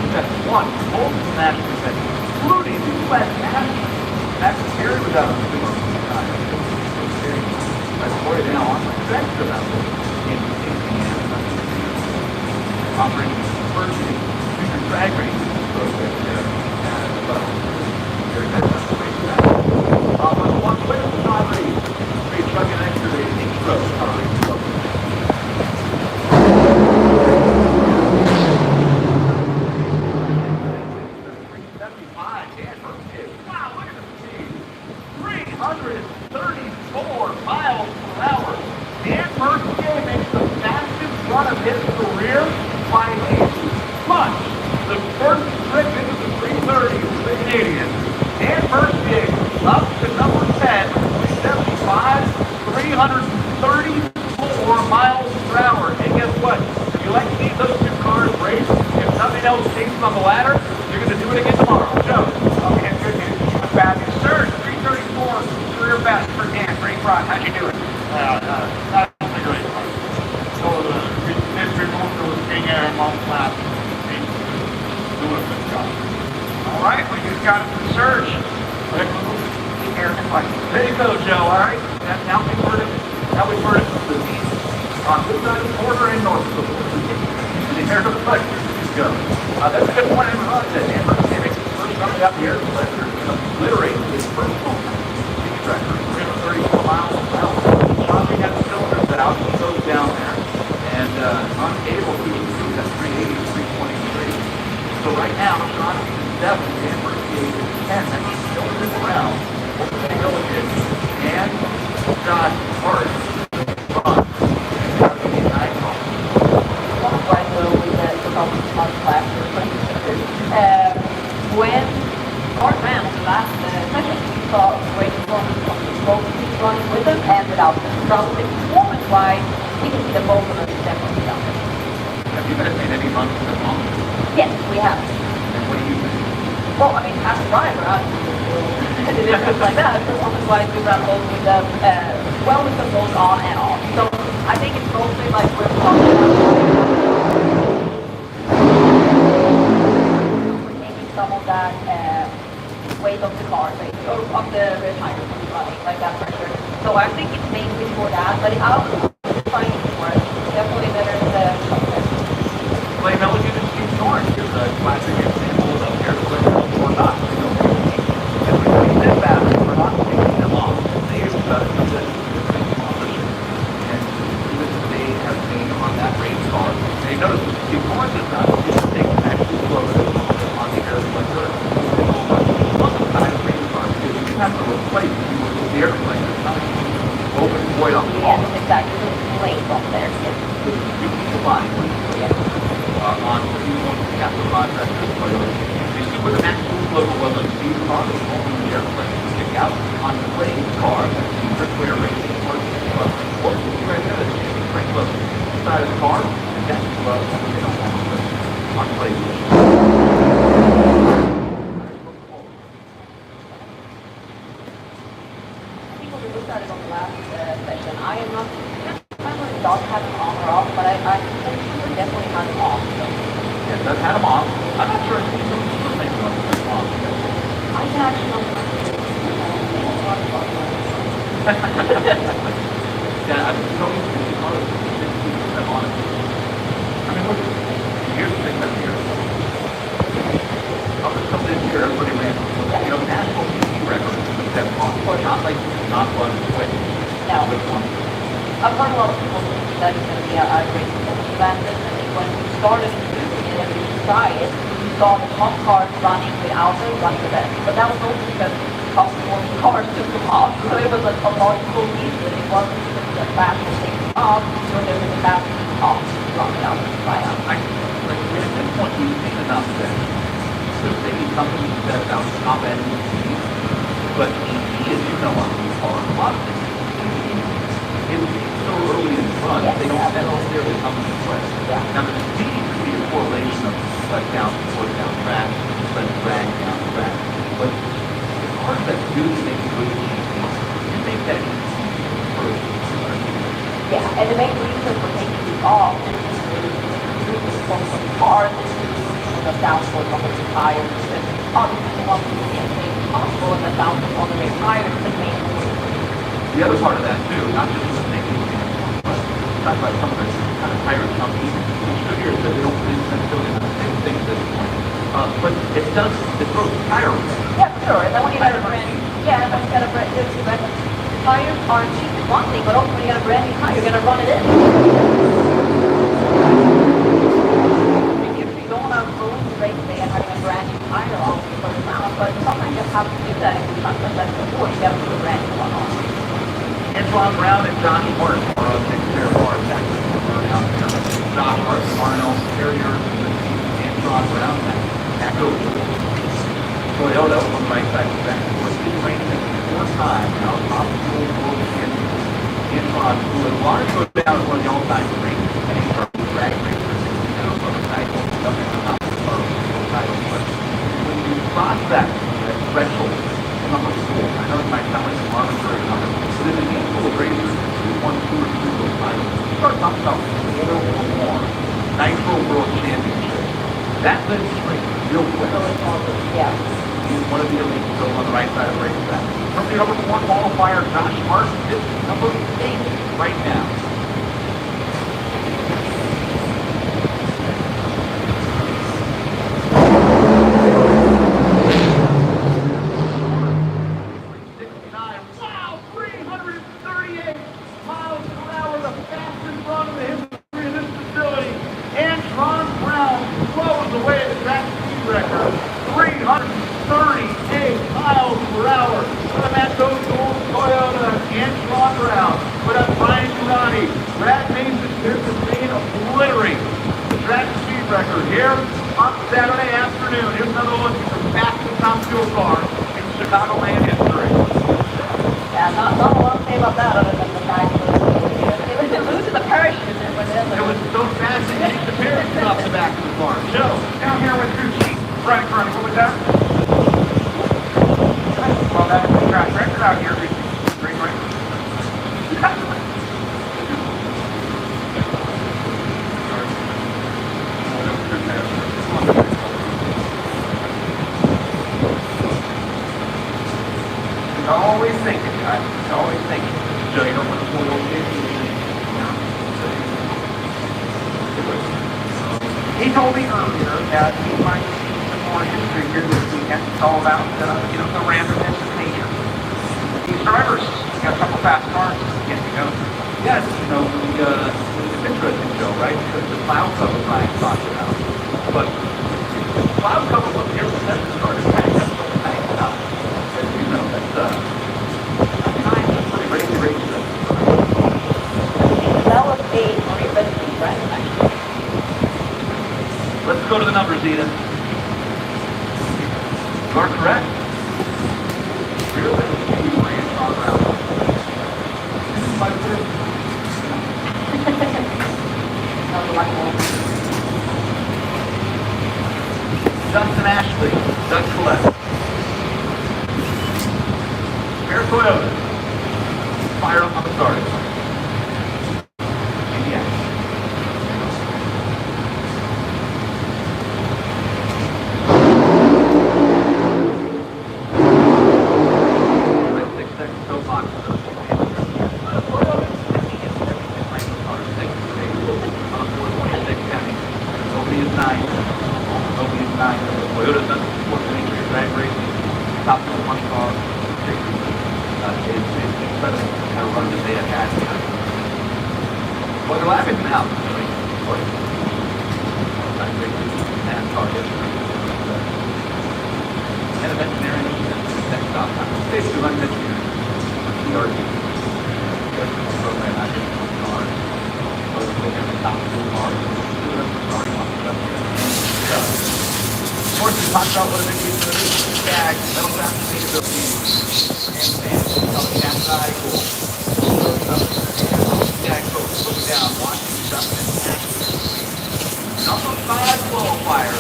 That's one, both national events, including the U.S. National. That's Terry was out on the field. That's Corey now on the bench about this in Indiana. Operating purchasing future drag racing program there as well. Very good. Let's watch with Sean Reed. Reed truck and excavating intro. Wow, look at the speed. 334 miles per hour. Dan Mercier makes the fastest run of his career by a punch. The first trip into the 330 for the Canadian. Dan Mercier up to number 10 with 375, 334 miles per hour. And guess what? If you like to see those two cars race, if nothing else changes on the ladder, you're going to do it again tomorrow. Joe. Okay, good news. I'm back. Sir, 334 career best for Dan. Great run. How'd you do it? Not a great one. So this remote was King Air Mount Flat. Doing a good job. All right, we just got it from Surge. Air and light. There you go, Joe. All right. Now we've heard it. Now we've heard it from the east, on this side of the border and north of the border. The air of the pleasure. Go. That's a good point. I realized that Dan Mercier makes his first coming up here. Pleasure obliterate his first home. Speed record, 334 miles per hour. Sean Reed has the cylinders out. He goes down there and unable to improve that 380 to 323. So right now, Sean Reed is 7, Dan Mercier is 10. That means still in this round. Millican and Scott Hart on Right though with the on last year. When Hart ran the last session, we saw great performance on both running with them and without them. Probably performance-wise, we can see that both of them definitely down. Have you guys made any runs with them? Yes, we have. And what do you think? Well, I mean, as a driver, it is like that. Performance-wise, we run both with them, well with them both on and off. So I think it's mostly like we're talking about taking some of that weight of the car, or of the rear tire when you're running, like that pressure. So I think it's mainly for that, but I was finding it for it. Definitely better than something. Clay Millican and Steve Thorne is a classic example of air pressure or not. And when we did that, we're not taking them off. They use something and even they have been on that race car. They notice Steve Thorne does not take actually slow on the air pressure. Sometimes race cars because you have to replace the airplane. It's not open void on the wall. Yes, exactly. There's lanes up there. You keep the line. On the capital contractors, they see where the maximum logo was on Steve's car, the only airplane to stick out on the Clay's car, the RickWare racing or right there, the Frank was side of the car, and that's what they don't want to put on Clay's. People who looked at it on the last session, I am not it does have an on or off, but I definitely had it off. So. Yeah, it does have them off. I'm not sure if it's maybe on the off. I can actually not Yeah, I'm going to be on it. I mean, look, here's the thing that's here. Up to something here, everybody ran. You know, national TV records that not like not one quick. No. With one. I've heard a lot of people think that it's going to be a great event, and I think when we started using it and we tried it, we saw the top cars running without them running the best. But that was also because couple more cars took them off. So it was a logical reason. It wasn't just the fastest thing off, so there was a fastest off, drop it out, fly out. At this point, we've seen enough that there's maybe companies that about top end EVs, but EV, as you know, on these cars, a lot of things, it's so early in front, Yes, they don't absolutely. necessarily come into play. Yeah. Now, the speed could be a correlation of let down, force down track, let drag down track, but the cars that do make good EVs, you make that easy for Yeah, and the main reason for taking these off is from the car, this is the downforce on the tires, and obviously the one thing can't make it possible, and the downforce on the tires is the main reason. the other part of that too, not just the making but talk about some of the kind of tire companies, which figures that they don't necessarily have the same thing at this point. But it throws tire away. Yeah, sure, and then when you got a brand new, when you got a brand new, tires aren't cheap, it's one thing, but also when you got a brand new tire, you're gonna run it in. If you don't have room to race day and having a brand new tire on the first round, but sometimes you have to do that if you're not going to let it before, you got to put a brand new one on. Antoine Brown and Johnny Martin are a big pair of cars out there. Josh Martin, Arnold, Carrier, Antoine Brown, Echo, Toyota on the right side of the back. He's racing 4 times now, top fuel world champion. Antoine, who would want to go down as one of the all-time greats, and he's our drag racer, for the title, nothing about the title, but when you cross that threshold, number 4, I know it might sound like an arbitrary number, but in a handful of racers who won 2 or 3 of those titles, you start talking about 4 or more Nitro World Championships. That lifts straight real quick. Yeah. He's one of the elite, so on the right side of the racetrack. From the number 4 qualifier, Josh Martin is number 8 right now. Wow, 338 miles per hour, the fastest run in the history of this facility. Antoine Brown blows away the track speed record, 338 miles per hour. For the Matto Gold Toyota, Antoine Brown. Put up Brian Durrani, Brad Mason, here to Spain, obliterate the track speed record here on Saturday afternoon. Here's another look at the fastest top fuel car in Chicagoland history. Yeah, not a lot to say about that other than the fact that it was losing the parachute and when It was so fast that you the parachute off the back of the car. Joe, down here with crew chief, Brian Crony, what was that? Well, that's the track record out here. Great race. You're always thinking, guys. You're always thinking. Joe, you don't want to pull your He told me earlier that he might see some more history here this weekend. It's all about, the randomness of nature. These drivers got a couple fast cars yet to go. Yes, it's interesting, Joe, right? Because the cloud cover Brian talked about. But the cloud cover was here when that started. That's so nice stuff. As you know, that's pretty crazy. that was a pretty risky run, actually. Let's go to the numbers, Edith. You are correct. Really? You ran all around. This is my first. That was a lucky one. Justin Ashley, Doug Collette. Air Toyota. Fire up on the start. Indiana. Toyota's done sports nature, drag racing, top of one car. It's incredible how to run that they have had. Well, they're laughing now. NASCAR history. Head of engineering, next stop time. Basically, like this year, PRG. Program I did with cars. So we look at the top of the cars. Starting off the left here. So, of course, we talked about what a big piece of it is. Bag, metal wrap, sustainability, and coming outside, cool. Yeah, cool. Look down, watching stuff. Number 5 qualifier.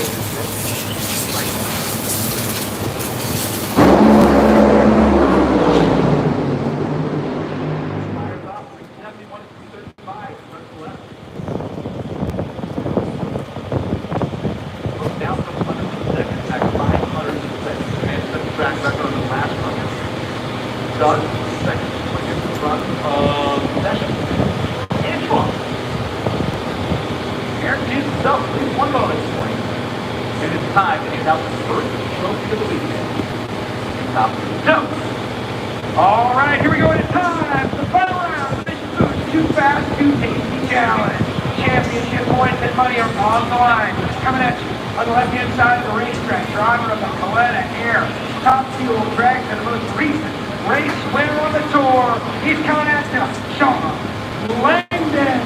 Doug, second, in front of session. In front. Aaron Hughes himself leads 1 bonus point. And it's time to hand out the first trophy of the weekend. Top 2. All right, here we go. It's time. The final round. Mission Foods Too Fast, Too Tasty Challenge. Championship points and money are on the line. Coming at you on the left-hand side of the racetrack. Driver of the Coletta Air Top Fuel Drag to the most recent race winner on the tour. He's coming at you, Sean Langdon.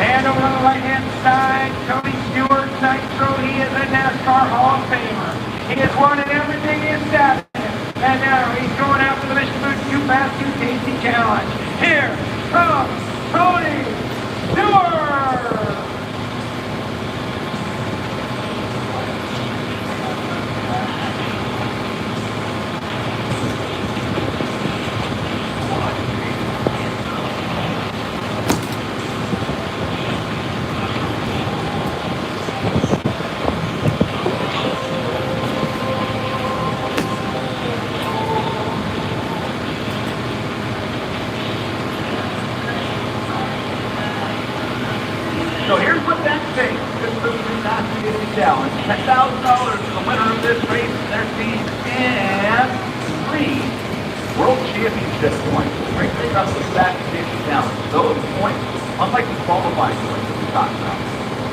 And over on the right-hand side, Tony Stewart, Nitro. He is a NASCAR Hall of Famer. He has won in everything he established. And now he's going after the Mission Foods Too Fast, Too Tasty Challenge. Here comes Tony Stewart. So here's what that takes. This is the Fast Challenge. $10,000 to the winner of this race, their team, and 3 World Championship points. Great thing about the Fast Challenge. Those points, unlike the qualifying points that we talked about,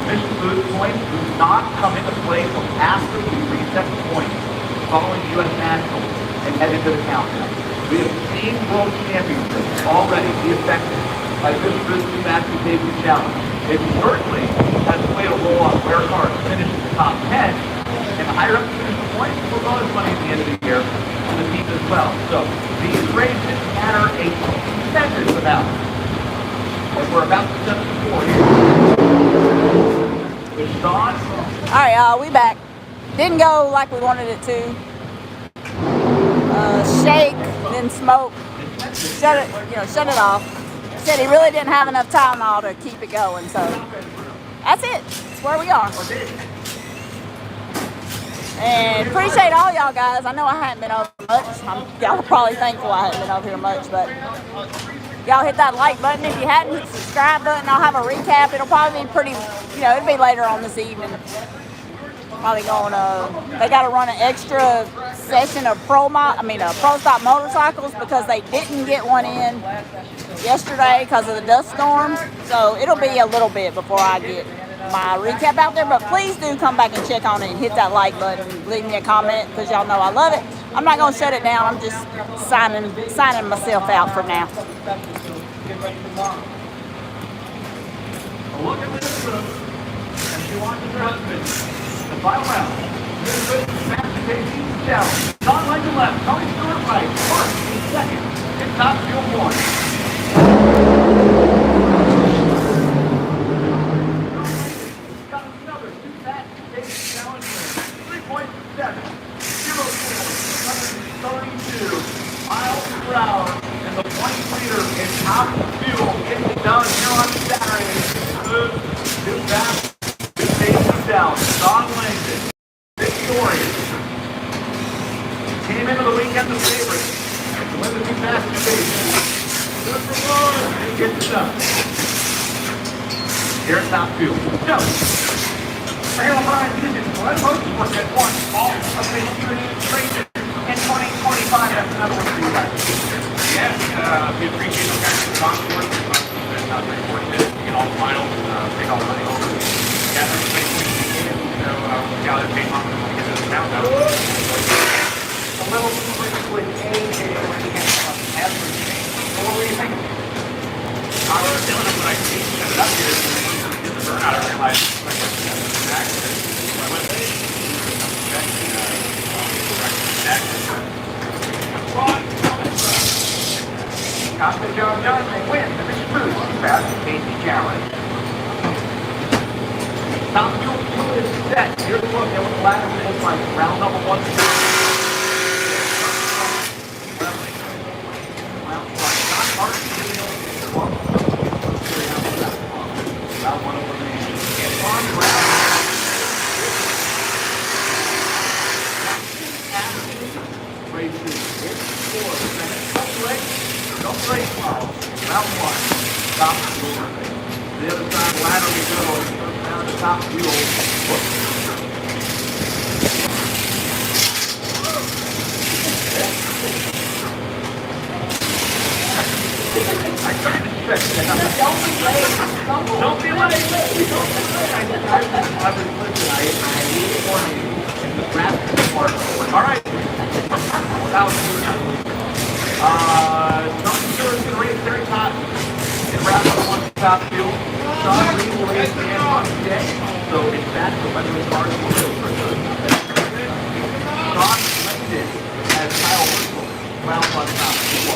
Mission Foods points do not come into play until after we reset the points following U.S. Nationals and head into the countdown. We have seen World Championships already be affected by this Fast Challenge. It certainly has played a role on where cars finish in the top 10, and the higher up you finish the points, more bonus money at the end of the year for the team as well. So these races matter a tremendous amount. And we're about to set the score here. With Sean. All right, y'all, we back. Didn't go like we wanted it to. Shake, then smoke. Shut it off. Said he really didn't have enough Tylenol to keep it going, so that's it. That's where we are. And appreciate all y'all guys. I know I haven't been over much. Y'all are probably thankful I haven't been over here much, but y'all hit that like button. If you hadn't, hit the subscribe button. I'll have a recap. It'll probably be pretty, it'll be later on this evening. Probably going they got to run an extra session of pro stop motorcycles because they didn't get one in yesterday because of the dust storm. So it'll be a little bit before I get my recap out there, but please do come back and check on it and hit that like button, leave me a comment because y'all know I love it. I'm not going to shut it down. I'm just signing myself out for now. Look at this room as she watches her husband. The final round. Fast Challenge. Don Langdon left. Tony Stewart right. Mark in second. And Top Fuel 1. Got another Fast Challenge win. 3.7. 0.32 miles per hour. And the point leader in Top Fuel gets it done here on Saturday. Too fast. Down, Don Langdon, victorious. Came into the weekend the favorite to win the Too Fast Good for one, and gets it done. Here at Top Fuel. Go. Rail Ryan Vision, let Motorsport at once all of the huge races in 2025. That's another one for you guys. Yes, we appreciate those guys' sponsors. That's not very fortunate to get all the finals, take all the money over. Yeah, set. Here's the look. There with the ladder. It looks like round number one. Round one. Not hard to do. Round one over the and on round. Races. It's 4 minutes. Don't break. Round one. Top wheel. The other side ladder we go. Down the top wheel. Don't be late. I was listening. I needed one of you. And the rest of the part. All right. Without something sure is going to raise very hot. And wrap up one top two. Sean Reed will raise the hand on today. So it's back to whether the cars will go for good. Sean selected as Kyle Whistle. Round one top two.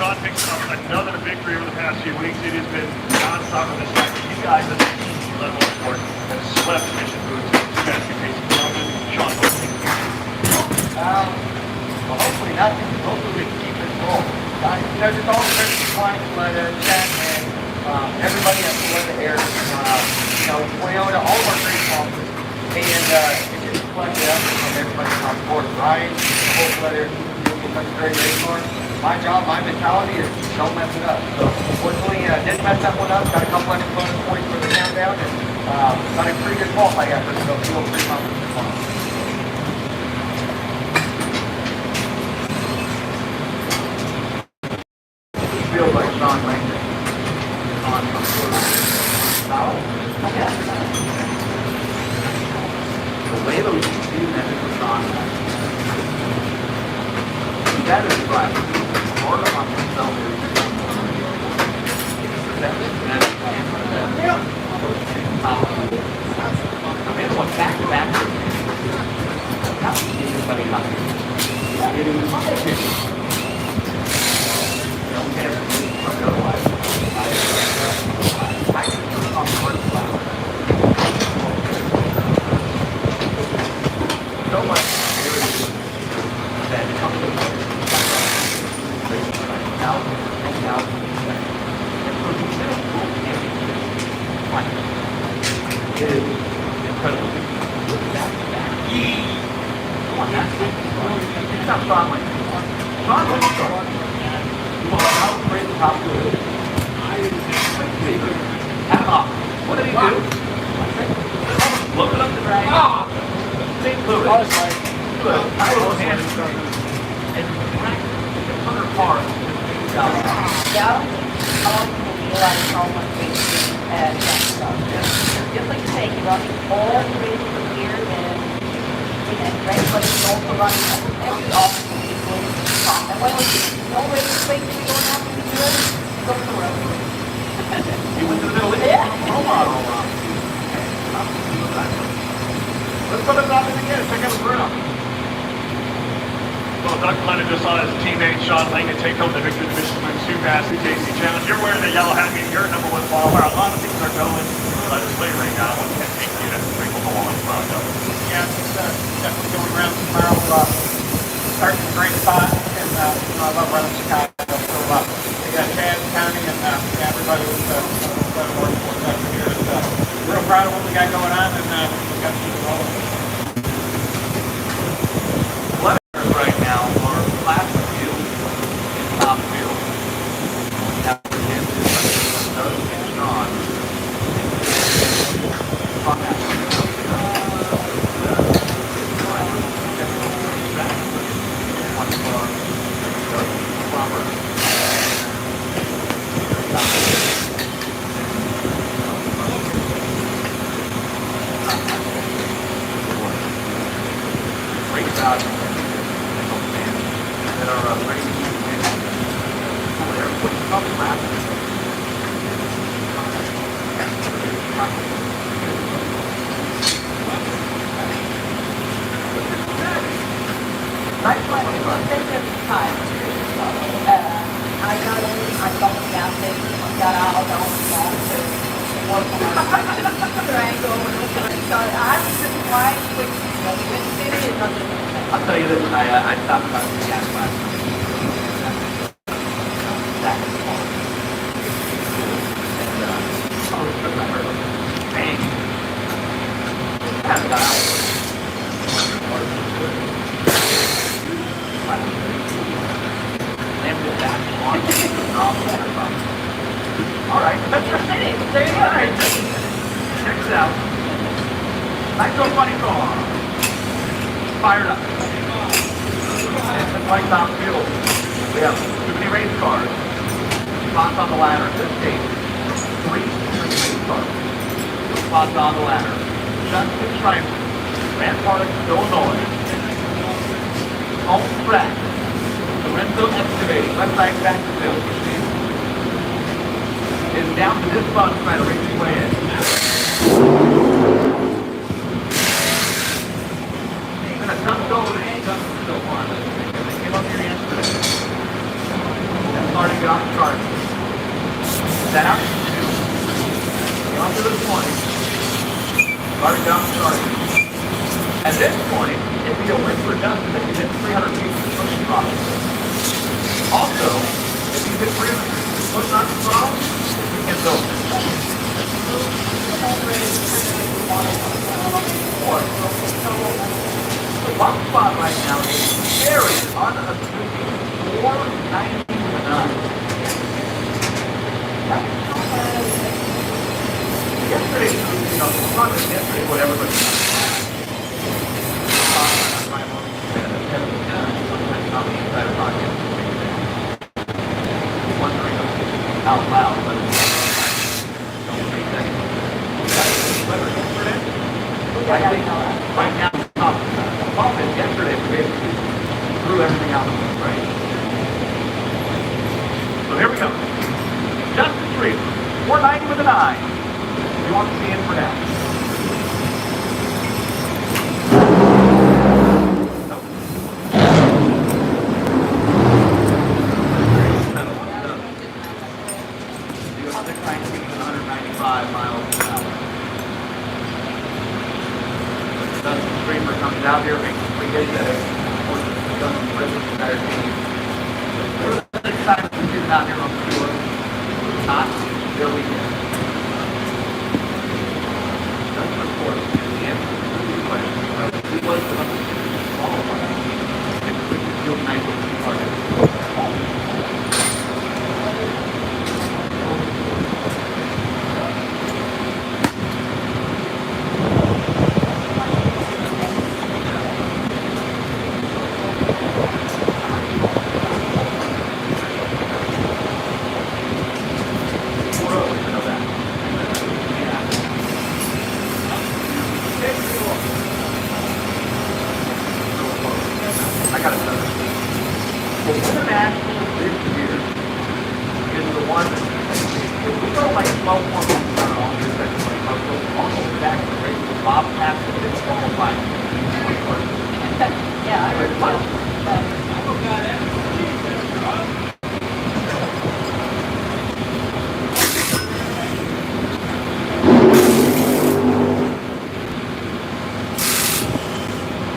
Sean picks up another victory over the past few weeks. It has been non-stop with this fact that you guys at the level of sport have swept Mission Foods. You guys can face Sean. Well, hopefully not. Hopefully we can keep it full. Just all the different clients, chat, and everybody at the weather air. We own all of our great sponsors, and it just collected up from everybody on board. Ryan, the whole weather, such a very great car. My job, my mentality is don't mess it up. So, fortunately, didn't mess that one up. Got a couple extra bonus points for the countdown, and got a pretty good qualifying effort. So, feel pretty confident. Feels like Sean Langdon on some sort of foul. The way that we see that is Sean, that is right. Order on himself. I mean, what back to back? How do you get anybody up? It is so much that comes with it is incredible. Come on, that's it. It's not Sean like Sean like Sean. How great the top two is. What did he do? Look it up the drag. St. Louis. I will hand it to you. And the 100 cars. Yeah, how people realize how much weight and stuff. Just like you say, you run all the way from here and right, but you also run every obstacle equally strong. And when no way to weight we don't have to be good, go to the road. You went to the middle. Yeah. Let's put it up again. Check out the ground. Well, Doug Glennon just saw his teammate Sean Langdon take home the victory of the Michelin Super CKC Challenge. You're wearing the yellow hat, meaning you're number one qualifier. A lot of things are going this way right now. What can take you to bring them along? Yeah, it's definitely going around tomorrow. Starting in a great spot, and I love running Chicago. So we got Chad County and everybody who's working for us here. Real proud of what we got going on, and we've got to keep it rolling. Right now are last field and top field. After him is Doug and Sean. On that. I'll tell you this, I stopped about the gas last night. Bang. Haven't got out. All right, that's your city. There you go. All right, check this out. Nice little funny car. Fired up. It's a White Top Field. We have too many race cars. Spots on the ladder. In this case, 3 race cars. Spots on the ladder. Justin Schreiber, Grand Park, Illinois. Home track. Lorenzo Excavating, website back to sales machine. Is down to this fun trying to race his way in. Gonna dump over the handcuffs so far. They came up here yesterday. And started to get off the cart. Set out to 2. Came up to the 20. Started down the cart. At this point, it'd be a win for Justin if he hit 300 feet to push the throttle. Also, if he hit 300 feet to push on the throttle, he can go. The one spot right now is very unassuming 499. Yesterday, it's not just yesterday, whatever, but wondering out loud, but don't say that. I think right now the top is yesterday we basically threw everything out of the right. So here we go. Justin Street, 490 with a 9. We want to see in for now. Comes out here, makes 3 days at it. Entire team. They're excited to get out here on the tour. Not their weekend. That's of course the answer to the question. Who was the qualifier? We could feel nice with the target.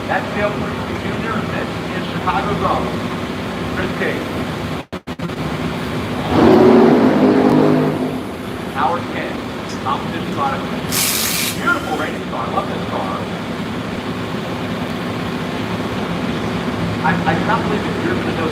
That's Dale Prince Jr. and this is Chicago's own Chris Cage. Howard Ken, competition product. Beautiful racing car. I love this car. I cannot believe that you're going to know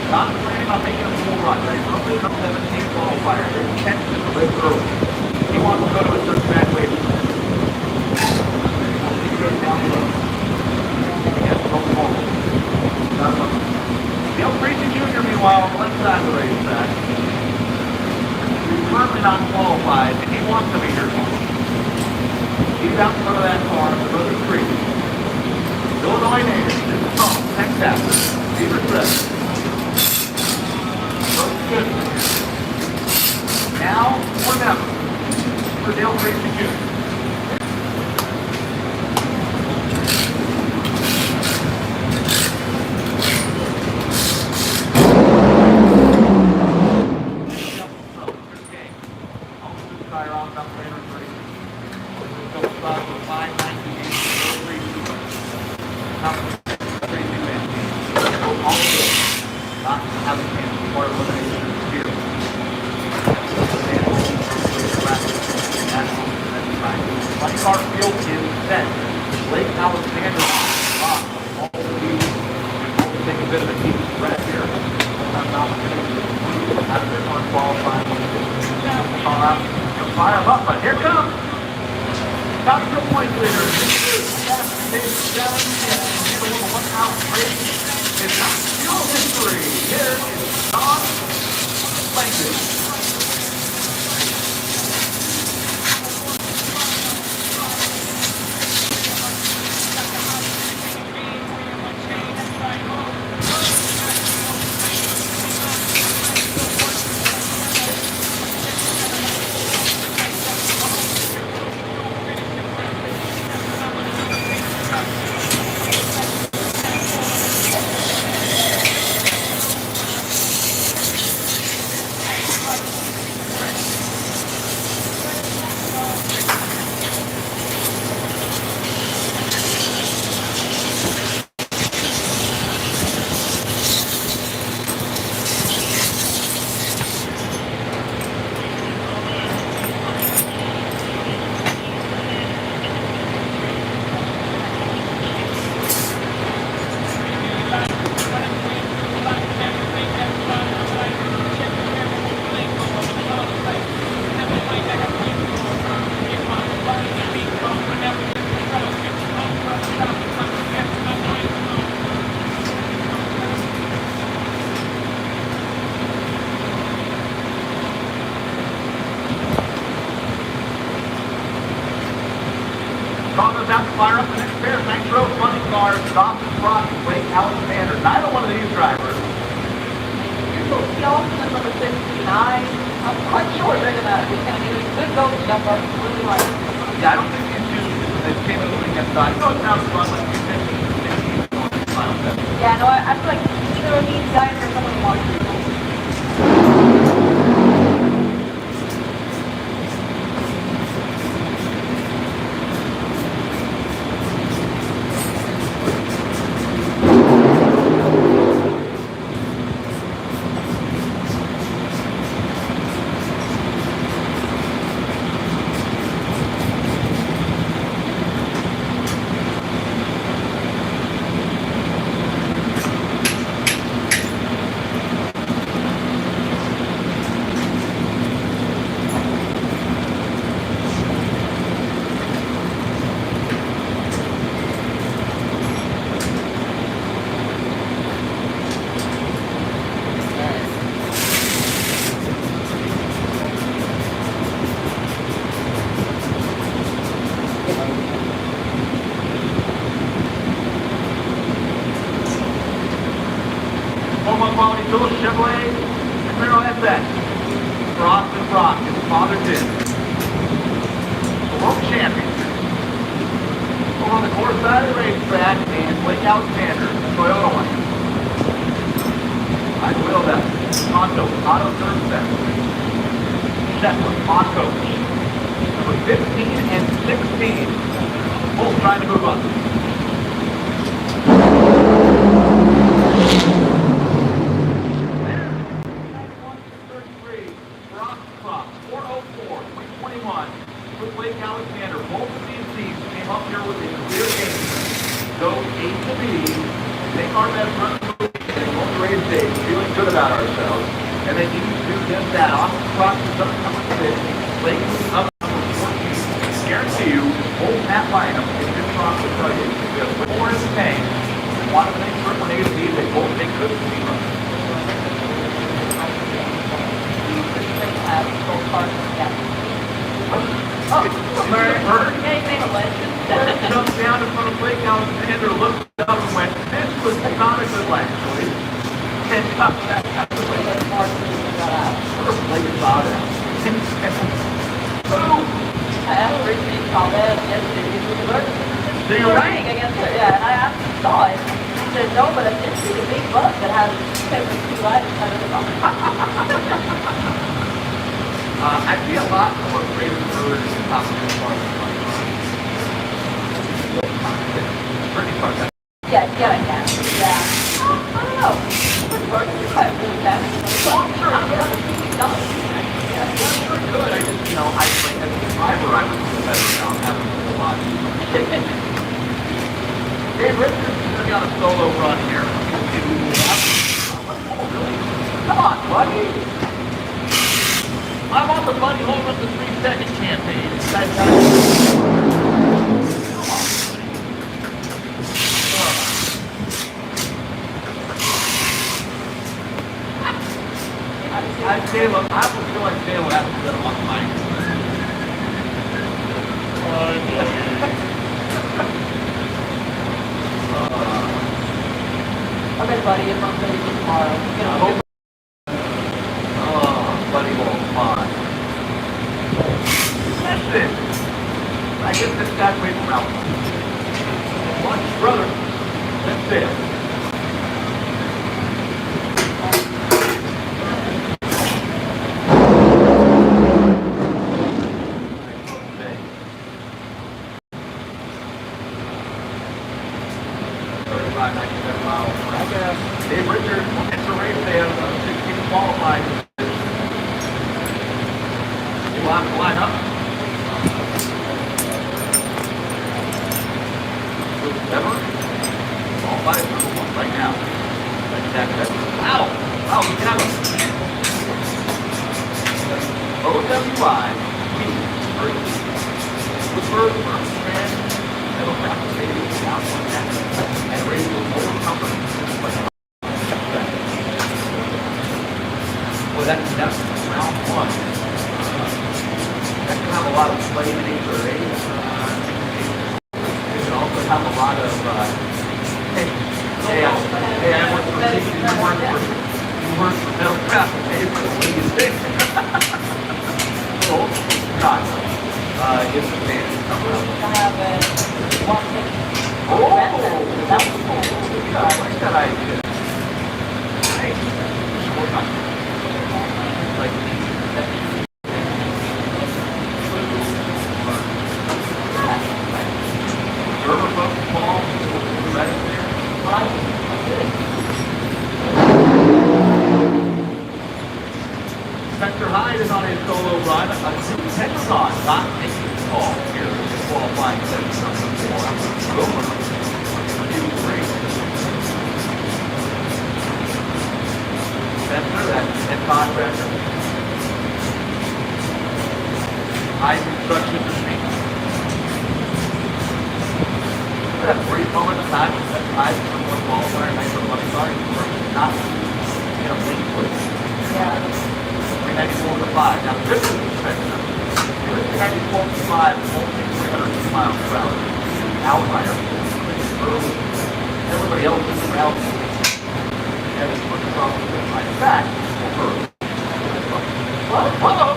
Not planning on making a full run, right? Roughly about 17 qualifier. There's intention to live early. He wants to go to a certain graduation. He goes down below. Yes, go forward. Dale Creasy Jr., meanwhile, on the left side of the racetrack. He's currently not qualified, and he wants to be here. He's out in front of that car, the Brother Creek. Illinois native, this is home, next after. Beaver Cliff. Good. Now, remember, for Dale Creasy Jr. Fire up the next pair of Nitro Funny cars, Dawson Frost and Blake Alexander. Neither one of these drivers. So Skeleton is number 69. I'm quite sure they're gonna use good goat number. Really like it. Yeah, I don't think these two they came in looking at side. No, it sounds fun, like 15, 16, Yeah, no, I feel like either of these guys or someone who wants to. Chevrolet Camaro SX. Frost and Frost, his father did. The world championship. Over on the course side of the racetrack, and Blake Alexander, Toyota one. I will that. Tonto, Auto Service Center. Shepard, Otto. Number 15 and 16. Both trying to move up. Alexander, both of these teams came up here with a clear game. Go A to B, take our best run to the race day, feeling good about ourselves, and then you do just that. Off the clock, something comes to it, late up number 14. Guarantee you, hold that lineup in this rock to tell you, because Whitmore is the name. One of the things from A to B, they both make good speed runs. Oh, Larry Bird. Jumped down in front of Blake Alexander, looked up and went, this was not a good lap, boys. And cut that out of the way. Blake is out out. Boom! I asked Richie called that yesterday. He was allergic. So you're right. Against it, yeah, and I asked him, saw it. He said, no, but I did see the big bus that has 72 items under the bus. I'd be a lot more afraid of birds than possibly part of the money. Pretty fun. Yeah, yeah, I can. Yeah. I don't know. It's working. You're quite really fast. Well, sure, I'm going to keep going. Yeah, pretty good. I just, I think as a driver, I would feel better now having a lot. Hey, Richard's going to be on a solo run here. Come on, buddy. I'm on the Buddy Home Run the 3-second campaign. Caleb, I would feel like Caleb has to get him on the mic. Okay, buddy, it's on Thursday tomorrow. You know, Buddy won't fly. Listen, I get this guy away from Ralph. Lunch, brother. That's it. Dave Richard, it's a race day of 16 qualified. You want to line up? Ever? Qualified number one right now. Ow! Wow, you got it. OWI, Woodford, First Middle Traffic Stadium, South One Texas, and race with more company. Well, that's round one. That can have a lot of play in H or A. It can also have a lot of, hey, I went from teaching, you work for middle traffic, hey, what do you think? Oh, God. It's a man. Oh, that was cool. Yeah, I like that idea. Nice. Work on it. Like observer folks, Paul, right there. Spencer Hyde is on his solo run. A new Texon not making the call here. Qualifying Spencer, that contractor. High construction machine. That brief moment of time that ties from one qualifier and from one car, not link with. yeah. 394 to 5. Now this is the spectrum. 394 to 5, only 300 miles per hour. Outlier. Early. Everybody else is around. And it's much problem with my back. What? Uh-oh.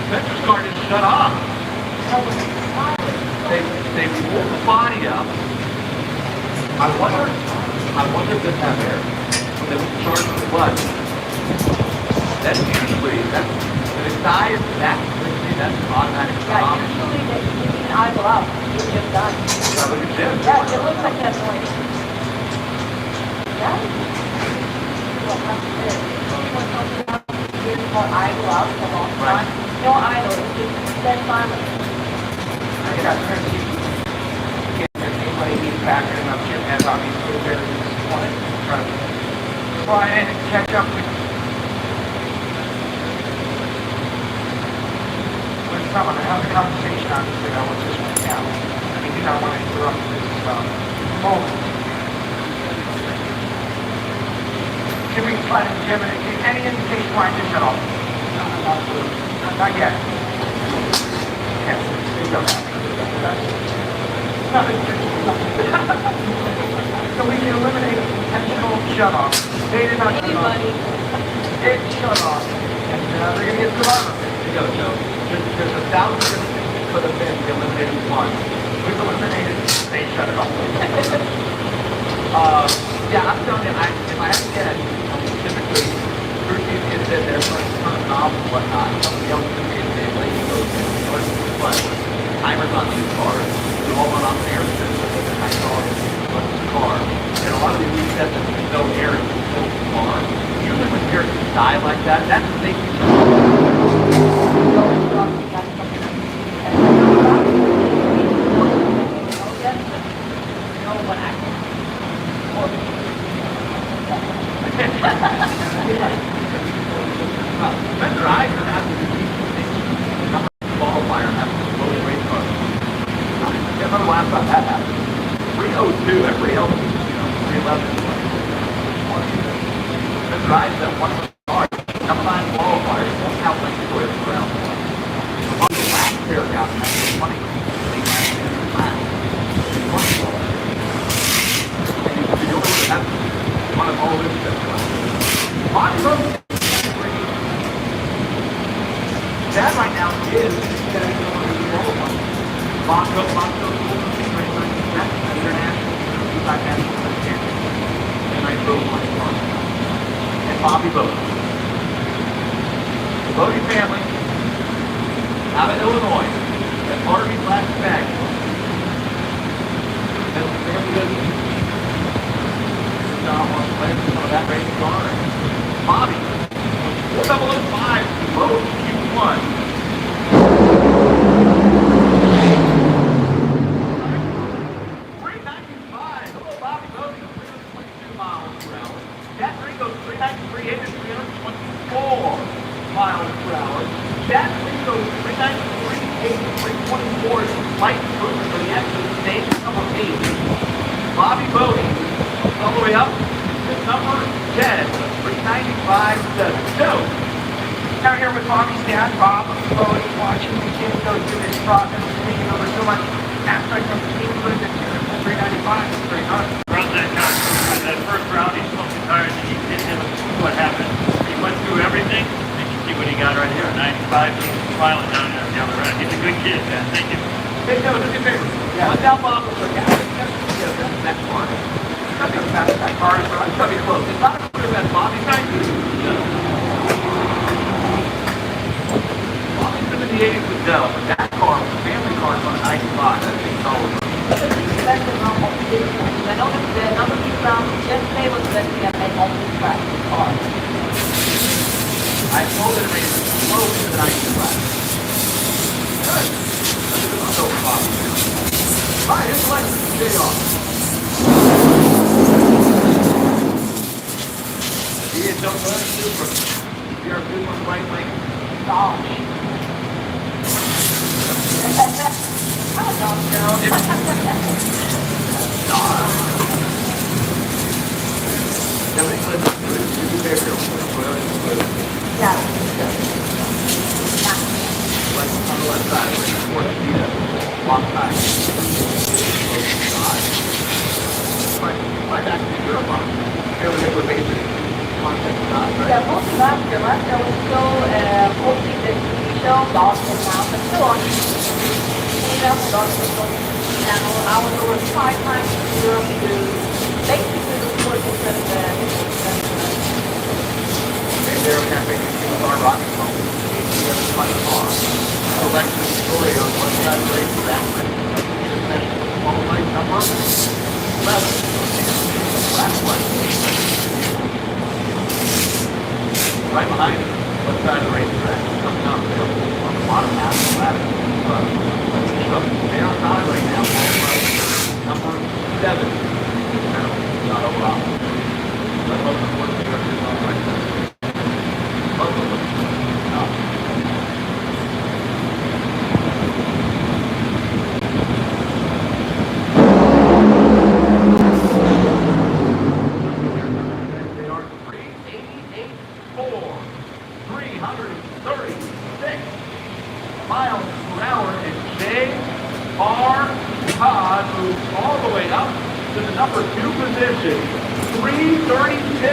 Spencer's car didn't shut off. They pulled the body up. I wonder if this have air. When they would charge the blood. That's usually, when it dies that quickly, that's automatic stop. Yeah, usually they can idle out. It's just done. Yeah, look at this. Yeah, it looks like that's like, yeah. Well, that's it. It's called idle out for a long time. No idle, it's just dead silent. I got turned to anybody needs background up here, and obviously there's one in front of me. try and catch up with someone and have a conversation on this about what's just right now. I mean, you don't want to interrupt this moment. Can we try to give any indication why this at all? Not yet. Yes, there you go. So we can eliminate intentional shut-off. They did not shut off. It shut off. And they're going to get survivor. There you go, Joe. There's 1,000 different things that could have been. We eliminated one. We've eliminated, they shut it off. Yeah, I'm telling you, if I have to get it, typically, Brucey is in there for a ton of knobs and whatnot. Somebody else could be in there, like, but timers on these cars, they all run on air systems, and I saw it on the car. And a lot of these resets that there's no air in the car. Usually when air die like that, that's what makes you Spencer Eisen has to qualifier has to slow the race car. I can't remember the last time that happened. 302, everybody else is, 311. Spencer Eisen at one of the cars. Number 9 qualifier, one out like the Toyota around. On the last pair down, that's funny. One of all this stuff. That right now is Moscow, that's international, national champion. And I drove my car. And Bobby Bodie. The Bodie family out of Illinois, at Harvey's last bag. That's the family business. John wants to play some of that racing car. Bobby, 005, Bodie Q1. 395. Hello, Bobby Bodie, 322 miles per hour. That ring goes 393 to 324 miles per hour. That ring goes 393 to 324 light improvement for the exit stage number 8. Bobby Bodie, all the way up to number 10, 395.7. Joe. Now here with Bobby's dad, Bob, Bodie, watching the kids go through this process, taking over so much aspect of the team, but it's 395, it's pretty hard. Around that first round, he smoked the tires and he hit him. What happened? He went through everything. You can see what he got right here. 95, he's smiling down there on the other end. He's a good kid, man. Thank you. Hey, Joe, do me a favor. Yeah. Let's help Bob with the next one. That's going to pass that car. It's going to be close. It's not a clear bet. Bobby's not Bobby's been in the 80s with Dell, but that car, the family car, is on a 95. That's being solid. I know that the number of rounds yesterday was that we have made all these tracks car. I told it to raise close to the 95. Good. Let's go for Bobby. All right, here's the license. Stay on. Don't go super. We are good on the right lane. Gosh. I don't know. Yeah. Like on the left side, where the fourth speed up. Walk back. Right back to the Europe on. Here we go, basic. Yeah, mostly last year. Last year was still mostly the TV show, Dawson now, but still on Dawson channel. And I was over 5 times in Europe to basically report instead of the They're camping in our rock and roll. Selection story on one side of the race, that way. All night number 11. Last one. Right behind it, left side of the racetrack, coming up there on the bottom half of the ladder. They're outside right now, number 7. Not over. They are 388.4, 336 miles per hour, and J.R. Todd moves all the way up to the number 2 position. 336.4,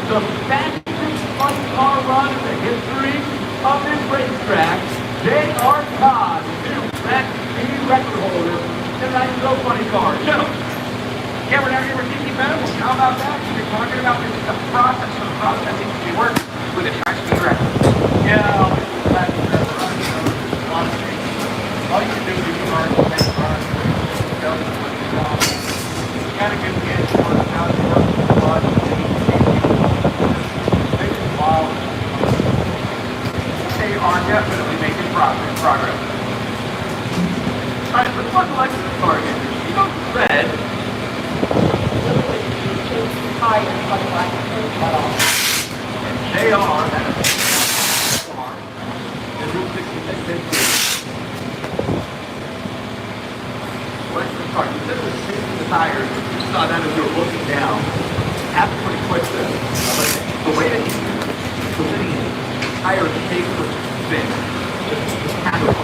the fastest fun car run in the history of this racetrack. J.R. Todd, new track speed record holder, tonight's So Funny car. Gentlemen. Yeah, we're down here with DC Medical. How about that? You're talking about the process of the processing to work with a track-speed record. Yeah, that's a lot of things. All you can do is use our next car. You gotta get the engine work out of the body. They are definitely making progress. All right, let's look like this car again. You know, red. They are, that is Route 66 Western car. You said it was 60 the tires. You saw that as you were looking down. Happened pretty quick then. But the way that you the tire shape was spin. Just kind of.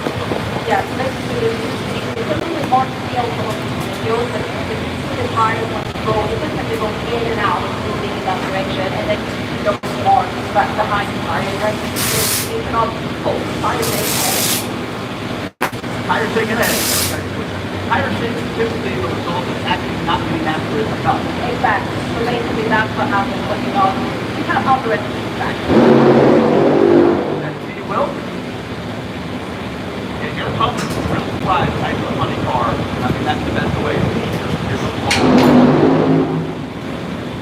Yes, basically, it's a little bit more feel for the videos, but you can see the tires when you go, it looks like they go in and out, moving in that direction, and then you don't see more back behind the tire, right? You cannot pull the tire Tire shaking head. Tire shaking is typically the result of actually not getting after it enough. Exactly. So basically, that's what happens when you kind of underestimate the traction. And see, Will? And you're pumping real surprised. I do a funny car. I mean, that's the best way to be here. Here's a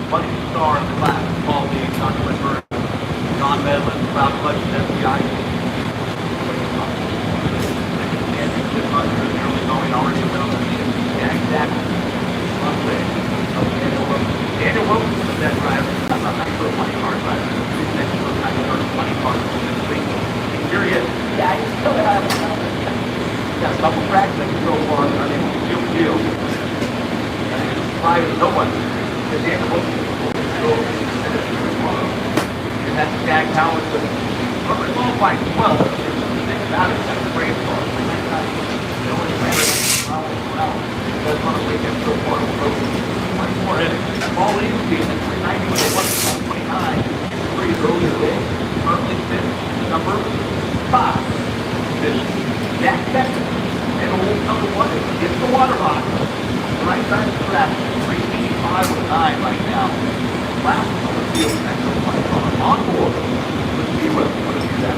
funny star in the class. Paul Lee, John Whitmer, John Medlin, Ralph Clutch, FBI. Going already well. Yeah, exactly. Daniel Wilson is that driver. I'm not sure a funny car driver. He's next to a funny car this week. Here he is. Yeah, I still have Got a couple tracks that can go on. I mean, deal. Surprise no one. Because Daniel Wilson and that's Jack Howard. But it's all by 12. Think about it. That's a great car. That's on a weekend so far. 24 innings. All league season, 390 with a 129. Three earlier today. Currently finished number 5. Finished Jack Becker. And old number 1 is the water box. Right side of the track. 385 with 9 right now. Last on the field. That's so funny. On board. Let's see what is that.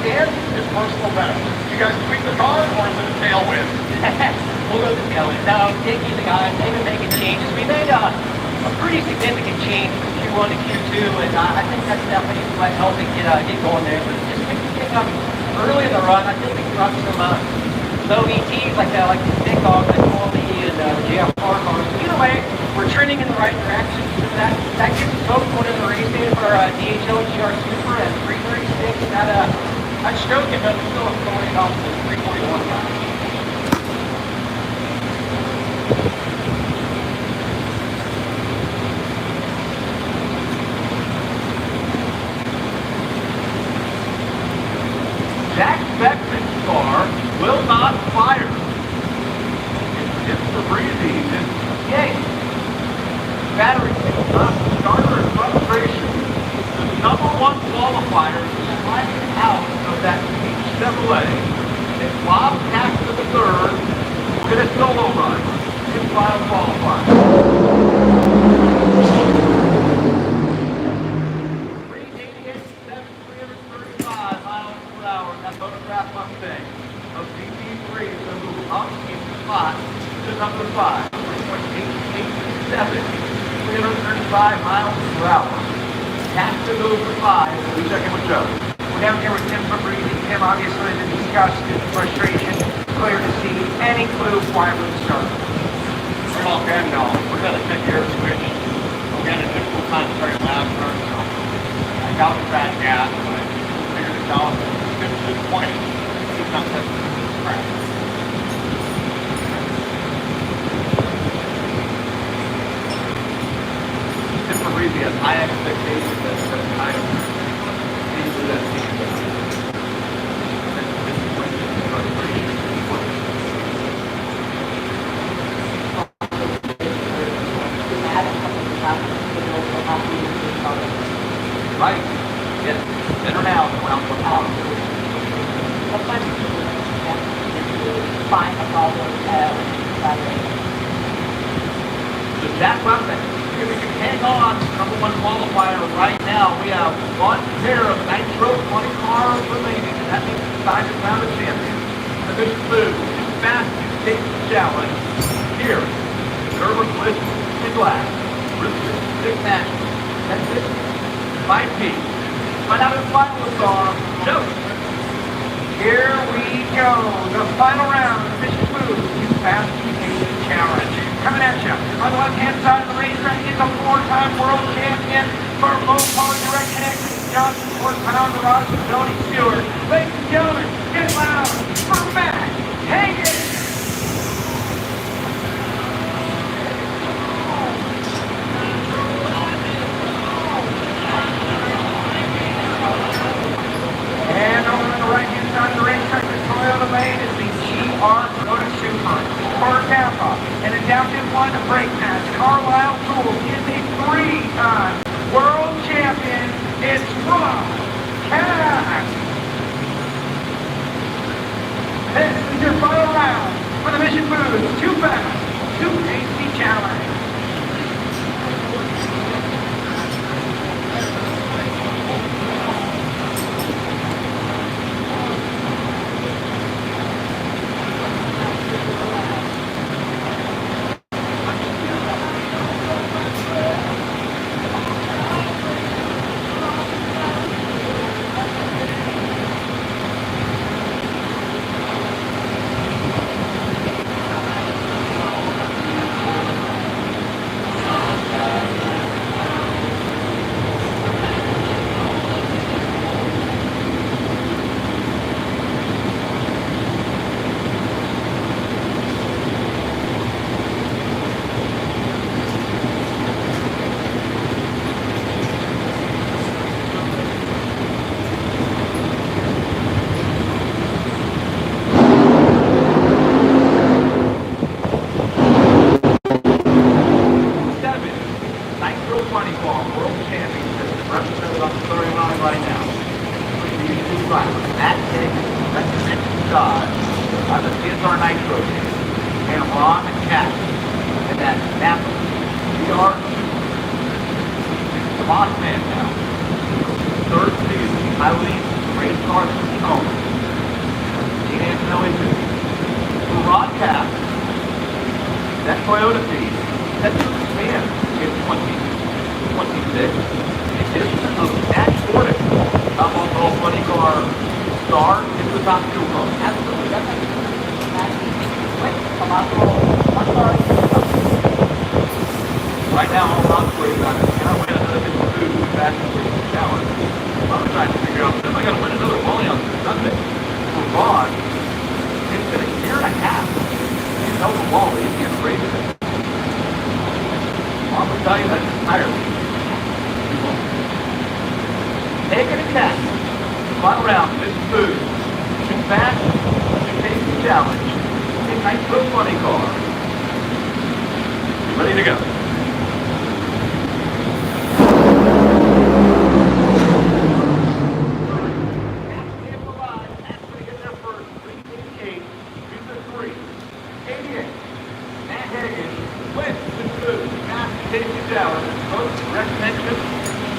and his personal best. You guys tweak the car, or is it a tailwind? We'll go with the tailwind. No, Dickie, the guys, they've been making changes. We made a pretty significant change from Q1 to Q2, and I think that's definitely helping get going there. But just pick up early in the run. I think we can run some low ETs like the big dogs like Colby and GF car cars. Either way, we're trending in the right direction. That gets us both going in the race day for DHL GR Super at 336. That stroke it, but it's still going off to 341 miles. Jack Beckman's car will not fire. It's the breezy. Yay! Battery starter and frustration. The number one qualifier is sliding out of that Beach Chevrolet. It Bob tacked to the third. We're going to solo run. His final qualifier. 335 miles per hour. That photograph Mustang of CP3 is going to move up in spot to number 5. 3.887. 335 miles per hour. Has to go for 5. We check in with Joe. We're down here with Tim Fabrizi. Tim, obviously, the disgust and frustration, clear to see. Any clue why we're starting? We're all good now. We're going to check your switch. We're going to do full time starting last turn. So I got the fat gas, but I figured it out. It's to the point. It's not testing. Right. Tim Fabrizi has high expectations that kind of into that team. Right. Yes. Better now than when I'm from out. Sometimes find a problem So Jack Webster, if we can hang on to number one qualifier right now, we have one pair of Nitro 20 cars remaining, and that means it's time to crown a champion. The Mission Food is fast to take the challenge. Here, Gerber Bliss and Glass, Rooster, Big National, that's it. 5P. Find out who the finalists are. Joe. Here we go. The final round of Mission Food Fast Pacing Challenge. Coming at you. On the left-hand side of the racetrack is a 4-time world champion for low-power direct connection. Johnson, horsepower garage, and Tony Stewart. Ladies and gentlemen, get loud for Matt Hagen. And over on the right-hand side of the racetrack, the Toyota lane is the GR Toyota Super for Tampa. And in down to one brake match, Carlisle Tools is a 3-time world champion. It's Rob Cash. This is your final round for the Mission Foods Too Fast, Too Tasty Challenge. greatest cars in the home. He has no issues. For Rod Cap, that Toyota piece, that took his man in 2026. In addition of that Ford, top on all funny car star into the top two row. Absolutely. That's like quick, a lot of Right now, all I'm waiting on is can I win another bit of food back in the shower? I'm trying to figure out, am I going to win another volley on Sunday? For Ron, it's been a year and a half. He's held the wall. He's getting rated. I'm going to tell you that's entirely. Taking a test. Final round, this is food. Too fast, too tasty challenge. A nice little funny car. You ready to go?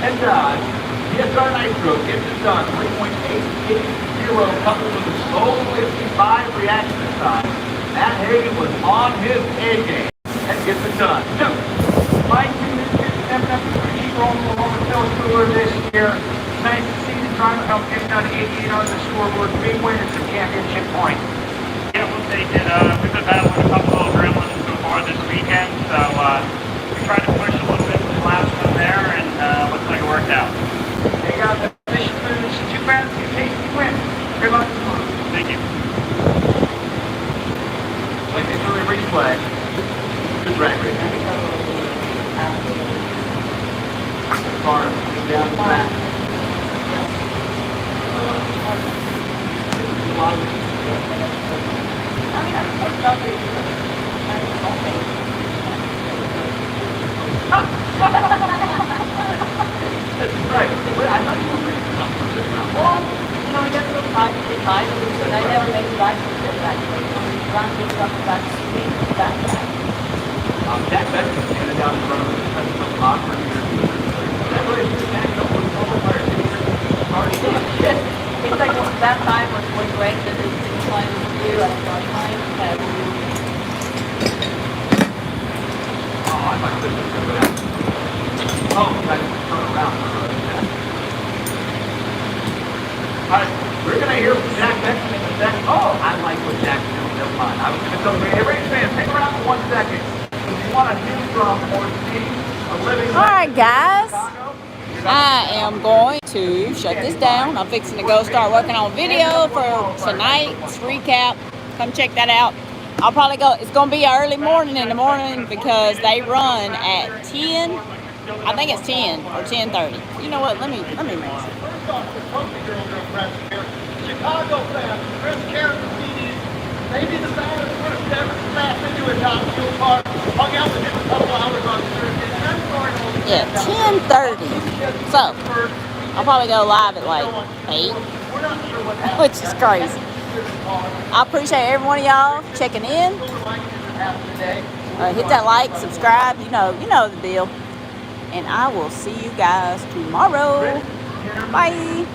And DSR Nitro gets it done. 3.880 coupled with a slow 55 reaction time. Matt Hagan was on his A game and gets it done. So, My team is stepping up to pretty strong for Roman Tour this year. Nice to see the driver help get done 88 on the scoreboard. Big win and some championship points. Yeah, we'll take it. We've been battling a couple of gremlins so far this weekend, so we tried to push a little bit with the last one there, and looks like it worked out. They got the fish foods, too fast, too tasty win. Good luck tomorrow. Thank you. like they really replay. Good drag race. Car down the back. That's right. Well, I thought you were ready for something this round. Well, you know, I get a little tired, and I never make the right decision, actually. Run things up the back, back. Jack Beckman standing down in front of us, trying to come off for here. That really is standing up with all the players. It's like that time was great, that it's fine with you, and time, and Oh, I thought this was going to go down. Oh, I just turn around. All right, we're going to hear from Jack Beckman in a second. Oh, I like what Jack's doing. Never mind. I was going to tell you, hey, Race fans, hang around for 1 second. If you want to hear from or see a living All right, guys. Chicago, I am going to shut this down. I'm fixing to go start working on video for tonight's recap. Come check that out. I'll probably go. It's going to be early morning in the morning because they run at 10. I think it's 10 or 10:30. You know what? Let me First off, the Poker Girl press here. Chicago fans, Chris Carroll defeated maybe the ballot first ever smashed into a top fuel car. Hung out with him a couple hours on Thursday. And I'm sorry, Yeah, 10:30. So I'll probably go live at like 8, we're not sure what happened. which is crazy. I appreciate every one of y'all checking in. Hit that like, subscribe. You know the deal. And I will see you guys tomorrow. Bye.